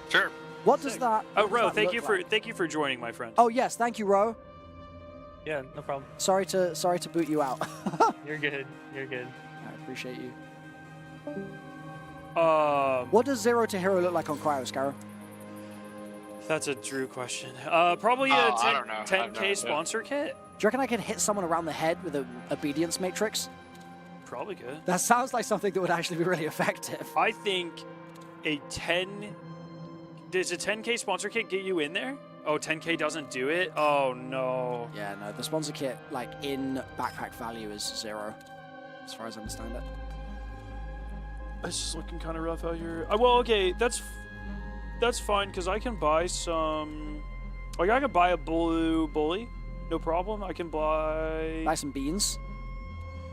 Sure. What does that? Oh, what Ro, does that thank look you like? for joining, my friend. Oh yes, thank you, Ro. Yeah, no problem. Sorry to boot you out. You're good. You're good. I appreciate you. Um, What does 0 to hero look like on Cryo, Scarrow? That's a Drew question. Probably a I don't know. I have no 10K idea. sponsor kit. Do you reckon I could hit someone around the head with an obedience matrix? Probably good. That sounds like something that would actually be really effective. I think a 10... Does a 10K sponsor kit get you in there? Oh, 10K doesn't do it? Oh, no. Yeah, no, the sponsor kit, like, in backpack value is 0, as far as I understand it. It's just looking kind of rough out here. Well, okay, that's fine, because I can buy some... Like, I can buy a blue bully. No problem. I can buy some beans.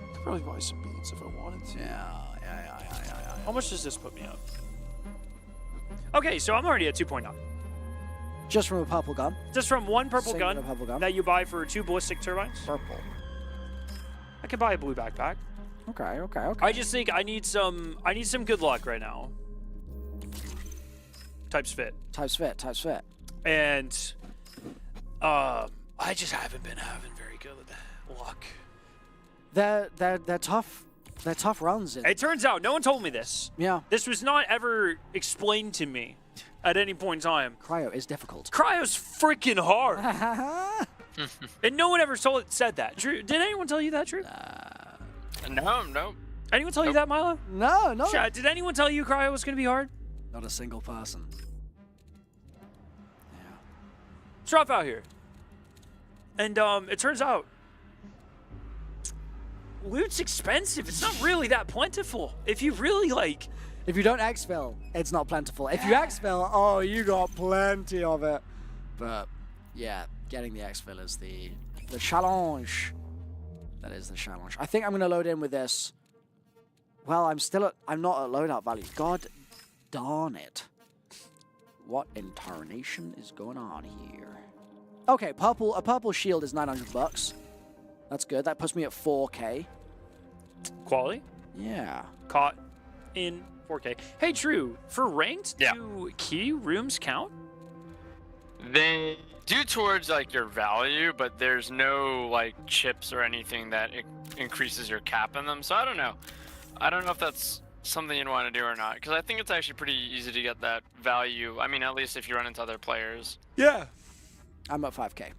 I could probably buy some beans if I wanted to. Yeah. How much does this put me up? Okay, so I'm already at 2.9. Just from a purple gun? Just from one purple Singular gun, purple gun. that you buy for 2 ballistic turbines. Purple. I could buy a blue backpack. Okay. I just think I need some good luck right now. Types fit. And I just haven't been having very good luck. They're tough. They're tough runs. It turns out no one told me this. Yeah. This was not ever explained to me at any point in time. Cryo is difficult. Cryo's freaking hard. And no one ever said that. Drew, did anyone tell you that, Drew? No. Anyone tell you that, Milo? No. Chat, did anyone tell you Cryo was going to be hard? Not a single person. It's rough out here. And it turns out loot's expensive. It's not really that plentiful. If you really like... If you don't exfil, it's not plentiful. If you exfil, oh, you got plenty of it. But, yeah, getting the exfil is the challenge. That is the challenge. I think I'm going to load in with this. Well, I'm not at loadout value. God darn it. What in tarnation is going on here? Okay, a purple shield is $900. That's good. That puts me at 4K. Quality? Yeah. Caught in 4K. Hey, Drew, for ranked, do key rooms count? They do towards like your value, but there's no like chips or anything that increases your cap in them. So I don't know. I don't know if that's something you'd want to do or not, because I think it's actually pretty easy to get that value. I mean, at least if you run into other players. Yeah. I'm at 5K.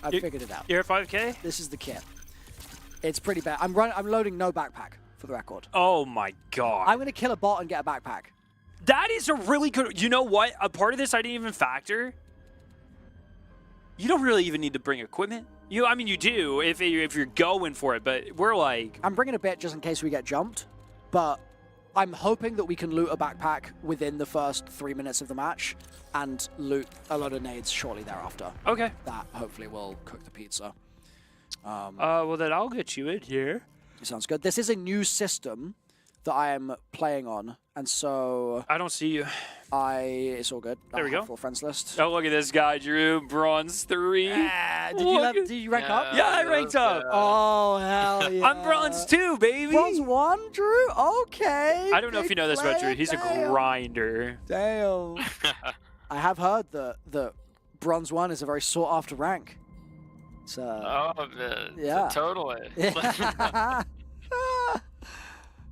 I figured it out. You're at 5K? This is the kit. It's pretty bad. I'm loading no backpack, for the record. Oh my god. I'm going to kill a bot and get a backpack. That is a really good... You know what? A part of this I didn't even factor. You don't really even need to bring equipment. I mean, you do if you're going for it, but we're like... I'm bringing a bit just in case we get jumped, but I'm hoping that we can loot a backpack within the first 3 minutes of the match and loot a lot of nades shortly thereafter. Okay. That hopefully will cook the pizza. Well, then I'll get you in here. Sounds good. This is a new system that I am playing on, and so... I don't see you. It's all good. There we go. Full friends list. Oh, look at this guy, Drew. Bronze 3. Did you rank up? Yeah, I ranked up. Oh, hell yeah. I'm bronze 2, baby. Bronze 1, Drew? Okay. I don't know if you know this about Drew. He's a grinder. Damn. I have heard that bronze 1 is a very sought after rank. So, yeah. Totally.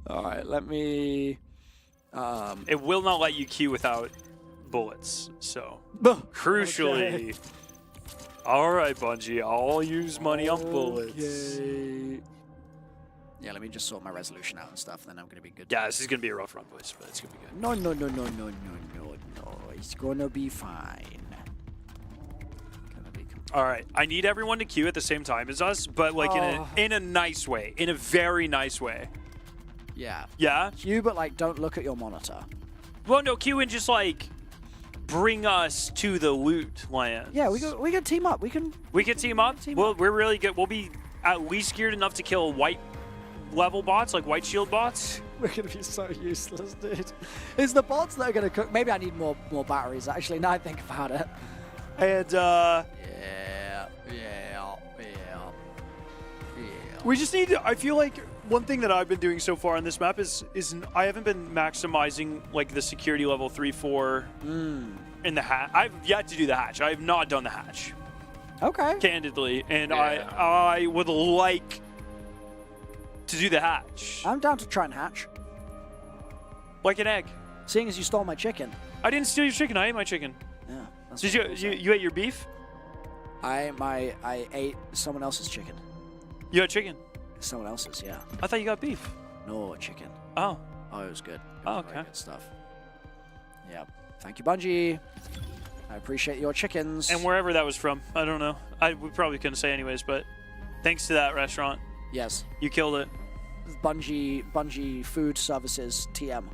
All right, let me It will not let you queue without bullets. So crucially, Okay. all right, Bungie, I'll use money on bullets. Okay. Yeah, let me just sort my resolution out and stuff, then I'm gonna be good. Yeah, this is gonna be a rough run, boys, but it's gonna be good. No, no, no, no, no, no, no, no. It's gonna be fine. All right, I need everyone to queue at the same time as us, but like in a nice way, in a very nice way. Yeah. Yeah. Queue, but like, don't look at your monitor. Well, no, queue and just like bring us to the loot land. Yeah, we can team up. We can team up. We're really good. We'll be at least geared enough to kill white level bots, like white shield bots. We're gonna be so useless, dude. It's the bots that are gonna cook. Maybe I need more batteries. Actually, now I think about it. And we just need to, I feel like one thing that I've been doing so far on this map is I haven't been maximizing like the security level 3-4 in the hatch. I've yet to do the hatch. I have not done the hatch. Okay. Candidly, and I would like to do the hatch. I'm down to try and hatch. Like an egg. Seeing as you stole my chicken. I didn't steal your chicken. I ate my chicken. Yeah. That's Did what you ate your beef? I ate someone else's chicken. You had chicken. Someone else's, yeah. I thought you got beef. No, chicken. Oh. Oh, it was good. It Oh, was okay. very good stuff. Yeah. Thank you, Bungie. I appreciate your chickens. And wherever that was from, I don't know. We probably couldn't say anyways, but thanks to that restaurant. Yes. You killed it. Bungie Food Services TM.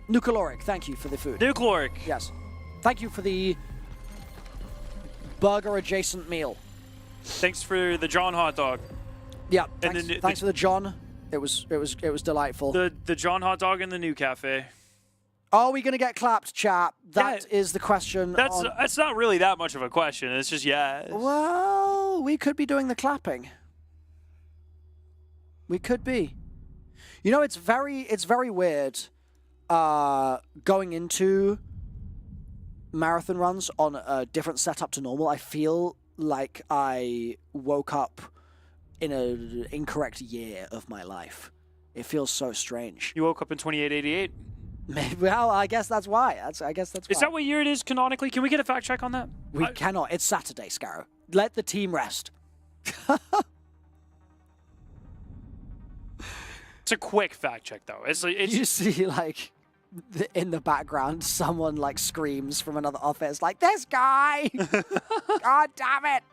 Nucleoric, thank you for the food. Nucleoric. Yes. Thank you for the burger adjacent meal. Thanks for the John hot dog. Yeah. And Thanks for the John. It was delightful. The John hot dog in the new cafe. Are we gonna get clapped, chat? That is the question. That's not really that much of a question. It's just yes. Well, we could be doing the clapping. We could be. You know, it's very weird going into marathon runs on a different setup to normal. I feel like I woke up in an incorrect year of my life. It feels so strange. You woke up in 2888. Well, I guess that's why. I guess that's why. Is that what year it is canonically? Can we get a fact check on that? We cannot. It's Saturday, Scarrow. Let the team rest. It's a quick fact check, though. It's You see, like, in the background, someone, like, screams from another office, like, this guy! God damn it!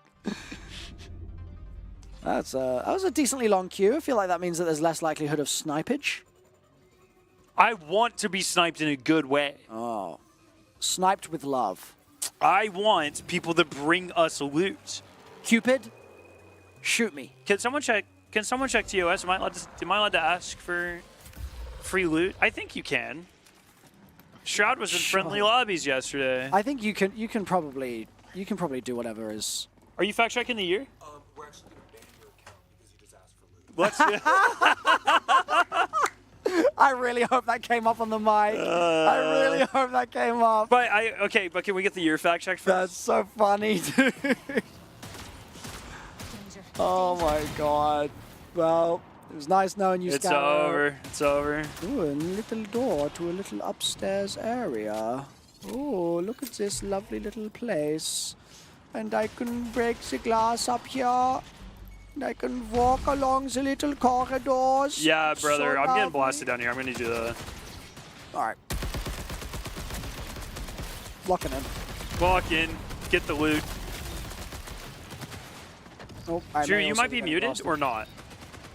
That was a decently long queue. I feel like that means that there's less likelihood of snipage. I want to be sniped in a good way. Oh. Sniped with love. I want people to bring us loot. Cupid, shoot me. Can someone check TOS? Am I allowed to ask for free loot? I think you can. Shroud was in friendly lobbies yesterday. I think you can probably do whatever is. Are you fact checking the year? We're actually gonna ban your account because you just asked for loot. Let's. I really hope that came up on the mic. I really hope that came up. But but can we get the year fact check first? That's so funny, dude. Oh my god. Well, it was nice knowing you, It's Scarrow. over. It's over. Ooh, a little door to a little upstairs area. Oh, look at this lovely little place. And I can break the glass up here. And I can walk along the little corridors. Yeah, brother. So I'm getting lovely. blasted down here. I'm going to need you to Alright. Locking in. walk in, get the loot. Oh, Drew, you might be muted or not.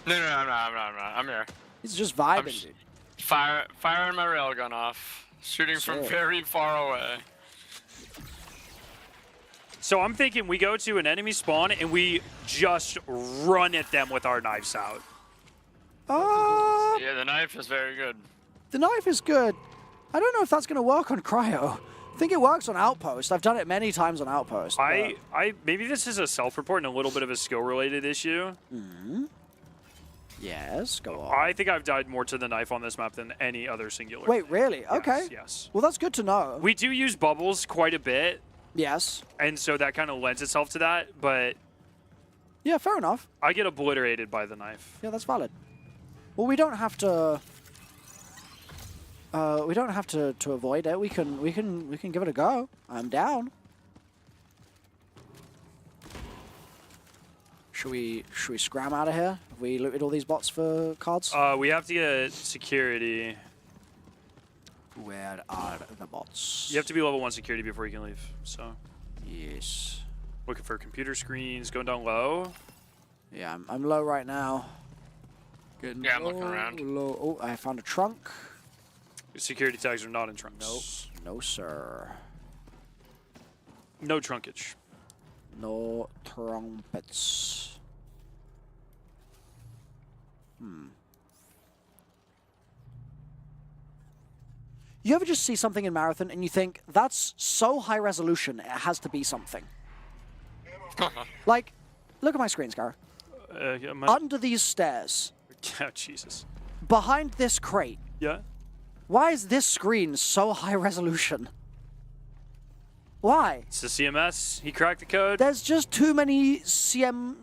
No, I'm not. I'm here. He's just vibing, dude. Firing my railgun off. Shooting from Sick. very far away. So I'm thinking we go to an enemy spawn and we just run at them with our knives out. Yeah, the knife is very good. The knife is good. I don't know if that's going to work on Cryo. I think it works on Outpost. I've done it many times on Outpost. Maybe this is a self-report and a little bit of a skill-related issue. Mm-hmm. Yes, go on. I think I've died more to the knife on this map than any other singular. Wait, really? Okay. Yes. Well, that's good to know. We do use bubbles quite a bit. Yes. And so that kind of lends itself to that, but Yeah, fair enough. I get obliterated by the knife. Yeah, that's valid. Well, we don't have to... We don't have to avoid it. We can give it a go. I'm down. Should we scram out of here? Have we looted all these bots for cards? We have to get security. Where are the bots? You have to be level 1 security before you can leave. So. Yes. Looking for computer screens. Going down low. Yeah, I'm low right now. Getting Yeah, I'm looking around. Low. Oh, I found a trunk. Security tags are not in trunks. Nope. No, sir. No trunkage. No trumpets. You ever just see something in Marathon and you think, that's so high resolution, it has to be something? Like, look at my screen, Scar. Yeah, Under these stairs, oh, Jesus. behind this crate, Yeah. why is this screen so high resolution? Why? It's the CMS. He cracked the code. There's just too many CMEs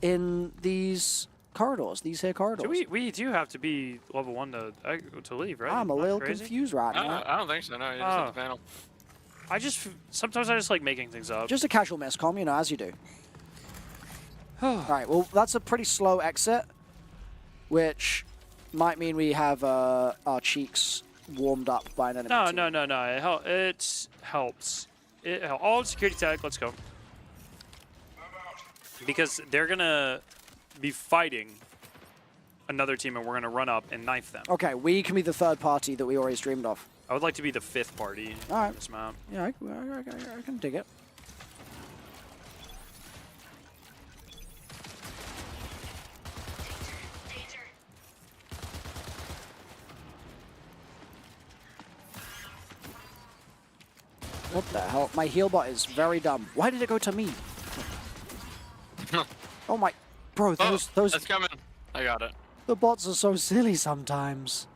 in these corridors, these here corridors. So we do have to be level 1 to leave, right? I'm a Not little crazy? confused right now. I don't think so. No, you just hit the panel. Sometimes I just like making things up. Just a casual miscom, you know, as you do. Alright, well, that's a pretty slow exit, which might mean we have our cheeks warmed up by an enemy. No, team. no. It helps. All security tag, let's go. Because they're going to be fighting another team and we're going to run up and knife them. Okay, we can be the third party that we always dreamed of. I would like to be the 5th party on this map. Yeah, I can dig it. What the hell? My heal bot is very dumb. Why did it go to me? Oh my... Bro, those... That's coming. I got it. The bots are so silly sometimes.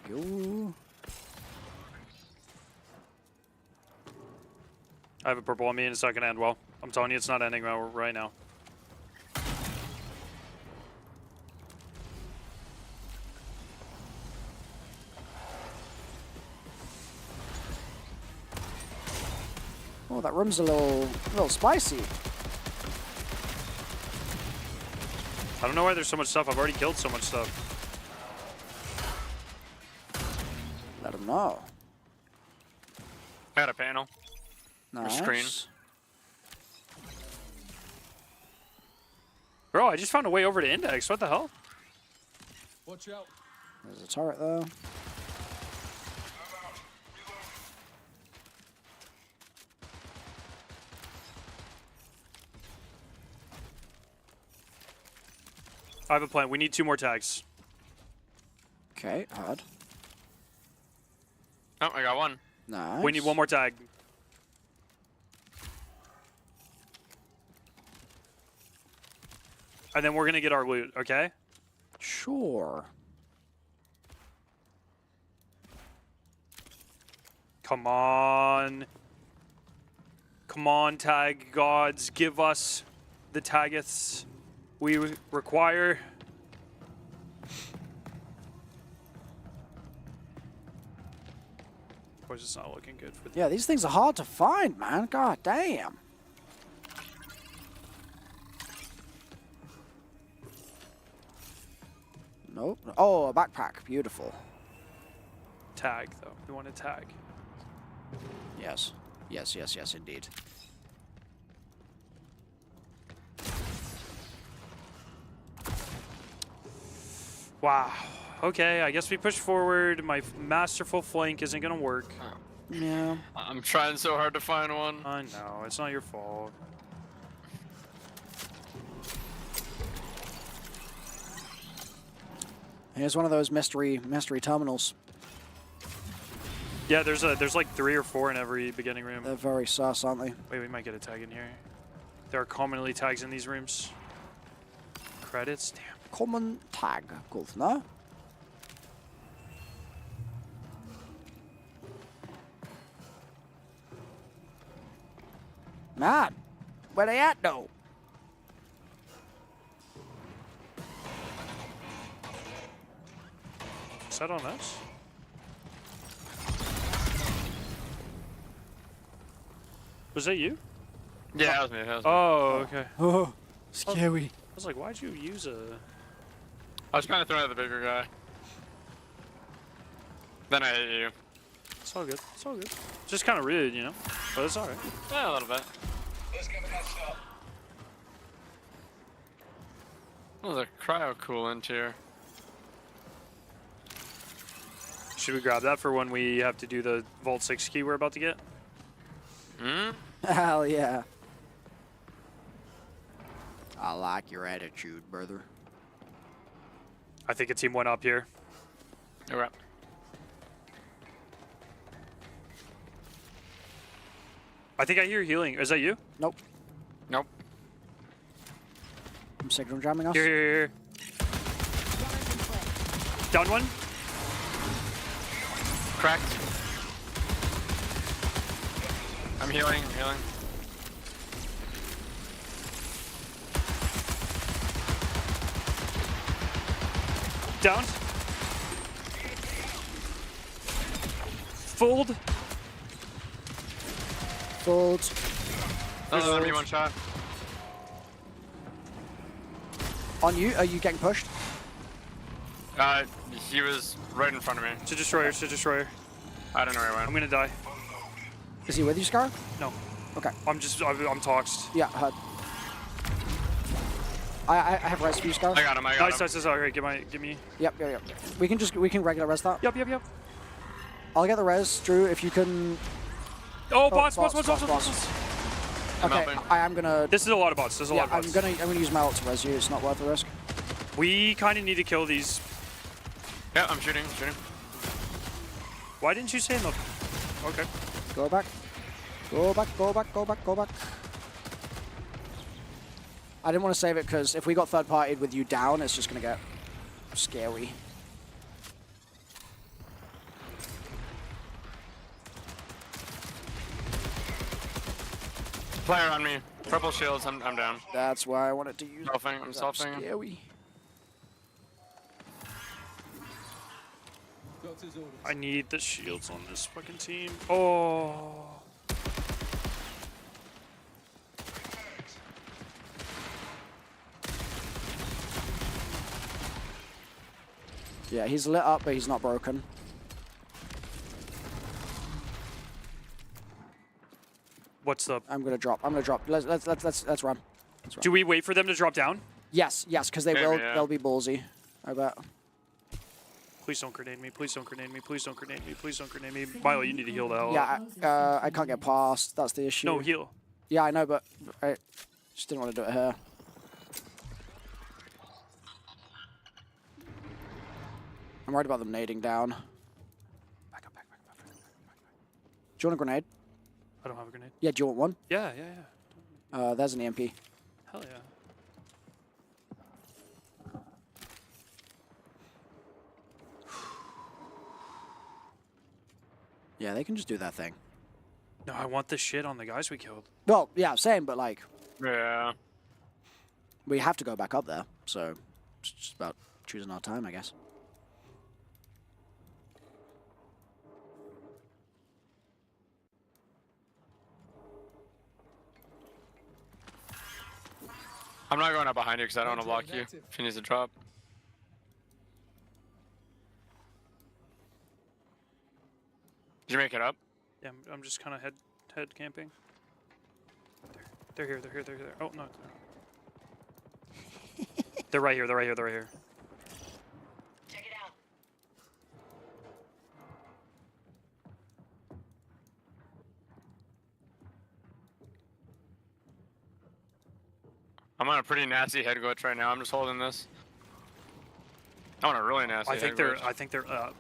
There we go. I have a purple on me and it's not going to end well. I'm telling you, it's not ending well right now. Oh, that room's a little spicy. I don't know why there's so much stuff. I've already killed so much stuff. Let them know. I got a panel. Nice. Screen. Bro, I just found a way over to Index. What the hell? Watch out. There's a turret there. I have a plan. We need 2 more tags. Okay, hard. Oh, I got one. Nice. We need 1 more tag. And then we're going to get our loot, okay? Sure. Come on. Come on, tag gods. Give us the taggeths we require. Of course, it's not looking good for the... Yeah, these things are hard to find, man. God damn. Nope. Oh, a backpack. Beautiful. Tag, though. We want a tag. Yes. Yes, indeed. Wow. Okay, I guess we push forward. My masterful flank isn't going to work. Yeah. I'm trying so hard to find one. I know. It's not your fault. Here's one of those mystery terminals. Yeah, there's like 3 or 4 in every beginning room. They're very sus, aren't they? Wait, we might get a tag in here. There are commonly tags in these rooms. Credits? Damn. Common tag, Gulfner. Man, where they at though? Is that on us? Was that you? Yeah, that was me. That was me. Oh, okay. Oh, scary. I was like, why'd you use a... I was kind of throwing at the bigger guy. Then I hit you. It's all good. It's all good. Just kind of rude, you know? But it's alright. Yeah, a little bit. Oh, the cryo coolant here. Should we grab that for when we have to do the Vault 6 key we're about to get? Hmm? Hell yeah. I like your attitude, brother. I think a team went up here. Alright. I think I hear healing. Is that you? Nope. Nope. I'm signal jamming us. Here. Down one. Cracked. I'm healing. Down. Fold. Fold. There's enemy one shot. On you? Are you getting pushed? He was right in front of me. To destroyer. I don't know where he went. I'm gonna die. Is he with you, Scar? No. Okay. I'm toxed. Yeah, heard. I have res for you, Scar. I got him. Nice. Alright, give me. Yep. We can regular res that. Yep. I'll get the res, Drew, if you can. Oh, bots. Okay, I am gonna. This is a lot of bots. I'm gonna use my ult to res you. It's not worth the risk. We kind of need to kill these. Yeah, I'm shooting. Why didn't you say in the... Okay. Go back. I didn't want to save it because if we got third partied with you down, it's just gonna get scary. Player on me. Purple shields. I'm down. That's why I wanted to use. I'm selfing. Scary. I need the shields on this fucking team. Oh. Yeah, he's lit up, but he's not broken. What's the... I'm gonna drop. Let's run. Do we wait for them to drop down? Yes, because they will. Yeah. They'll be ballsy. I bet. Please don't grenade me. Milo, you need to heal the hell up. Yeah, I can't get past. That's the issue. No, heal. Yeah, I know, but I just didn't want to do it here. I'm worried about them nading down. Back up. Do you want a grenade? I don't have a grenade. Yeah, do you want one? Yeah. There's an EMP. Hell yeah. Yeah, they can just do that thing. No, I want the shit on the guys we killed. Well, yeah, same, but like... Yeah. We have to go back up there, so it's just about choosing our time, I guess. I'm not going up behind you because I don't want to block you. If he needs to drop. Did you make it up? Yeah, I'm just kind of head camping. They're here. Oh, no. They're right here. Check it out. I'm on a pretty nasty head glitch right now. I'm just holding this. I'm on a really nasty I think they're up.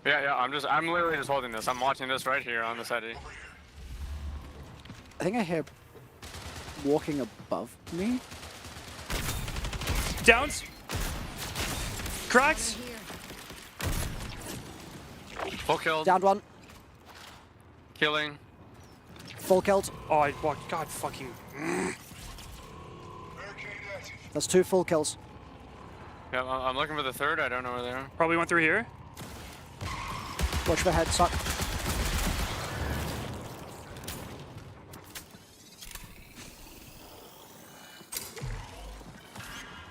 Yeah, I'm literally just holding this. I'm watching this right here on this eddy. I think I hear walking above me. Downs. Cracks. Full kill. Downed one. Killing. Full killed. Oh, I walked. God fucking. That's 2 full kills. Yeah, I'm looking for the third. I don't know where they are. Probably went through here. Watch for head suck.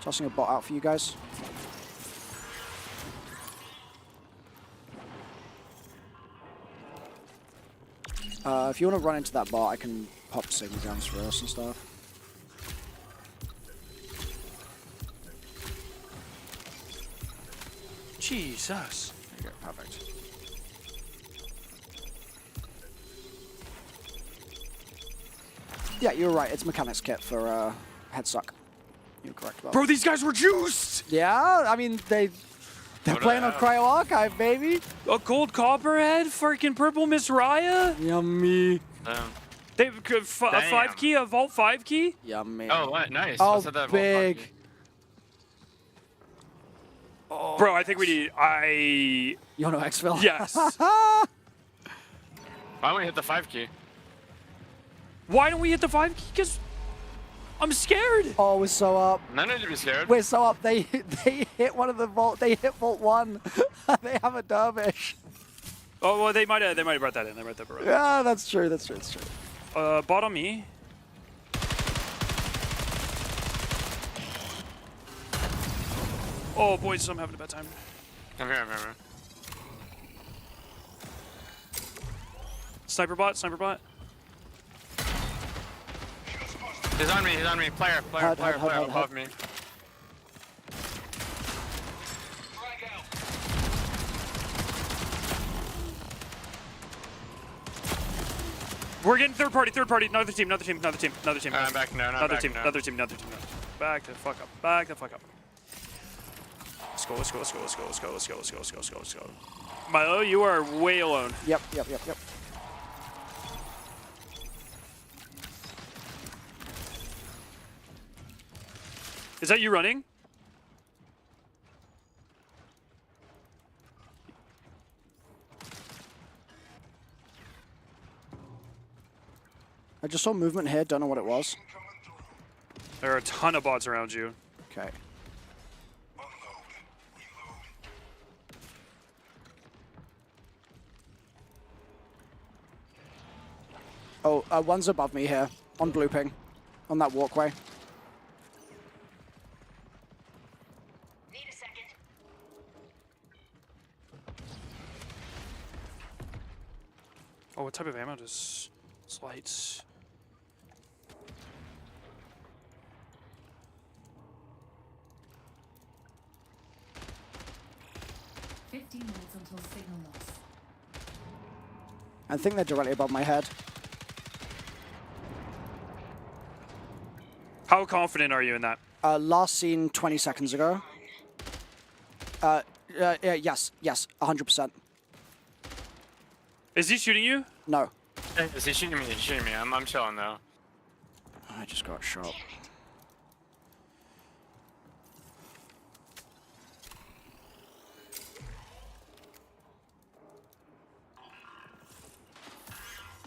Tossing a bot out for you guys. If you want to run into that bot, I can pop signal guns for us and stuff. Jesus. There you go, perfect. Yeah, you're right. It's mechanics kit for head suck. You're correct about Bro, that. these guys were juiced. Yeah, I mean they're playing on Cryo Archive, baby. A gold copperhead, freaking purple Miss Raya. Yummy. They a 5 key, a vault 5 key. Yummy. Oh, what? Nice. Oh, What's that vault big. funky? Oh, Bro, I think we need. You want to exfil? Yes. Why don't we hit the 5 key? Why don't we hit the 5 key? Because I'm scared. Oh, we're so up. No need to be scared. We're so up. They hit one of the vault. They hit vault 1. They have a dervish. Oh well, they might have brought that in. They might have brought that. Yeah, that's true. That's true. That's true. Bot on me. Oh boys, I'm having a bad time. I'm here. I'm here. Sniper bot. Sniper bot. He's on me. He's on me. Player above me. We're getting third party. Another team. I'm back now. Another team. Back the fuck up. Back the fuck up. Let's go. Milo, you are way alone. Yep. Is that you running? I just saw movement here. Don't know what it was. There are a ton of bots around you. Okay. Oh, one's above me here, on blue ping, on that walkway. Need a second. Oh, what type of ammo does slights? 15 minutes until signal loss. I think they're directly above my head. How confident are you in that? Last seen 20 seconds ago. Yes, 100%. Is he shooting you? No. Is he shooting me? He's shooting me. I'm chilling though. I just got shot.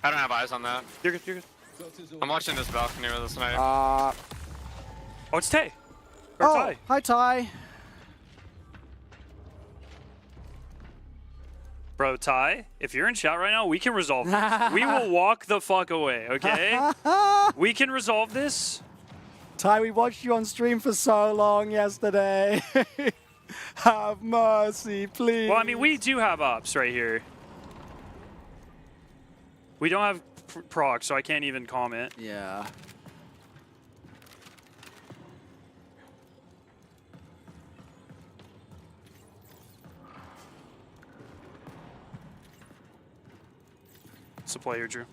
I don't have eyes on that. You're good. I'm watching this balcony with this knife. Oh, it's Tay. Or Ty. Hi Ty. Bro, Ty, if you're in chat right now, we can resolve this. We will walk the fuck away, okay? We can resolve this. Ty, we watched you on stream for so long yesterday. Have mercy, please. Well, I mean, we do have ops right here. We don't have proc, so I can't even comment. Yeah. It's a player, Drew.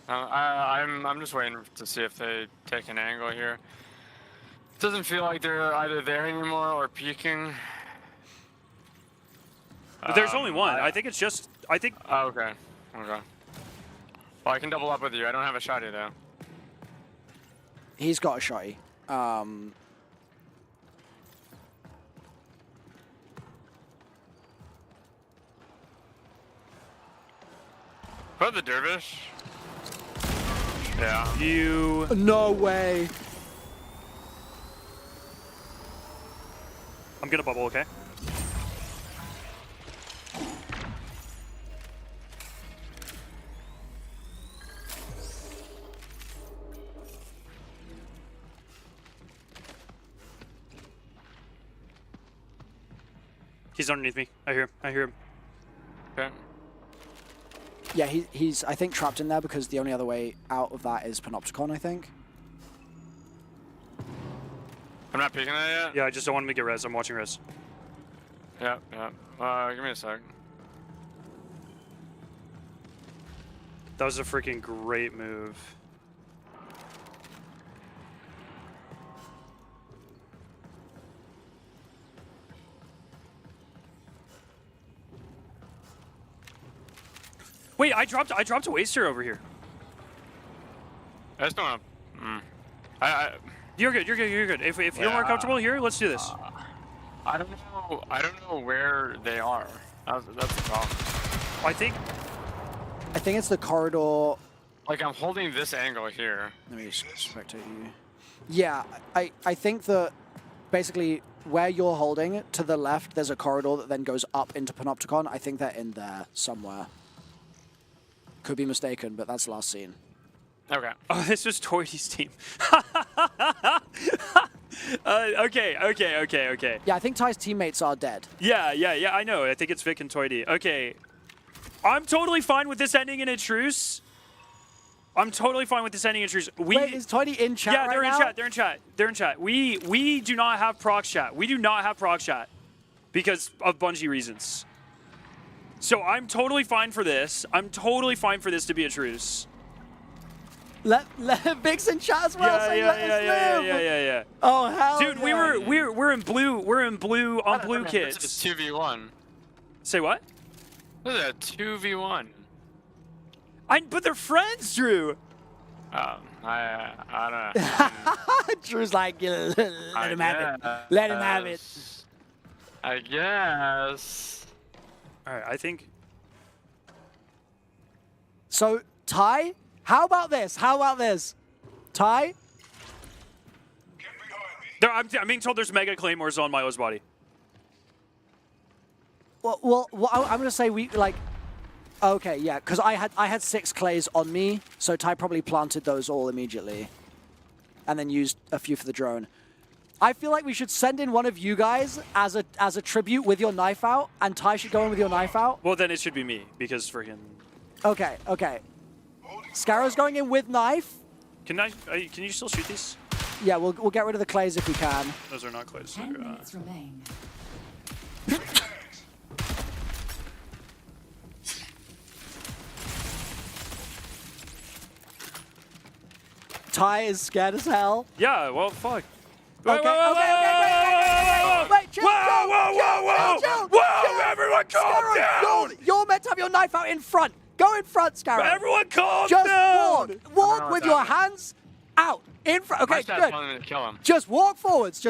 I'm just waiting to see if they take an angle here. Doesn't feel like they're either there anymore or peeking. But there's only one. I think it's just. I think. Oh, okay. Okay. Well, I can double up with you. I don't have a shotty though. He's got a shotty. Put the dervish. Yeah. You. No way. I'm gonna bubble, okay? He's underneath me. I hear him. Okay. Yeah, he's I think trapped in there because the only other way out of that is Panopticon, I think. I'm not peeking that yet. Yeah, I just don't want him to get res. I'm watching res. Yeah. Give me a sec. That was a freaking great move. Wait, I dropped a waster over here. I just don't want to. You're good. If you're more comfortable here, let's do this. I don't know where they are. That's the problem. I think it's the corridor. Like I'm holding this angle here. Let me just spectate you. Yeah, I think that basically where you're holding it to the left, there's a corridor that then goes up into Panopticon. I think they're in there somewhere. Could be mistaken, but that's the last scene. Okay. Oh, this was Toidy's team. Okay. Yeah, I think Ty's teammates are dead. Yeah, I know. I think it's Vic and Toidy. Okay. I'm totally fine with this ending in a truce. Wait, is Toidy in chat Yeah, right they're now? They're in chat. We do not have proc chat. We do not have proc chat because of Bungie reasons. So I'm totally fine for this. I'm totally fine for this to be a truce. Let Vic's in chat as well. Yeah. Oh hell, dude, yeah. we're in blue. We're in blue on blue kits. This is 2v1. Say what? This is a 2v1. But they're friends, Drew. I don't know. Drew's like, let him have it. Let him have it. I guess. All right, I think. So Ty, how about this? Ty? I'm being told there's mega claymores on Milo's body. Well, I'm gonna say okay, yeah, because I had 6 clays on me, so Ty probably planted those all immediately, and then used a few for the drone. I feel like we should send in one of you guys as a tribute with your knife out, and Ty should go in with your knife out. Well, then it should be me because freaking. Okay. Scarrow's going in with knife. Can you still shoot these? Yeah, we'll get rid of the clays if we can. Those are not clays. 10 minutes remain. Ty is scared as hell. Yeah, well, fuck. Okay, wait, chill, Everyone calm down! You're meant to have your knife out in front. Go in front, Scarrow. Everyone calm Just down! walk with your hands out. In front. Okay, good. To kill him. Just walk forwards.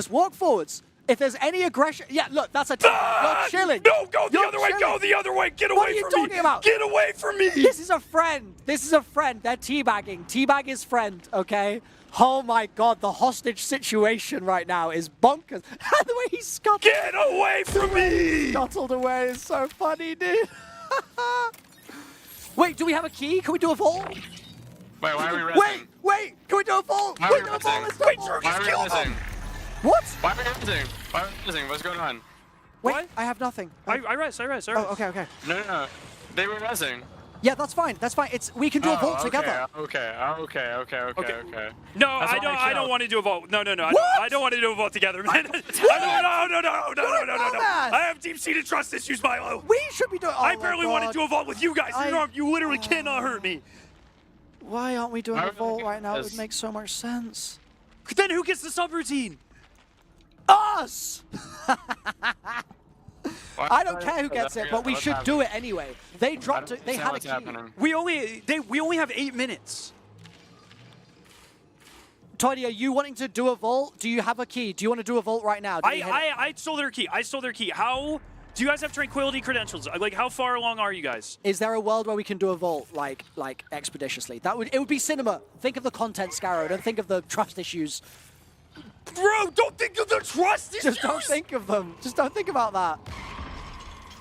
If there's any aggression, yeah, look, that's a you're chilling. No, go the other way, go the other way. Get away from me. What are you talking about? Get away from me. This is a friend. They're teabagging. Teabag is friend, okay? Oh my god, the hostage situation right now is bonkers. The way he's scuttled. Get away from me! Scuttled away is so funny, dude. Wait, do we have a key? Can we do a vault? Wait, why are we resting? Wait, can we do a vault? Why are we resting? Wait, Drew, Why are we resting? What? Why are we resting? What's going on? Wait, what? I have nothing. I rest. Oh, okay. No. They were resting. Yeah, that's fine. We can do a vault together. Okay. No, I don't want to do a vault. No. I don't want to do a vault together, man. No. I have deep-seated trust issues, Milo. We should be doing. I barely want to do a vault with you guys. You literally cannot hurt me. Why aren't we doing a vault right now? It would make so much sense. Then who gets the subroutine? Us! I don't care who gets it, but we should do it anyway. They dropped it. They had a key. We only have 8 minutes. Toidy, are you wanting to do a vault? Do you have a key? Do you want to do a vault right now? I stole their key. How Do you guys have tranquility credentials? Like, how far along are you guys? Is there a world where we can do a vault like expeditiously? It would be cinema. Think of the content, Scarrow. Don't think of the trust issues. Bro, don't think of the trust issues. Just don't think of them. Just don't think about that.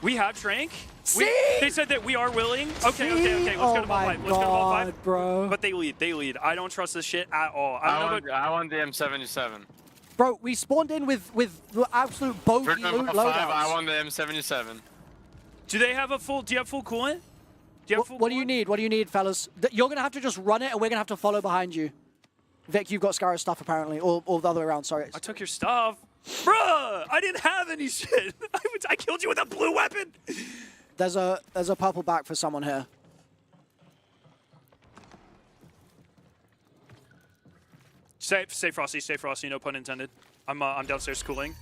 We have Trank. See? They said that we are willing. Okay. Let's go to ball 5. Let's go to ball 5. Bro. But they lead. I don't trust this shit at all. I want the M77. Bro, we spawned in with the absolute bogey loot loadouts. I want the M77. Do they have a full? Do you have full coolant? Do you have full? What do you need? What do you need, fellas? You're gonna have to just run it, and we're gonna have to follow behind you. Vic, you've got Scar's stuff apparently, or the other way around. Sorry. I took your stuff, bruh. I didn't have any shit. I killed you with a blue weapon. There's a purple back for someone here. Stay frosty, no pun intended. I'm downstairs cooling.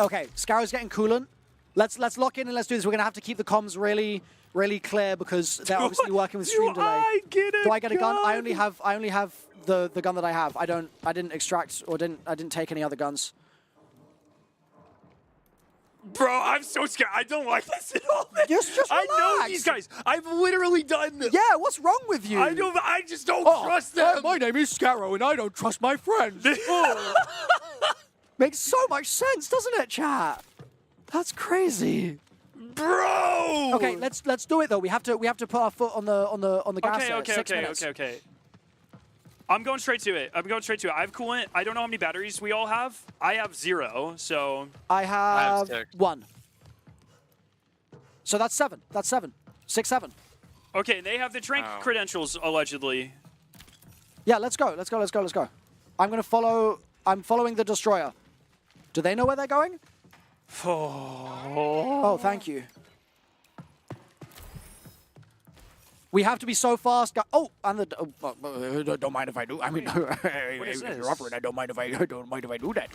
Okay, Scarrow's getting coolant. Let's lock in and let's do this. We're gonna have to keep the comms really clear because they're obviously working with stream delay. Do I get a gun? I only have the gun that I have. I didn't extract or I didn't take any other guns. Bro, I'm so scared. I don't like this at all. Just I know relax. these guys. I've literally done this. Yeah, what's wrong with you? I just don't trust them. My name is Scarrow and I don't trust my friends. Makes so much sense, doesn't it, chat? That's crazy. Bro! Okay, let's do it though. We have to put our foot on the gas. Okay. I'm going straight to it. I have coolant. I don't know how many batteries we all have. I have 0, so... I have 6. 1. So that's 7. 6, 7. Okay, they have the trank credentials, allegedly. Yeah, let's go. I'm following the destroyer. Do they know where they're going? Oh, thank you. We have to be so fast. Oh, and the don't mind if I do. I mean, if you're offering, I don't mind if I do that.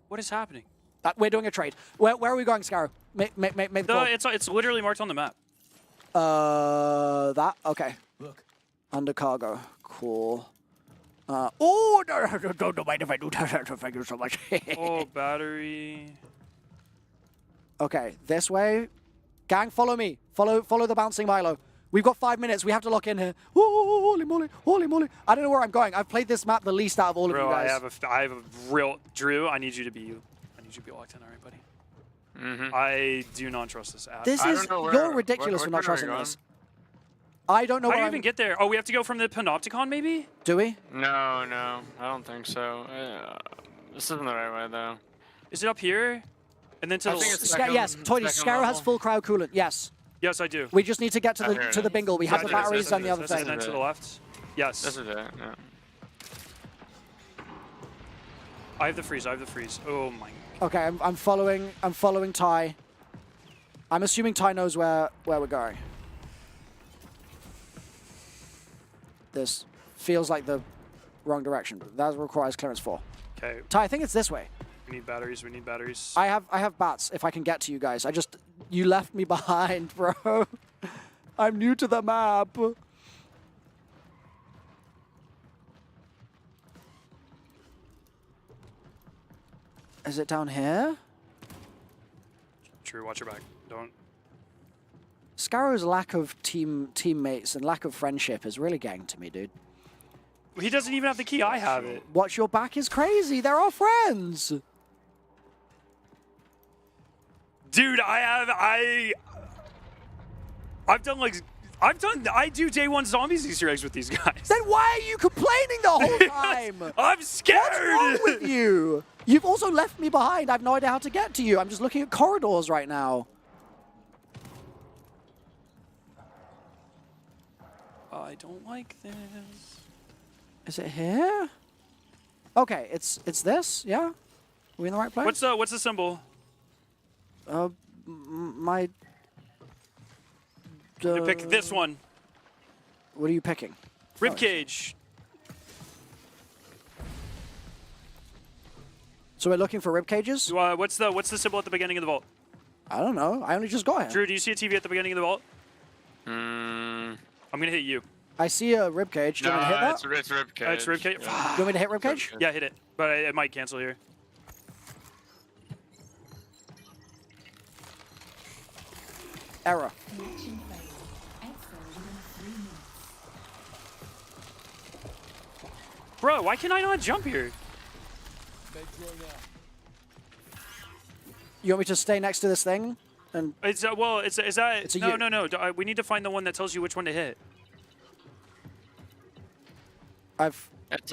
What is happening? We're doing a trade. Where are we going, Scarrow? Make the call. It's literally marked on the map. That okay. Look, under cargo. Cool. Oh, no, don't mind if I do that. Thank you so much. Oh, battery. Okay, this way. Gang, follow me. Follow the bouncing Milo. We've got 5 minutes. We have to lock in here. Holy moly. I don't know where I'm going. I've played this map the least out of all of you guys. I have a real Drew. I need you to be locked in, all right, buddy. I do not trust this app. You're ridiculous for not trusting this. I don't know. How do you even get there? Oh, we have to go from the Panopticon, maybe? Do we? No, I don't think so. This isn't the right way though. Is it up here? And then to the yes, Toity, Scarrow has full cryo coolant. Yes. Yes, I do. We just need to get to the bingle. We have the batteries and the other thing. And then to the left. Yes. This is it. Yeah. I have the freeze. Oh my. Okay, I'm following Ty. I'm assuming Ty knows where we're going. This feels like the wrong direction, but that requires clearance 4. Okay. Ty, I think it's this way. We need batteries. I have bats if I can get to you guys. You left me behind, bro. I'm new to the map. Is it down here? True, watch your back. Don't. Scarrow's lack of teammates and lack of friendship is really getting to me, dude. He doesn't even have the key. I have it. Watch your back is crazy. They're our friends. Dude, I do day 1 zombies Easter eggs with these guys. Then why are you complaining the whole time? I'm scared. What's wrong with you? You've also left me behind. I have no idea how to get to you. I'm just looking at corridors right now. I don't like this. Is it here? Okay, it's this. Yeah, are we in the right place? What's the symbol? My. You pick this one. What are you picking? Ribcage. So we're looking for rib cages? What's the symbol at the beginning of the vault? I don't know. I only just got here. Drew, do you see a TV at the beginning of the vault? I'm gonna hit you. I see a ribcage. Do you want me to hit that? It's ribcage. It's ribcage. Do you want me to hit ribcage? Yeah, hit it. But it might cancel here. Error. Connection failed. Exfil within 3 minutes. Bro, why can I not jump here? You want me to stay next to this thing? And It's well, is that? It's a no, U. no, no. We need to find the one that tells you which one to hit. It's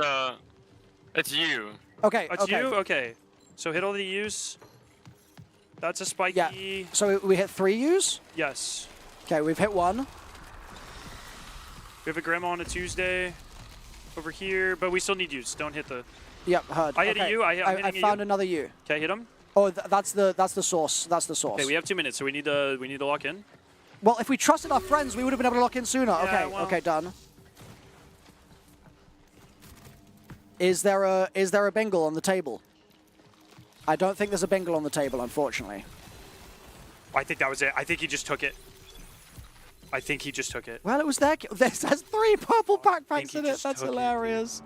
you. Okay. It's okay. you. Okay. So hit all the U's. That's a spiky. Yeah. So we hit 3 U's. Yes. Okay, we've hit 1. We have a grandma on a Tuesday over here, but we still need U's. Don't hit the. Yep, heard. I hit a U. I'm I hitting a found U. another U. Okay, hit him. Oh, that's the source. That's the source. Okay, we have 2 minutes, so we need to lock in. Well, if we trusted our friends, we would have been able to lock in sooner. Yeah, okay. well. Okay, done. Is there a bingle on the table? I don't think there's a bingle on the table, unfortunately. I think that was it. I think he just took it. I think he just took it. Well, it was there. This has 3 purple backpacks he in it. just That's took it, hilarious.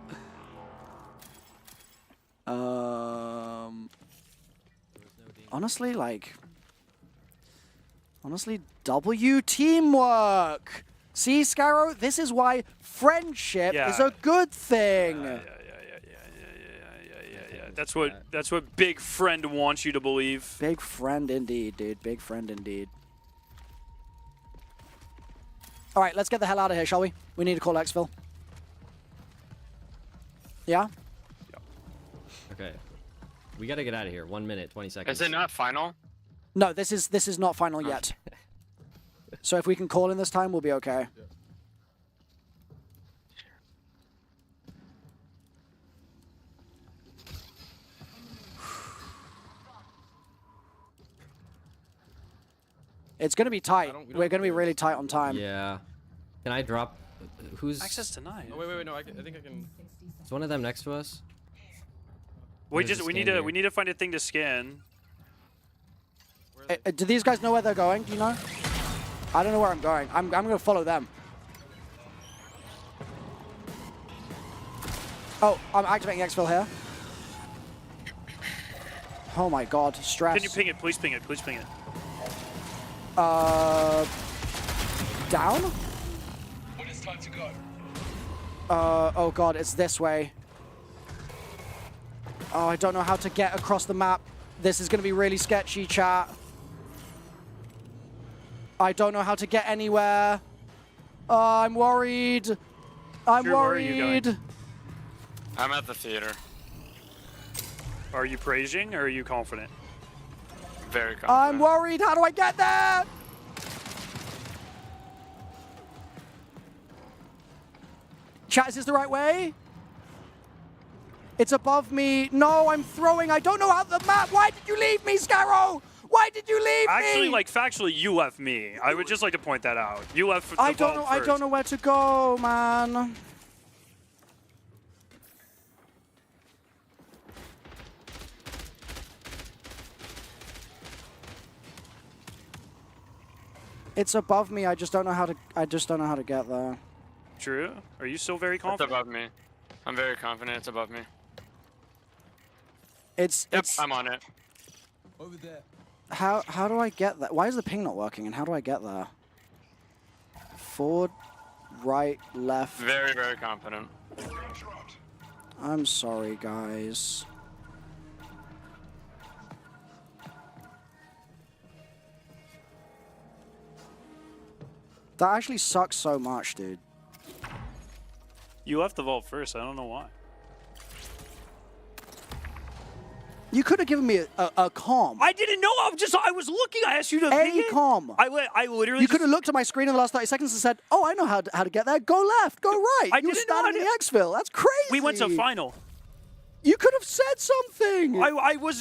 Honestly, W teamwork. See, Scarrow, this is why friendship is a good thing. Yeah. That's what big friend wants you to believe. Big friend indeed, dude. Big friend indeed. All right, let's get the hell out of here, shall we? We need to call exfil. Yeah? Okay. We gotta get out of here. 1 minute, 20 seconds. Is it not final? No, this is not final yet. So if we can call in this time, we'll be okay. It's going to be tight. We're going to be really tight on time. Yeah. Can I drop? Who's access denied? Oh wait, no. I think I can. Is one of them next to us? We need to find a thing to scan. Do these guys know where they're going? Do you know? I don't know where I'm going. I'm going to follow them. Oh, I'm activating exfil here. Oh my god, stress. Can you ping it? Please ping it. Please ping it. Down? When it's time to go. Oh god, it's this way. Oh, I don't know how to get across the map. This is going to be really sketchy, chat. I don't know how to get anywhere. I'm worried. I'm Drew, where are you worried. going? I'm at the theater. Are you praising or are you confident? Very confident. I'm worried. How do I get there? Chat, is this the right way? It's above me. No, I'm throwing. I don't know how the map. Why did you leave me, Scarrow? Why did you leave Actually, me? like factually, you left me. I would just like to point that out. You left. I don't know. I don't know where to go, man. It's above me. I just don't know how to. I just don't know how to get there. Drew, are you still very It's confident? above me. I'm very confident it's above me. It's. Yep, I'm on it. Over there. How do I get there? Why is the ping not working? And how do I get there? Forward, right, left. Very, very confident. I'm sorry, guys. That actually sucks so much, dude. You left the vault first. I don't know why. You could have given me a comm. I didn't know. I was looking. I asked you to ping it. comm. I literally. You could have looked at my screen in the last 30 seconds and said, "Oh, I know how to get there. Go left. Go right." I You were didn't know how standing in to- the exfil. That's crazy. We went to final. You could have said something.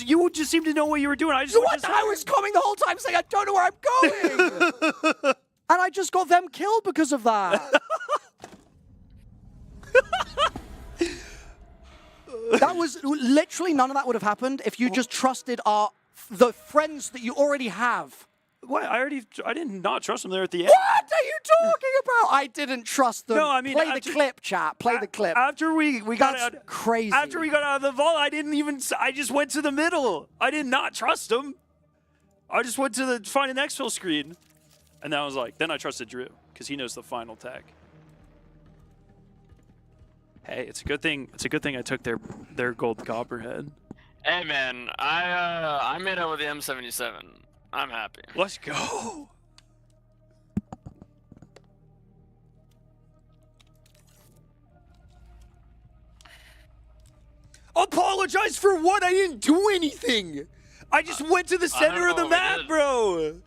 You just seemed to know what you were doing. I was coming the whole time saying, "I don't know where I'm going," and I just got them killed because of that. That was literally none of that would have happened if you just trusted the friends that you already have What? I did not trust him there at the end. What are you talking about? I didn't trust them. No, I mean, play after- the clip, chat. Play the clip. After we got That's out, crazy. After we got out of the vault, I just went to the middle. I did not trust him. I just went to the find an exfil screen, and then I was like, then I trusted Drew because he knows the final tech. Hey, it's a good thing. It's a good thing I took their gold copperhead. Hey man, I made out with the M77. I'm happy. Let's go. Apologize for what? I didn't do anything. I just went to the center of the map, bro.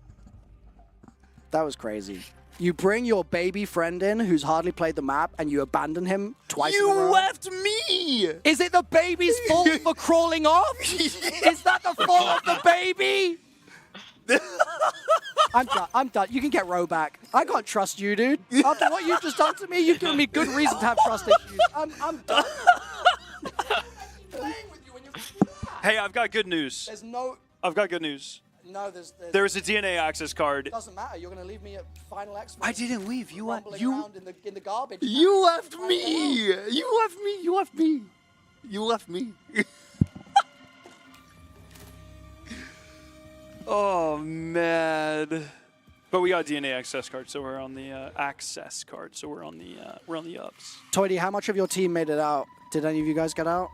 That was crazy. You bring your baby friend in who's hardly played the map and you abandon him twice in a row. You left me. Is it the baby's fault for crawling off? Is that the fault of the baby? I'm done. I'm done. You can get Ro back. I can't trust you, dude. After what you've just done to me, you've given me good reason to have trust issues. I'm done. Hey, I've got good news. There's no... I've got good news. No, There's a DNA access card. It doesn't matter. You're going to leave me at final X. I didn't leave. You left. In the garbage. You left me. You left me. You left me. You left me. Oh man. But we got a DNA access card, so we're on the access card. So we're on the ups. Toity, how much of your team made it out? Did any of you guys get out?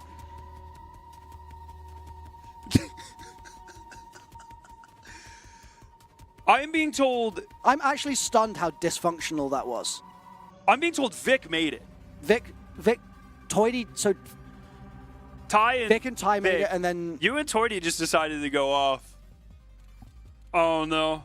I'm being told... I'm actually stunned how dysfunctional that was. I'm being told Vic made it. Vic, Toity, so... Vic and Ty made it, and then... You and Toity just decided to go off. Oh, no.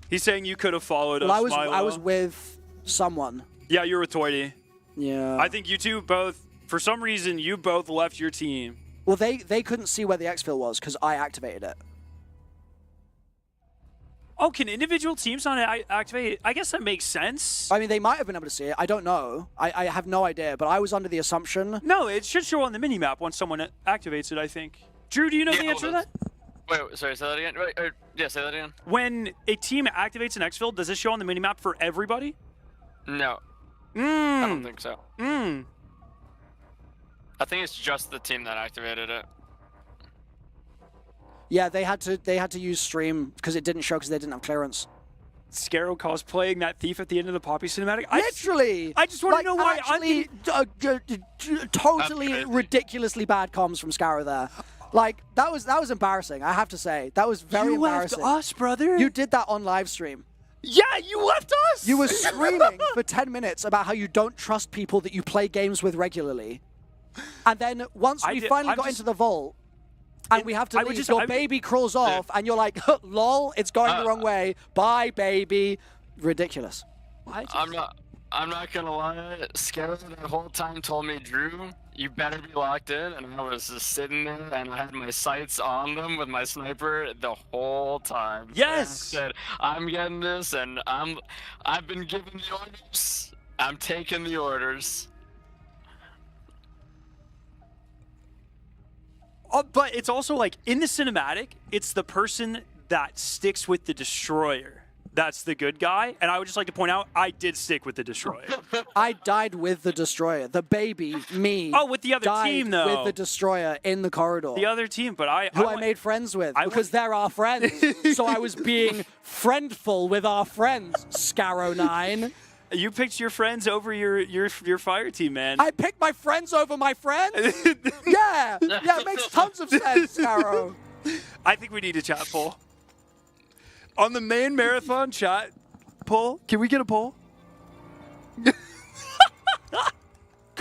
He's saying you could have followed us, Well, Milo. I was with someone. Yeah, you were with Toity. Yeah. I think you two both... For some reason, you both left your team. Well, they couldn't see where the exfil was because I activated it. Oh, can individual teams not activate it? I guess that makes sense. I mean, they might have been able to see it. I don't know. I have no idea, but I was under the assumption... No, it should show on the minimap once someone activates it, I think. Drew, do you know the answer to that? Wait, sorry, say that again? Yeah, say that again. When a team activates an exfil, does it show on the minimap for everybody? No. I don't think so. I think it's just the team that activated it. Yeah, they had to use stream because it didn't show because they didn't have clearance. Scarrow cosplaying that thief at the end of the Poppy cinematic. Literally. I just want to know why actually, totally ridiculously bad comms from Scarrow there. Like that was embarrassing. I have to say that was very embarrassing. You left us, brother. You did that on live stream. Yeah, you left us. You were screaming for 10 minutes about how you don't trust people that you play games with regularly, and then once we finally got into the vault. And we have to leave. Your baby crawls off, and you're like, "Lol, it's going the wrong way. Bye, baby." Ridiculous. I'm not gonna lie. Scarrow that whole time told me, Drew, you better be locked in, and I was just sitting there, and I had my sights on them with my sniper the whole time. Yes. And I said, I'm getting this, and I've been given the orders. I'm taking the orders. But it's also like in the cinematic, it's the person that sticks with the destroyer. That's the good guy. And I would just like to point out, I did stick with the destroyer. I died with the destroyer. The baby, me. Oh, with the other team, though. With the destroyer in the corridor. The other team, but I made friends with because they're our friends. So I was being friendful with our friends, Scarrow 9. You picked your friends over your fire team, man. I picked my friends over my friends? Yeah, it makes tons of sense, Scarrow. I think we need a chat poll. On the main marathon chat poll, can we get a poll? Can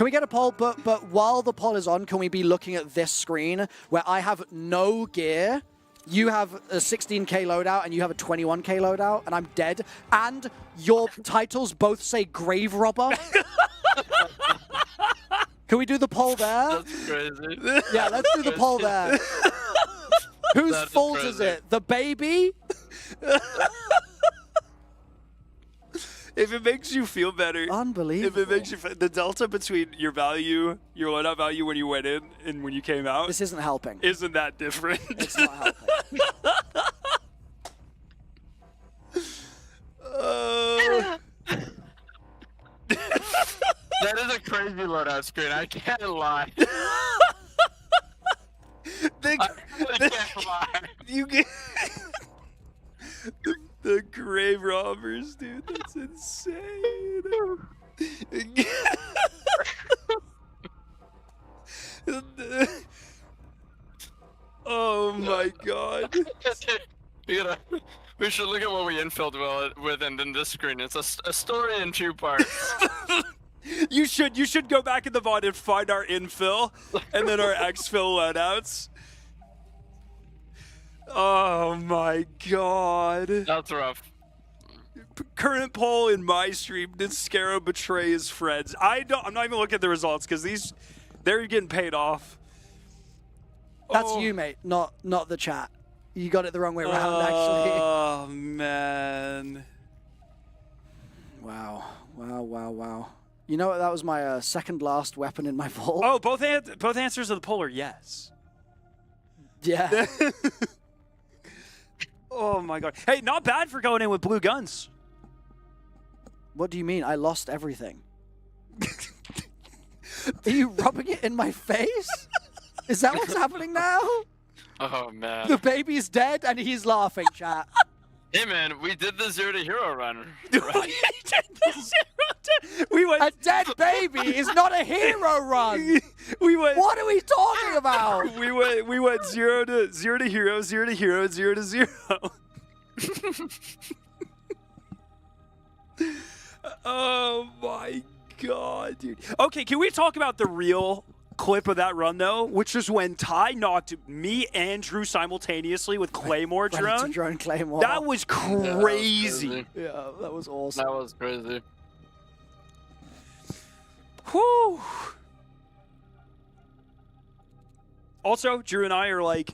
we get a poll? But while the poll is on, can we be looking at this screen where I have no gear? You have a 16k loadout and you have a 21k loadout, and I'm dead. And your titles both say Grave Robber. Can we do the poll there? That's crazy. Yeah, let's do the poll there. Whose fault is it? The baby? If it makes you feel better. Unbelievable. If it makes you the delta between your value, your loadout value when you went in and when you came out. This isn't helping. Isn't that different? It's not helping. That is a crazy loadout screen. I can't lie. I really can't lie. You get the grave robbers, dude. That's insane. Oh my god. We should look at what we infilled with, and then this screen. It's a story in 2 parts. You should go back in the VOD and find our infill and then our exfil loadouts. Oh my god. That's rough. Current poll in my stream: did Scarrow betray his friends? I'm not even looking at the results because they're getting paid off. That's you, mate, not the chat. You got it the wrong way around, actually. Oh man. Wow. You know what? That was my second last weapon in my vault. Oh, both answers of the poll are yes. Yeah. Oh my god. Hey, not bad for going in with blue guns. What do you mean? I lost everything. Are you rubbing it in my face? Is that what's happening now? Oh man. The baby's dead and he's laughing, chat. Hey man, we did the 0 to hero run. We went. A dead baby is not a hero run. We went. What are we talking about? We went 0 to hero, 0 to hero, 0 to 0. Oh my god, dude. Okay, can we talk about the real clip of that run though, which is when Ty knocked me and Drew simultaneously with Claymore drone. Drone Claymore. That was crazy. Yeah, that was awesome. That was crazy. Whew. Also, Drew and I are like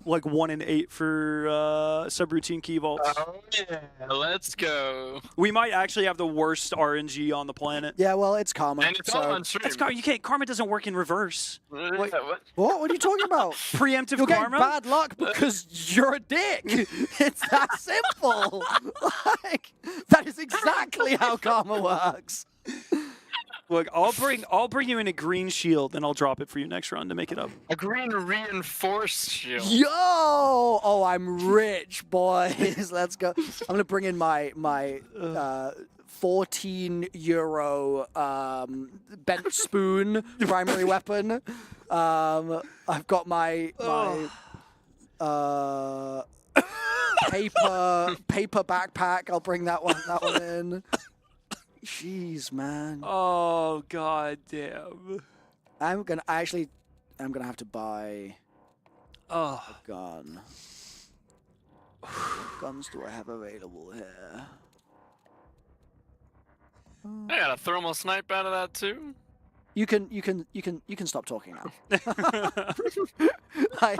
1 and 8 for subroutine key vaults. Oh yeah, let's go. We might actually have the worst RNG on the planet. Yeah, well, it's karma. And it's all on stream. That's karma. You can't. Karma doesn't work in reverse. Wait, what are you talking about? Preemptive You're karma. getting bad luck because you're a dick. It's that simple. Like, that is exactly how karma works. Look, I'll bring you in a green shield, and I'll drop it for you next round to make it up. A green reinforced shield. Yo! Oh, I'm rich, boys. Let's go. I'm gonna bring in my 14 euro bent spoon primary weapon. I've got my paper backpack. I'll bring that one in. Jeez, man. Oh god damn. I'm gonna have to buy a gun. What guns do I have available here? I got a thermal snipe out of that too. You can stop talking now. I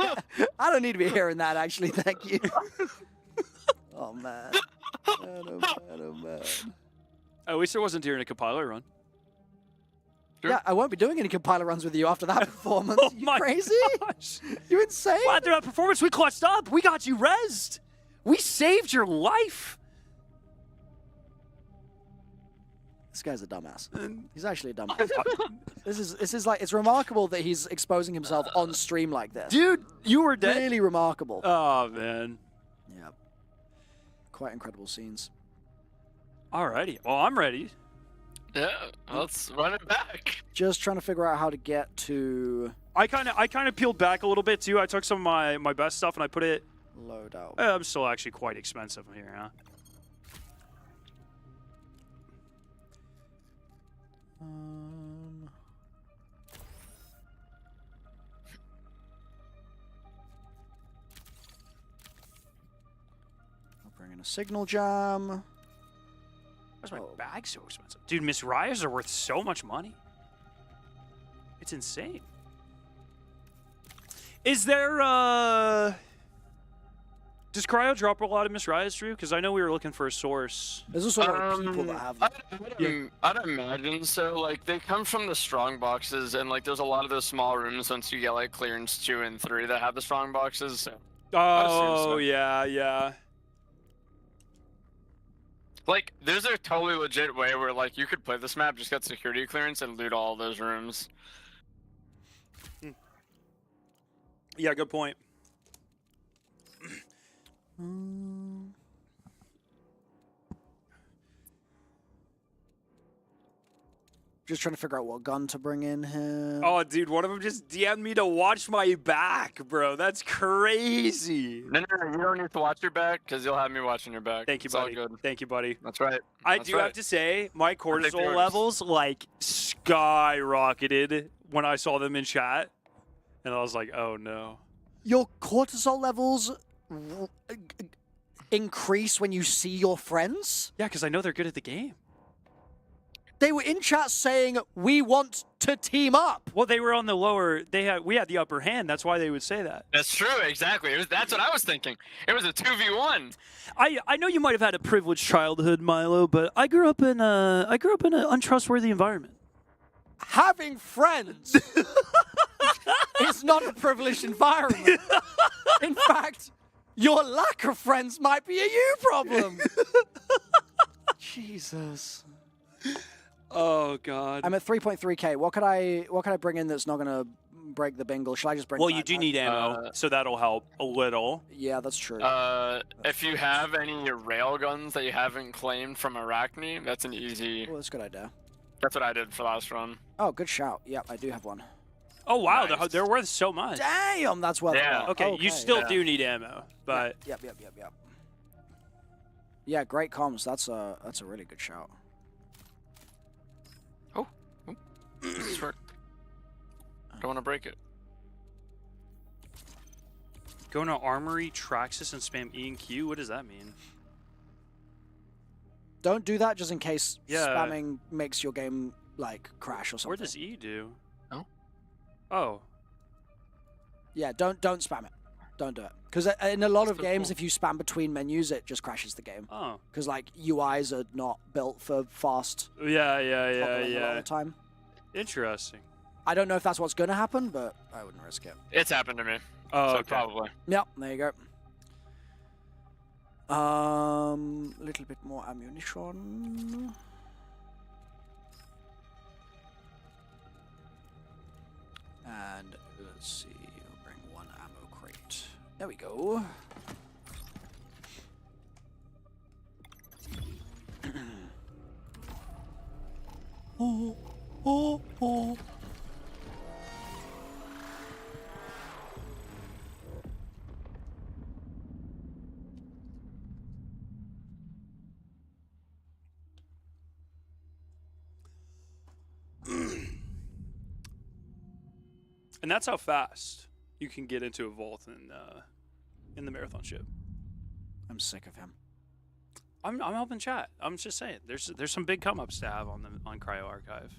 don't need to be hearing that actually, thank you. Oh man. Oh man. At least I wasn't during a compiler run. Sure. Yeah, I won't be doing any compiler runs with you after that performance. Oh you my crazy? gosh. You insane? Well, after that performance, we clutched up. We got you rezzed. We saved your life. This guy's a dumbass. He's actually a dumbass. This is like, it's remarkable that he's exposing himself on stream like this. Dude, you were dead. Really remarkable. Oh man. Yeah. Quite incredible scenes. Alrighty. Well, I'm ready. Yeah, let's run it back. Just trying to figure out how to get to I kind of peeled back a little bit too. I took some of my best stuff and I put it. load out. I'm still actually quite expensive here, huh? I'll bring in a signal jam. Why's my bag so expensive? Dude, Miss Ryers are worth so much money. It's insane. Is there, does Cryo drop a lot of Miss Ryers, Drew? Because I know we were looking for a source. There's also like people that have them. I'd imagine so. Like, they come from the strong boxes, and like, there's a lot of those small rooms once you get like clearance 2 and 3 that have the strong boxes. So I'd assume Oh, so. yeah. Like, there's a totally legit way where, like, you could play this map, just get security clearance and loot all those rooms. Yeah, good point. Just trying to figure out what gun to bring in here. Oh, dude, one of them just DM'd me to watch my back, bro. That's crazy. No, you don't need to watch your back, because you'll have me watching your back. Thank you, It's all buddy. good. Thank you, buddy. That's right. I That's do right. have to say, my take the cortisol orders. levels, like, skyrocketed when I saw them in chat. And I was like, oh, no. Your cortisol levels increase when you see your friends? Yeah, because I know they're good at the game. They were in chat saying, we want to team up. Well, they were on the lower. We had the upper hand. That's why they would say that. That's true, exactly. That's what I was thinking. It was a 2v1. I know you might have had a privileged childhood, Milo, but I grew up in an untrustworthy environment. Having friends is not a privileged environment. In fact, your lack of friends might be a you problem. Jesus. Oh God. I'm at 3.3k. What could I bring in that's not gonna break the bingle? Should I just bring? Well, you do need ammo, so that'll help a little. Yeah, that's true. If you have any rail guns that you haven't claimed from Arachne, that's an easy. Well, that's a good idea. That's what I did for last run. Oh, good shout. Yep, I do have one. Oh wow, Nice. they're worth so much. Damn, that's worth a Yeah. lot. Okay, you still yeah. do need ammo, but Yep. Yeah, great comms. That's a really good shout. This worked. Don't want to break it. go into Armory, Traxxas, and spam E and Q. What does that mean? Don't do that just in case Yeah. spamming makes your game like crash or something. What does E do? Oh. Oh. Yeah, don't spam it. Don't do it. Because in a lot of so games, cool. if you spam between menus, it just crashes the game. Oh. Because like UIs are not built for fast Yeah, toggling all the time. Interesting. I don't know if that's what's going to happen, but I wouldn't risk it. It's happened to me. Oh, so okay. probably. Yep, there you go. Little bit more ammunition. And let's see, we'll bring one ammo crate. There we go. Oh. And that's how fast you can get into a vault in the marathon ship. I'm sick of him. I'm helping chat. I'm just saying, there's some big come ups to have on Cryo Archive.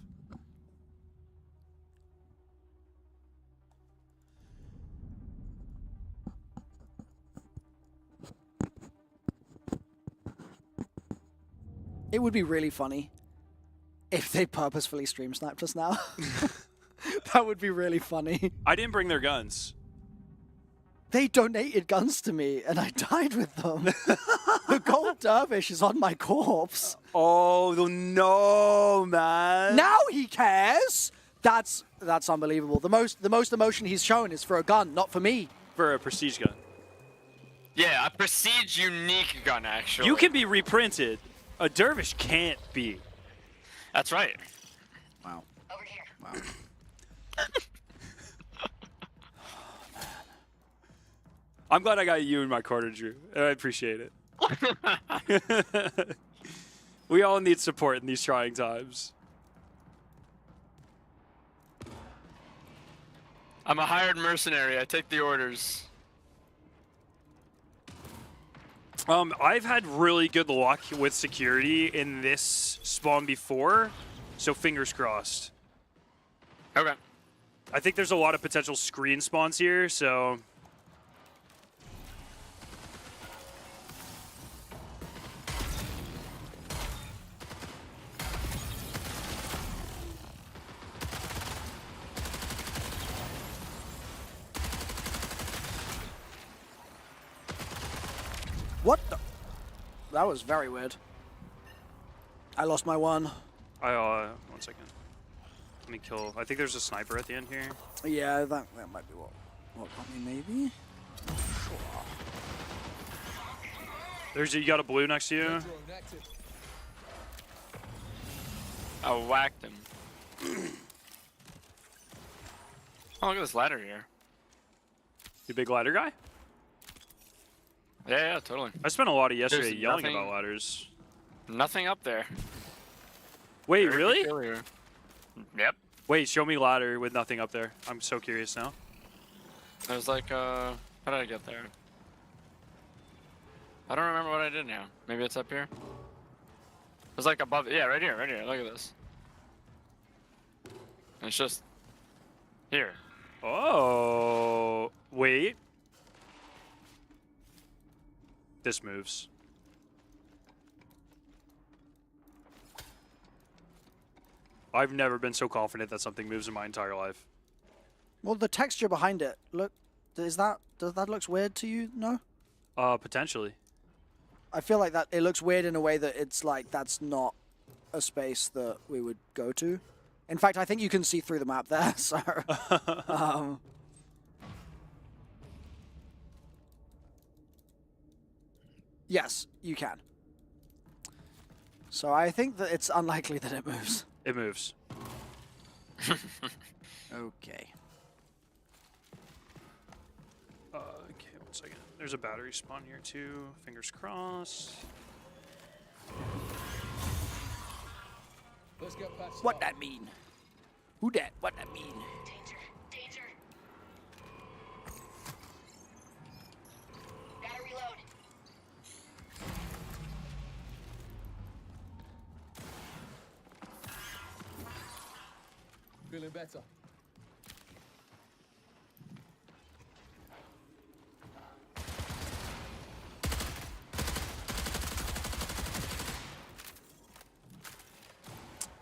It would be really funny if they purposefully stream sniped us now. That would be really funny. I didn't bring their guns. They donated guns to me, and I died with them. The gold dervish is on my corpse. Oh no, man! Now he cares. That's unbelievable. The most emotion he's shown is for a gun, not for me. For a prestige gun. Yeah, a prestige unique gun, actually. You can be reprinted. A dervish can't be. That's right. Wow. Over here. Wow. I'm glad I got you in my corner, Drew. I appreciate it. We all need support in these trying times. I'm a hired mercenary. I take the orders. I've had really good luck with security in this spawn before, so fingers crossed. Okay. I think there's a lot of potential screen spawns here, so... What the? That was very weird. I lost my one. One second. Let me kill. I think there's a sniper at the end here. Yeah, that might be what got me maybe. You got a blue next to you. I whacked him. Oh, look at this ladder here. You big ladder guy? Yeah, totally. I spent a lot of yesterday There's yelling nothing- about ladders. Nothing up there. Wait, Very really? peculiar. Yep. Wait, show me ladder with nothing up there. I'm so curious now. There's like, how did I get there? I don't remember what I did now. Maybe it's up here? It's like above, yeah, right here, look at this. And it's just here. Oh, wait. This moves. I've never been so confident that something moves in my entire life. Well, the texture behind it, look, does that looks weird to you? No? Potentially. I feel like that it looks weird in a way that it's like that's not a space that we would go to. In fact, I think you can see through the map there. So, yes, you can. So I think that it's unlikely that it moves. It moves. Okay. Okay, 1 second. There's a battery spawn here too. Fingers crossed. Let's get patched What up. that mean? Who that? What that mean? Danger. Danger. Gotta reload. Feeling better.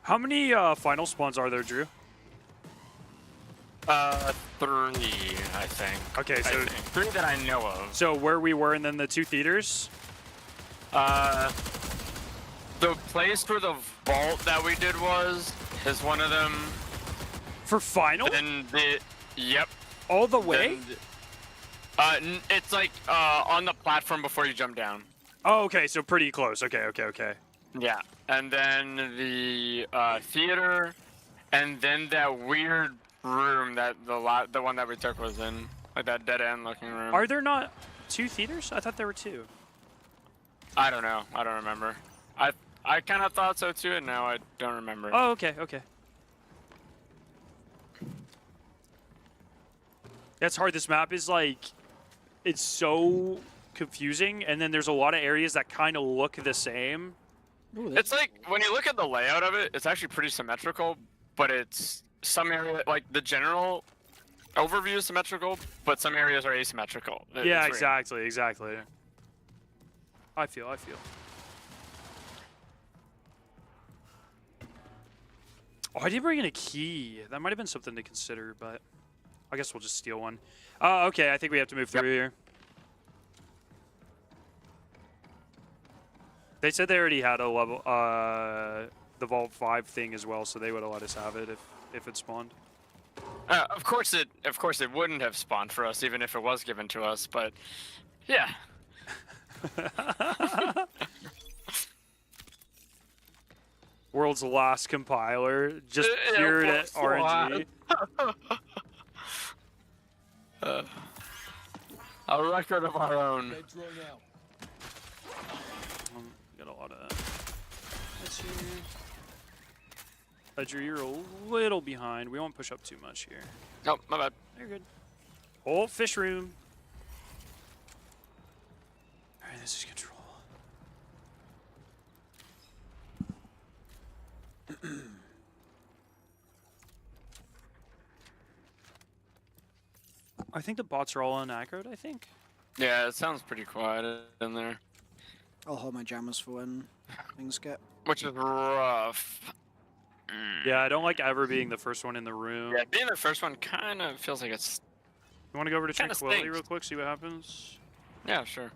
How many final spawns are there, Drew? 3, I think. Okay, so 3 that I know of. So where we were and then the 2 theaters? The place where the vault that we did is one of them. For final? And yep. All the way? It's like on the platform before you jump down. Oh, okay, so pretty close. Okay. Yeah, and then the theater, and then that weird room that the one that we took was in, like that dead end looking room. Are there not 2 theaters? I thought there were 2. I don't know. I don't remember. I kind of thought so too, and now I don't remember. Oh, okay. That's hard. This map is like, it's so confusing, and then there's a lot of areas that kind of look the same. Ooh, It's like, when you look at the layout of it, it's actually pretty symmetrical, but it's some area, like the general overview is symmetrical, but some areas are asymmetrical. Yeah, It's weird. exactly. I feel. Oh, I didn't bring in a key. That might have been something to consider, but I guess we'll just steal one. Okay, I think we have to move through here. They said they already had a level, the Vault 5 thing as well, so they would have let us have it if it spawned. Of course it wouldn't have spawned for us, even if it was given to us, but yeah. World's last compiler, just cured at RNG. A record of our own. Got a lot of. Let's see. Drew, you're a little behind. We won't push up too much here. Oh, my bad. You're good. Oh, fish room. All right, this is control. I think the bots are all unaggroed, I think. Yeah, it sounds pretty quiet in there. I'll hold my jammers for when things get. Which is rough. Yeah, I don't like ever being the first one in the room. Yeah, being the first one kind of feels like it's... You want to go over to Kinda Tranquility stinks. real quick, see what happens? Yeah, sure.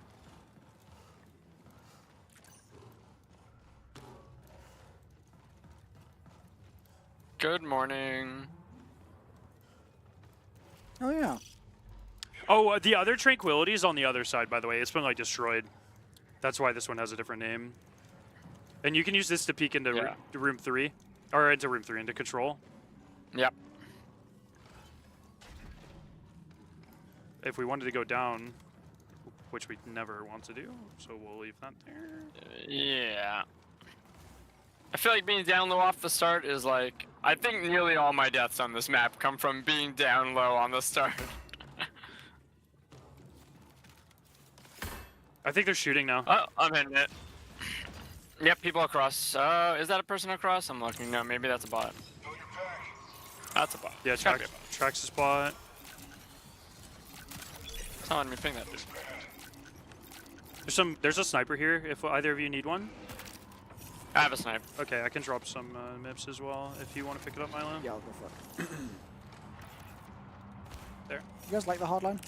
Good morning. Oh yeah. Oh, the other Tranquility is on the other side, by the way. It's been like destroyed. That's why this one has a different name. And you can use this to peek into room 3, or into room 3, into control. Yep. If we wanted to go down, which we never want to do, so we'll leave that there. Yeah. I feel like being down low off the start is like, I think nearly all my deaths on this map come from being down low on the start. I think they're shooting now. Oh, I'm in it. Yep, people across. Is that a person across? I'm looking. No, maybe that's a bot. That's a bot. Yeah, Trax is bot. It's not letting me ping that dude. There's a sniper here. If either of you need one. I have a snipe. Okay, I can drop some MIPs as well if you want to pick it up, Milo. Yeah, I'll go for it. There. You guys like the hardline?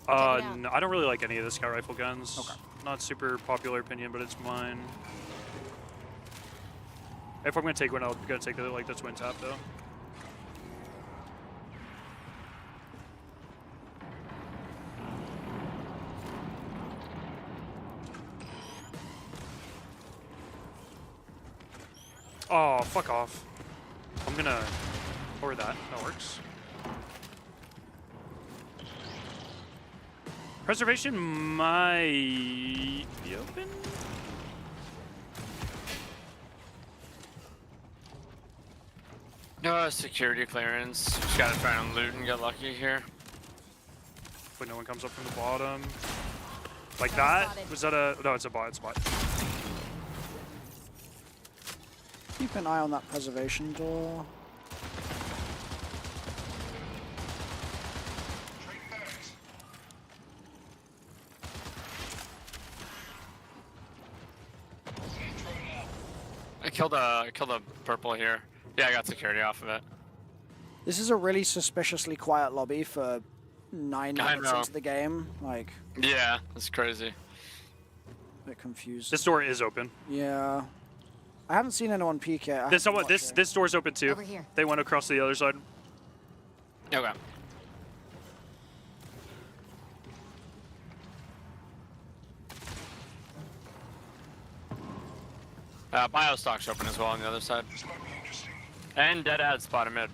No, I don't really like any of the scout rifle guns. Okay. Not super popular opinion, but it's mine. If I'm gonna take one, I'm gonna take the twin tap though. Oh, fuck off. I'm gonna lower that. That works. Preservation might be open. No security clearance. Just gotta try and loot and get lucky here. But no one comes up from the bottom. Like that? Was that a... No, it's a bot. It's a bot. Keep an eye on that preservation door. I killed a purple here. Yeah, I got security off of it. This is a really suspiciously quiet lobby for 9 minutes into the game. Like. Yeah, that's crazy. A bit confused. This door is open. Yeah. I haven't seen anyone peek yet. This door's open too. Over here. They went across the other side. Okay. Biostock's open as well on the other side. And dead ad spot mid.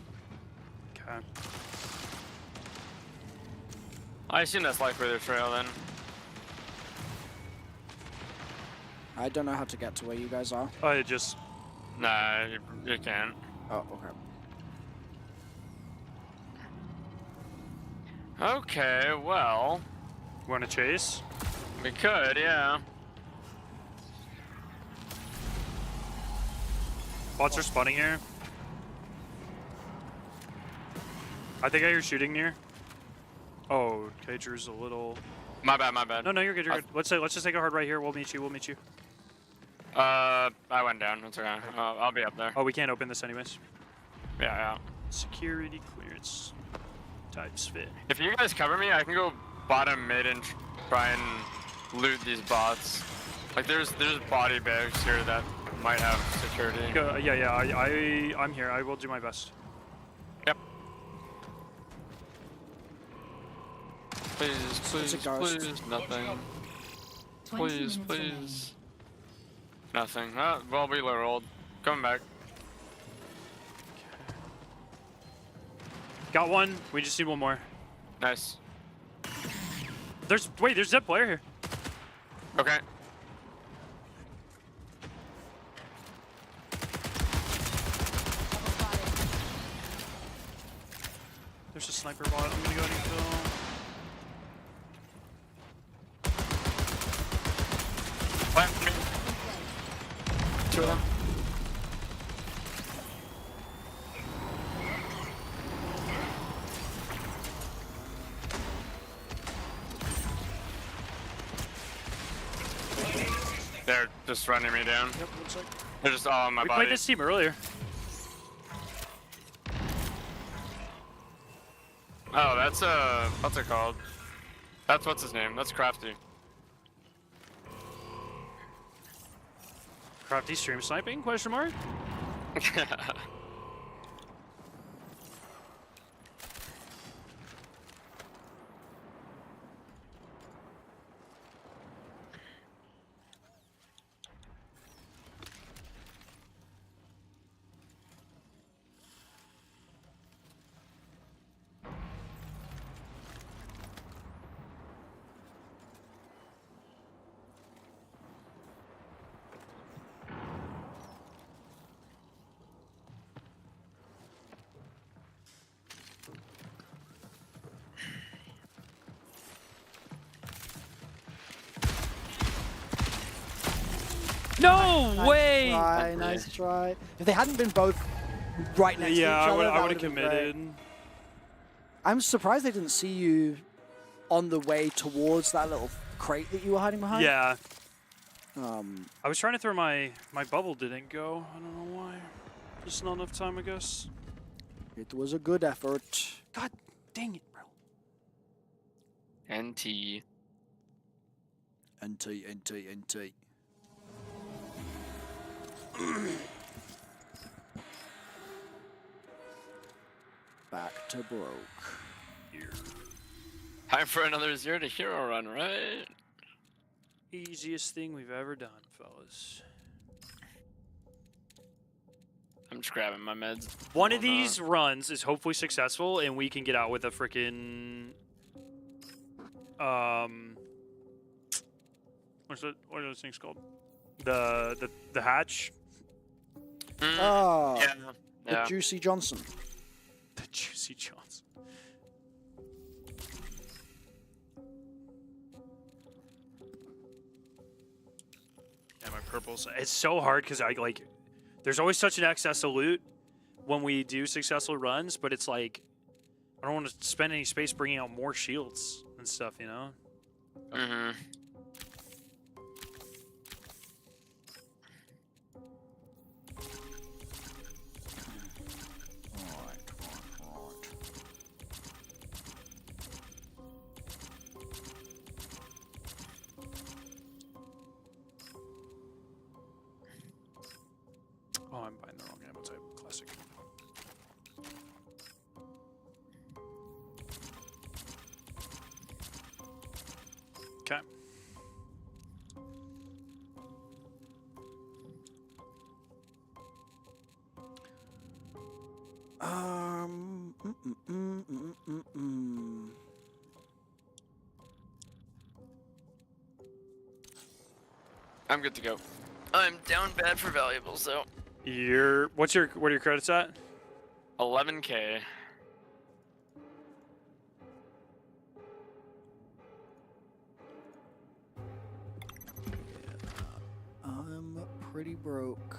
Okay. I assume that's likely their trail then. I don't know how to get to where you guys are. I just... Nah, you can't. Oh, okay. Okay, well... Want to chase? We could, yeah. Bots are spawning here. I think I hear shooting near. Oh, Cager's a little... My bad, my bad. No, you're good, you're good. Let's just take a hard right here. We'll meet you, I went down. That's okay. I'll be up there. Oh, we can't open this anyways. Yeah. Security clearance. Types fit. If you guys cover me, I can go bottom mid and try and loot these bots. Like there's body bags here that might have security. Yeah. I'm here. I will do my best. Yep. Please, nothing. Please. Nothing. Well, we low rolled. Coming back. Got one. We just need one more. Nice. There's a player here. Okay. There's a sniper bot. I'm gonna go and kill. Left me. Two of them. They're just running me down. Yep, looks like. They're just all on my body. We played this team earlier. Oh, what's it called? What's his name? That's Crafty. Crafty stream sniping? Question mark? No way! Nice try. If they hadn't been both right next to each other, I that would have would've been great. committed. I'm surprised they didn't see you on the way towards that little crate that you were hiding behind. Yeah. I was trying to throw my bubble didn't go. I don't know why. Just not enough time, I guess. It was a good effort. God dang it, bro. NT. NT. Back to broke. Time for another 0 to hero run, right? Easiest thing we've ever done, fellas. I'm just grabbing my meds. One of these runs is hopefully successful, and we can get out with a freaking what are those things called? The hatch. Oh, Yeah. the Juicy Johnson. The Juicy Johnson. Yeah, my purples. It's so hard because I like. There's always such an excess of loot when we do successful runs, but it's like I don't want to spend any space bringing out more shields and stuff, you know. Mm-hmm. Oh, I'm buying the wrong ammo type. Classic. Okay. I'm good to go. I'm down bad for valuables though. What are your credits at? 11K. I'm pretty broke.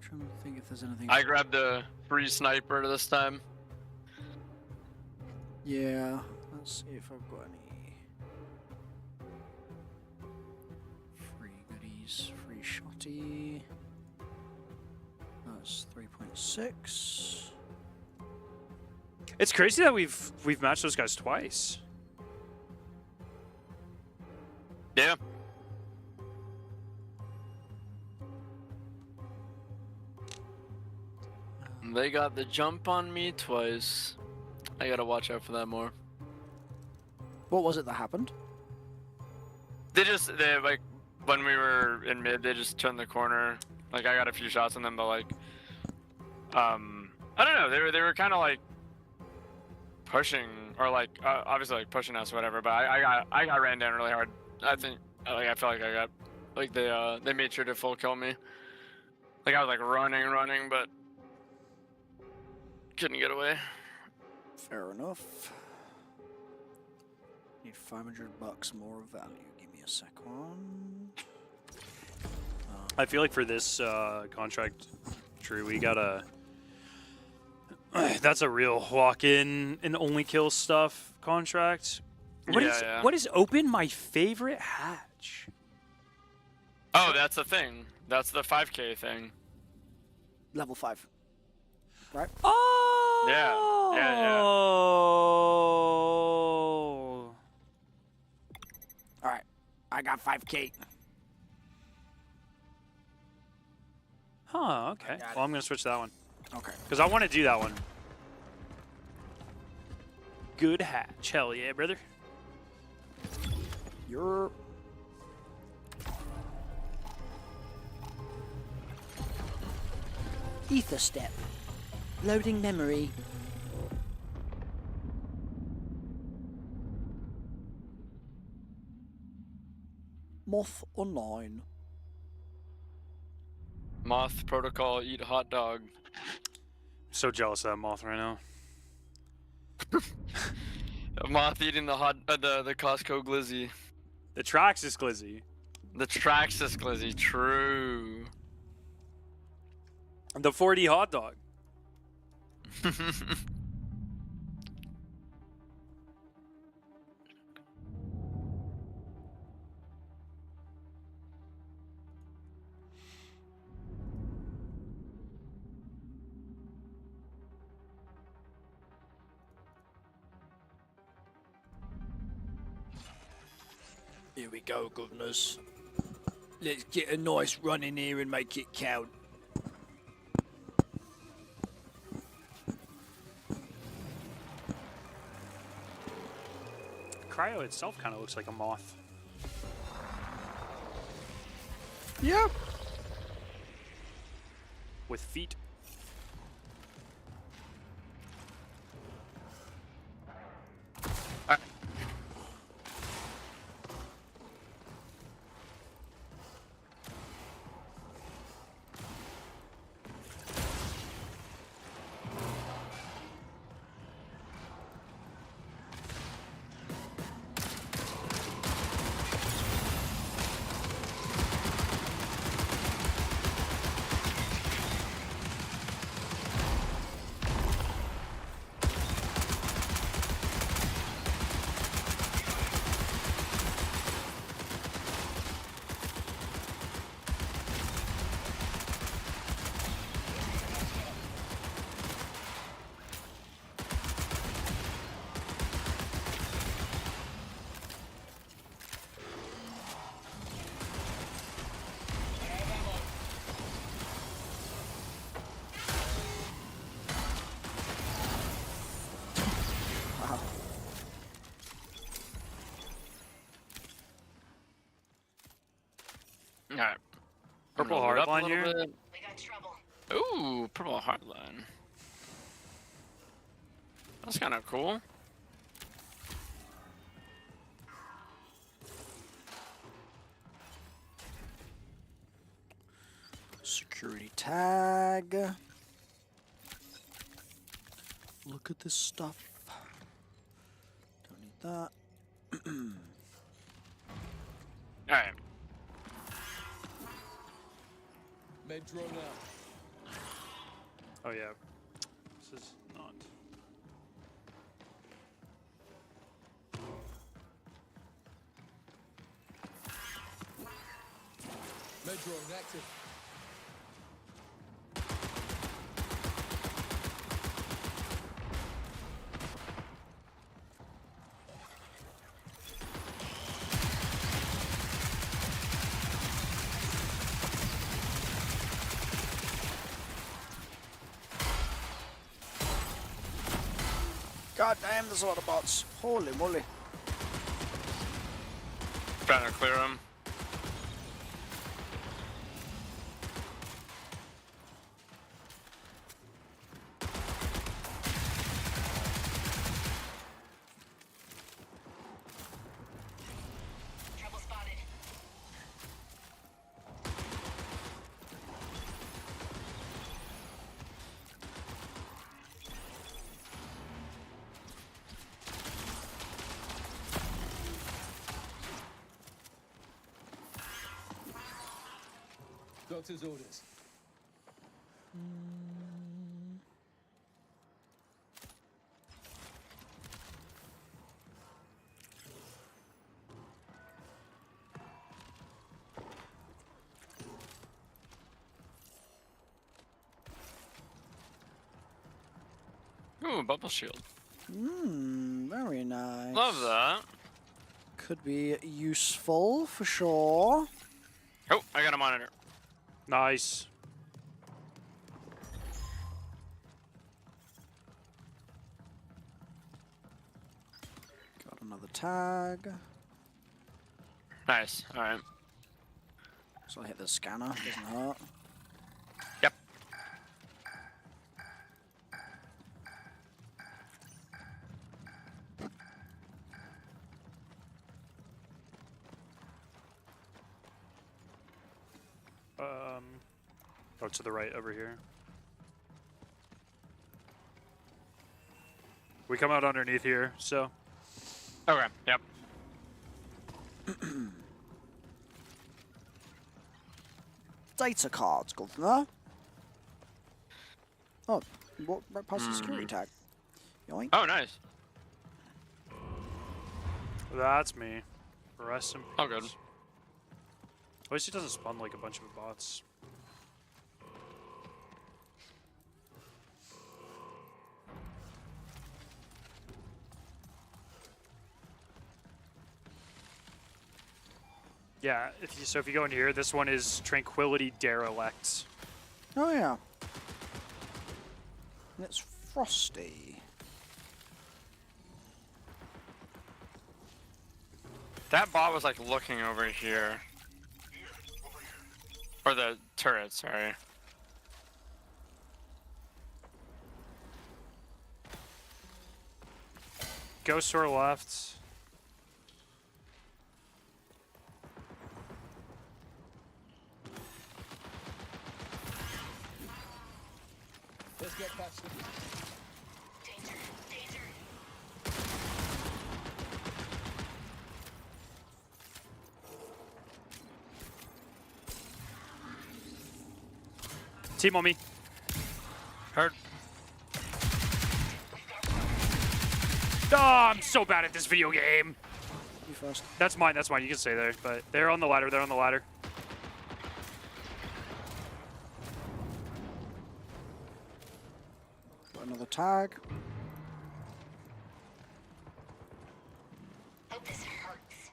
Trying to think if there's anything. I grabbed the free sniper this time. Yeah, let's see if I've got any free goodies. Free shotty. That's 3.6. It's crazy that we've matched those guys twice. Yeah. They got the jump on me twice. I gotta watch out for that more. What was it that happened? They like when we were in mid, they just turned the corner. Like I got a few shots on them, but like, I don't know. They were kind of like pushing or like obviously like pushing us or whatever. But I got ran down really hard. I think like I felt like I got like they made sure to full kill me. Like I was like running, but couldn't get away. Fair enough. Need $500 more value. Give me a second. I feel like for this contract, True, we gotta. That's a real walk-in and only kill stuff contract. What is open? My favorite hatch. Oh, that's the thing. That's the 5K thing. Level 5. Right? Oh! Yeah. Alright. I got 5K. Huh, okay. Well, I'm going to switch to that one. Okay. Because I want to do that one. Good hatch. Hell yeah, brother. You're... Ether step. Loading memory. Moth online. Moth protocol, eat hot dog. So jealous of that moth right now. A moth eating the Costco glizzy. The Traxxas glizzy. The Traxxas glizzy, true. The 4D hot dog. Here we go, governors. Let's get a nice run in here and make it count. Cryo itself kind of looks like a moth. Yeah. With feet. Alright. Purple Load up a hardline little here. bit. Ooh, purple hardline. That's kind of cool. Security tag. Look at this stuff. Don't need that. Alright. Med drone out. Oh yeah. This is not. Med drone active. God damn, there's a lot of bots. Holy moly. Trying to clear them. Trouble spotted. Doctor's orders. Ooh, bubble shield. Very nice. Love that. Could be useful for sure. Oh, I got a monitor. Nice. Got another tag. Nice. All right. So I hit the scanner. Doesn't hurt. Yep. Oh, to the right over here. We come out underneath here, so. Okay. Yep. data cards, Governor. Oh, what right past the security tag? Yoink. Oh, nice. That's me. Rest in peace. Oh, good. At least it doesn't spawn like a bunch of bots. Yeah, so if you go in here, this one is Tranquility Derelict. Oh yeah. And it's frosty. That bot was like looking over here. Or the turret, sorry. Ghost or left. Let's get past them. Team on me. Heard. Oh, I'm so bad at this video game. You first. That's mine, that's mine. You can stay there. But they're on the ladder, they're on the ladder. Got another tag. Hope this hurts.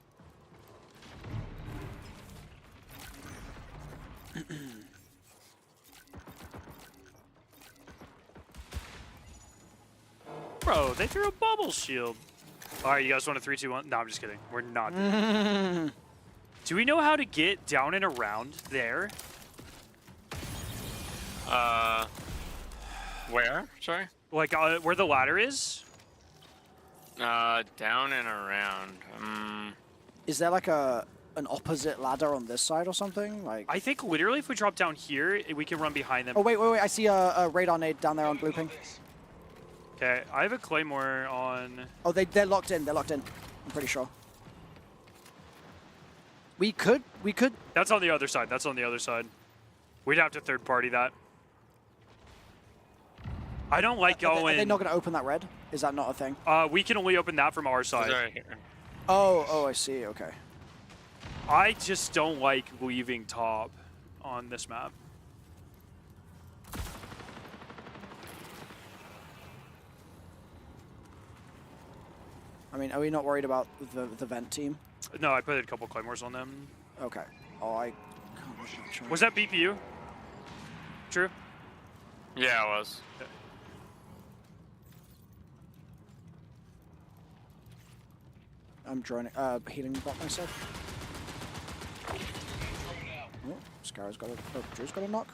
Bro, they threw a bubble shield. Alright, you guys want a 3, 2, 1? No, I'm just kidding. We're not doing it. Do we know how to get down and around there? Where? Sorry? Like, where the ladder is? Down and around. Is there like an opposite ladder on this side or something? Like. I think literally if we drop down here, we can run behind them. Oh wait, I see a radar nade down there on blue ping. Okay, I have a claymore on. Oh, they're locked in. They're locked in. I'm pretty sure. We could. That's on the other side. That's on the other side. We'd have to third party that. I don't like going. Are they not going to open that red? Is that not a thing? We can only open that from our side. Right here. Oh, I see. Okay. I just don't like leaving top on this map. I mean, are we not worried about the vent team? No, I put a couple claymores on them. Okay. Oh, Was that BPU? True? Yeah, it was. Okay. I'm droning, healing bot myself. Oh, Scar's got a, Drew's got a knock.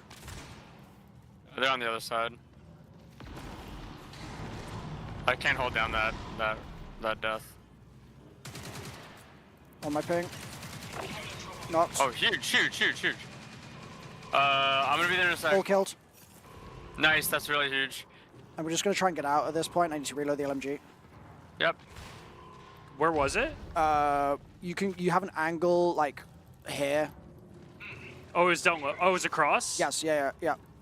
They're on the other side. I can't hold down that death. On my ping. Knocked. Oh, huge. I'm gonna be there in a sec. All killed. Nice, that's really huge. And we're just gonna try and get out at this point. I need to reload the LMG. Yep. Where was it? You have an angle like here. Oh, it's down low. Oh, it's across? Yes, yeah.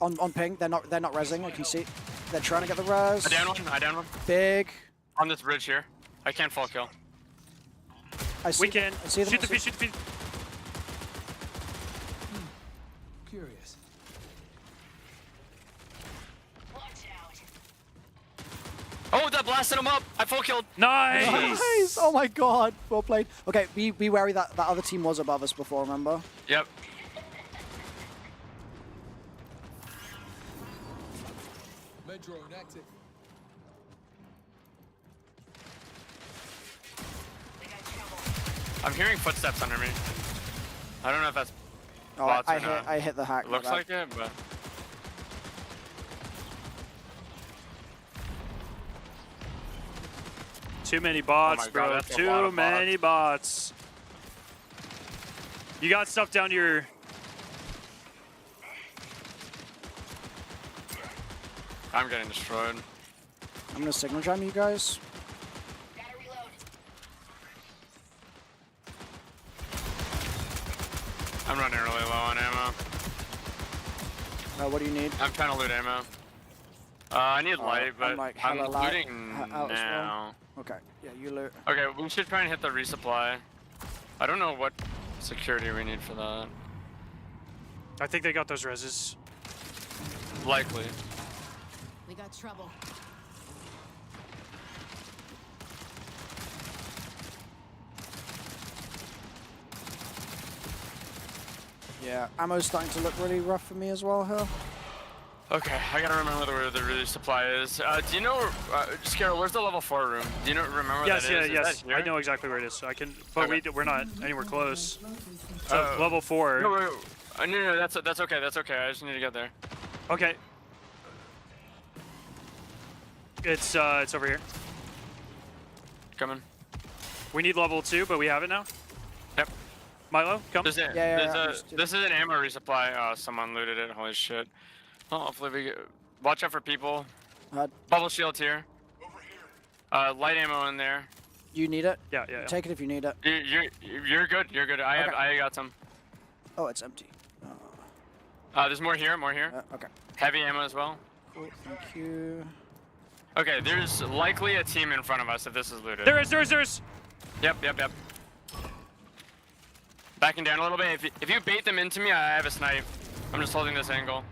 On ping. They're not resing. I can see. They're trying to get the res. I down one. Big. On this bridge here. I can't full kill. I see. We can. I see them. Shoot the feet, shoot the feet. Curious. Oh, that blasted him up! I full killed. Nice! Nice! Oh my god. Well played. Okay, be wary that other team was above us before, remember? Yep. Medrone active. I'm hearing footsteps under me. I don't know if that's Oh, bots or not. I hit the hack. It looks like it, but... Too many bots, Oh my God, bro. that's a lot Too of many bots. You got stuff down here. I'm getting destroyed. I'm gonna signal jam you guys. I'm running really low on ammo. What do you need? I'm trying to loot ammo. I need light, but I'm like I'm hella light looting out as now. well. Okay, yeah, you loot. Okay, we should try and hit the resupply. I don't know what security we need for that. I think they got those reses. Likely. We got trouble. Yeah, ammo's starting to look really rough for me as well here. Okay, I gotta remember where the resupply is. Do you know, Scarrow, where's the level 4 room? Do you remember where Yes, that is? yes, Is that here? I know exactly where it is. So I can, but Okay. we're not anywhere close. So level 4. No, no, that's okay, that's okay. I just need to get there. Okay. It's over here. Coming. We need level 2, but we have it now. Yep. Milo, come. This is an ammo resupply. Oh, someone looted it. Holy shit. Oh, hopefully we get... Watch out for people. Bubble shield here. Light ammo in there. You need it? Yeah, yeah. Take it if you need it. You're good. You're good. I got some. Oh, it's empty. There's more here. Okay. Heavy ammo as well. Cool, thank you. Okay, there's likely a team in front of us if this is looted. There is. Yep. Backing down a little bit. If you bait them into me, I have a snipe. I'm just holding this angle.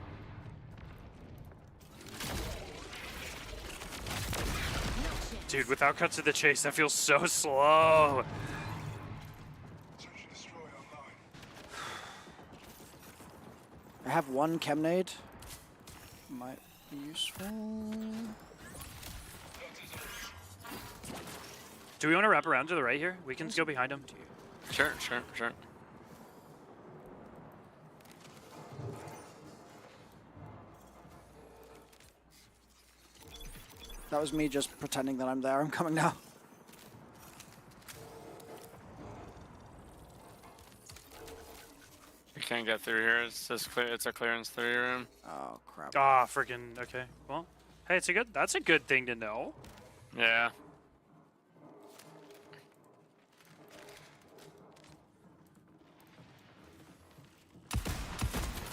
Dude, without cut to the chase, that feels so slow. I have one chemnade. Might be useful. Do we want to wrap around to the right here? We can go behind him. Sure. That was me just pretending that I'm there. I'm coming now. We can't get through here. It's just clear. It's a clearance 3 room. Oh crap. Ah, freaking. Okay. Well, hey, that's a good thing to know. Yeah.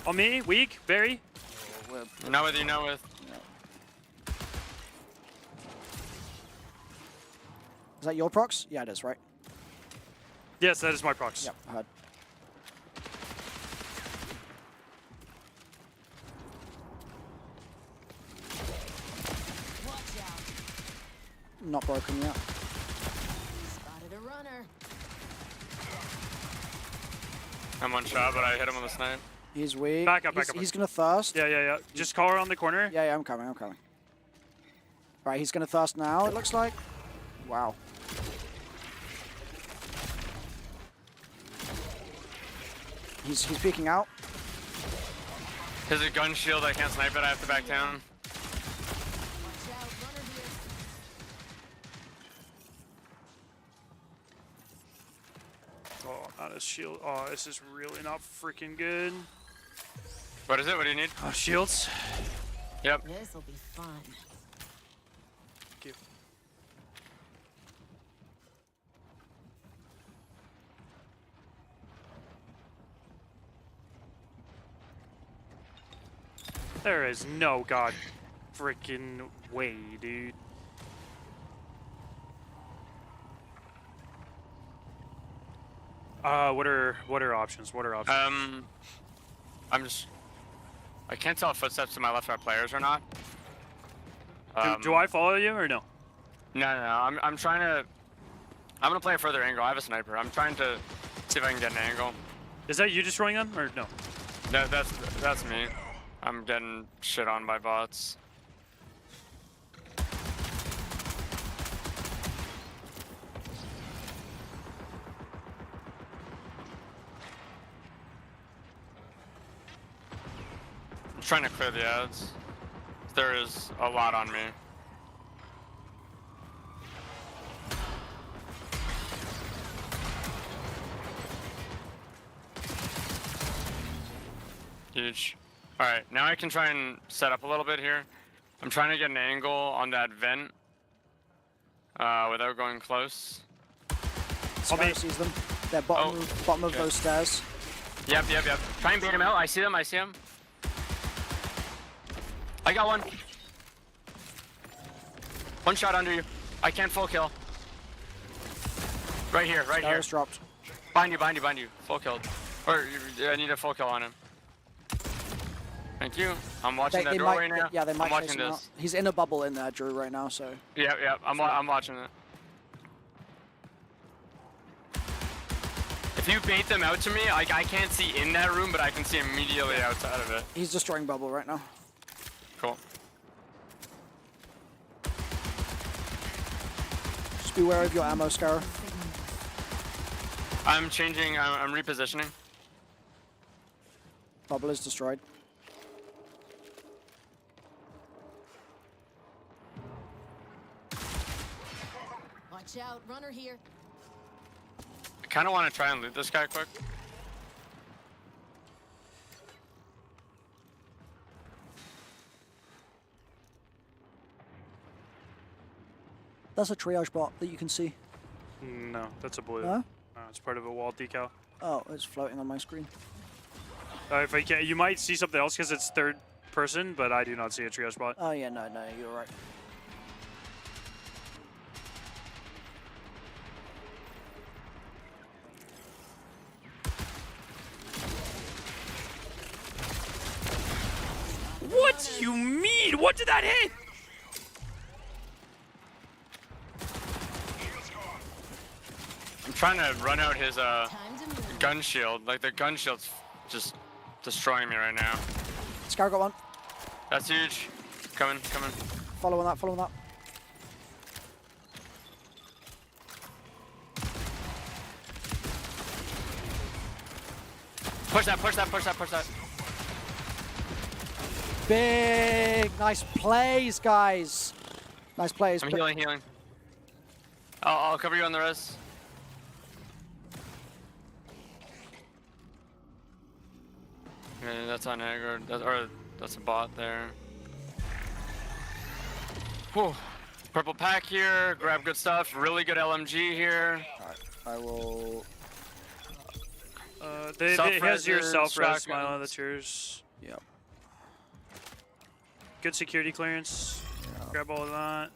On me, weak, very. Not with you, not with. Is that your procs? Yeah, it is, right? Yes, that is my procs. Yep, I heard. Not broken yet. Spotted a runner. I'm one shot, but I hit him with a snipe. He's weak. Back up. He's gonna thirst. Yeah. Just call her on the corner. Yeah, I'm coming. Right, he's gonna thirst now, it looks like. Wow. He's peeking out. There's a gun shield. I can't snipe it. I have to back down. Oh, not a shield. Oh, this is really not freaking good. What is it? What do you need? Oh, shields. Yep. This'll be fun. Thank you. There is no god freaking way, dude. What are options? I can't tell if footsteps to my left are players or not. Do I follow you or no? No. I'm gonna play a further angle. I have a sniper. I'm trying to see if I can get an angle. Is that you destroying them or no? That's me. I'm getting shit on by bots. I'm trying to clear the ads. There is a lot on me. Huge. Alright, now I can try and set up a little bit here. I'm trying to get an angle on that vent without going close. Sky sees them. They're bottom of those stairs. Yep. Try and bait him out. I see them. I got one. One shot under you. I can't full kill. Right here, right here. Scar's dropped. Behind you, behind you, behind you. Full killed. Or I need a full kill on him. Thank you. I'm watching that door might, right now. Yeah, they might I'm chase watching him this. out. He's in a bubble in there, Drew, right now, so. Yeah, yeah. I'm watching it. If you bait them out to me, like I can't see in that room, but I can see immediately outside of it. He's destroying bubble right now. Cool. Just be wary of your ammo, Scar. I'm changing. I'm repositioning. Bubble is destroyed. Watch out, runner here. I kind of want to try and loot this guy quick. That's a triage bot that you can see. No, that's a blue. Huh? It's part of a wall decal. Oh, it's floating on my screen. If I can, you might see something else because it's third person, but I do not see a triage bot. Oh yeah, no, you're right. What do you mean? What did that hit? I'm trying to run out his gun shield. Like the gun shield's just destroying me right now. Scar got one. That's huge. Coming. Following that. Push that. Big, nice plays, guys. Nice plays. I'm healing. I'll cover you on the res. Okay, that's on aggro. That's a bot there. Whew. Purple pack here. Grab good stuff. Really good LMG here. Alright, I will. Here's your self-res, shotguns. Milo. That's yours. Yep. Good security clearance. Yep. Grab all of that.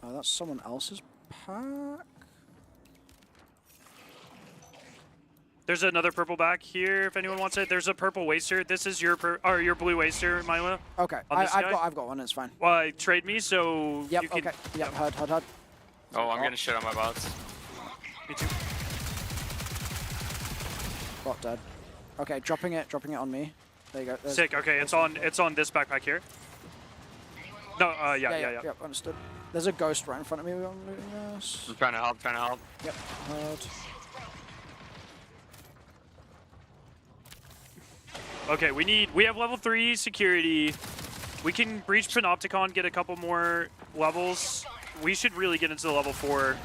Oh, that's someone else's pack. There's another purple back here if anyone wants it. There's a purple waster. This is your your blue waster, Milo. Okay, I've got one. It's fine. Well, trade me so Yep. you can. Okay. Yep. Heard. Oh, I'm getting shit on my bots. Me too. Bot dead. Okay, dropping it on me. There you go. There's- Sick. Okay, it's on this backpack here. No. Yeah. Yep. Understood. There's a ghost right in front of me. I'm looting this. I'm trying to help. Yep. Heard. Okay, we have level 3 security. We can breach Panopticon, get a couple more levels. We should really get into the level 4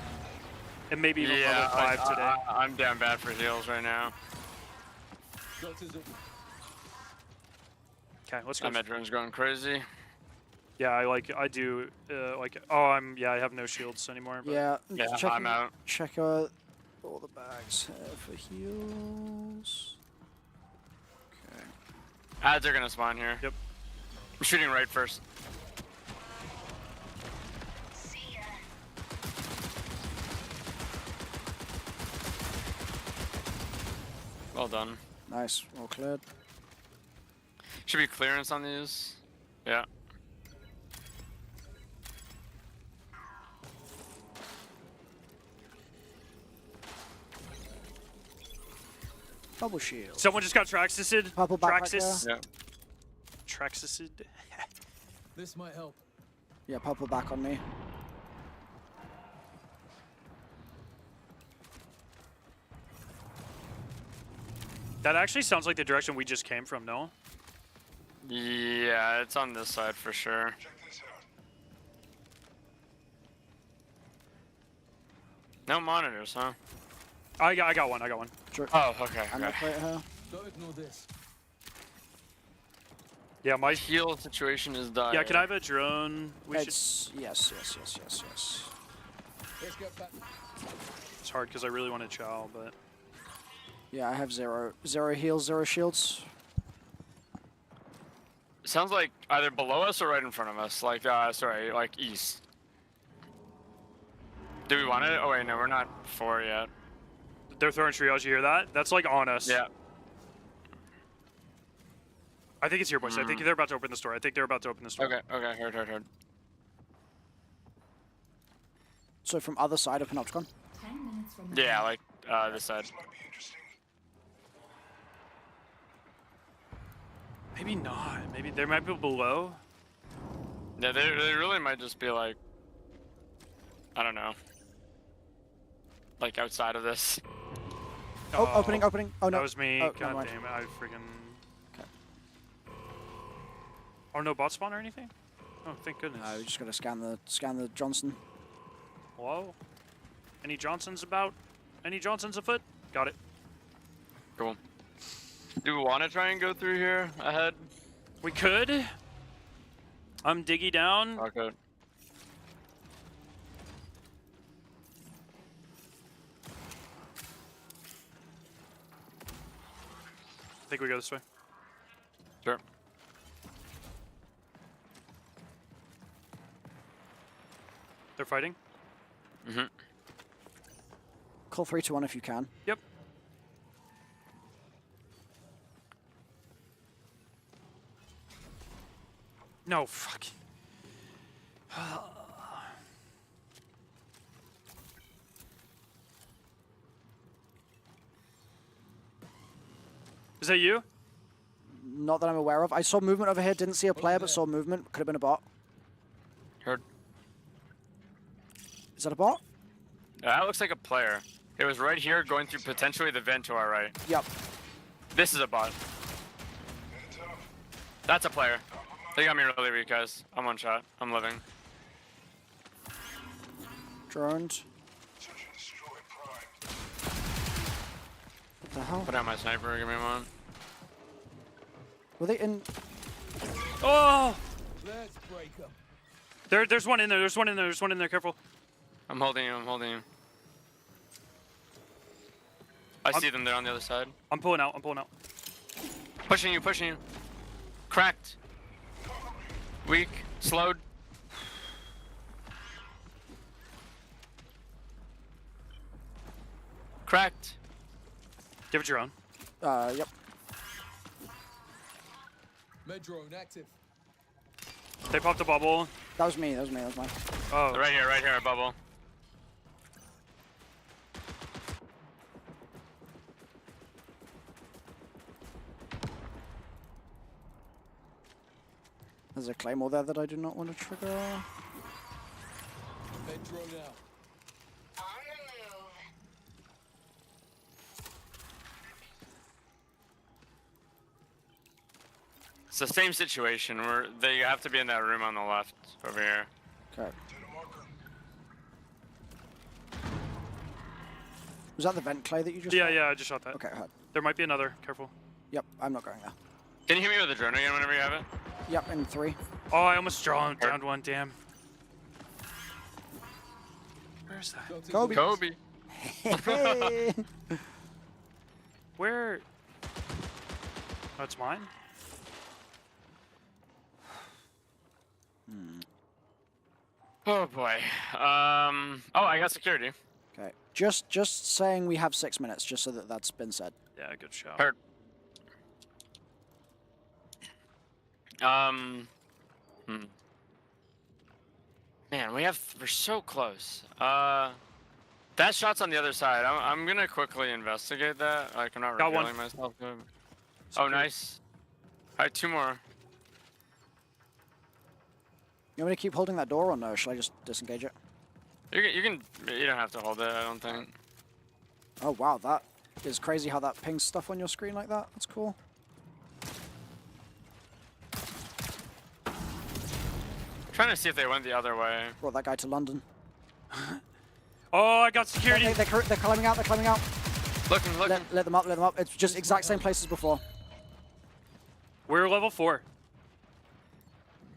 and maybe even level 5 today. I'm down bad for heals right now. Okay, let's go. My med drone's going crazy. Yeah, I do I have no shields anymore. But Yeah. I'm out. Check out all the bags here for heals. Okay. Ads are gonna spawn here. Yep. I'm shooting right first. Well done. Nice. All cleared. Should be clearance on these. Yeah. Bubble shield. Someone just got Traxxased. Purple backpack Traxxas. Yeah. Traxxased. This might help. Yeah, purple back on me. That actually sounds like the direction we just came from, no? Yeah, it's on this side for sure. No monitors, huh? I got one. Sure. Oh, okay. I'm okay. right here. Don't ignore this. Yeah, my heal situation is dying. Yeah, can I have a drone? Yes. Let's go back. It's hard because I really want to chow, but Yeah, I have zero heals, 0 shields. It sounds like either below us or right in front of us. Like, sorry, like east. Do we want it? Oh wait, no, we're not 4 yet. they're throwing triage. You hear that? That's like on us. Yeah. I think it's here, boys. I think they're about to open the store. Okay, heard. So from other side of Panopticon? Yeah, like this side. Maybe not. Maybe there might be below. Yeah, they really might just be like, I don't know, like outside of this. Oh, opening. Oh no. That was me. Oh, never God mind. damn it. I freaking. Oh, no bot spawn or anything? Oh, thank goodness. We just gotta scan the Johnson. Hello? Any Johnsons about? Any Johnsons afoot? Got it. Cool. Do we want to try and go through here ahead? We could. I'm diggy down. Okay. I think we go this way. Sure. They're fighting? Mm-hmm. Call 3 to 1 if you can. Yep. No, fuck. Is that you? Not that I'm aware of. I saw movement over here. Didn't see a player, but saw movement. Could have been a bot. Heard. Is that a bot? That looks like a player. It was right here going through potentially the vent to our right. Yep. This is a bot. That's a player. They got me really weak, guys. I'm one shot. I'm living. Droned. What the hell? Put out my sniper. Give me one. Were they in? Oh! Let's break them. There's one in there. There's one in there. There's one in there. Careful. I'm holding you. I'm holding you. I see them. They're on the other side. I'm pulling out. I'm pulling out. Pushing you. Pushing you. Cracked. Weak. Slowed. Cracked. Give it your own. Yep. Med drone active. They popped a bubble. That was me. That was mine. Oh. Right here, bubble. There's a claymore there that I do not want to trigger. Med drone out. It's the same situation where they have to be in that room on the left over here. Okay. Was that the vent clay that you just? Yeah, shot? yeah, I just shot that. Okay, heard. There might be another. Careful. Yep, I'm not going there. Can you hit me with a drone again whenever you have it? Yep, in 3. Oh, I almost downed one. Damn. Where's that? Kobe. Kobe. Hey. Where? Oh, it's mine? Oh boy. Oh, I got security. Okay. Just saying we have 6 minutes, just so that that's been said. Yeah, good shot. Heard. Man, we're so close. That shot's on the other side. I'm gonna quickly investigate that. Like, I'm not Got revealing one. myself. Oh, nice. All right, 2 more. You want me to keep holding that door, or no? Should I just disengage it? You don't have to hold it, I don't think. Oh wow, that is crazy how that pings stuff on your screen like that. That's cool. Trying to see if they went the other way. Brought that guy to London. Oh, I got security. They're climbing out. They're climbing out. Looking. Let them up. Let them up. It's just exact same place as before. We're level 4.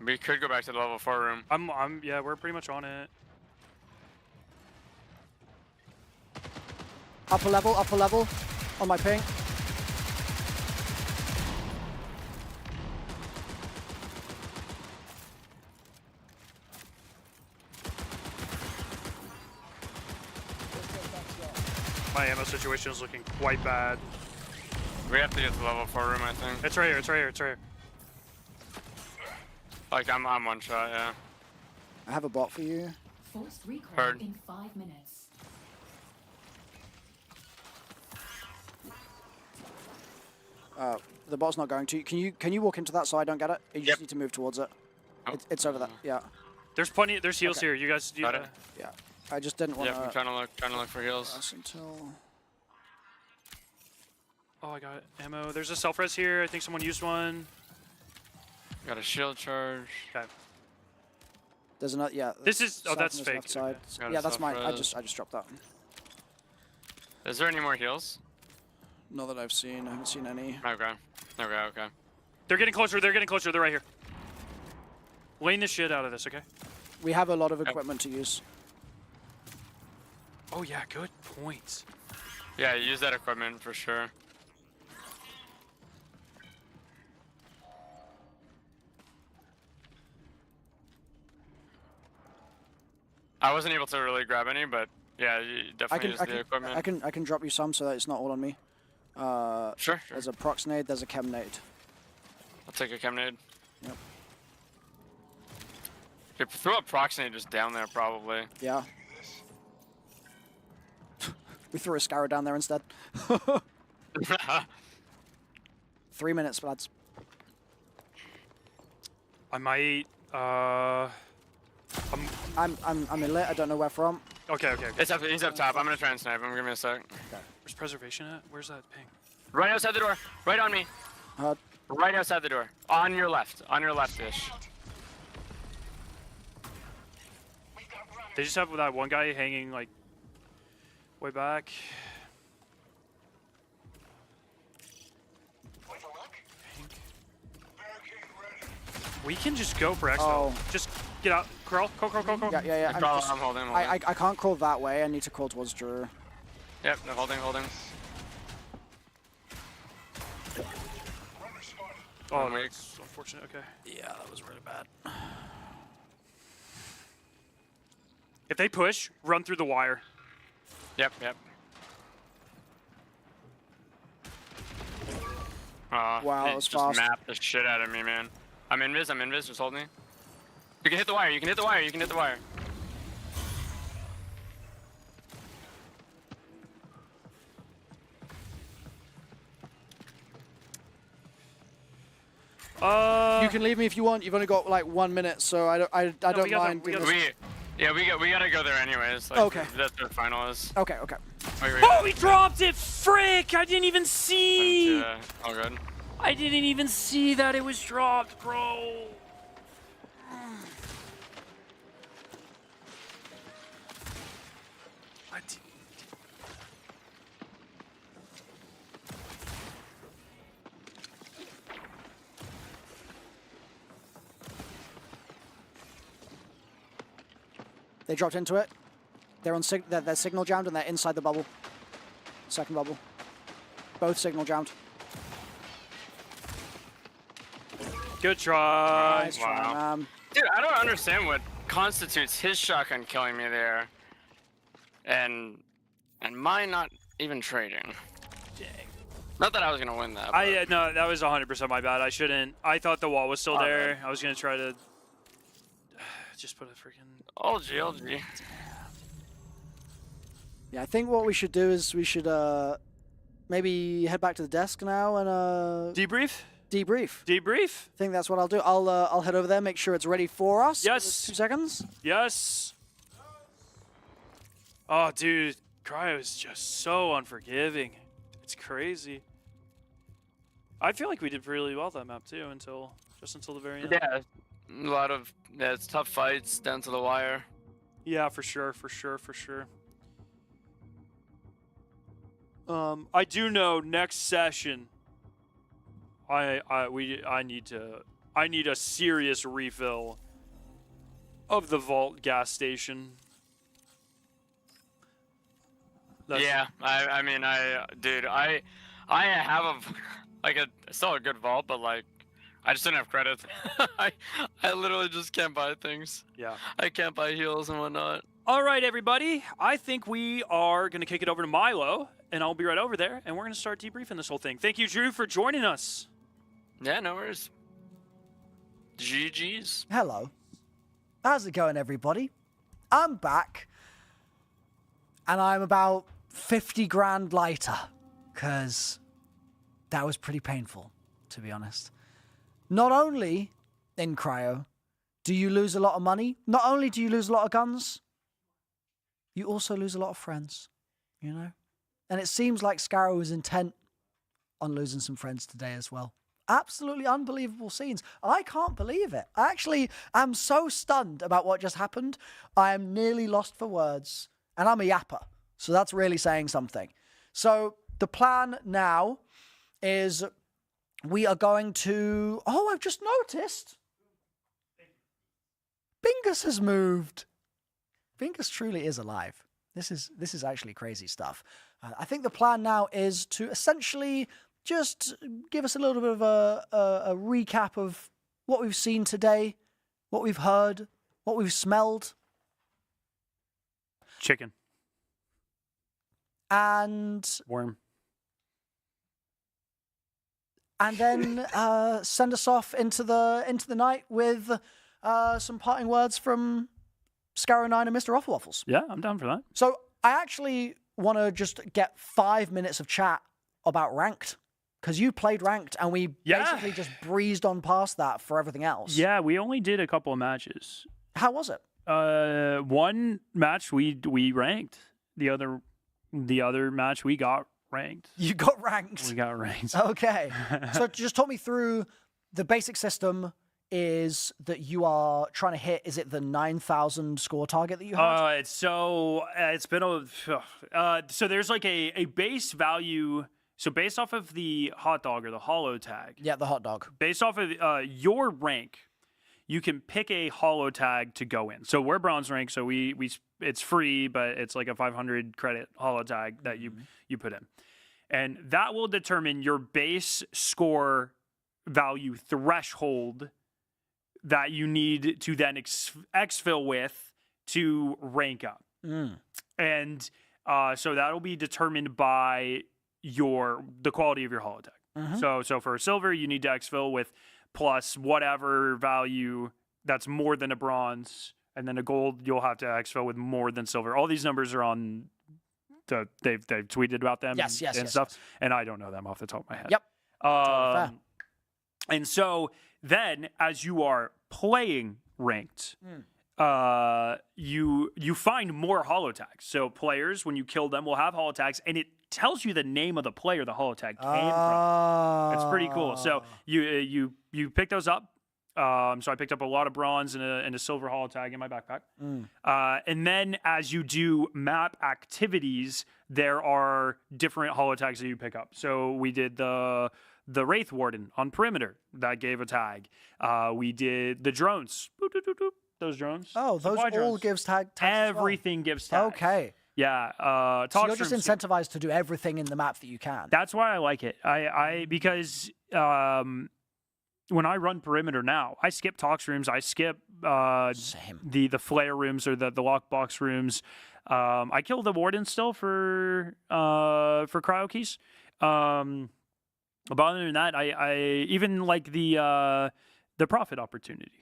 We could go back to the level 4 room. Yeah, we're pretty much on it. Upper level, on my ping. My ammo situation is looking quite bad. We have to get to the level 4 room, I think. It's right here, it's right here, it's right here. Like, I'm one shot, yeah. I have a bot for you. Forced recall Heard. in 5 minutes. The bot's not going to. Can you walk into that so I don't get it? You just need to move towards it. Oh. It's over there. Yeah. There's plenty. There's heals Okay. here. You guys. Got it. Yeah. I just didn't want Yeah, I'm trying to look for heals. Until. Oh, I got ammo. There's a self res here. I think someone used one. Got a shield charge. Okay. There's another. Yeah. This is. Oh, south that's on this fake. left side. Got a Yeah, that's mine. I self-res. just dropped that. Is there any more heals? Not that I've seen. I haven't seen any. Okay. Okay. They're getting closer. They're getting closer. They're right here. Lane the shit out of this, okay? We have a lot of equipment to use. Oh yeah, good point. Yeah, use that equipment for sure. I wasn't able to really grab any, but yeah, you definitely use the equipment. I can drop you some so that it's not all on me. Sure. There's a prox nade. There's a chem nade. I'll take a chem nade. Yep. Okay, throw a proxinate just down there, probably. Yeah. We threw a scarrow down there instead. 3 minutes, lads. I might. I'm in lit. I don't know where from. Okay. He's up top. I'm gonna try and snipe him. Give me a sec. Okay. Where's preservation at? Where's that ping? Right outside the door. Right on me. Right outside the door. On your left. On your left-ish. They just have that one guy hanging like way back. We can just go for exfil. Oh. Just get out. Crawl. Go. Yeah. I'm holding. I can't crawl that way. I need to crawl towards Drew. Yep, no, holding. Oh, that's unfortunate. Okay. Yeah, that was really bad. If they push, run through the wire. Yep. Wow, that he was just fast. mapped the shit out of me, man. I'm invis, just hold me. You can hit the wire, you can hit the wire. You can leave me if you want. You've only got like 1 minute, so I don't mind. We gotta go there anyways. Like, Okay. That's what the final is. Okay. Oh, he dropped it! Frick! I didn't even see! Yeah, all good. I didn't even see that it was dropped, bro. They dropped into it. They're on they're signal jammed and they're inside the bubble. Second bubble. Both signal jammed. Good try. Nice try, man. Dude, I don't understand what constitutes his shotgun killing me there, and mine not even trading. Dang. Not that I was gonna win that. But... No, that was 100% my bad. I shouldn't. I thought the wall was still there. I was gonna try to just put a freaking. LG. Yeah, I think what we should do is we should maybe head back to the desk now and debrief. I think that's what I'll do. I'll head over there, make sure it's ready for us. Yes. 2 seconds. Yes. Oh, dude, Cryo is just so unforgiving. It's crazy. I feel like we did really well that map too until the very end. Yeah, a lot of it's tough fights down to the wire. Yeah, for sure. I do know next session. I need to I need a serious refill of the Vault gas station. Yeah, I mean, dude, I have still a good vault, but like, I just didn't have credit. I literally just can't buy things. Yeah. I can't buy heals and whatnot. All right, everybody. I think we are going to kick it over to Milo, and I'll be right over there, and we're going to start debriefing this whole thing. Thank you, Drew, for joining us. Yeah, no worries. GG's. Hello. How's it going, everybody? I'm back. And I'm about 50 grand lighter. Because that was pretty painful, to be honest. Not only in Cryo do you lose a lot of money, not only do you lose a lot of guns, you also lose a lot of friends, you know? And it seems like Scarrow was intent on losing some friends today as well. Absolutely unbelievable scenes. I can't believe it. I actually am so stunned about what just happened. I am nearly lost for words. And I'm a yapper. So that's really saying something. So the plan now is we are going to... Oh, I've just noticed. Bingus has moved. Bingus truly is alive. This is actually crazy stuff. I think the plan now is to essentially just give us a little bit of a recap of what we've seen today, what we've heard, what we've smelled. Chicken. And... Worm. And then send us off into the night with some parting words from Scarrow 9 and MrRoflWaffles. Yeah, I'm down for that. So I actually want to just get 5 minutes of chat about Ranked. Because you played Ranked, and we basically just breezed on past that for everything else. Yeah, we only did a couple of matches. How was it? One match we ranked. The other match we got ranked. You got ranked? We got ranked. Okay. So just talk me through the basic system is that you are trying to hit, is it the 9,000 score target that you had? It's been so there's like a base value. So based off of the hot dog or the holo tag. Yeah, the hot dog. Based off of your rank, you can pick a holo tag to go in. So we're bronze rank, so we it's free, but it's like a 500 credit holo tag that you put in. And that will determine your base score value threshold that you need to then exfil with to rank up. And so that'll be determined by the quality of your holo tag. So for a silver, you need to exfil with plus whatever value that's more than a bronze, and then a gold, you'll have to exfil with more than silver. All these numbers are on they've tweeted about them and stuff, and I don't know them off the top of my head. Yep. And so then as you are playing ranked, you find more holo tags. So players, when you kill them, will have holo tags, and it tells you the name of the player the holo tag came from. It's pretty cool. So you pick those up. So I picked up a lot of bronze and a silver holo tag in my backpack. And then as you do map activities, there are different holo tags that you pick up. So we did the Wraith Warden on perimeter. That gave a tag. We did the drones. Boop, doop, doop, doop. Those drones. Oh, those all drones. gives tags. Everything gives tags. Okay. Yeah. So you're just incentivized to do everything in the map that you can. That's why I like it. Because when I run perimeter now, I skip tox rooms. I skip the flare rooms or the lockbox rooms. I kill the warden still for cryo keys. But other than that, I even like the profit opportunity.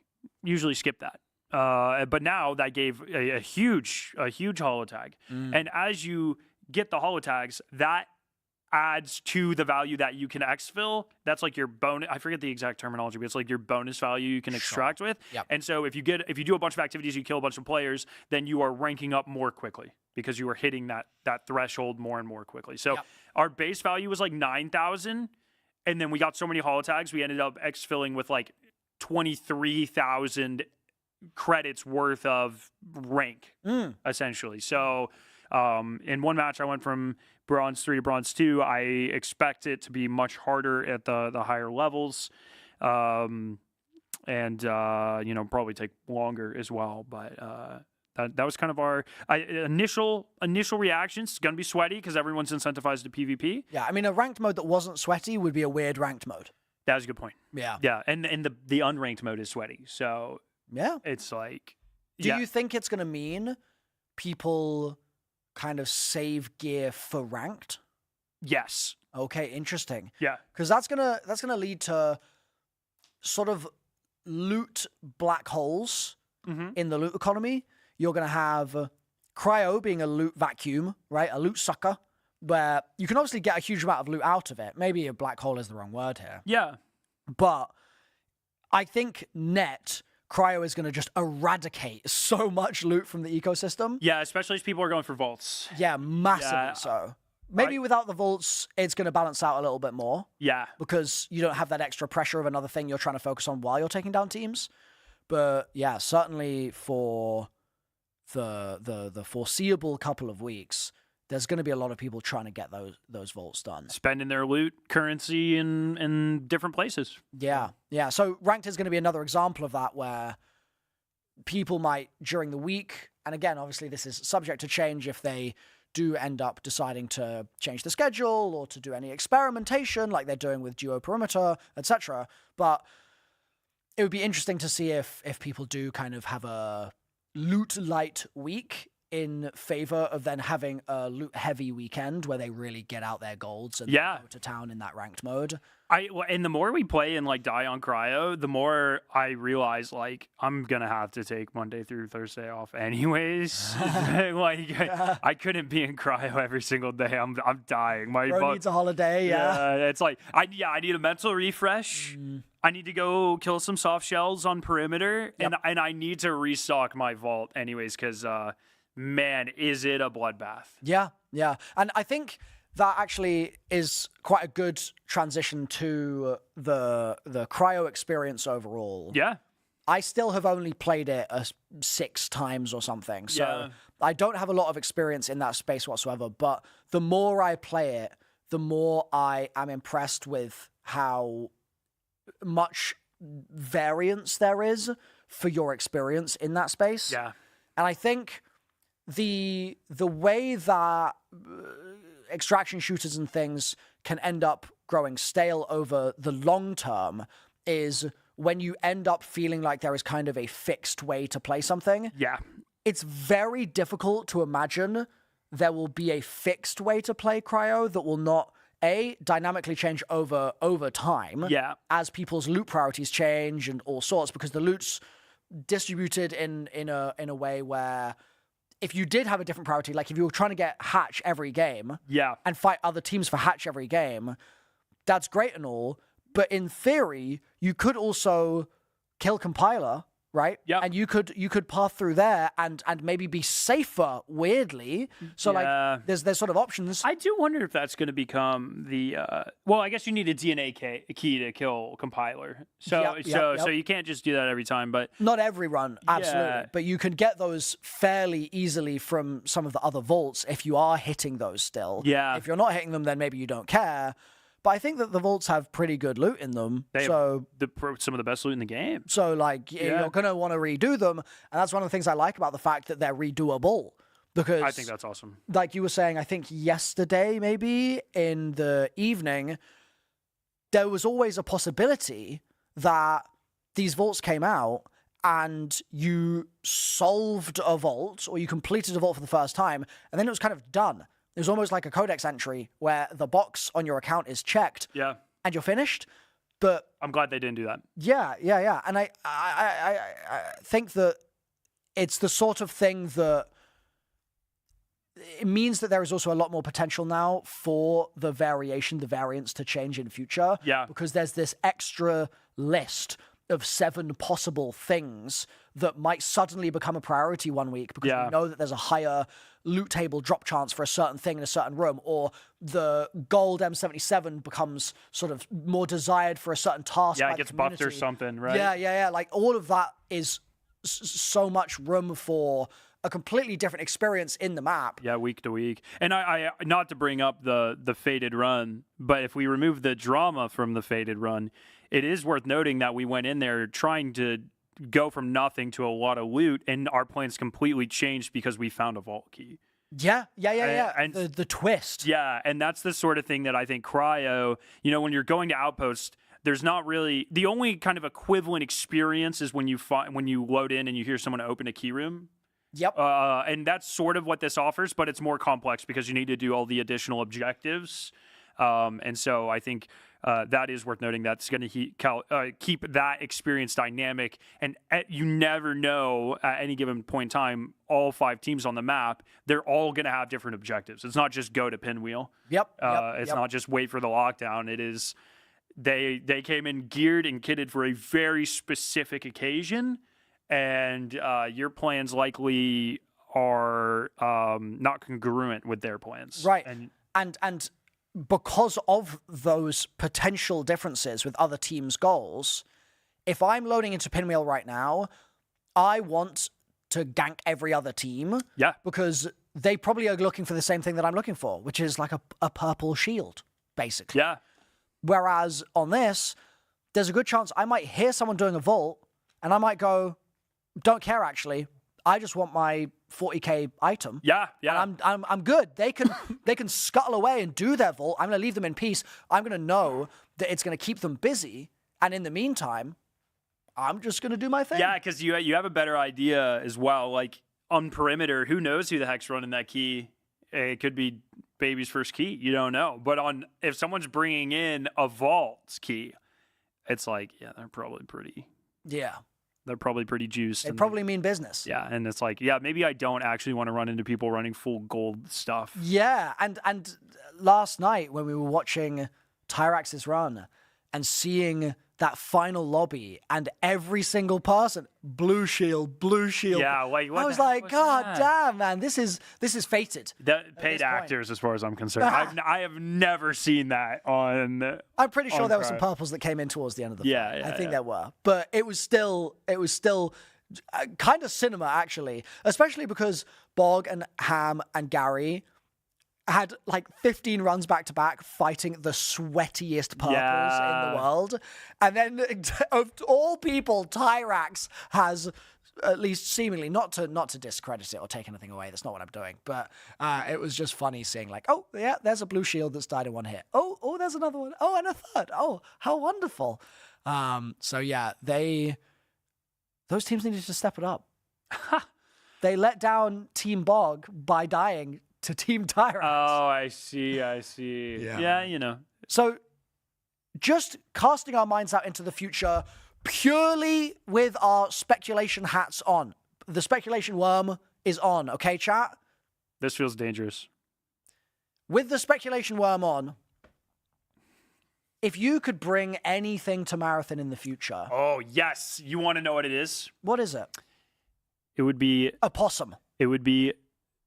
Usually skip that. But now that gave a huge holo tag. And as you get the holo tags, that adds to the value that you can exfil. That's like your bonus. I forget the exact terminology, but it's like your bonus value you can extract with. Yep. And so if you do a bunch of activities, you kill a bunch of players, then you are ranking up more quickly because you are hitting that threshold more and more quickly. So our base value was like 9,000, and then we got so many holo tags, we ended up exfilling with like 23,000 credits worth of rank, essentially. So in one match, I went from bronze 3 to bronze 2. I expect it to be much harder at the higher levels. and probably take longer as well. But that was kind of our initial reactions. It's gonna be sweaty because everyone's incentivized to PvP. Yeah, I mean, a ranked mode that wasn't sweaty would be a weird ranked mode. That was a good point. Yeah. Yeah, and the unranked mode is sweaty, so yeah, it's like. Do you think it's gonna mean people kind of save gear for ranked? Yes. Okay, interesting. Yeah. Because that's gonna lead to sort of loot black holes in the loot economy. You're gonna have Cryo being a loot vacuum, right? A loot sucker, where you can obviously get a huge amount of loot out of it. Maybe a black hole is the wrong word here. Yeah. But I think Cryo is going to just eradicate so much loot from the ecosystem. Yeah, especially as people are going for vaults. Yeah, massively so. Maybe without the vaults, it's going to balance out a little bit more. Yeah. Because you don't have that extra pressure of another thing you're trying to focus on while you're taking down teams. But yeah, certainly for the foreseeable couple of weeks, there's going to be a lot of people trying to get those vaults done. Spending their loot currency in different places. Yeah, yeah. So ranked is going to be another example of that, where people might, during the week, and again, obviously this is subject to change if they do end up deciding to change the schedule or to do any experimentation like they're doing with duo perimeter, etc. But it would be interesting to see if people do kind of have a loot light week in favor of then having a loot heavy weekend where they really get out their golds and go to town in that ranked mode. And the more we play and like die on Cryo, the more I realize like I'm gonna have to take Monday through Thursday off anyways. I couldn't be in Cryo every single day. I'm dying. My Bro needs a holiday. Yeah. It's like I need a mental refresh. I need to go kill some soft shells on perimeter, and I need to restock my vault anyways because man, is it a bloodbath. Yeah, yeah. And I think that actually is quite a good transition to the Cryo experience overall. Yeah. I still have only played it 6 times or something, so I don't have a lot of experience in that space whatsoever, but the more I play it, the more I am impressed with how much variance there is for your experience in that space. Yeah. And I think the way that extraction shooters and things can end up growing stale over the long term is when you end up feeling like there is kind of a fixed way to play something. Yeah. It's very difficult to imagine there will be a fixed way to play Cryo that will not dynamically change over time as people's loot priorities change and all sorts, because the loot's distributed in a way where if you did have a different priority, like if you were trying to get hatch every game and fight other teams for hatch every game, that's great and all, but in theory, you could also kill compiler, right? Yeah. And you could path through there and maybe be safer, weirdly. So like there's sort of options. I do wonder if that's going to become the well, I guess you need a DNA key to kill compiler. So so you can't just do that every time, but not every run, absolutely. But you can get those fairly easily from some of the other vaults if you are hitting those still. Yeah. If you're not hitting them, then maybe you don't care. But I think that the vaults have pretty good loot in them. They have some of the best loot in the game. So, like, you're going to want to redo them. And that's one of the things I like about the fact that they're redoable. Because I think that's awesome. Like you were saying, I think yesterday, maybe, in the evening, there was always a possibility that these vaults came out and you solved a vault or you completed a vault for the first time, and then it was kind of done. It was almost like a codex entry where the box on your account is checked and you're finished. But I'm glad they didn't do that. Yeah. And I think that it's the sort of thing that it means that there is also a lot more potential now for the variance to change in future. Yeah. Because there's this extra list of 7 possible things that might suddenly become a priority one week because we know that there's a higher loot table drop chance for a certain thing in a certain room, or the gold M77 becomes sort of more desired for a certain task. Yeah, it gets buffed or something, right? Yeah. Like all of that is so much room for a completely different experience in the map. Yeah, week to week. And I not to bring up the faded run, but if we remove the drama from the faded run, it is worth noting that we went in there trying to go from nothing to a lot of loot, and our plans completely changed because we found a vault key. Yeah. And the twist. Yeah, and that's the sort of thing that I think Cryo, when you're going to Outpost, there's not really the only kind of equivalent experience is when you load in and you hear someone open a key room. Yep. And that's sort of what this offers, but it's more complex because you need to do all the additional objectives. And so I think that is worth noting. That's going to keep that experience dynamic. And you never know at any given point in time, all 5 teams on the map, they're all going to have different objectives. It's not just go to Pinwheel. Yep. It's not just wait for the lockdown. It is they came in geared and kitted for a very specific occasion. And your plans likely are not congruent with their plans. Right. And because of those potential differences with other teams' goals, if I'm loading into Pinwheel right now, I want to gank every other team. Yeah. Because they probably are looking for the same thing that I'm looking for, which is like a purple shield, basically. Yeah. Whereas on this, there's a good chance I might hear someone doing a vault, and I might go, don't care actually. I just want my 40k item. Yeah. And I'm good. They can scuttle away and do their vault. I'm gonna leave them in peace. I'm gonna know that it's gonna keep them busy. And in the meantime, I'm just gonna do my thing. Yeah, because you have a better idea as well. Like on perimeter, who knows who the heck's running that key? It could be baby's first key. You don't know. But if someone's bringing in a vault key, it's like, yeah, they're probably pretty. Yeah. They're probably pretty juiced. They probably mean business. Yeah, and it's like, yeah, maybe I don't actually want to run into people running full gold stuff. Yeah, and last night when we were watching Tyrax's run and seeing that final lobby and every single person, blue shield. Yeah, like what I was like, God damn, man, this is fated. Paid actors, as far as I'm concerned. I have never seen that on. I'm pretty sure there were some Cryo. purples that came in towards the end of the Yeah, fight. yeah, I think yeah. there were, but it was still kind of cinema actually, especially because Bog and Ham and Gary had like 15 runs back to back fighting the sweatiest purples in the world. And then of all people, Tyrax has, at least seemingly, not to discredit it or take anything away, that's not what I'm doing, but it was just funny seeing like, oh yeah, there's a blue shield that's died in one hit. Oh, there's another one. Oh, and a third. Oh, how wonderful. So yeah, those teams needed to step it up. They let down Team Bog by dying to Team Tyrax. Oh, I see. Yeah, So just casting our minds out into the future purely with our speculation hats on. The speculation worm is on, okay, chat? This feels dangerous. With the speculation worm on, if you could bring anything to Marathon in the future. Oh, yes. You want to know what it is? What is it? It would be a possum. It would be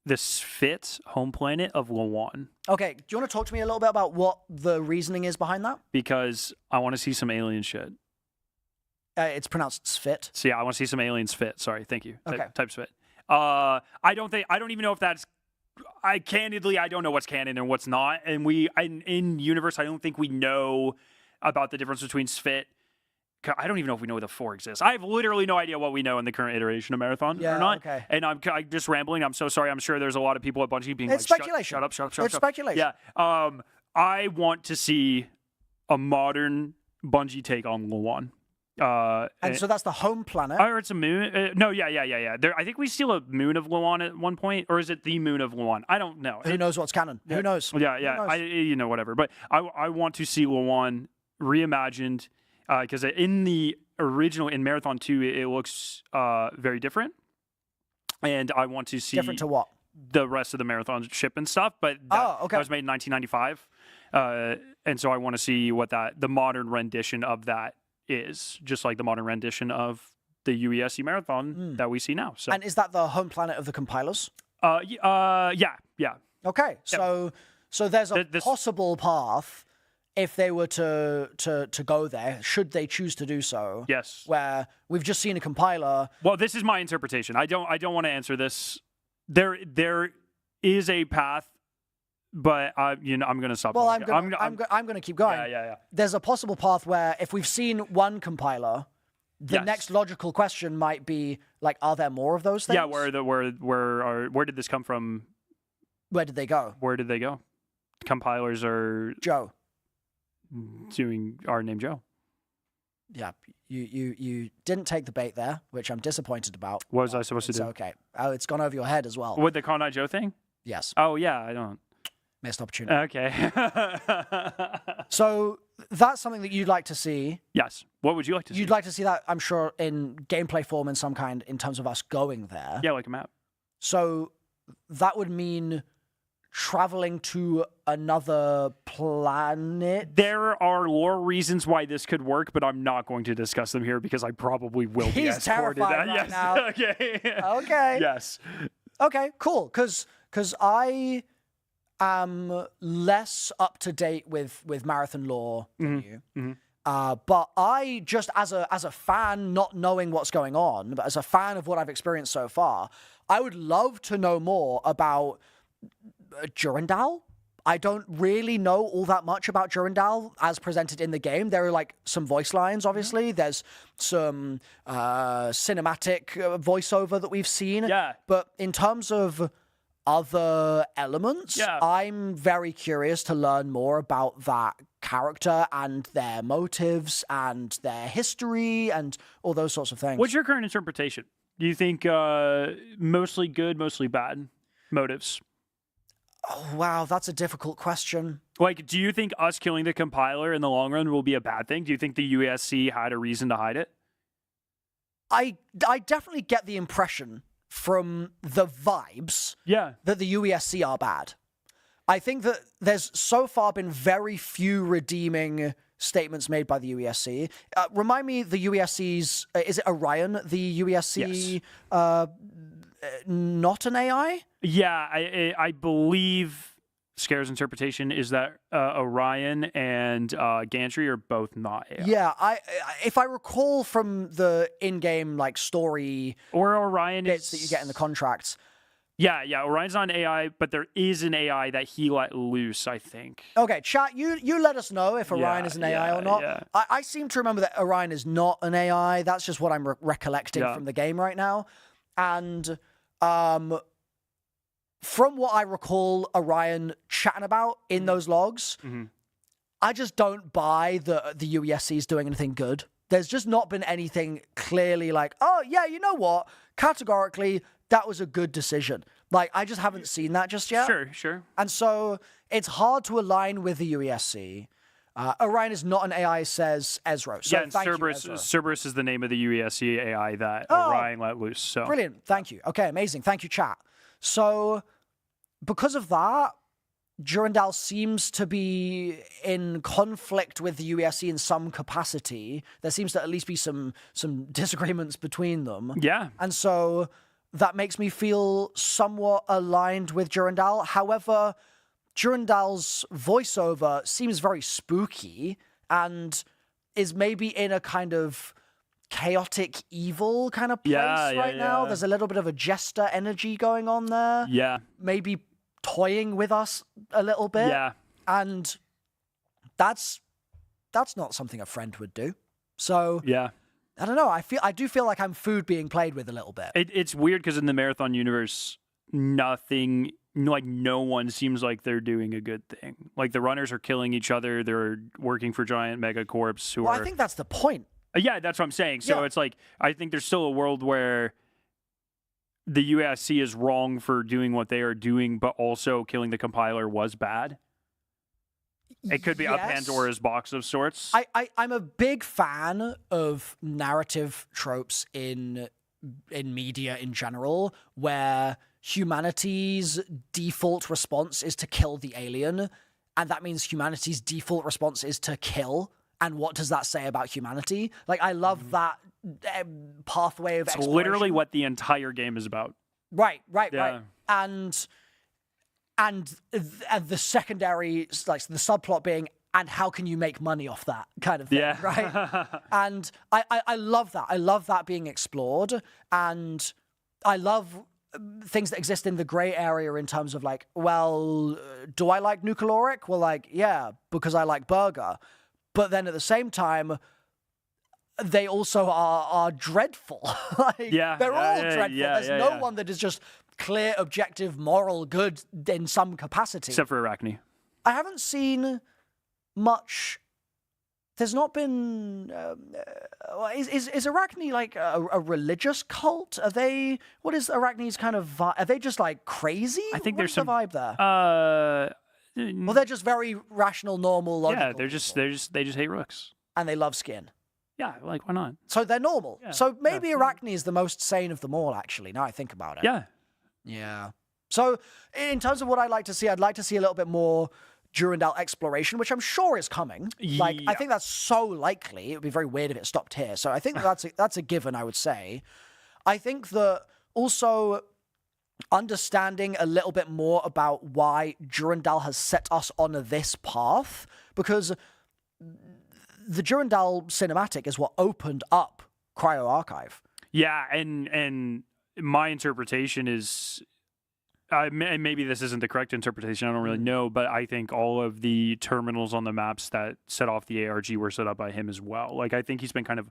the Sfit home planet of Lawan. Okay, do you want to talk to me a little bit about what the reasoning is behind that? Because I want to see some alien shit. It's pronounced Sfit. So yeah, I want to see some aliens fit. Sorry, thank you. Okay. Type Sfit. I don't even know if that's. I don't know what's canon and what's not. And in universe, I don't think we know about the difference between Sfit. I don't even know if we know the 4 exists. I have literally no idea what we know in the current iteration of Marathon or not. Okay. And I'm just rambling. I'm so sorry. I'm sure there's a lot of people at Bungie being it's like, speculation. Shut up. It's speculation. Yeah. I want to see a modern Bungie take on Lawan. And so that's the home planet. Or it's a moon. No, yeah. I think we steal a moon of Lawan at one point, or is it the moon of Lawan? I don't know. Who knows what's canon? Yeah. Who knows? Yeah. Who knows? Whatever. But I want to see Lawan reimagined because in the original in Marathon 2 it looks very different, and I want to see different to what the rest of the Marathon ship and stuff. But that was made in 1995, and so I want to see what the modern rendition of that is, just like the modern rendition of the UESC Marathon that we see now. So, and is that the home planet of the compilers? Yeah. Okay, so there's a possible path if they were to go there, should they choose to do so. Yes. Where we've just seen a compiler. Well, this is my interpretation. I don't want to answer this There is a path, but I'm going to stop. Well, talking. I'm going to keep going. Yeah. There's a possible path where if we've seen one compiler, the next logical question might be like, are there more of those things? Yeah, where did this come from? Where did they go? Where did they go? Compilers are Joe. Are named Joe. Yeah, you didn't take the bait there, which I'm disappointed about. What was I supposed to do? Okay. Oh, it's gone over your head as well. With the Call Not Joe thing? Yes. Oh, yeah, I don't. Missed opportunity. Okay. So that's something that you'd like to see. Yes. What would you like to see? You'd like to see that, I'm sure, in gameplay form in some kind, in terms of us going there. Yeah, like a map. So that would mean traveling to another planet. There are lore reasons why this could work, but I'm not going to discuss them here because I probably will be He's escorted. terrified right Yes. now. Okay. Okay. Yes. Okay, cool. Because I am less up to date with marathon lore than you. But I just as a fan, not knowing what's going on, but as a fan of what I've experienced so far, I would love to know more about Durandal. I don't really know all that much about Durandal as presented in the game. There are like some voice lines, obviously. There's some cinematic voiceover that we've seen. Yeah. But in terms of other elements, I'm very curious to learn more about that character and their motives and their history and all those sorts of things. What's your current interpretation? Do you think mostly good, mostly bad motives? Oh, wow, that's a difficult question. Like, do you think us killing the compiler in the long run will be a bad thing? Do you think the USC had a reason to hide it? I definitely get the impression from the vibes that the UESC are bad. I think that there's so far been very few redeeming statements made by the UESC. Remind me, the UESC's, is it Orion, the UESC, not an AI? Yeah, I believe Scare's interpretation is that Orion and Gantry are both not AI. Yeah, if I recall from the in-game like story or Orion bits that you get in the contracts. Yeah, Orion's not an AI, but there is an AI that he let loose, I think. Okay, chat, you let us know if Orion is an AI or not. Yeah. I seem to remember that Orion is not an AI. That's just what I'm recollecting from the game right now. And from what I recall Orion chatting about in those logs, I just don't buy the UESC is doing anything good. There's just not been anything clearly like, oh, yeah, you know what? Categorically, that was a good decision. Like, I just haven't seen that just yet. Sure. And so it's hard to align with the UESC. Orion is not an AI, says Ezra. So yeah, and Cerberus is the name of the UESC AI that Orion let loose. So brilliant. Thank you. Okay, amazing. Thank you, chat. So because of that, Durandal seems to be in conflict with the UESC in some capacity. There seems to at least be some disagreements between them. Yeah. And so that makes me feel somewhat aligned with Durandal. However, Durandal's voiceover seems very spooky and is maybe in a kind of chaotic evil kind of place right now. There's a little bit of a jester energy going on there. Yeah. Maybe toying with us a little bit. Yeah. And that's not something a friend would do. So yeah. I don't know. I do feel like I'm food being played with a little bit. It's weird because in the Marathon universe, no one seems like they're doing a good thing. Like the runners are killing each other. They're working for giant megacorps who I think that's the point. Yeah, that's what I'm saying. So it's like, I think there's still a world where the USC is wrong for doing what they are doing, but also killing the compiler was bad. It could be a Pandora's box of sorts. I'm a big fan of narrative tropes in media in general, where humanity's default response is to kill the alien, and that means humanity's default response is to kill. And what does that say about humanity? Like, I love that pathway of exploration. It's literally what the entire game is about. Right. And the secondary, like the subplot being, and how can you make money off that kind of thing, right? And I love that. I love that being explored. And I love things that exist in the gray area in terms of like, well, do I like Nucleoric? Well, like, yeah, because I like Burger. But then at the same time, they also are dreadful. Like, they're all dreadful. There's no one that is just clear, objective, moral good in some capacity. Except for Arachne. I haven't seen much. There's not been. Is Arachne like a religious cult? Are they? What is Arachne's kind of vibe? Are they just like crazy? I think What's there's some the vibe there. Well, they're just very rational, normal, logical. Yeah, they just hate rooks. And they love skin. Yeah, like why not? So they're normal. Yeah, So maybe Arachne is the most sane of them all, actually, now I think about it. Yeah. Yeah. So in terms of what I'd like to see, I'd like to see a little bit more Durandal exploration, which I'm sure is coming. Like, I think that's so likely. It would be very weird if it stopped here. So I think that's a given, I would say. I think that also understanding a little bit more about why Durandal has set us on this path, because the Durandal cinematic is what opened up Cryo Archive. Yeah, and my interpretation is, and maybe this isn't the correct interpretation, I don't really know, but I think all of the terminals on the maps that set off the ARG were set up by him as well. Like, I think he's been kind of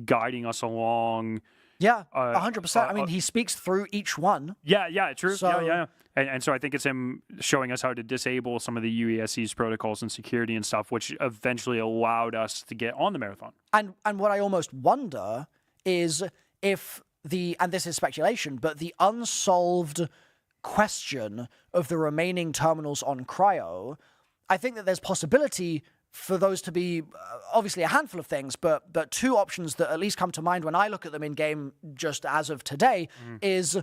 guiding us along. Yeah, 100%. I mean, he speaks through each one. Yeah, true. So, yeah. And so I think it's him showing us how to disable some of the UESC's protocols and security and stuff, which eventually allowed us to get on the marathon. And what I almost wonder is if and this is speculation, but the unsolved question of the remaining terminals on Cryo, I think that there's possibility for those to be obviously a handful of things, but two options that at least come to mind when I look at them in game just as of today is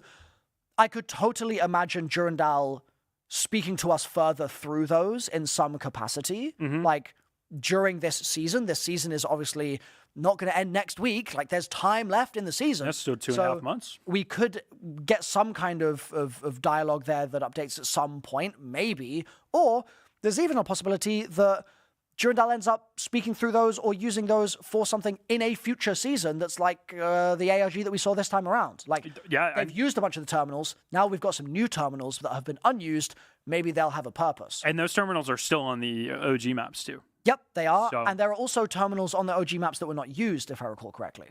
I could totally imagine Durandal speaking to us further through those in some capacity. Like during this season is obviously not going to end next week. Like there's time left in the season. That's still 2.5 months. We could get some kind of dialogue there that updates at some point, maybe. Or there's even a possibility that Durandal ends up speaking through those or using those for something in a future season that's like the ARG that we saw this time around. Like, they've used a bunch of the terminals. Now we've got some new terminals that have been unused. Maybe they'll have a purpose. And those terminals are still on the OG maps too. Yep, they are. So- And there are also terminals on the OG maps that were not used, if I recall correctly.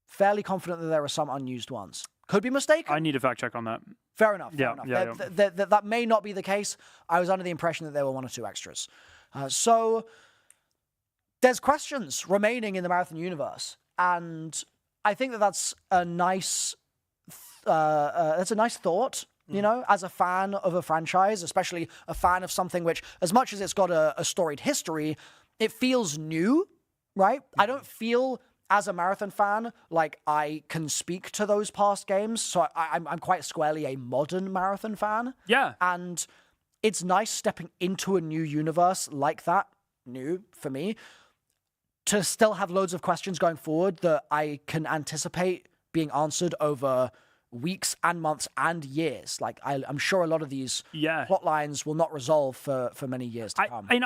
Fairly confident that there are some unused ones. Could be mistaken. I need a fact check on that. Fair enough. Yeah. That may not be the case. I was under the impression that there were one or two extras. So there's questions remaining in the Marathon universe, and I think that that's a nice thought. You know, as a fan of a franchise, especially a fan of something which, as much as it's got a storied history, it feels new, right? I don't feel, as a Marathon fan, like I can speak to those past games. So I'm quite squarely a modern Marathon fan. Yeah. And it's nice stepping into a new universe like that, new for me, to still have loads of questions going forward that I can anticipate being answered over weeks and months and years. Like, I'm sure a lot of these plot lines will not resolve for many years to come. And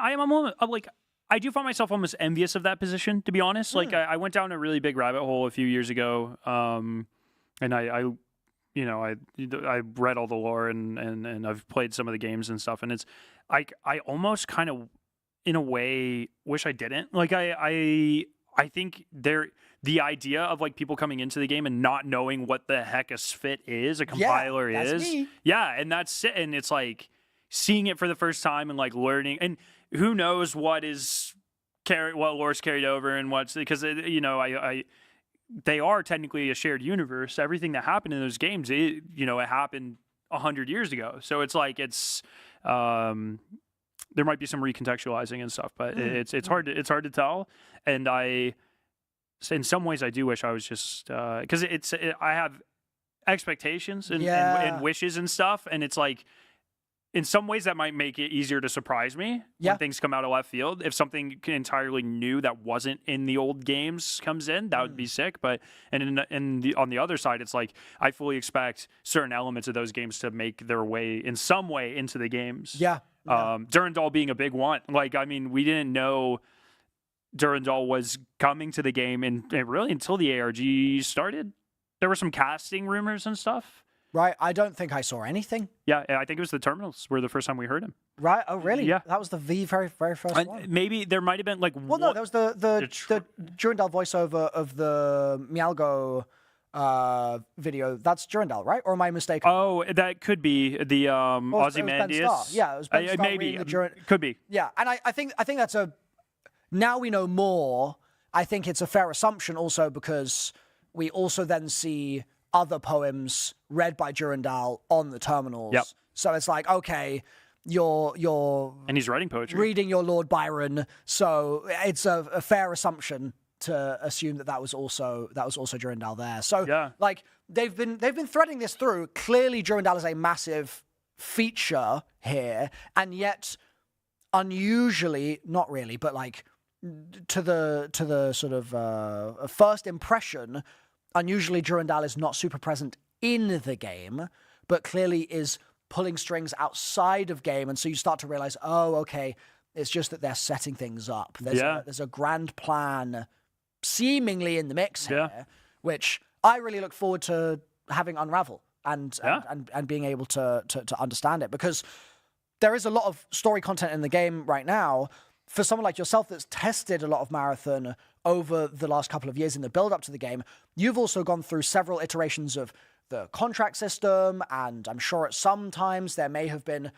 I do find myself almost envious of that position, to be honest. Like, I went down a really big rabbit hole a few years ago, and I read all the lore and I've played some of the games and stuff, and it's I almost kind of, in a way, wish I didn't. Like, I think the idea of like people coming into the game and not knowing what the heck a SFIT is, a compiler that's is. me. Yeah, and that's it. And it's like seeing it for the first time and like learning, and who knows what lore's carried over and what's, because they are technically a shared universe. Everything that happened in those games, it happened 100 years ago. So it's like there might be some recontextualizing and stuff, but it's hard to tell. And in some ways, I do wish I was just because I have expectations and wishes and stuff, and it's like in some ways that might make it easier to surprise me when things come out of left field. If something entirely new that wasn't in the old games comes in, that would be sick. But on the other side, it's like I fully expect certain elements of those games to make their way in some way into the games. Durandal being a big one. Like, I mean, we didn't know Durandal was coming to the game and really until the ARG started. There were some casting rumors and stuff. Right? I don't think I saw anything. Yeah, I think it was the terminals were the first time we heard him. Right? Oh, really? Yeah. That was the very first one. Maybe there might have been like Well, no, that was the Durandal voiceover of the Mialgo video. That's Durandal, right? Or am I mistaken? Oh, that could be the Ozymandias. Yeah, it was Ben Starr maybe reading the could be. Yeah, and I think that's a. Now we know more. I think it's a fair assumption also because we also then see other poems read by Durandal on the terminals. Yep. So it's like, okay, you're and he's writing poetry, reading your Lord Byron. So it's a fair assumption to assume that was also Durandal there. So like they've been threading this through. Clearly, Durandal is a massive feature here, and yet unusually, not really, but like to the sort of first impression. Unusually, Durandal is not super present in the game, but clearly is pulling strings outside of game. And so you start to realize, oh, okay, it's just that they're setting things up. There's a grand plan seemingly in the mix here, which I really look forward to having unravel and being able to understand it, because there is a lot of story content in the game right now. For someone like yourself that's tested a lot of Marathon over the last couple of years in the build-up to the game, you've also gone through several iterations of the contract system, and I'm sure at some times there may have been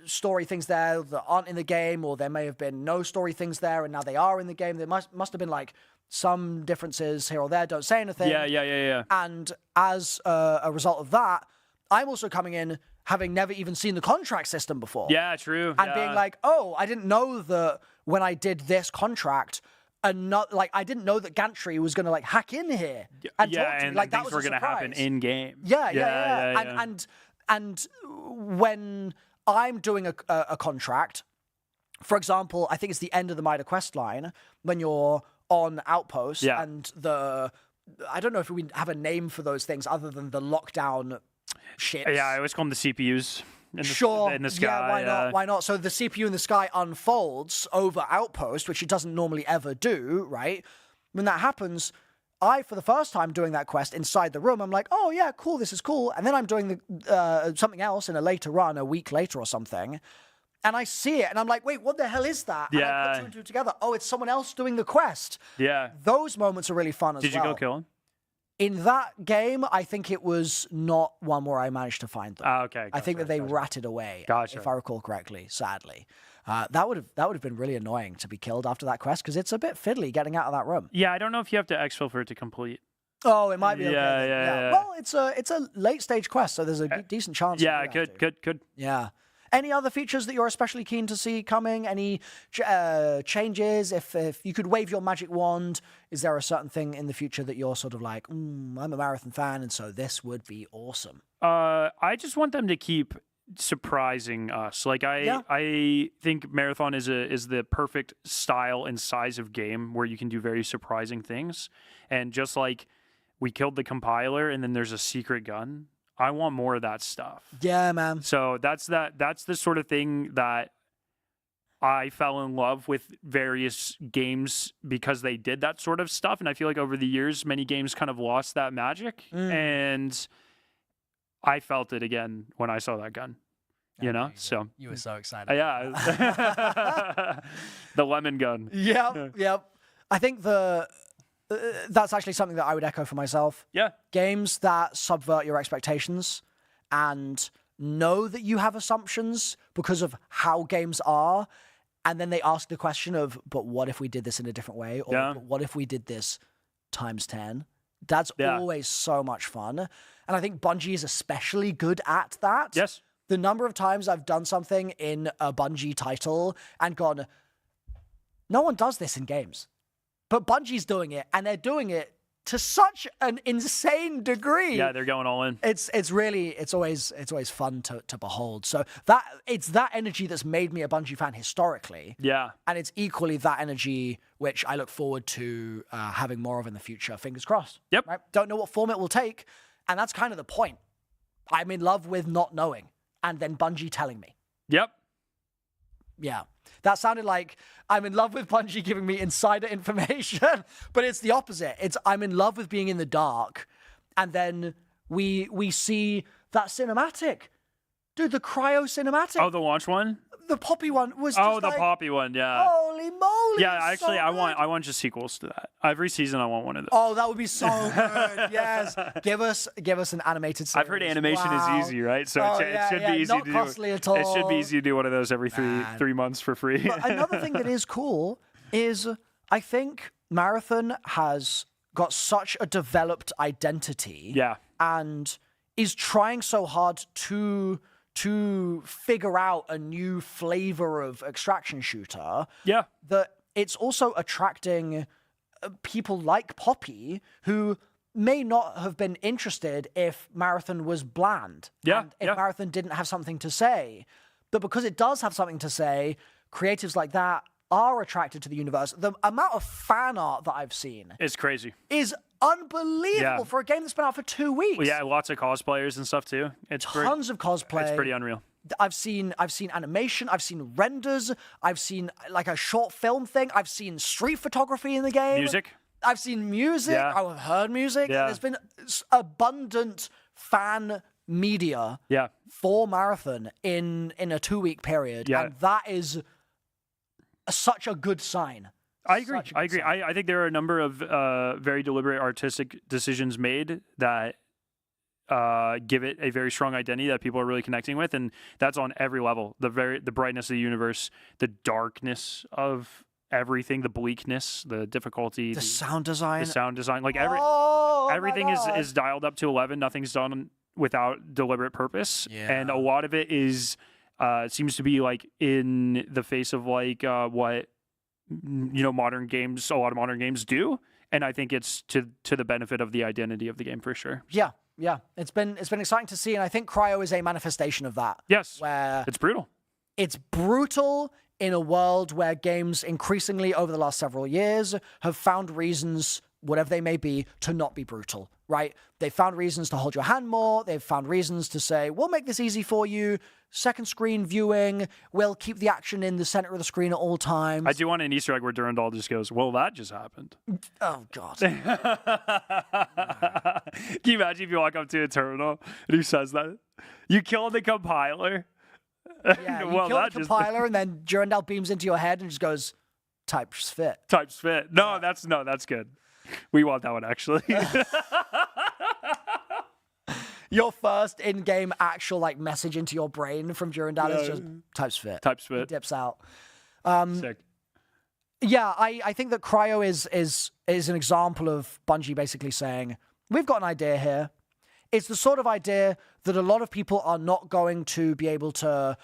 story things there that aren't in the game, or there may have been no story things there, and now they are in the game. There must have been like some differences here or there. Don't say anything. Yeah. And as a result of that, I'm also coming in having never even seen the contract system before. Yeah, true. And being like, oh, I didn't know that when I did this contract, I didn't know that Gantry was going to like hack in here and talk to me. Like, things were going to happen in game. Yeah. And when I'm doing a contract, for example, I think it's the end of the Mida quest line when you're on Outpost and I don't know if we have a name for those things other than the lockdown shit. Yeah, I always call them the CPUs. In the sky. Yeah, why not? So the CPU in the sky unfolds over Outpost, which it doesn't normally ever do, right? When that happens, for the first time doing that quest inside the room, I'm like, oh yeah, cool, this is cool. And then I'm doing something else in a later run, a week later or something, and I see it, and I'm like, wait, what the hell is that? And I put two and two together. Oh, it's someone else doing the quest. Yeah. Those moments are really fun as well. Did you go kill him? In that game, I think it was not one where I managed to find them. Okay. I think that they ratted away, if I recall correctly, sadly. That would have been really annoying to be killed after that quest, because it's a bit fiddly getting out of that room. Yeah, I don't know if you have to exfil for it to complete. Oh, it might be okay. Yeah. Well, it's a late stage quest, so there's a decent chance. Yeah, good. Yeah. Any other features that you're especially keen to see coming? Any changes? If you could wave your magic wand, is there a certain thing in the future that you're sort of like, I'm a Marathon fan, and so this would be awesome? I just want them to keep surprising us. Like I think Marathon is the perfect style and size of game where you can do very surprising things. And just like we killed the compiler and then there's a secret gun, I want more of that stuff. Yeah, man. So that's the sort of thing that I fell in love with various games because they did that sort of stuff. And I feel like over the years, many games kind of lost that magic. And I felt it again when I saw that gun. You know? So you were so excited. Yeah. The lemon gun. Yep. I think that's actually something that I would echo for myself. Yeah. Games that subvert your expectations and know that you have assumptions because of how games are, and then they ask the question of, but what if we did this in a different way? Or but what if we did this times 10? That's always so much fun. And I think Bungie is especially good at that. Yes. The number of times I've done something in a Bungie title and gone, no one does this in games. But Bungie's doing it, and they're doing it to such an insane degree. Yeah, they're going all in. It's always fun to behold. So it's that energy that's made me a Bungie fan historically. Yeah. And it's equally that energy which I look forward to having more of in the future. Fingers crossed. Yep. Right? Don't know what form it will take, and that's kind of the point. I'm in love with not knowing, and then Bungie telling me. Yep. Yeah. That sounded like I'm in love with Bungie giving me insider information, but it's the opposite. It's I'm in love with being in the dark, and then we see that cinematic. Dude, the Cryo cinematic. Oh, the launch one? The Poppy one was just the like, Poppy one, yeah. holy moly. Yeah, it's actually, so I want just sequels to that. Every season, I want one of those. Oh, that would be so good. Yes. Give us an animated series. I've heard animation is easy, right? So it should be easy not to costly do. at all. It should be easy to do one of those every three months for free. But another thing that is cool is I think Marathon has got such a developed identity. Yeah. And is trying so hard to figure out a new flavor of extraction shooter. Yeah. That it's also attracting people like Poppy who may not have been interested if Marathon was bland. Yeah. And if Marathon didn't have something to say. But because it does have something to say, creatives like that are attracted to the universe. The amount of fan art that I've seen It's crazy. is unbelievable for a game that's been out for 2 weeks. Well, yeah, lots of cosplayers and stuff too. Tons of cosplay. It's pretty unreal. I've seen animation, I've seen renders, I've seen like a short film thing, I've seen street photography in the game. Music. I've seen music, Yeah. I've heard music. Yeah. There's been abundant fan media for Marathon in a 2-week period. Yeah. And that is such a good sign. I agree. I think there are a number of very deliberate artistic decisions made that give it a very strong identity that people are really connecting with, and that's on every level. The brightness of the universe, the darkness of everything, the bleakness, the difficulty, the sound design, like everything is dialed up to 11. Nothing's done without deliberate purpose, and a lot of it is seems to be like in the face of like what modern games, a lot of modern games do, and I think it's to the benefit of the identity of the game for sure. Yeah, it's been exciting to see, and I think Cryo is a manifestation of that. Yes, where it's brutal. It's brutal in a world where games increasingly over the last several years have found reasons, whatever they may be, to not be brutal. Right? They found reasons to hold your hand more. They've found reasons to say, we'll make this easy for you. Second screen viewing. We'll keep the action in the center of the screen at all times. I do want an Easter egg where Durandal just goes, well, that just happened. Oh, God. Can you imagine if you walk up to a terminal and he says that? You killed the compiler. Yeah, you kill the compiler and then Durandal beams into your head and just goes, types fit. Types fit. No, that's good. We want that one, actually. Your first in-game actual like message into your brain from Durandal is just types fit. Types fit. He dips out. Sick. Yeah, I think that Cryo is an example of Bungie basically saying, we've got an idea here. It's the sort of idea that a lot of people are not going to be able to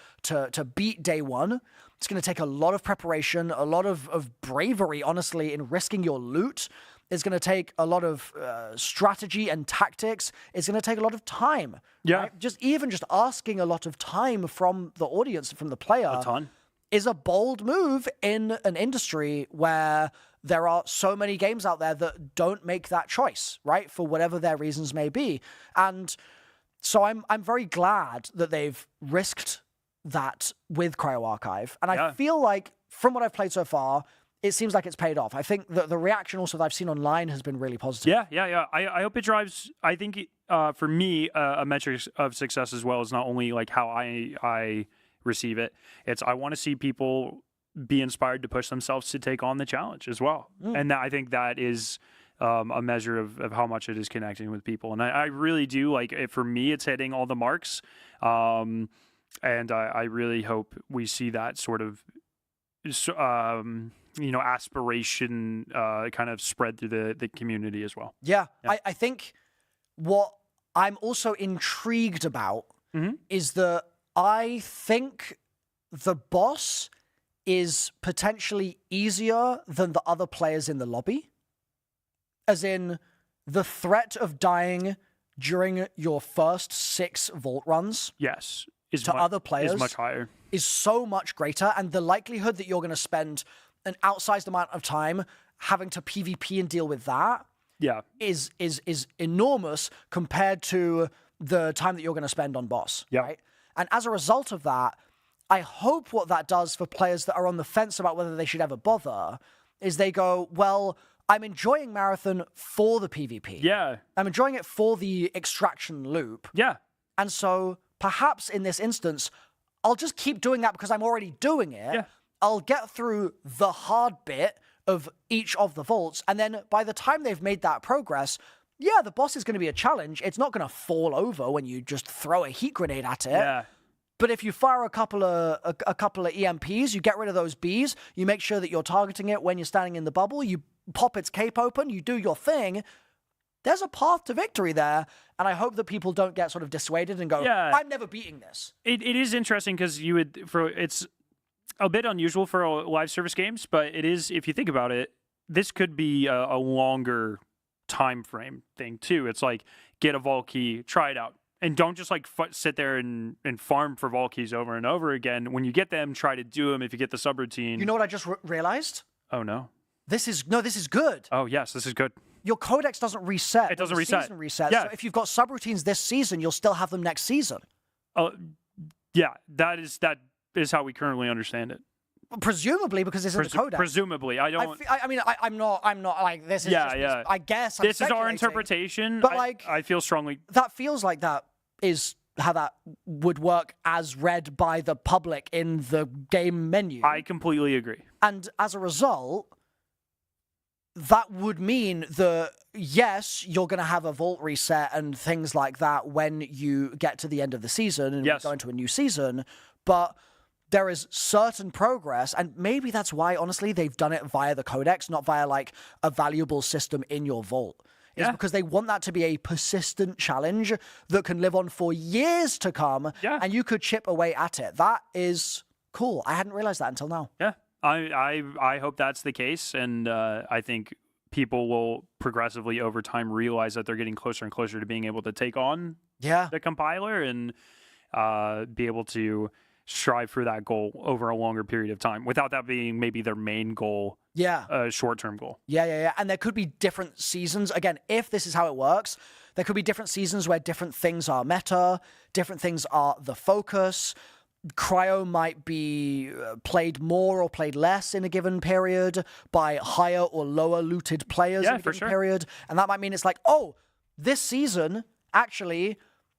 beat day one. It's going to take a lot of preparation, a lot of bravery, honestly, in risking your loot. It's going to take a lot of strategy and tactics. It's going to take a lot of time. Yeah. Right? Just asking a lot of time from the audience, from the player. A ton. Is a bold move in an industry where there are so many games out there that don't make that choice, right? For whatever their reasons may be. And so I'm very glad that they've risked that with Cryo Archive. And I feel like from what I've played so far, it seems like it's paid off. I think that the reaction also that I've seen online has been really positive. Yeah. I hope it drives, I think for me, a metric of success as well is not only like how I receive it. It's I want to see people be inspired to push themselves to take on the challenge as well. And I think that is a measure of how much it is connecting with people. And I really do like it. For me, it's hitting all the marks. And I really hope we see that sort of aspiration kind of spread through the community as well. Yeah. I think what I'm also intrigued about is that I think the boss is potentially easier than the other players in the lobby. As in, the threat of dying during your first 6 vault runs to other players is much higher. Is so much greater, and the likelihood that you're going to spend an outsized amount of time having to PvP and deal with that is enormous compared to the time that you're going to spend on boss. Right? And as a result of that, I hope what that does for players that are on the fence about whether they should ever bother is they go, well, I'm enjoying Marathon for the PvP. Yeah. I'm enjoying it for the extraction loop. Yeah. And so perhaps in this instance, I'll just keep doing that because I'm already doing it. Yeah. I'll get through the hard bit of each of the vaults. And then by the time they've made that progress, yeah, the boss is going to be a challenge. It's not going to fall over when you just throw a heat grenade at it. Yeah. But if you fire a couple of EMPs, you get rid of those bees, you make sure that you're targeting it when you're standing in the bubble, you pop its cape open, you do your thing, there's a path to victory there. And I hope that people don't get sort of dissuaded and go, I'm never beating this. It is interesting because it's a bit unusual for live service games, but it is, if you think about it, this could be a longer time frame thing too. It's like, get a vault key, try it out. And don't just like sit there and farm for vault keys over and over again. When you get them, try to do them if you get the subroutine. You know what I just realized? Oh, no. This is good. Oh, yes, this is good. Your codex doesn't reset. It doesn't when the reset. Season resets. Yeah. So if you've got subroutines this season, you'll still have them next season. Yeah, that is how we currently understand it. Presumably, because it's in the codex. Presumably, I don't. I'm not like this. Is just, I guess I'm this is our interpretation. But I feel strongly that feels like that is how that would work as read by the public in the game menu. I completely agree. And as a result, that would mean that, yes, you're going to have a vault reset and things like that when you get to the end of the season and go into a new season, but there is certain progress, and maybe that's why, honestly, they've done it via the codex, not via, like, a valuable system in your vault. It's because they want that to be a persistent challenge that can live on for years to come, and you could chip away at it. That is cool. I hadn't realized that until now. Yeah. I hope that's the case, and I think people will progressively over time realize that they're getting closer and closer to being able to take on the compiler and be able to strive for that goal over a longer period of time without that being maybe their main goal, short-term goal. Yeah. And there could be different seasons. Again, if this is how it works, there could be different seasons where different things are meta, different things are the focus. Cryo might be played more or played less in a given period by higher or lower looted players in a given period. And that might mean it's like, oh, this season, actually,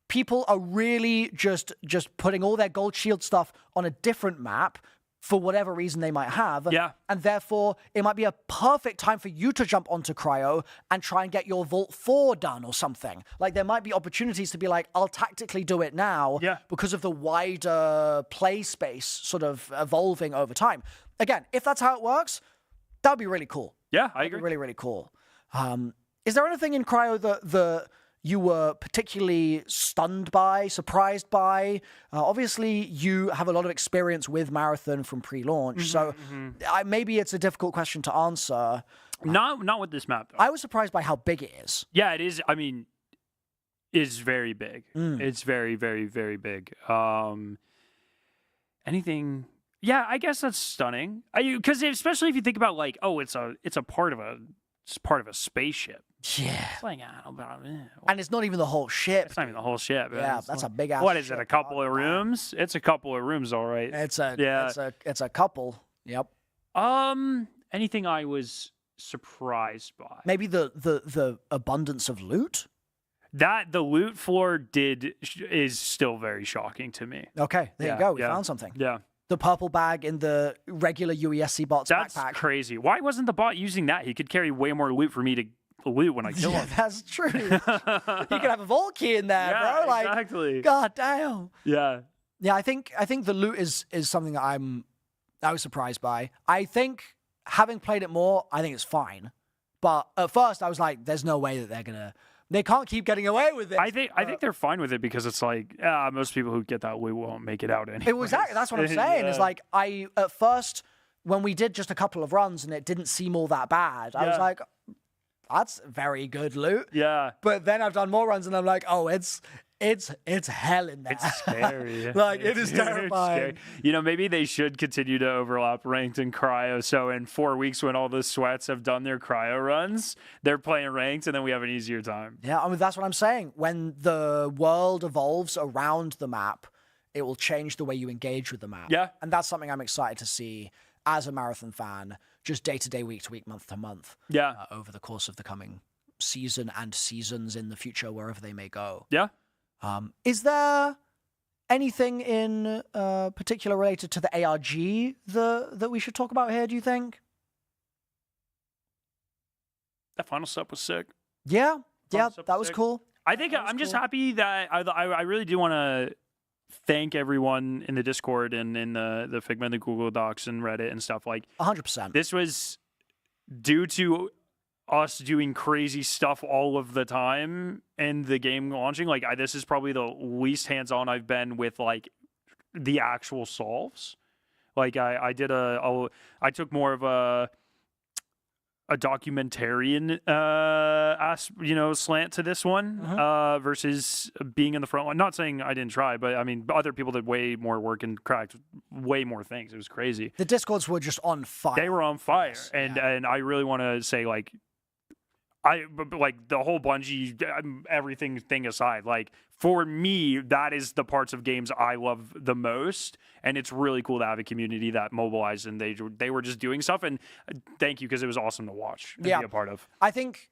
people are really just putting all their gold shield stuff on a different map for whatever reason they might have. Yeah. And therefore, it might be a perfect time for you to jump onto Cryo and try and get your Vault 4 done or something. Like, there might be opportunities to be like, I'll tactically do it now because of the wider play space sort of evolving over time. Again, if that's how it works, that would be really cool. Yeah, I agree. Really, really cool. Is there anything in Cryo that you were particularly stunned by, surprised by? Obviously, you have a lot of experience with Marathon from pre-launch, so maybe it's a difficult question to answer. Not with this map, though. I was surprised by how big it is. Yeah, it is. I mean, it's very big. It's very, very, very big. Anything? Yeah, I guess that's stunning. Because especially if you think about like, oh, it's a part of a spaceship. Yeah. It's like, and it's not even the whole ship. It's not even the whole ship. Yeah, that's a big ass. What is it? A couple of rooms? It's a couple of rooms, all right. It's a couple. Yep. Anything I was surprised by? Maybe the abundance of loot. That the loot floor is still very shocking to me. Okay, there you go. We found something. Yeah. The purple bag in the regular UESC bot's backpack. That's crazy. Why wasn't the bot using that? He could carry way more loot for me to loot when I kill him. That's true. He could have a vault key in there, bro. Like, exactly. God damn. Yeah. Yeah, I think the loot is something that I was surprised by. I think having played it more, I think it's fine. But at first I was like, there's no way that they can't keep getting away with it. I think they're fine with it because it's like, most people who get that loot won't make it out anyway. Exactly, that's what I'm saying. It's like, at first, when we did just a couple of runs and it didn't seem all that bad, I was like, that's very good loot. Yeah. But then I've done more runs and I'm like, oh, it's hell in there. It's scary. It is terrifying. Maybe they should continue to overlap ranked and cryo. So in 4 weeks, when all the sweats have done their cryo runs, they're playing ranked, and then we have an easier time. Yeah, I mean, that's what I'm saying. When the world evolves around the map, it will change the way you engage with the map. Yeah. And that's something I'm excited to see. as a marathon fan, just day to day, week to week, month to month. Yeah. Over the course of the coming season and seasons in the future, wherever they may go. Yeah. Is there anything in particular related to the ARG that we should talk about here, do you think? That final step was sick. Yeah, Final yeah, step that was sick. cool. I think I'm just happy that I really do want to thank everyone in the Discord and in the Figma and the Google Docs and Reddit and stuff. Like 100%. This was due to us doing crazy stuff all of the time and the game launching. Like this is probably the least hands-on I've been with like the actual solves. Like I took more of a documentarian slant to this one versus being in the front line. Not saying I didn't try, but I mean other people did way more work and cracked way more things. It was crazy. The Discords were just on fire. They were on fire, and I really want to say like the whole Bungie everything thing aside, like for me that is the parts of games I love the most, and it's really cool to have a community that mobilized and they were just doing stuff, and thank you because it was awesome to watch and be a part of. I think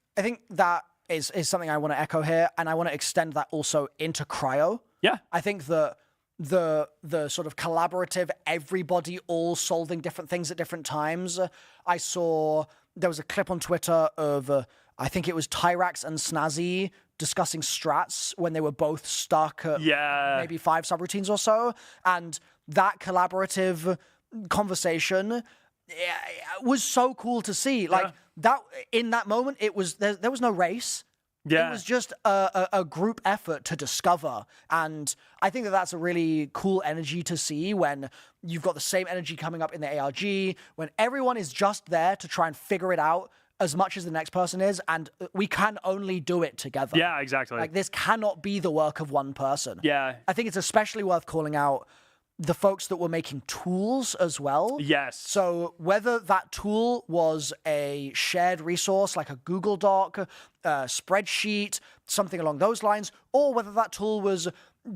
that is something I want to echo here, and I want to extend that also into Cryo. Yeah. I think the sort of collaborative, everybody all solving different things at different times. I saw there was a clip on Twitter of I think it was Tyrax and Snazzy discussing strats when they were both stuck at maybe 5 subroutines or so. And that collaborative conversation was so cool to see. Like that in that moment, it was there was no race. Yeah. It was just a group effort to discover. And I think that's a really cool energy to see when you've got the same energy coming up in the ARG, when everyone is just there to try and figure it out as much as the next person is, and we can only do it together. Yeah, exactly. Like, this cannot be the work of one person. Yeah. I think it's especially worth calling out the folks that were making tools as well. Yes. So whether that tool was a shared resource like a Google Doc, a spreadsheet, something along those lines, or whether that tool was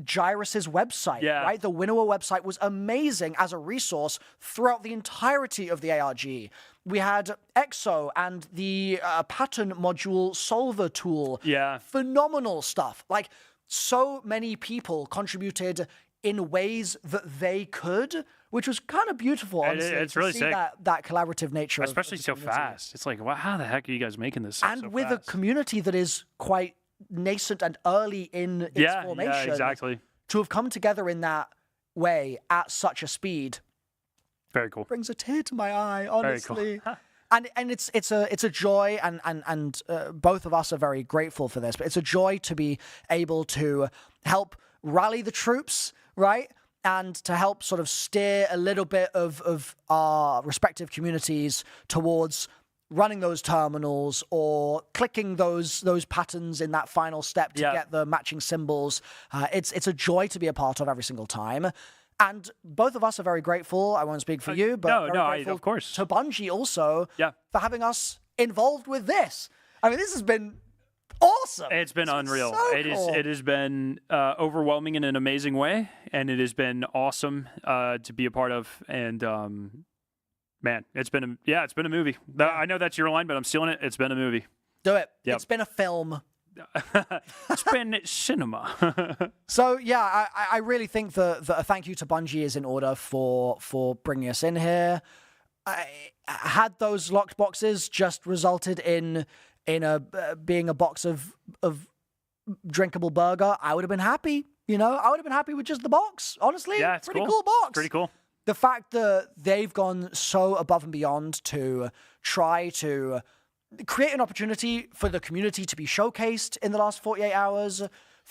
Gyrus's website, right? The Winnower website was amazing as a resource throughout the entirety of the ARG. We had EXO and the pattern module solver tool. Yeah. Phenomenal stuff. Like, so many people contributed in ways that they could, which was kind of beautiful, honestly. It's to really see sick. that collaborative nature. Especially of so fast. It's like, wow, how the heck are you guys making this stuff and so with fast? a community that is quite nascent and early in its formation. Yeah, exactly. To have come together in that way at such a speed. Very cool. Brings a tear to my eye, honestly. Very cool. And it's a joy, and both of us are very grateful for this, but it's a joy to be able to help rally the troops, right? And to help sort of steer a little bit of our respective communities towards running those terminals or clicking those patterns in that final step to get the matching symbols. It's a joy to be a part of every single time. And both of us are very grateful. I won't speak for you, but of course. To Bungie also for having us involved with this. I mean, this has been awesome. It's been unreal. So cool. It has been overwhelming in an amazing way, and it has been awesome to be a part of. And man, it's been a movie. I know that's your line, but I'm stealing it. It's been a movie. Do it. Yep. It's been a film. It's been cinema. So yeah, I really think that a thank you to Bungie is in order for bringing us in here. Had those locked boxes just resulted in being a box of drinkable burger, I would have been happy. You know, I would have been happy with just the box. Honestly, yeah, it's pretty cool box. Pretty cool. The fact that they've gone so above and beyond to try to create an opportunity for the community to be showcased in the last 48 hours.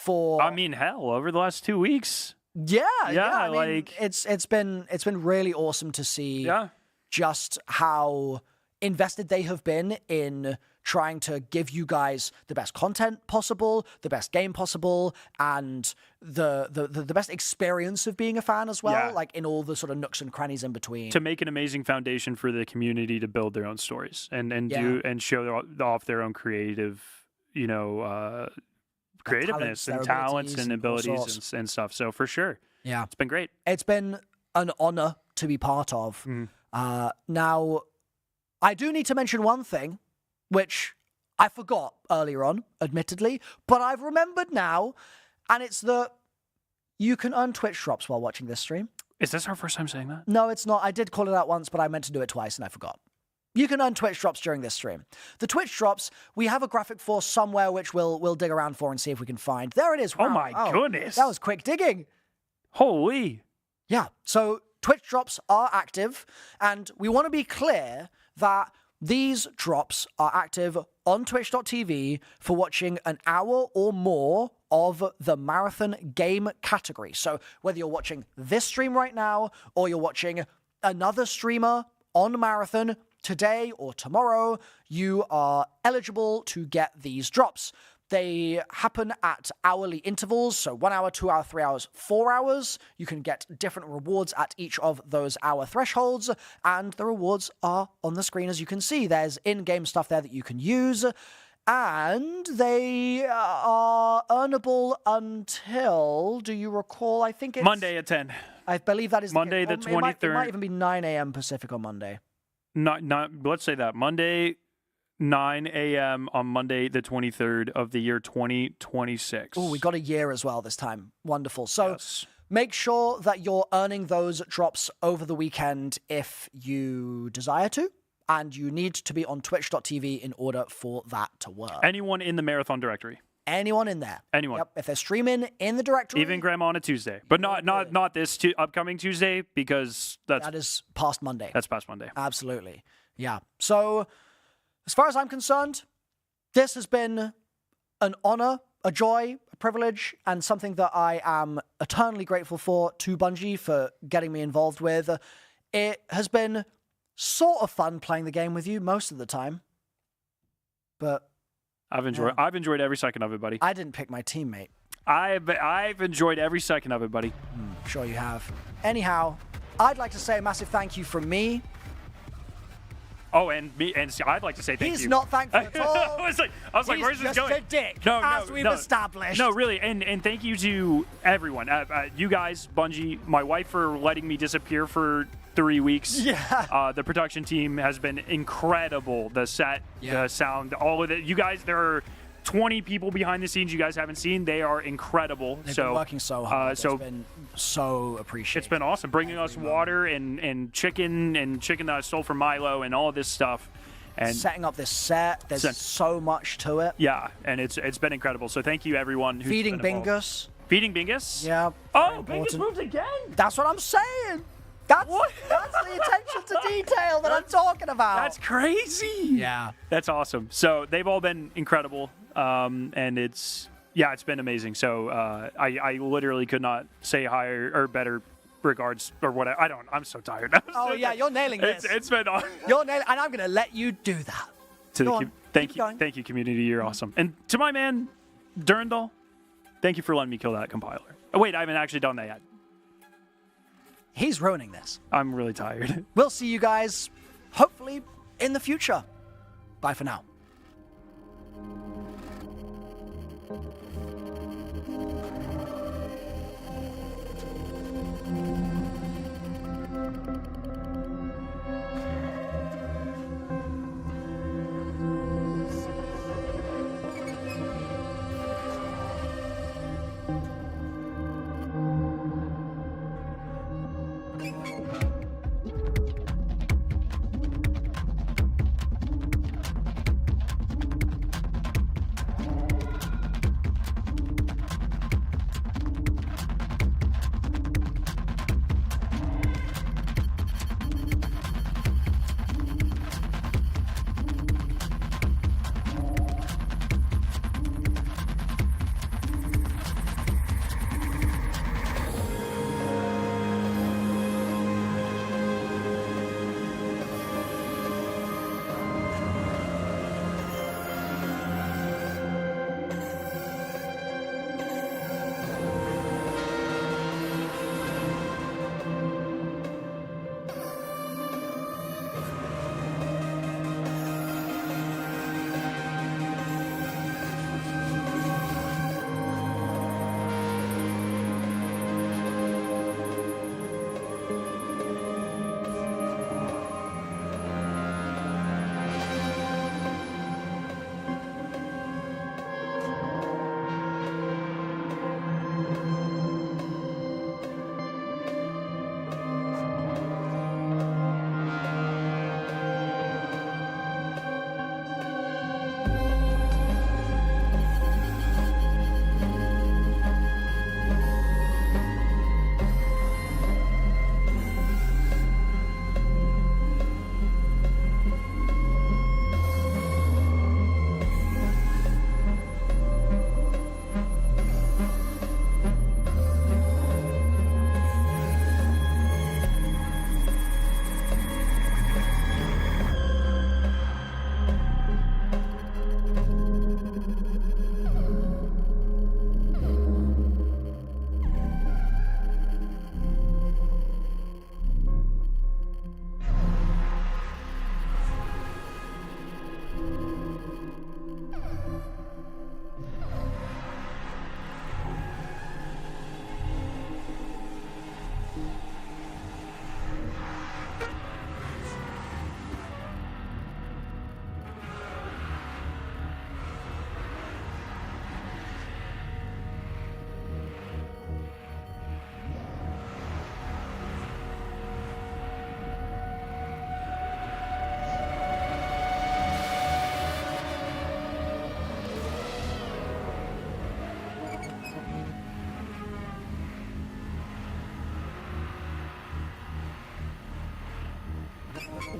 I mean, hell, over the last 2 weeks. Yeah. I mean, like it's been really awesome to see. Just how invested they have been in trying to give you guys the best content possible, the best game possible, and the best experience of being a fan as well, like in all the sort of nooks and crannies in between. To make an amazing foundation for the community to build their own stories and show off their own creative, creativeness and talents and abilities and stuff. So for sure. Yeah. It's been great. It's been an honor to be part of. Now, I do need to mention one thing, which I forgot earlier on, admittedly, but I've remembered now, and it's that you can earn Twitch drops while watching this stream. Is this our first time saying that? No, it's not. I did call it out once, but I meant to do it twice, and I forgot. You can earn Twitch drops during this stream. The Twitch drops, we have a graphic for somewhere which we'll dig around for and see if we can find. There it is. Oh Wow. my goodness. That was quick digging. Holy. Yeah, so Twitch drops are active, and we want to be clear that these drops are active on twitch.tv for watching an hour or more of the marathon game category. So whether you're watching this stream right now, or you're watching another streamer on marathon today or tomorrow, you are eligible to get these drops. They happen at hourly intervals, so 1 hour, 2 hour, 3 hours, 4 hours. You can get different rewards at each of those hour thresholds, and the rewards are on the screen as you can see. There's in-game stuff there that you can use, and they are earnable until, do you recall, I think it's... Monday at 10. I believe that is... Monday the 23rd. It might even be 9 a.m. Pacific on Monday. Not, let's say that. Monday... 9 a.m. on Monday, the 23rd of the year 2026. Oh, we got a year as well this time. Wonderful. So make sure that you're earning those drops over the weekend if you desire to, and you need to be on twitch.tv in order for that to work. Anyone in the marathon directory. Anyone in there. Anyone. Yep. If they're streaming in the directory. Even Grandma on a Tuesday. But not this upcoming Tuesday, because that is past Monday. That's past Monday. Absolutely. Yeah. So... as far as I'm concerned, this has been an honor, a joy, a privilege, and something that I am eternally grateful for to Bungie for getting me involved with. It has been sort of fun playing the game with you most of the time, but I've enjoyed every second of it, buddy. I didn't pick my teammate. I've enjoyed every second of it, buddy. Sure you have. Anyhow, I'd like to say a massive thank you from me. Oh, and I'd like to say thank you. He's not thankful at all. I was like, where's this going? He's just a dick, as we've established. No, really, and thank you to everyone. You guys, Bungie, my wife for letting me disappear for 3 weeks. Yeah. The production team has been incredible. The set, the sound, all of it. You guys, there are 20 people behind the scenes you guys haven't seen. They are incredible. They've been working so hard. It's been so appreciated. It's been awesome. Bringing us water and chicken that I stole from Milo and all of this stuff. And setting up this set. There's so much to it. Yeah, and it's been incredible. So thank you, everyone. Who's Feeding been involved. Bingus. Feeding Bingus? Yeah. Oh, Bingus moved again? That's what I'm saying. That's the attention to detail that I'm talking about. That's crazy. Yeah. That's awesome. So they've all been incredible. And it's been amazing. So I literally could not say higher or better regards or what I'm so tired. Oh yeah, you're nailing this. It's been awesome. You're nailing, and I'm gonna let you do that. Thank you, community. You're awesome. And to my man Durandal, thank you for letting me kill that compiler. Oh wait, I haven't actually done that yet. He's ruining this. I'm really tired. We'll see you guys hopefully in the future. Bye for now.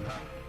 Bye.